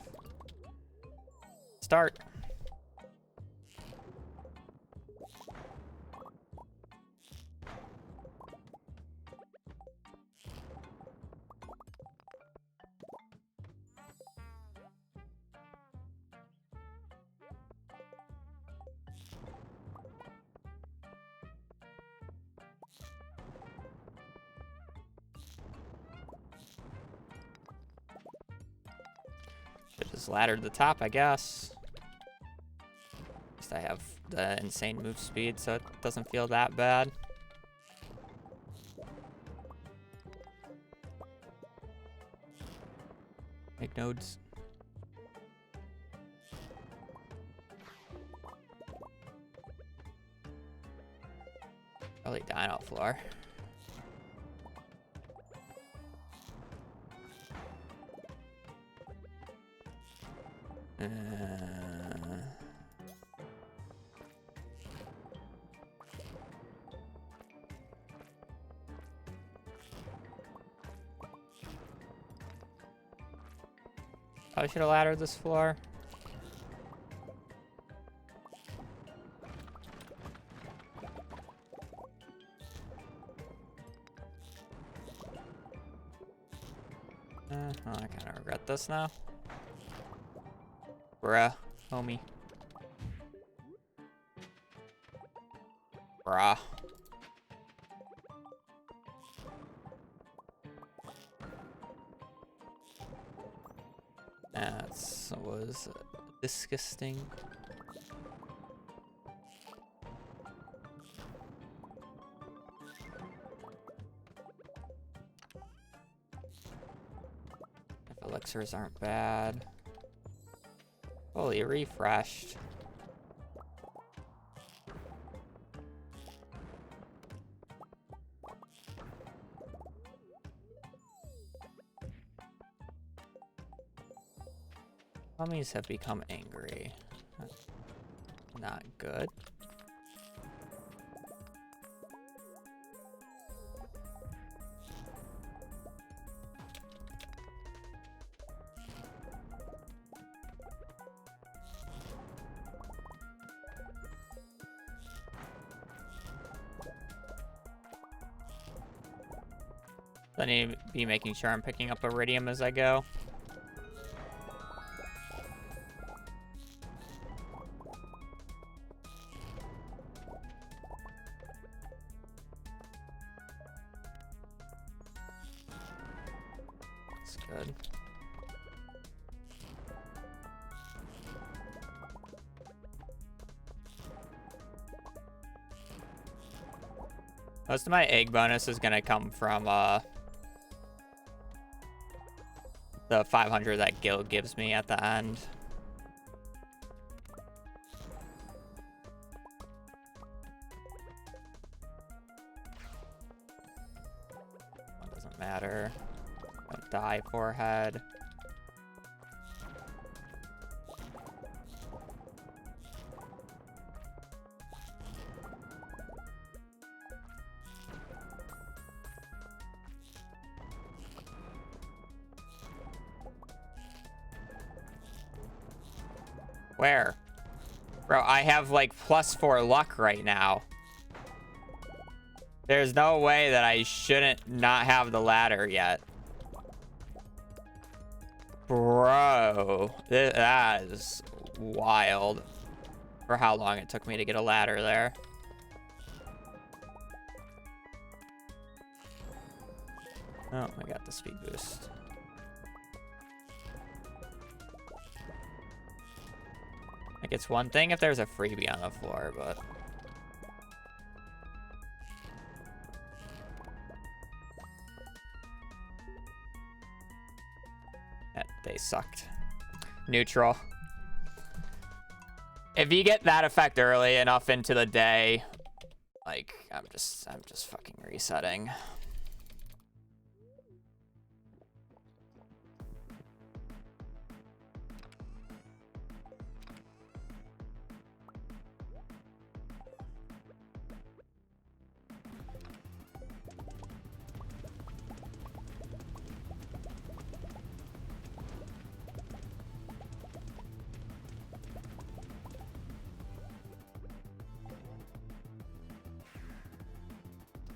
Start. Should just ladder to the top, I guess. At least I have the insane move speed, so it doesn't feel that bad. Make nodes. Probably dino floor. Probably should have laddered this floor. I kind of regret this now. Bruh, homie. Bruh. That was disgusting. If elixirs aren't bad. Fully refreshed. Mummies have become angry. That's not good. I need to be making sure I'm picking up iridium as I go. That's good. Most of my egg bonus is gonna come from the 500 that guild gives me at the end. One doesn't matter. Don't die, forehead. Where? Bro, I have like +4 luck right now. There's no way that I shouldn't not have the ladder yet. Bro, that is wild for how long it took me to get a ladder there. Oh, I got the speed boost. Like, it's one thing if there's a freebie on the floor, but... They sucked. Neutral. If you get that effect early enough into the day, like, I'm just fucking resetting.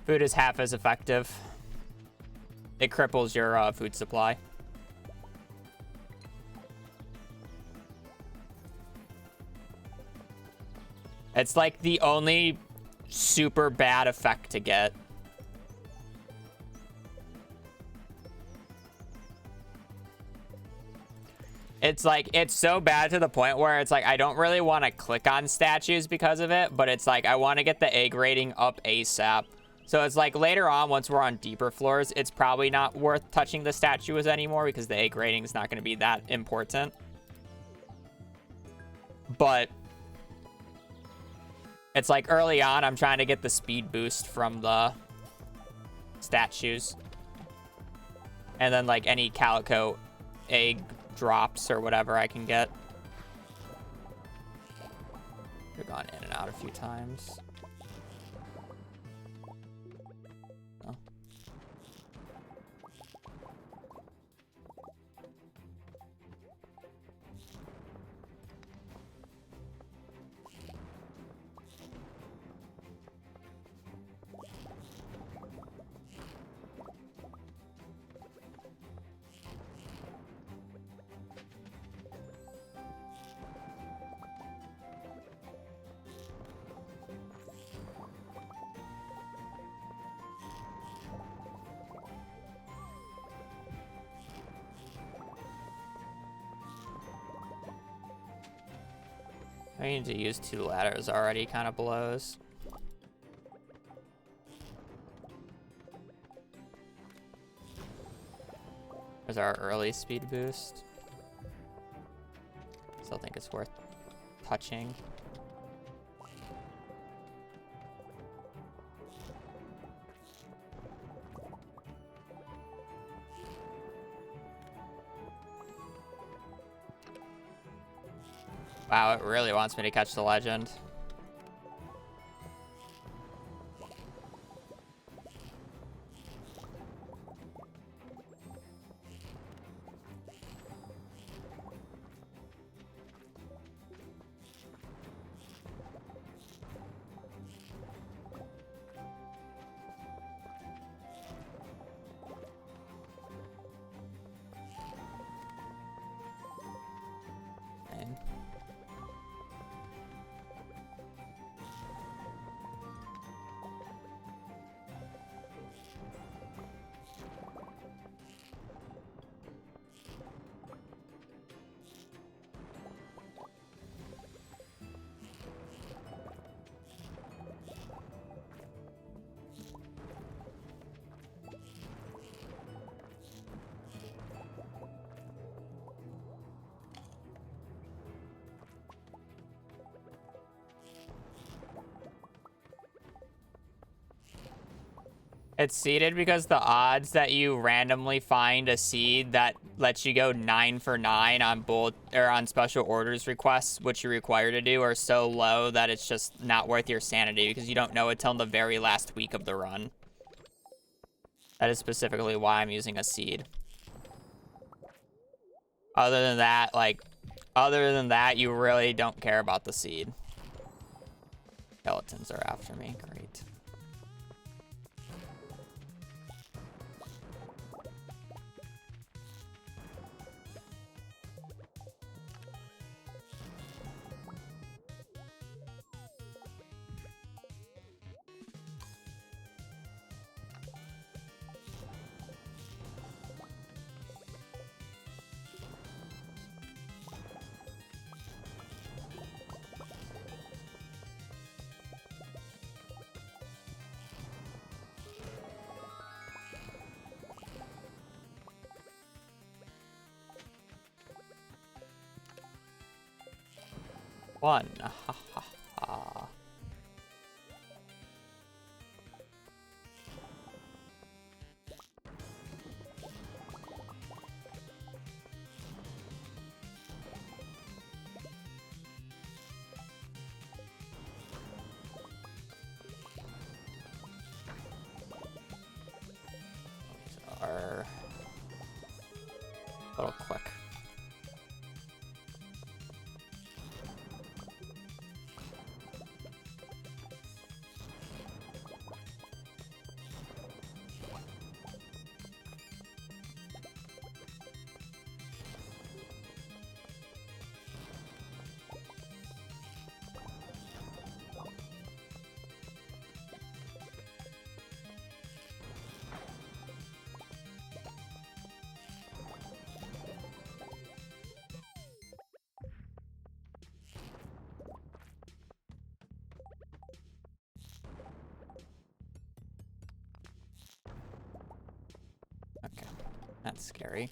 Food is half as effective. It cripples your food supply. It's like the only super bad effect to get. It's like, it's so bad to the point where it's like, I don't really want to click on statues because of it, but it's like, I want to get the egg rating up ASAP. So it's like later on, once we're on deeper floors, it's probably not worth touching the statues anymore because the egg rating is not going to be that important. But it's like early on, I'm trying to get the speed boost from the statues. And then like any calico egg drops or whatever I can get. I've gone in and out a few times. Oh. I need to use 2 ladders already, kind of blows. There's our early speed boost. Still think it's worth touching. Wow, it really wants me to catch the legend. It's seeded because the odds that you randomly find a seed that lets you go 9 for 9 on both or on special orders requests, which you're required to do, are so low that it's just not worth your sanity because you don't know it till the very last week of the run. That is specifically why I'm using a seed. Other than that, you really don't care about the seed. Skeletons are after me. Great. 1. Ha ha ha. Are a little quick. Okay, that's scary.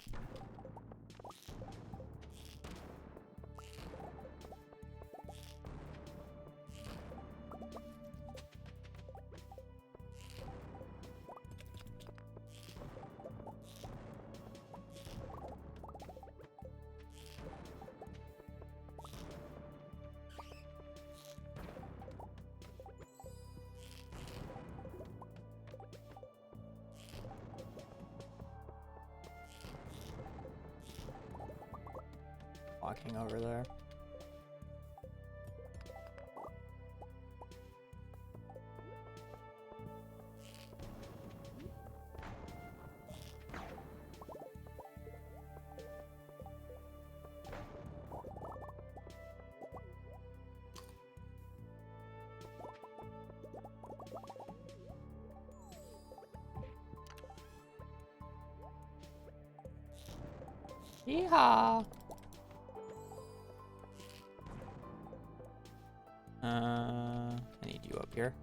Walking over there. Yeehaw! I need you up here.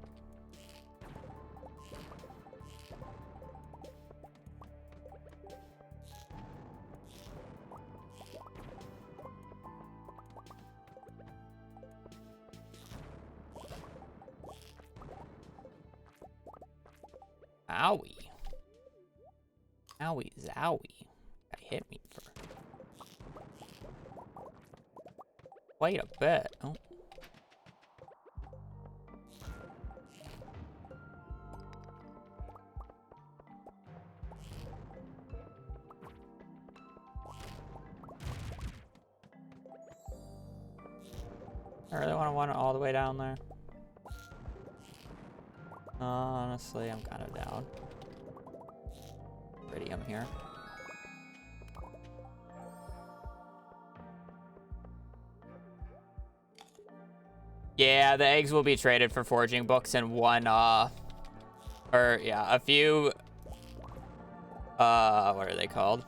Owie. Owie zowie. That hit me for quite a bit. Oh. I really want it all the way down there. Honestly, I'm kind of down. Iridium here. Yeah, the eggs will be traded for foraging books and one, a few, what are they called?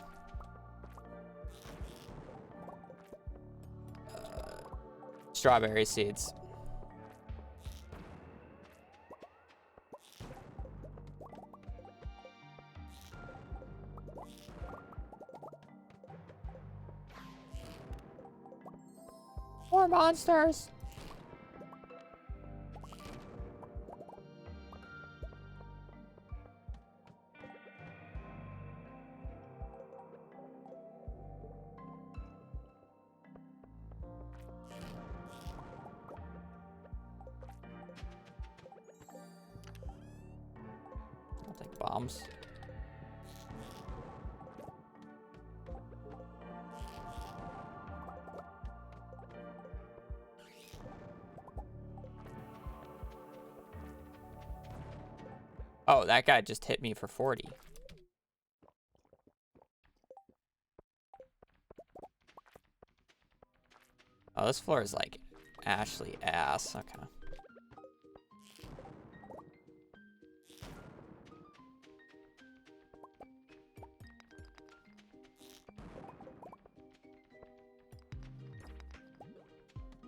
Strawberry seeds. More monsters. I'll take bombs. Oh, that guy just hit me for 40. Oh, this floor is like Ashley ass. Okay.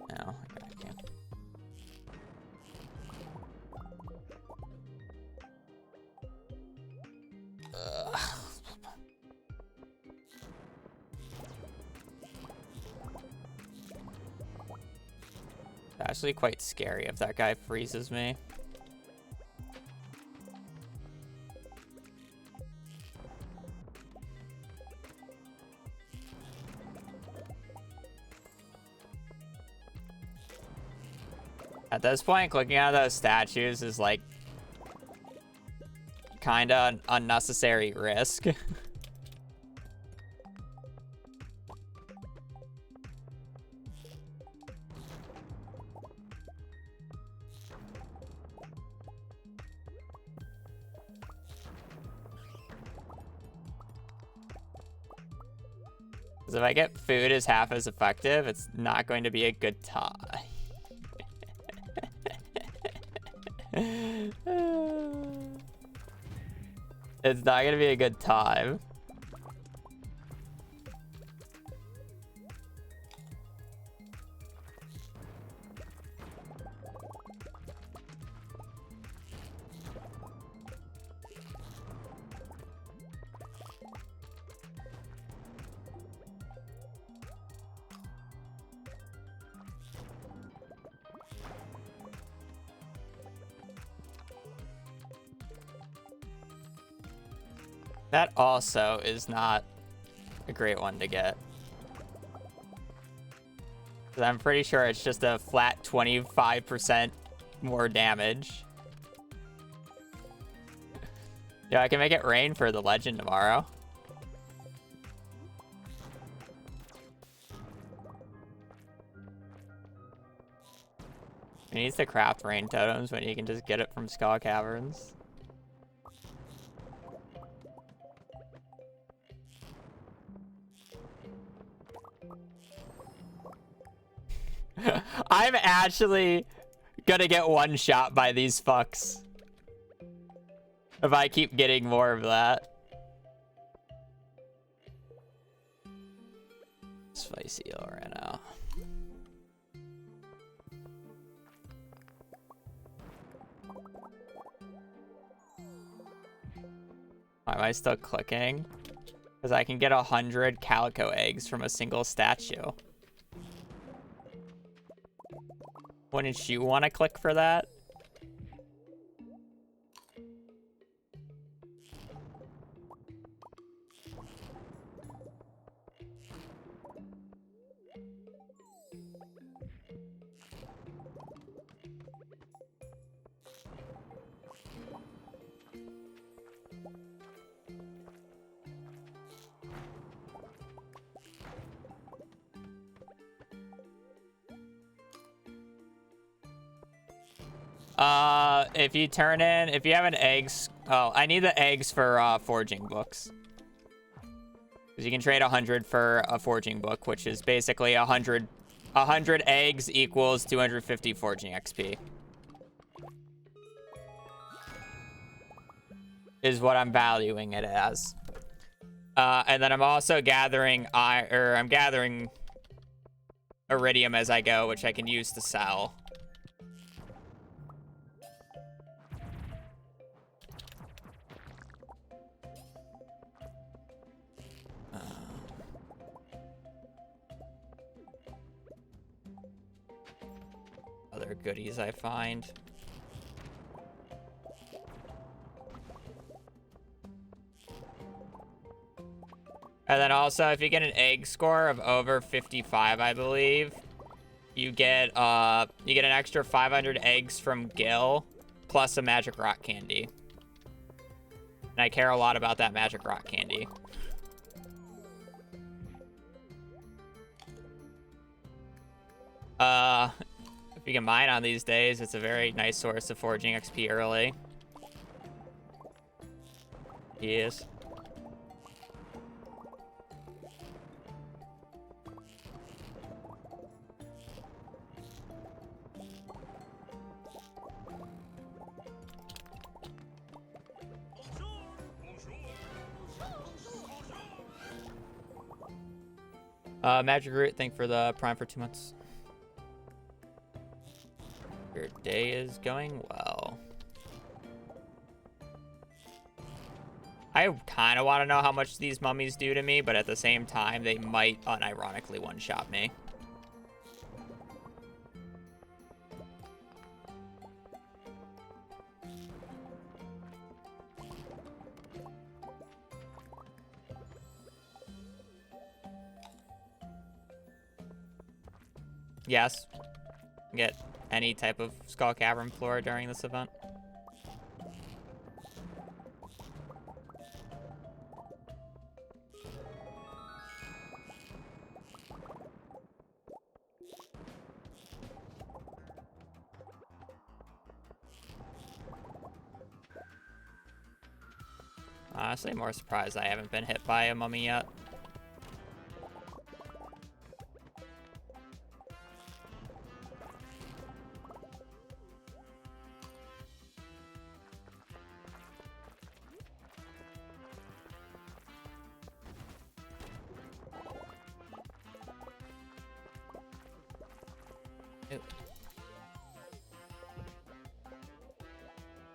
No, okay, I can't. Ugh. Actually quite scary if that guy freezes me. At this point, clicking on those statues is like kind of an unnecessary risk. Because if I get food is half as effective, it's not going to be a good time. It's not gonna be a good time. That also is not a great one to get. 'Cause I'm pretty sure it's just a flat 25% more damage. Yeah, I can make it rain for the legend tomorrow. He needs to craft rain totems when you can just get it from Skull Caverns. I'm actually gonna get one shot by these fucks if I keep getting more of that. Spicy right now. Why am I still clicking? Because I can get 100 calico eggs from a single statue. Wouldn't you want to click for that? If you turn in, if you have an eggs, oh, I need the eggs for forging books. Because you can trade 100 for a forging book, which is basically 100 eggs equals 250 forging XP. Is what I'm valuing it as. And then I'm also gathering I'm gathering iridium as I go, which I can use to sell. Other goodies I find. And then also, if you get an egg score of over 55, I believe, you get an extra 500 eggs from Gil, plus a magic rock candy. And I care a lot about that magic rock candy. If you can mine on these days, it's a very nice source of forging XP early. Yes. Magic Root, thank for the Prime for 2 months. Your day is going well. I kind of want to know how much these mummies do to me, but at the same time, they might unironically one-shot me. Yes. Get any type of Skull Cavern floor during this event. Honestly, more surprised I haven't been hit by a mummy yet. Ooh.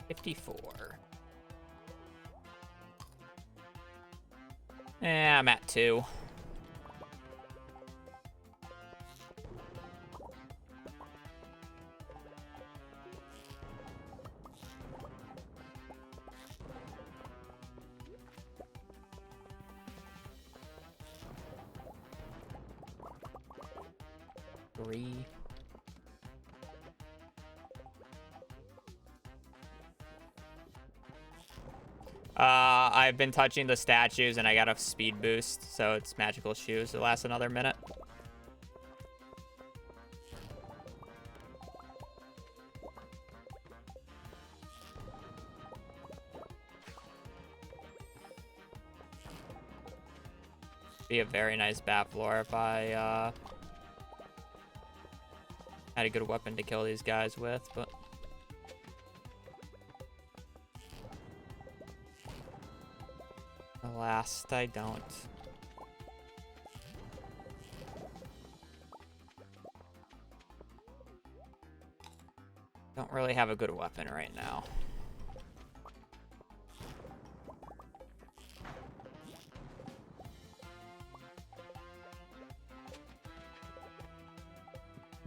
54. I'm at 2. Three. I've been touching the statues and I got a speed boost, so it's magical shoes. It lasts another minute. Be a very nice bat floor if I had a good weapon to kill these guys with, but alas, I don't. Don't really have a good weapon right now.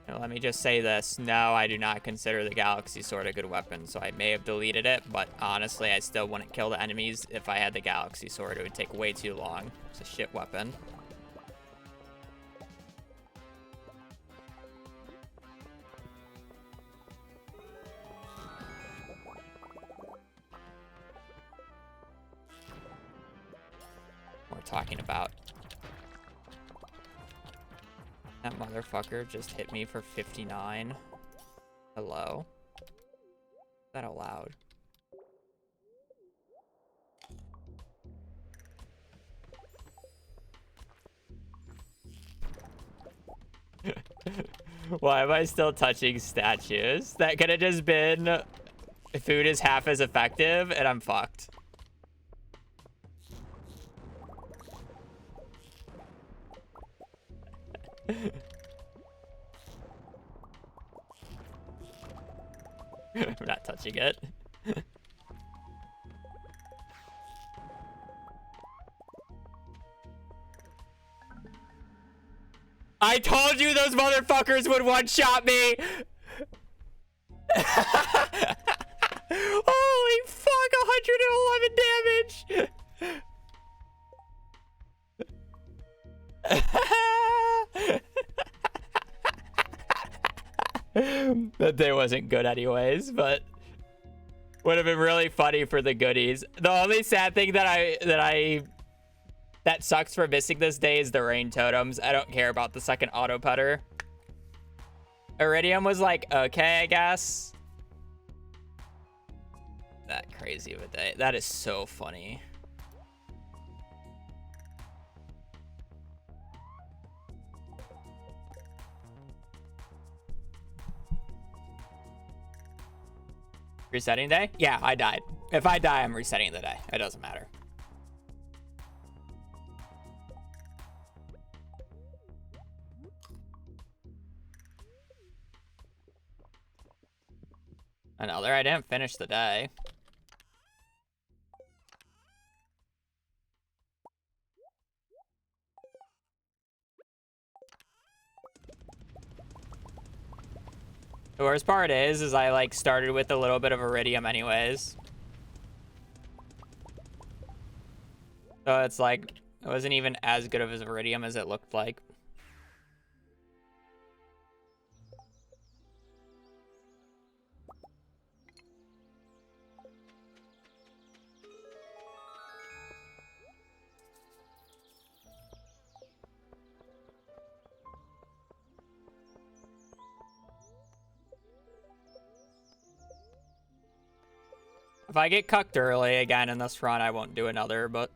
Now, let me just say this. No, I do not consider the Galaxy Sword a good weapon, so I may have deleted it, but honestly, I still wouldn't kill the enemies if I had the Galaxy Sword. It would take way too long. It's a shit weapon. We're talking about. That motherfucker just hit me for 59. Hello? Is that allowed? Why am I still touching statues? That could have just been food is half as effective and I'm fucked. I'm not touching it. I told you those motherfuckers would one-shot me! Holy fuck, 111 damage! That day wasn't good anyways, but would have been really funny for the goodies. The only sad thing that sucks for missing this day is the rain totems. I don't care about the second auto putter. Iridium was like, okay, I guess. That crazy of a day. That is so funny. Resetting day? Yeah, I died. If I die, I'm resetting the day. It doesn't matter. Another, I didn't finish the day. The worst part is I like started with a little bit of iridium anyways. So it's like, it wasn't even as good of as iridium as it looked like. If I get cucked early again in this run, I won't do another, but...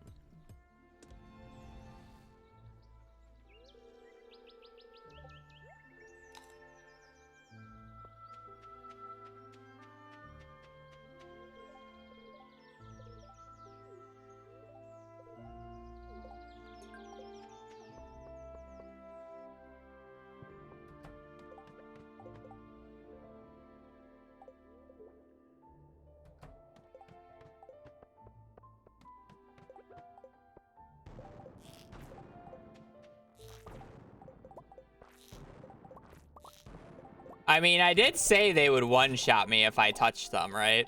I mean, I did say they would one-shot me if I touched them, right?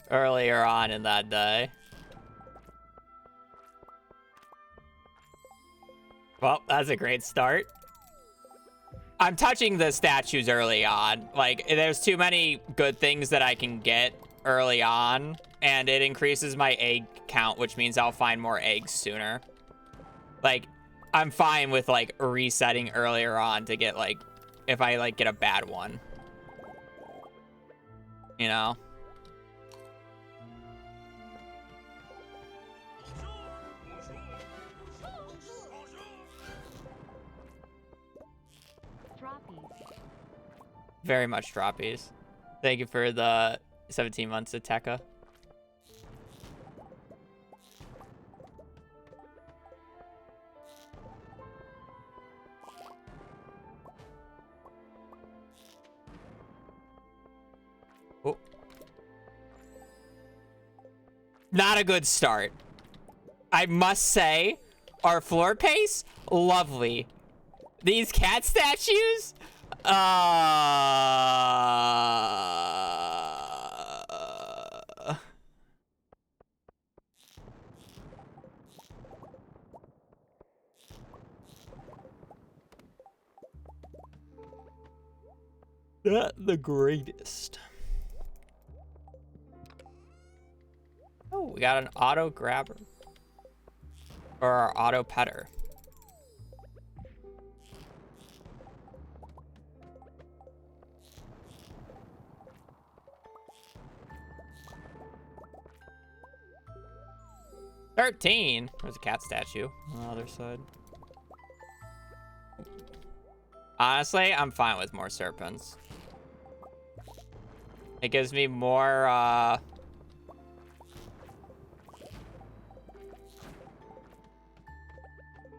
Earlier on in that day. Well, that's a great start. I'm touching the statues early on. Like, there's too many good things that I can get early on, and it increases my egg count, which means I'll find more eggs sooner. Like, I'm fine with, like, resetting earlier on to get, like, if I, like, get a bad one. You know? Very much droppies. Thank you for the 17 months of Tekka. Oh. Not a good start. I must say, our floor pace, lovely. These cat statues? Not the greatest. Oh, we got an auto grabber. Or our auto petter. $13. There's a cat statue on the other side. Honestly, I'm fine with more serpents. It gives me more,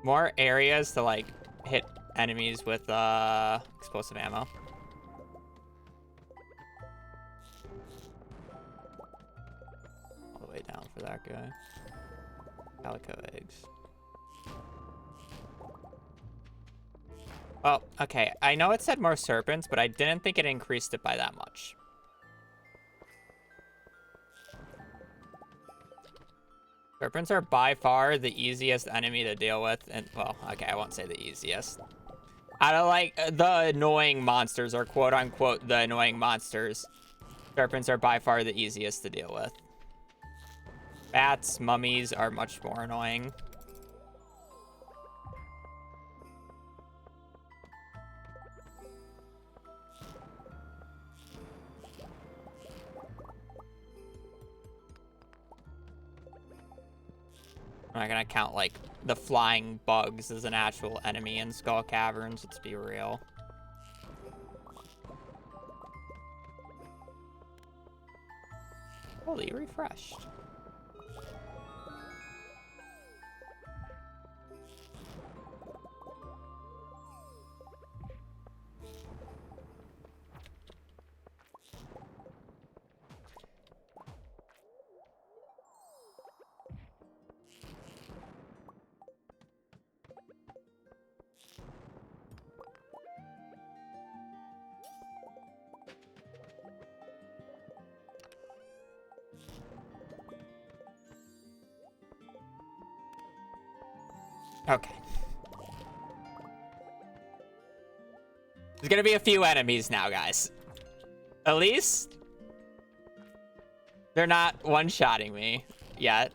more areas to, like, hit enemies with, explosive ammo. All the way down for that guy. Calico eggs. Well, okay. I know it said more serpents, but I didn't think it increased it by that much. Serpents are by far the easiest enemy to deal with. And, well, okay, I won't say the easiest. Out of, like, the annoying monsters, or quote-unquote the annoying monsters, serpents are by far the easiest to deal with. Bats, mummies are much more annoying. I'm not gonna count, like, the flying bugs as an actual enemy in Skull Caverns, let's be real. Fully refreshed. Okay. There's gonna be a few enemies now, guys. At least they're not one-shotting me yet.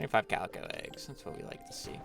25 calico eggs. That's what we like to see.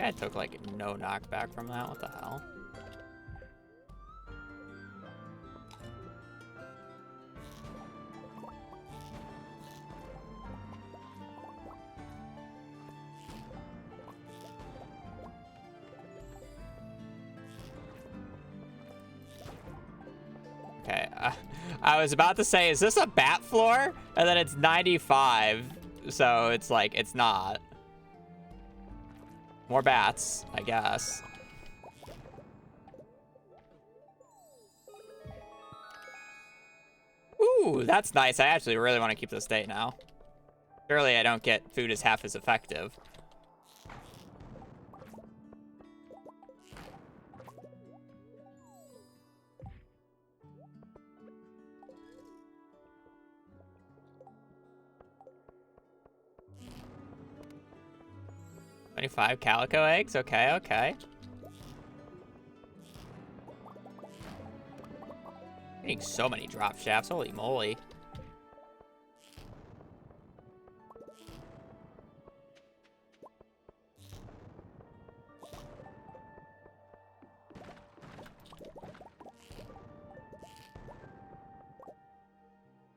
I took like no knockback from that. What the hell? Okay, I was about to say, is this a bat floor? And then it's 95, so it's like, it's not. More bats, I guess. Ooh, that's nice. I actually really want to keep this date now. Surely I don't get food as half as effective. $25 calico eggs? Okay, okay. Getting so many drop shafts, holy moly.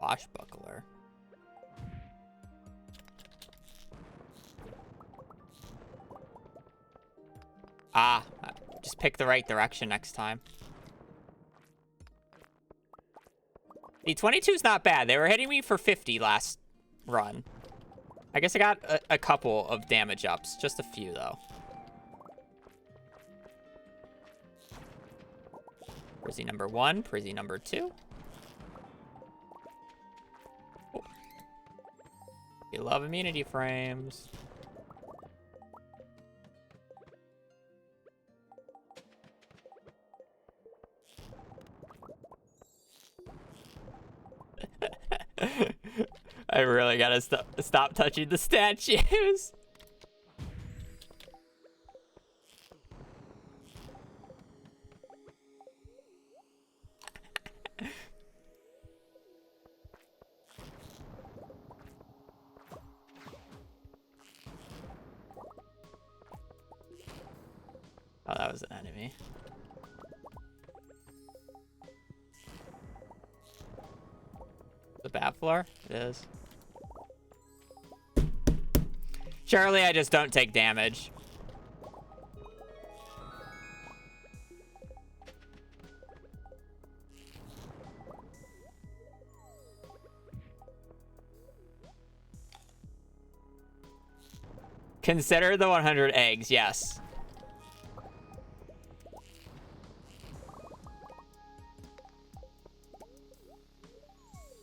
Washbuckler. Ah, just pick the right direction next time. The 22's not bad. They were hitting me for 50 last run. I guess I got a couple of damage ups. Just a few, though. Prizzy number 1, Prizzy number 2. Oh. You love immunity frames. I really gotta stop touching the statues. Oh, that was an enemy. The bat floor? It is. Surely I just don't take damage. Consider the 100 eggs, yes.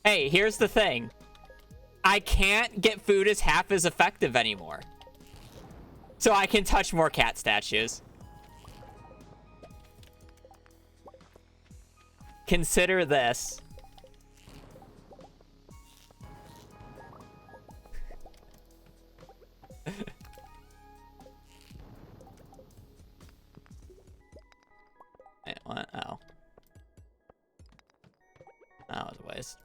Hey, here's the thing. I can't get food as half as effective anymore. So I can touch more cat statues. Consider this. Wait, what? Oh. That was a waste.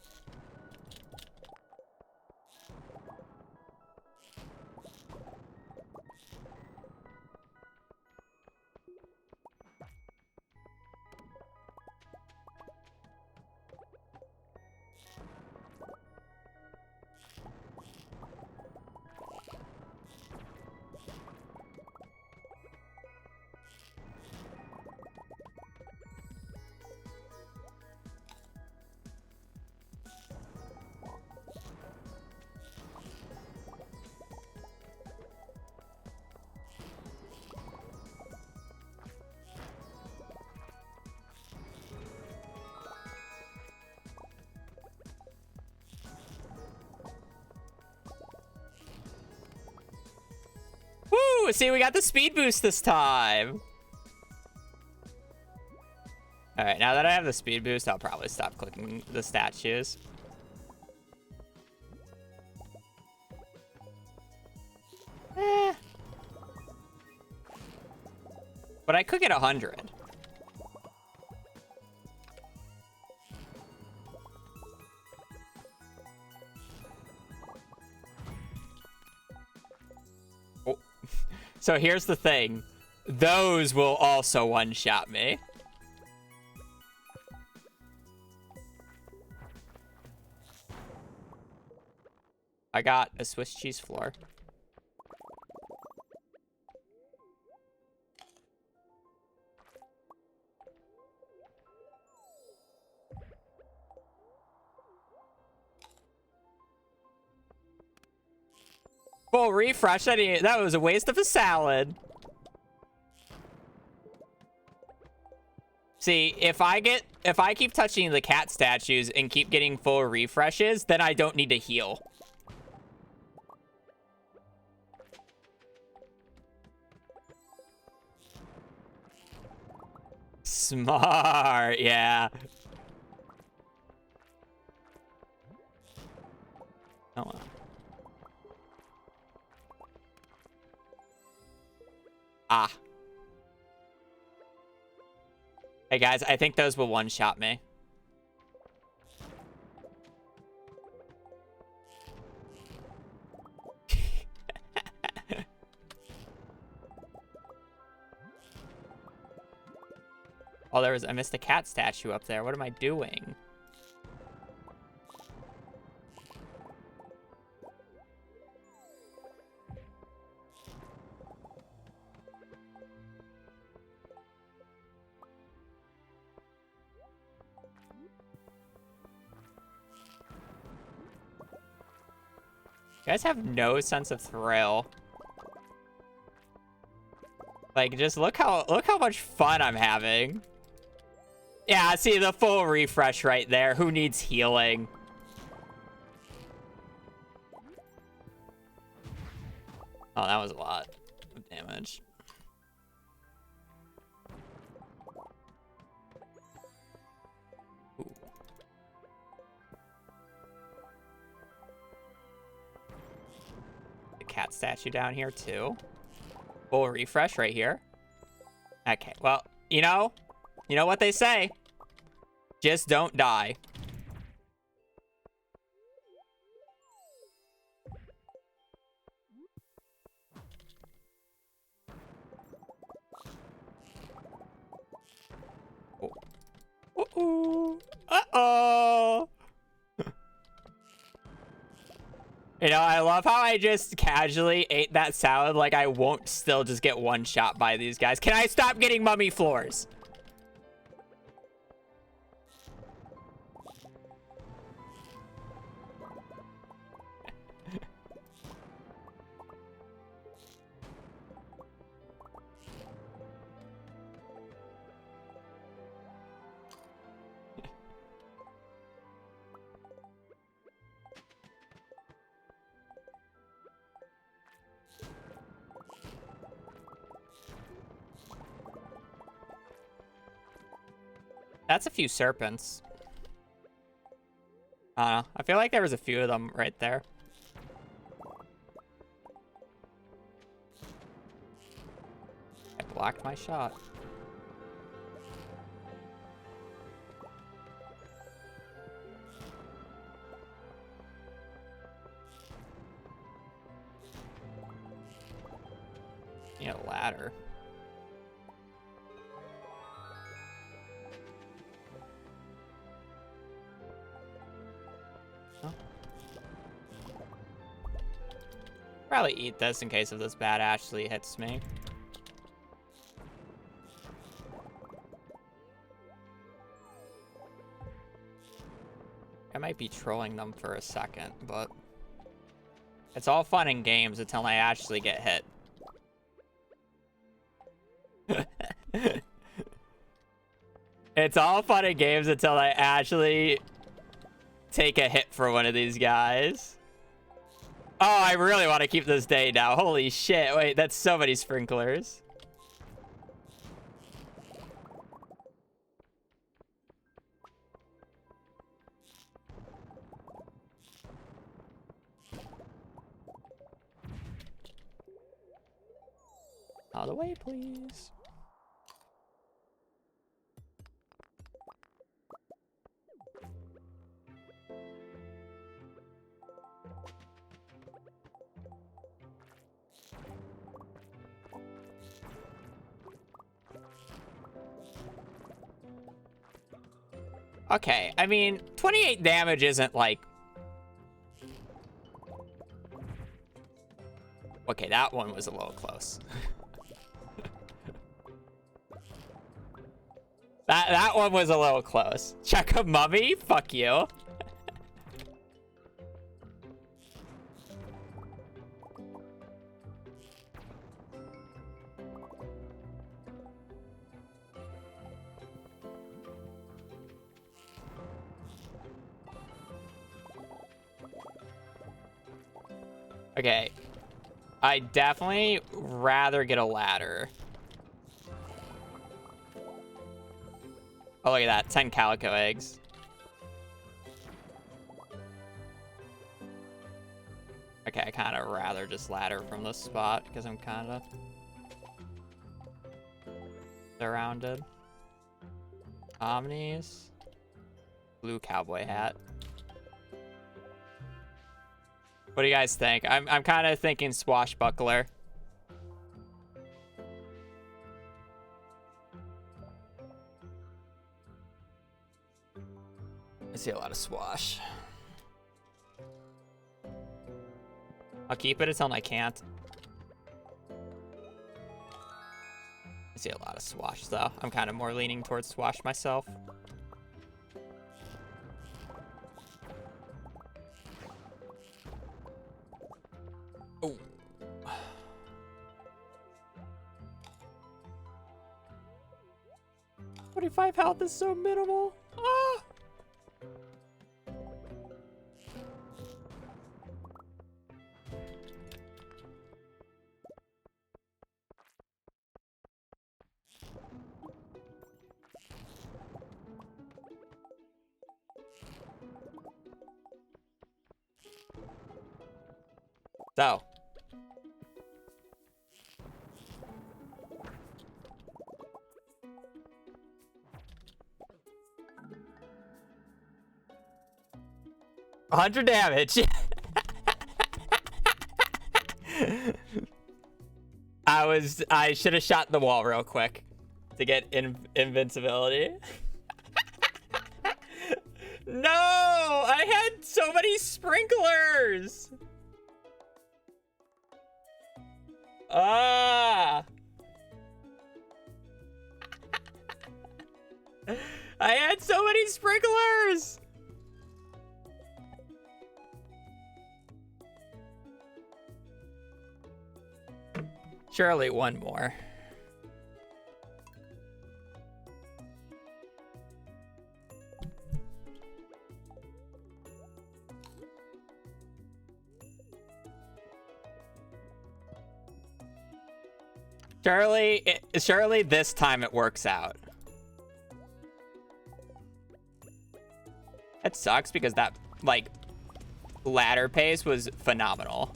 Ooh, see, we got the speed boost this time. All right, now that I have the speed boost, I'll probably stop clicking the statues. But I could get 100. Oh. So here's the thing. Those will also one-shot me. I got a Swiss cheese floor. Full refresh. That was a waste of a salad. See, if I keep touching the cat statues and keep getting full refreshes, then I don't need to heal. Smart, yeah. Oh well. Ah. Hey guys, I think those will one-shot me. Oh, I missed a cat statue up there. What am I doing? You guys have no sense of thrill. Like, just look how much fun I'm having. Yeah, see the full refresh right there. Who needs healing? Oh, that was a lot of damage. Ooh. The cat statue down here too. Full refresh right here. Okay, well, you know what they say. Just don't die. Oh. Uh-oh. Uh-oh. You know, I love how I just casually ate that salad like I won't still just get one shot by these guys. Can I stop getting mummy floors? That's a few serpents. I don't know. I feel like there was a few of them right there. I blocked my shot. Need a ladder. Probably eat this in case if this bat actually hits me. I might be trolling them for a second, but it's all fun and games until I actually get hit. It's all fun and games until I actually take a hit for one of these guys. Oh, I really want to keep this day now. Holy shit. Wait, that's so many sprinklers. Out of the way, please. Okay, I mean, 28 damage isn't like... Okay, that one was a little close. That one was a little close. Check a mummy? Fuck you. Okay. I definitely rather get a ladder. Oh, look at that. 10 calico eggs. Okay, I kind of rather just ladder from this spot because I'm kind of surrounded. Omnis. Blue cowboy hat. What do you guys think? I'm kind of thinking swashbuckler. I see a lot of swash. I'll keep it until I can't. I see a lot of swash though. I'm kind of more leaning towards swash myself. Oh. 45 health is so minimal. Ah! So. $100 damage. I should have shot the wall real quick to get invincibility. No, I had so many sprinklers. Ah. I had so many sprinklers. Surely one more. Surely this time it works out. That sucks because that, like, ladder pace was phenomenal.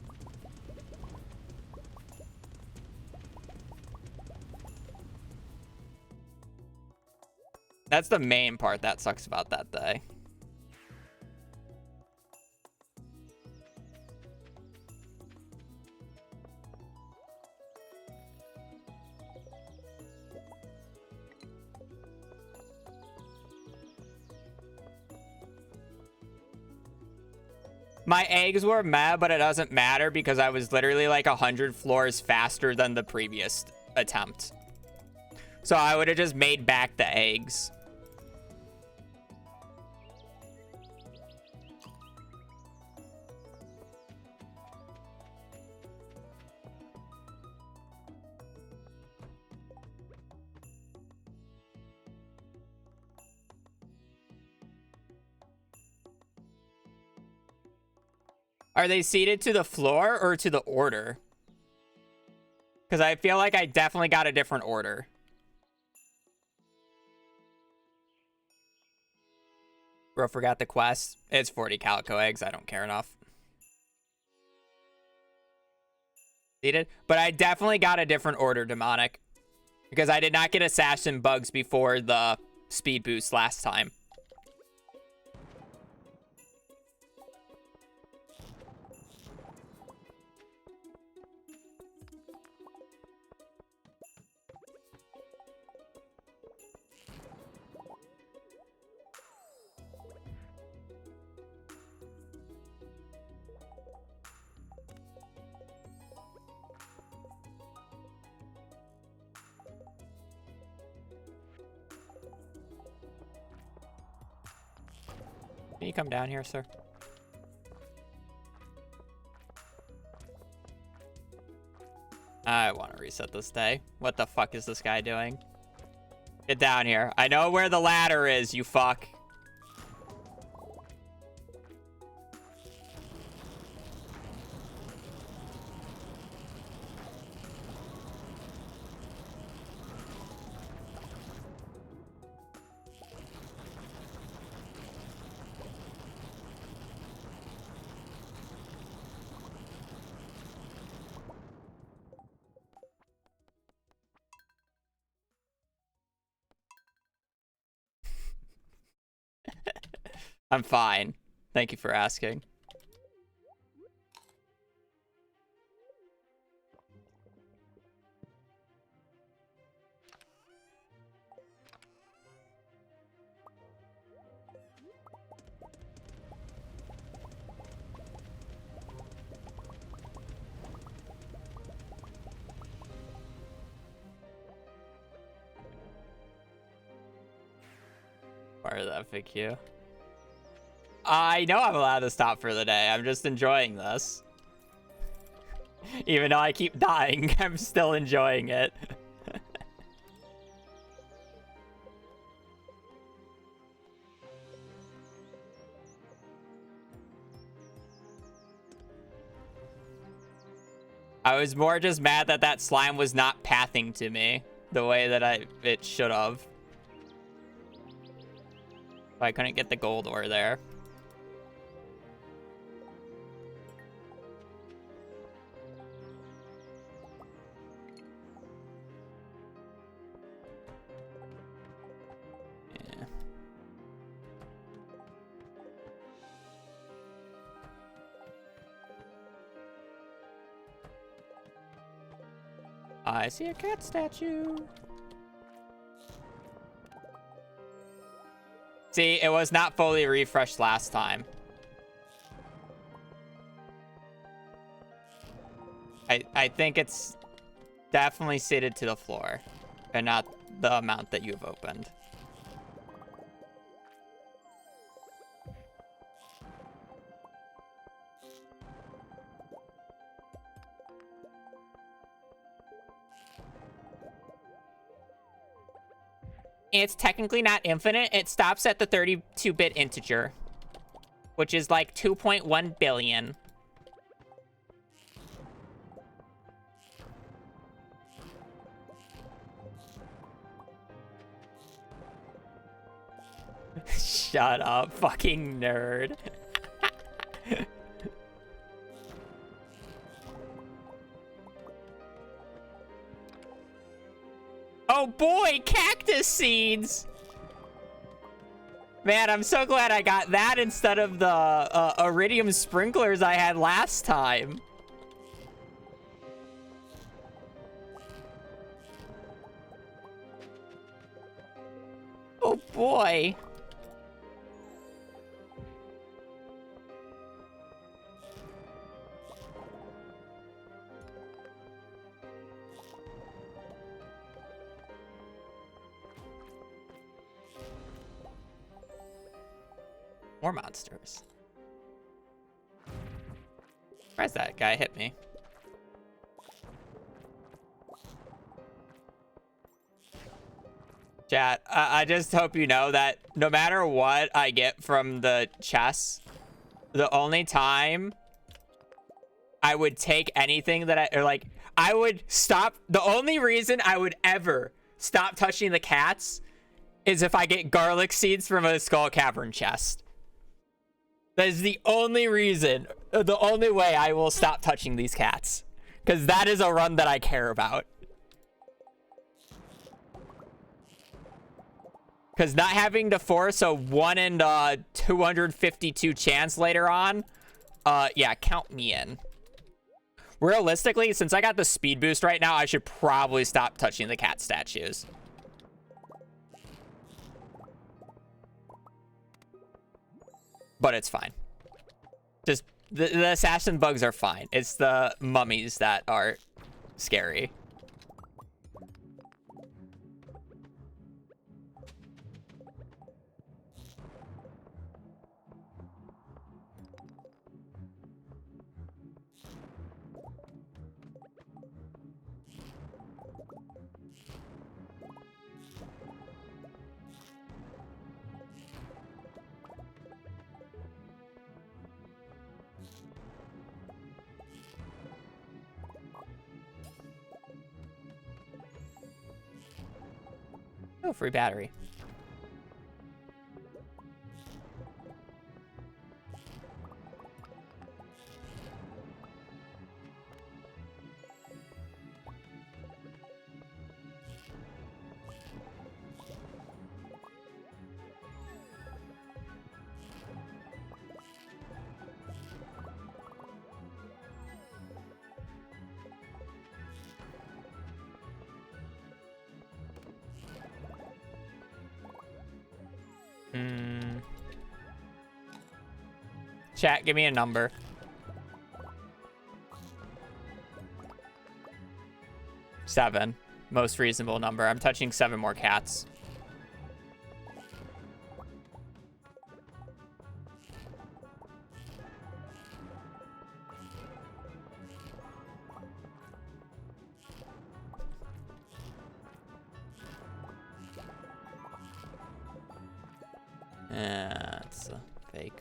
That's the main part that sucks about that day. My eggs were meh, but it doesn't matter because I was literally like 100 floors faster than the previous attempt. So I would have just made back the eggs. Are they seated to the floor or to the order? Because I feel like I definitely got a different order. Bro, forgot the quest. It's 40 calico eggs. I don't care enough. Seated? But I definitely got a different order, Demonic. Because I did not get assassin bugs before the speed boost last time. Can you come down here, sir? I want to reset this day. What the fuck is this guy doing? Get down here. I know where the ladder is, you fuck. I'm fine. Thank you for asking. Part of that FAQ. I know I'm allowed to stop for the day. I'm just enjoying this. Even though I keep dying, I'm still enjoying it. I was more just mad that that slime was not pathing to me the way that it should have. I couldn't get the gold ore there. Yeah. I see a cat statue. See, it was not fully refreshed last time. I think it's definitely seated to the floor, and not the amount that you've opened. It's technically not infinite. It stops at the 32-bit integer, which is like 2.1 billion. Shut up, fucking nerd. Oh boy, cactus seeds! Man, I'm so glad I got that instead of the iridium sprinklers I had last time. Oh boy. More monsters. Where's that guy hit me? Chat, I just hope you know that no matter what I get from the chests, the only time I would take anything that I would stop. The only reason I would ever stop touching the cats is if I get garlic seeds from a Skull Cavern chest. That is the only reason, the only way I will stop touching these cats. Because that is a run that I care about. Because not having to force a 1 in 252 chance later on, yeah, count me in. Realistically, since I got the speed boost right now, I should probably stop touching the cat statues. But it's fine. Just, the assassin bugs are fine. It's the mummies that are scary. Oh, free battery. Chat, give me a number. 7. Most reasonable number. I'm touching 7 more cats. It's a fake.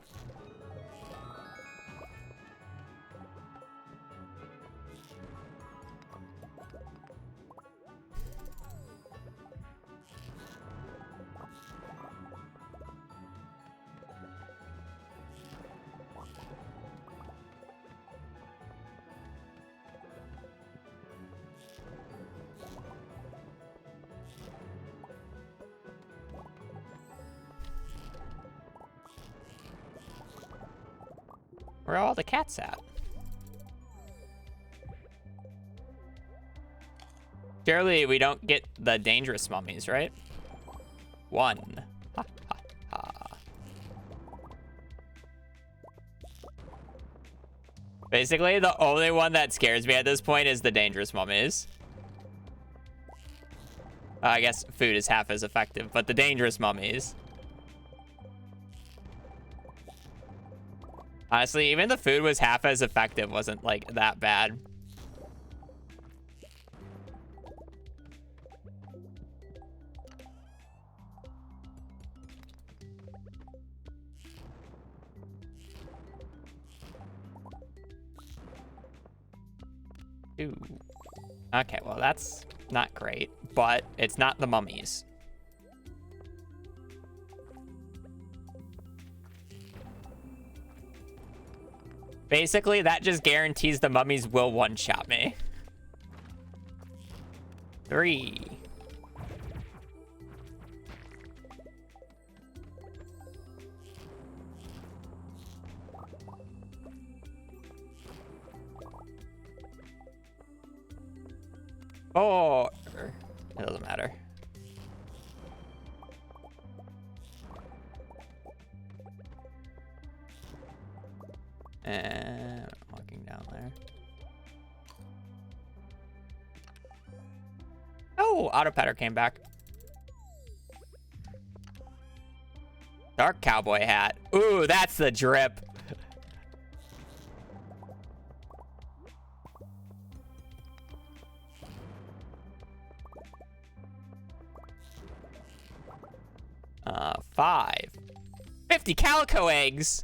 Where are all the cats at? Surely we don't get the dangerous mummies, right? 1. Ha, ha, ha. Basically, the only one that scares me at this point is the dangerous mummies. I guess food is half as effective, but the dangerous mummies. Honestly, even the food was half as effective wasn't, like, that bad. Ooh. Okay, well, that's not great, but it's not the mummies. Basically, that just guarantees the mummies will one-shot me. 3. Oh, it doesn't matter. And walking down there. Oh, auto petter came back. Dark cowboy hat. Ooh, that's the drip. $5. 50 calico eggs.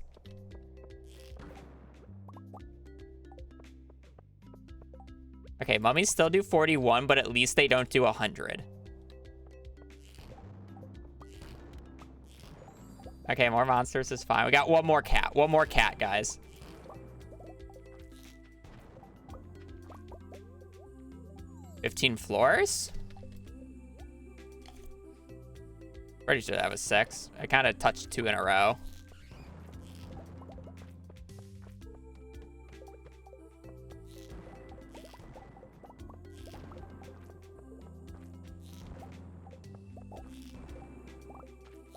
Okay, mummies still do 41, but at least they don't do 100. Okay, more monsters is fine. We got one more cat. One more cat, guys. $15 floors? Pretty sure that was 6. I kind of touched 2 in a row.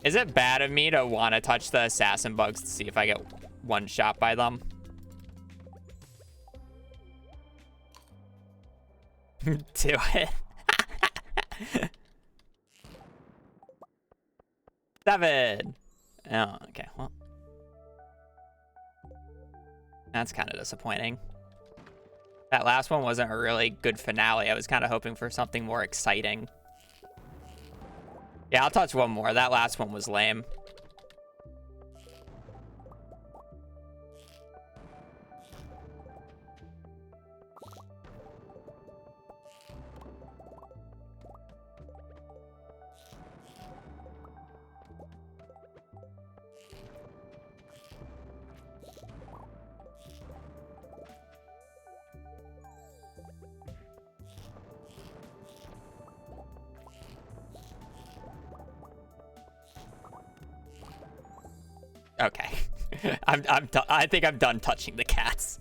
Is it bad of me to want to touch the assassin bugs to see if I get one shot by them? Do it. 7. Oh, okay. Well, that's kind of disappointing. That last one wasn't a really good finale. I was kind of hoping for something more exciting. Yeah, I'll touch one more. That last one was lame. Okay. I think I'm done touching the cats.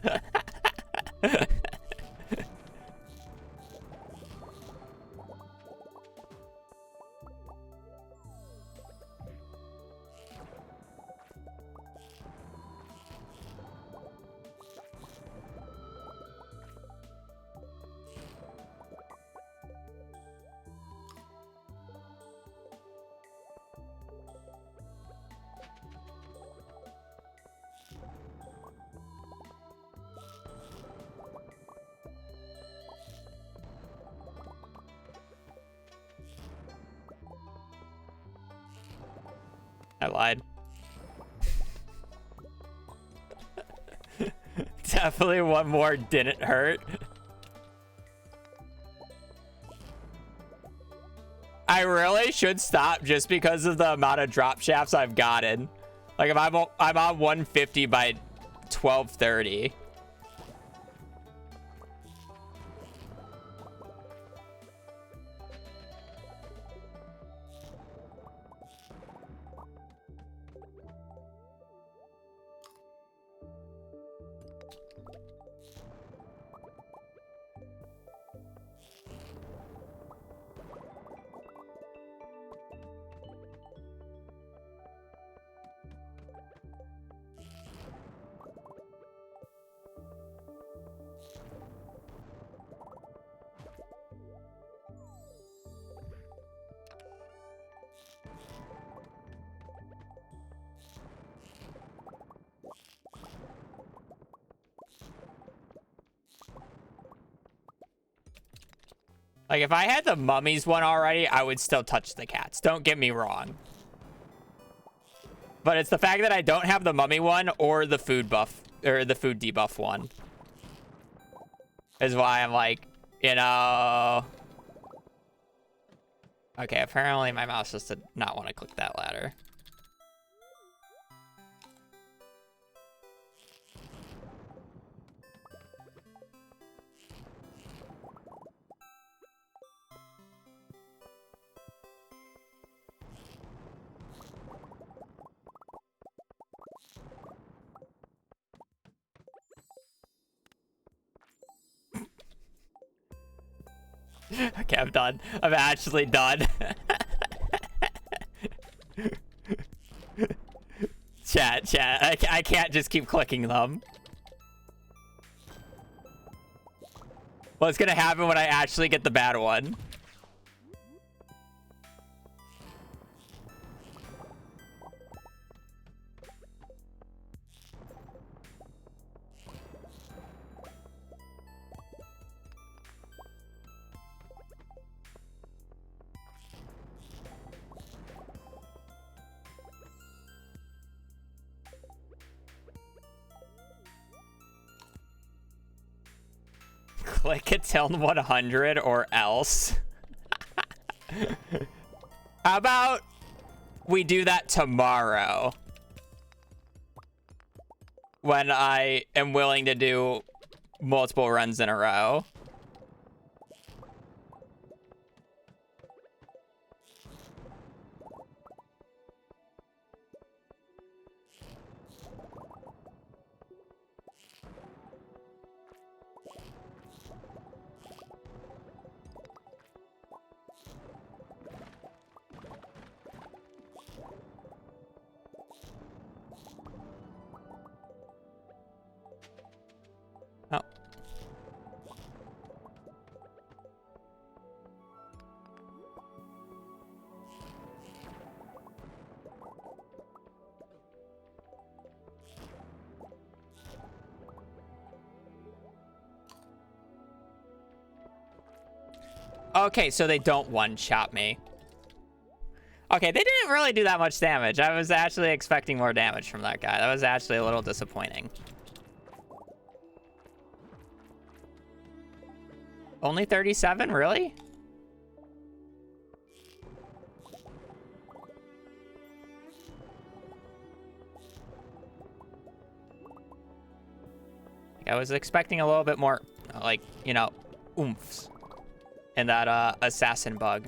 I lied. Definitely one more didn't hurt. I really should stop just because of the amount of drop shafts I've gotten. Like if I'm on 150 by 12:30. Like, if I had the mummies one already, I would still touch the cats. Don't get me wrong. But it's the fact that I don't have the mummy one or the food buff, or the food debuff one, is why I'm like, you know... Okay, apparently my mouse just did not want to click that ladder. Okay, I'm done. I'm actually done. Chat. I can't just keep clicking them. What's gonna happen when I actually get the bad one? click until 100 or else. How about we do that tomorrow? When I am willing to do multiple runs in a row. Oh. Okay, so they don't one-shot me. Okay, they didn't really do that much damage. I was actually expecting more damage from that guy. That was actually a little disappointing. Only 37, really? I was expecting a little bit more, like, you know, oomphs in that assassin bug.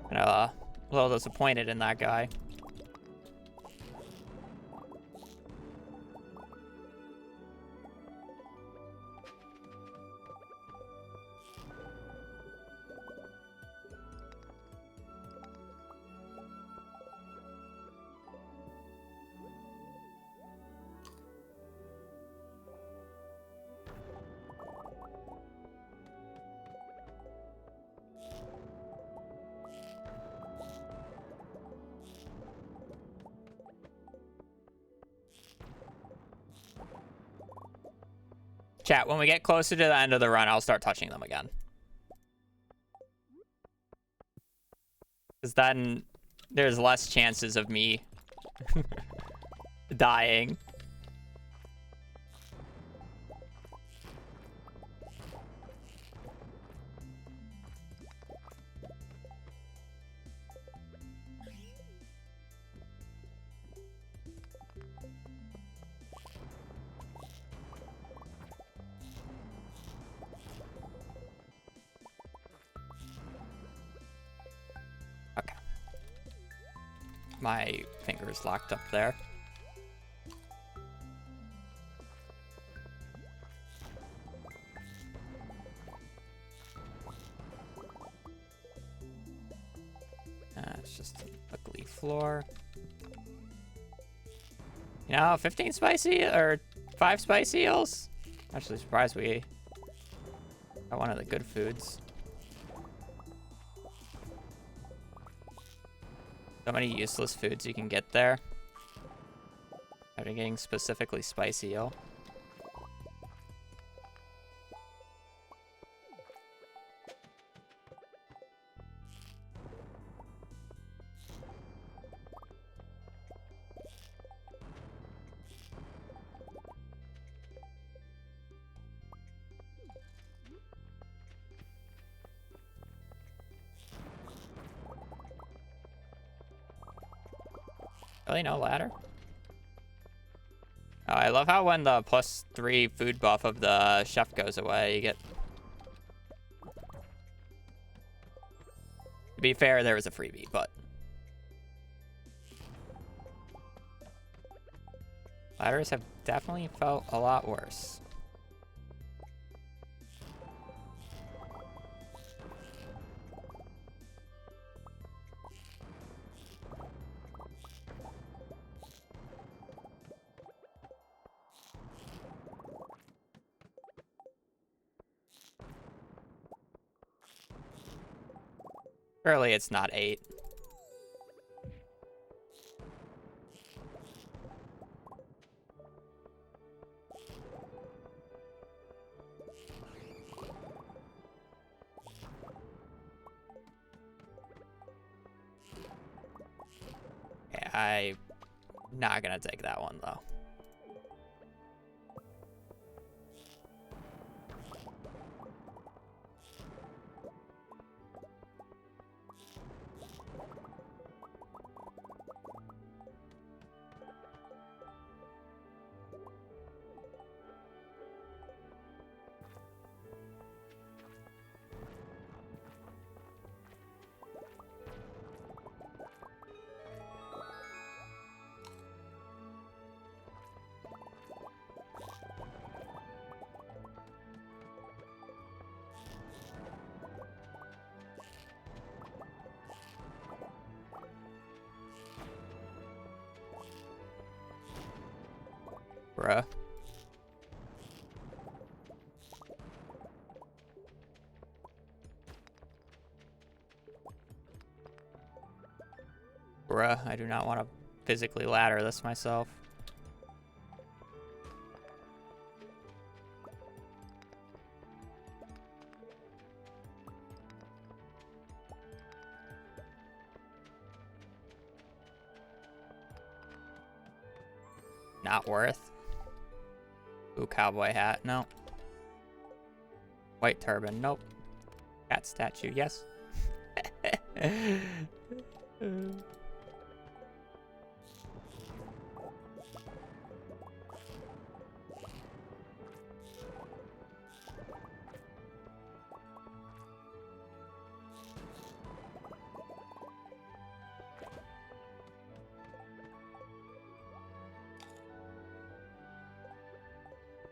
And a little disappointed in that guy. Chat, when we get closer to the end of the run, I'll start touching them again. Because then there's less chances of me dying. My finger's locked up there. It's just an ugly floor. You know, 15 spicy or 5 spicy eels? Actually surprised we got one of the good foods. So many useless foods you can get there. After getting specifically spicy eel. Really, no ladder? Oh, I love how when the +3 food buff of the chef goes away, you get... To be fair, there was a freebie, but... Ladders have definitely felt a lot worse. Surely it's not 8. I'm not gonna take that one though. Bruh. Bruh, I do not want to physically ladder this myself. Not worth. Ooh, cowboy hat. No. White turban. Nope. Cat statue. Yes.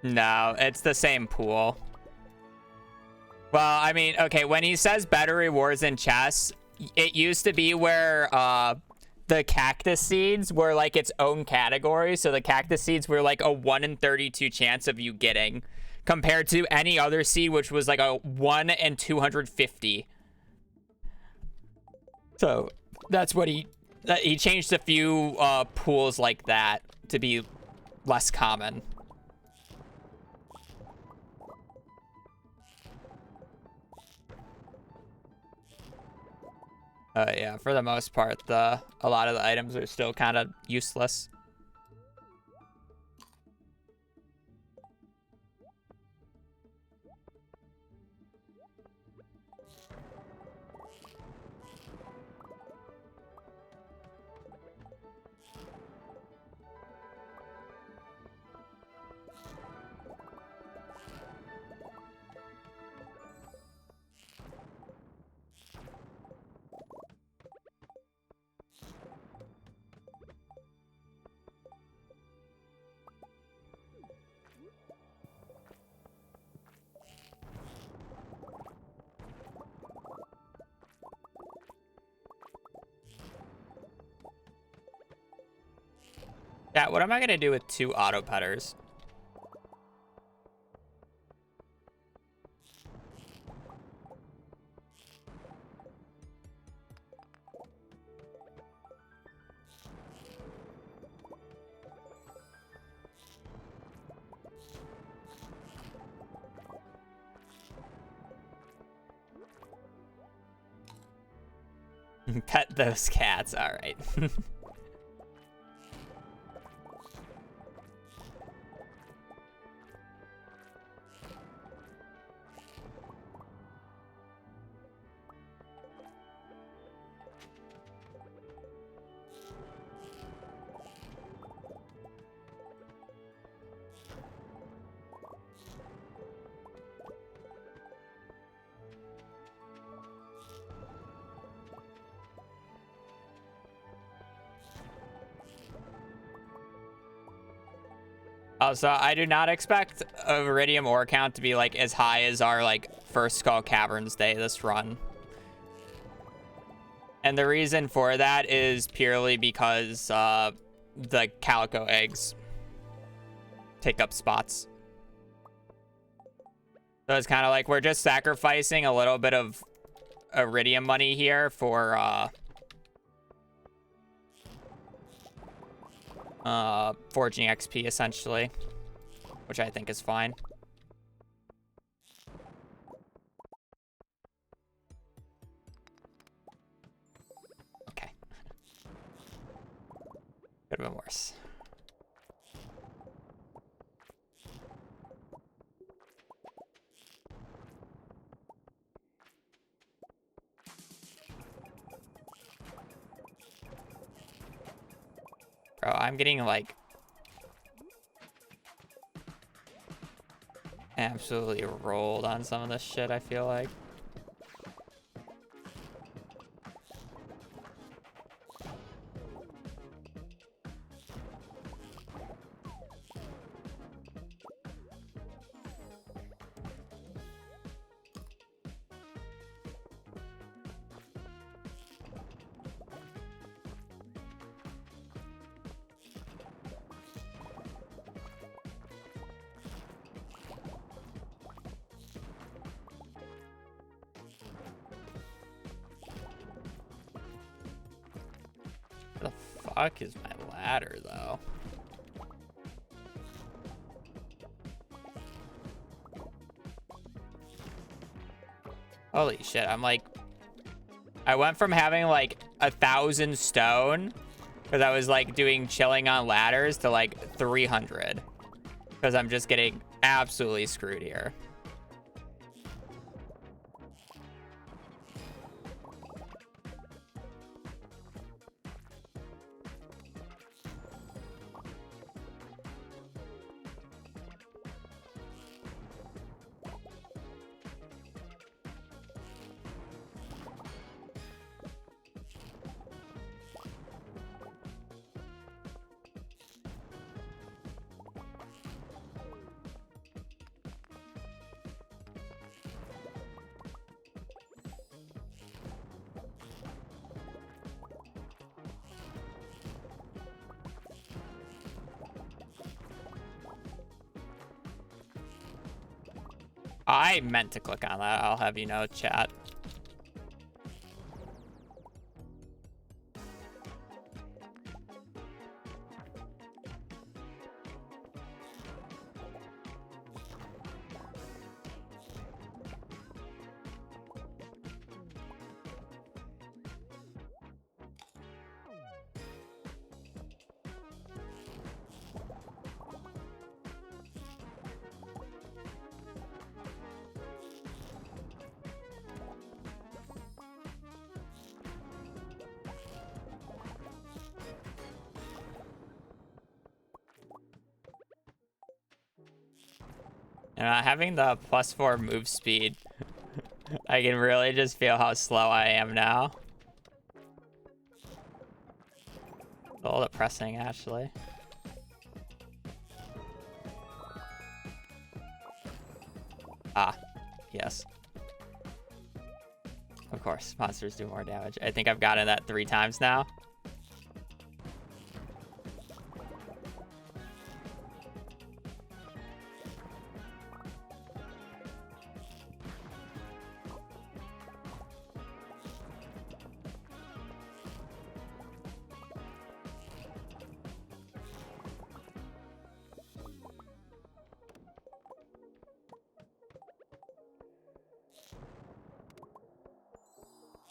No, it's the same pool. Well, I mean, okay, when he says better rewards in chess, it used to be where the cactus seeds were like its own category. So the cactus seeds were like a 1 in 32 chance of you getting, compared to any other seed, which was like a 1 in 250. So that's what he changed a few pools like that to be less common. Yeah, for the most part, a lot of the items are still kind of useless. Yeah, what am I gonna do with 2 auto petters? Pet those cats, all right. Also, I do not expect a Iridium ore count to be like as high as our like first Skull Caverns day this run. And the reason for that is purely because the calico eggs take up spots. So it's kind of like we're just sacrificing a little bit of Iridium money here for forging XP essentially, which I think is fine. Okay. Could have been worse. Bro, I'm getting like absolutely rolled on some of this shit, I feel like. The fuck is my ladder, though? Holy shit, I'm like... I went from having like 1,000 stone, because I was like doing chilling on ladders, to like 300. Because I'm just getting absolutely screwed here. I meant to click on that. I'll have you know, chat. And having the +4 move speed, I can really just feel how slow I am now. It's a little depressing, actually. Ah, yes. Of course, monsters do more damage. I think I've gotten that 3 times now.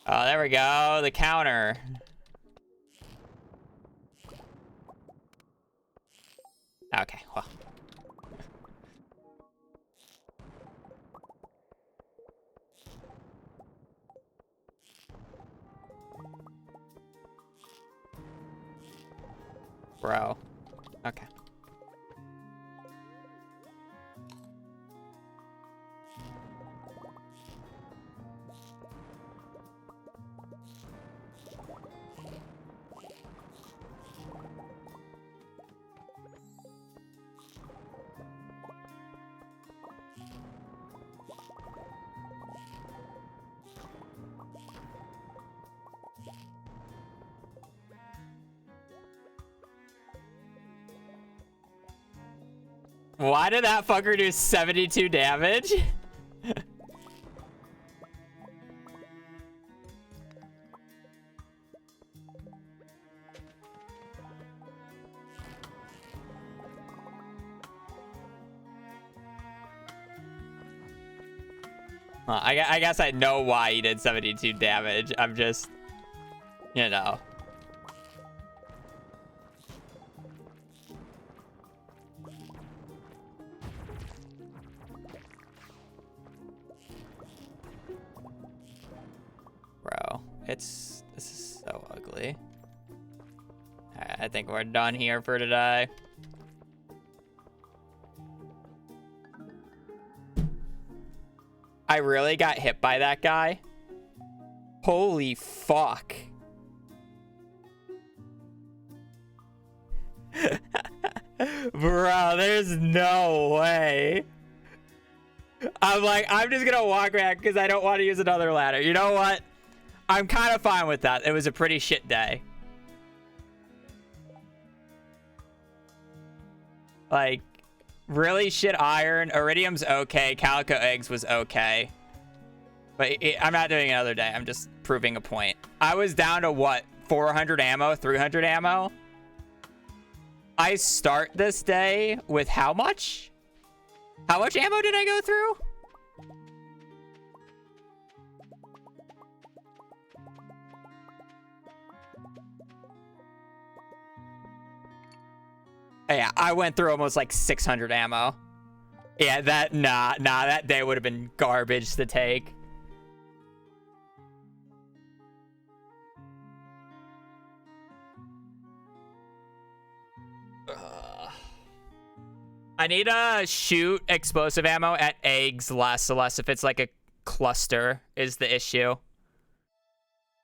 Oh, there we go. The counter. Okay, well. Bro. Okay. Why did that fucker do 72 damage? Well, I guess I know why he did 72 damage. I'm just, you know. This is so ugly. I think we're done here for today. I really got hit by that guy. Holy fuck. Bro, there's no way. I'm like, I'm just gonna walk back because I don't want to use another ladder. You know what? I'm kind of fine with that. It was a pretty shit day. Like, really shit iron. Iridium's okay. Calico eggs was okay. But I'm not doing another day. I'm just proving a point. I was down to what? 400 ammo? 300 ammo? I start this day with how much? How much ammo did I go through? Yeah, I went through almost like 600 ammo. Yeah, that day would have been garbage to take. I need to shoot explosive ammo at eggs less if it's like a cluster is the issue.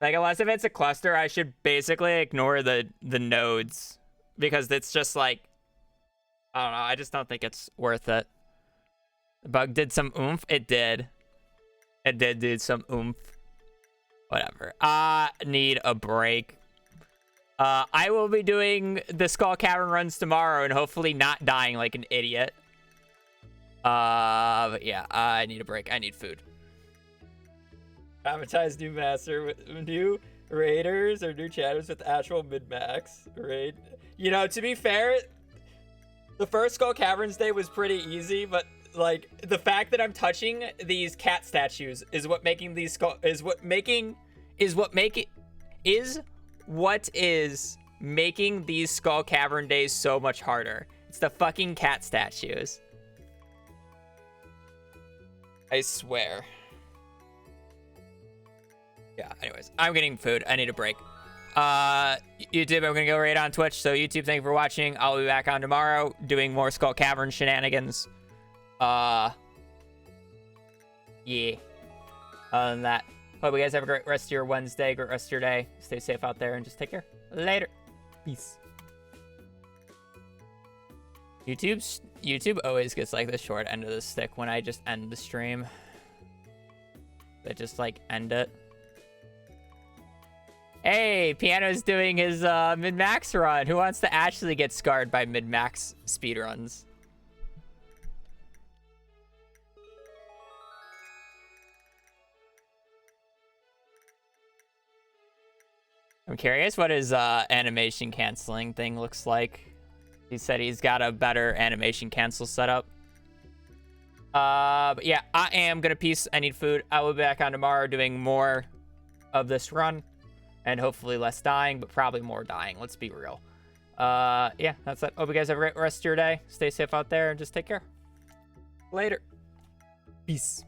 Like, unless if it's a cluster, I should basically ignore the nodes. Because it's just like, I don't know, I just don't think it's worth it. The bug did some oomph? It did. It did do some oomph. Whatever. Need a break. I will be doing the Skull Cavern runs tomorrow and hopefully not dying like an idiot. But yeah, I need a break. I need food. Traumatized new master with new raiders or new chatters with actual mid-max raid. You know, to be fair, the first Skull Caverns day was pretty easy, but like the fact that I'm touching these cat statues is what making these is what is making these Skull Cavern days so much harder. It's the fucking cat statues. I swear. Yeah, anyways, I'm getting food. I need a break. YouTube, I'm gonna go right on Twitch. So YouTube, thank you for watching. I'll be back on tomorrow doing more Skull Cavern shenanigans. Yeah. Other than that, hope you guys have a great rest of your Wednesday, great rest of your day. Stay safe out there and just take care. Later. Peace. YouTube always gets like the short end of the stick when I just end the stream. They just like end it. Hey, Piano's doing his mid-max run. Who wants to actually get scarred by mid-max speedruns? I'm curious what his animation canceling thing looks like. He said he's got a better animation cancel setup. But yeah, I am gonna peace. I need food. I will be back on tomorrow doing more of this run. And hopefully less dying, but probably more dying. Let's be real. Yeah, that's it. Hope you guys have a great rest of your day. Stay safe out there and just take care. Later. Peace.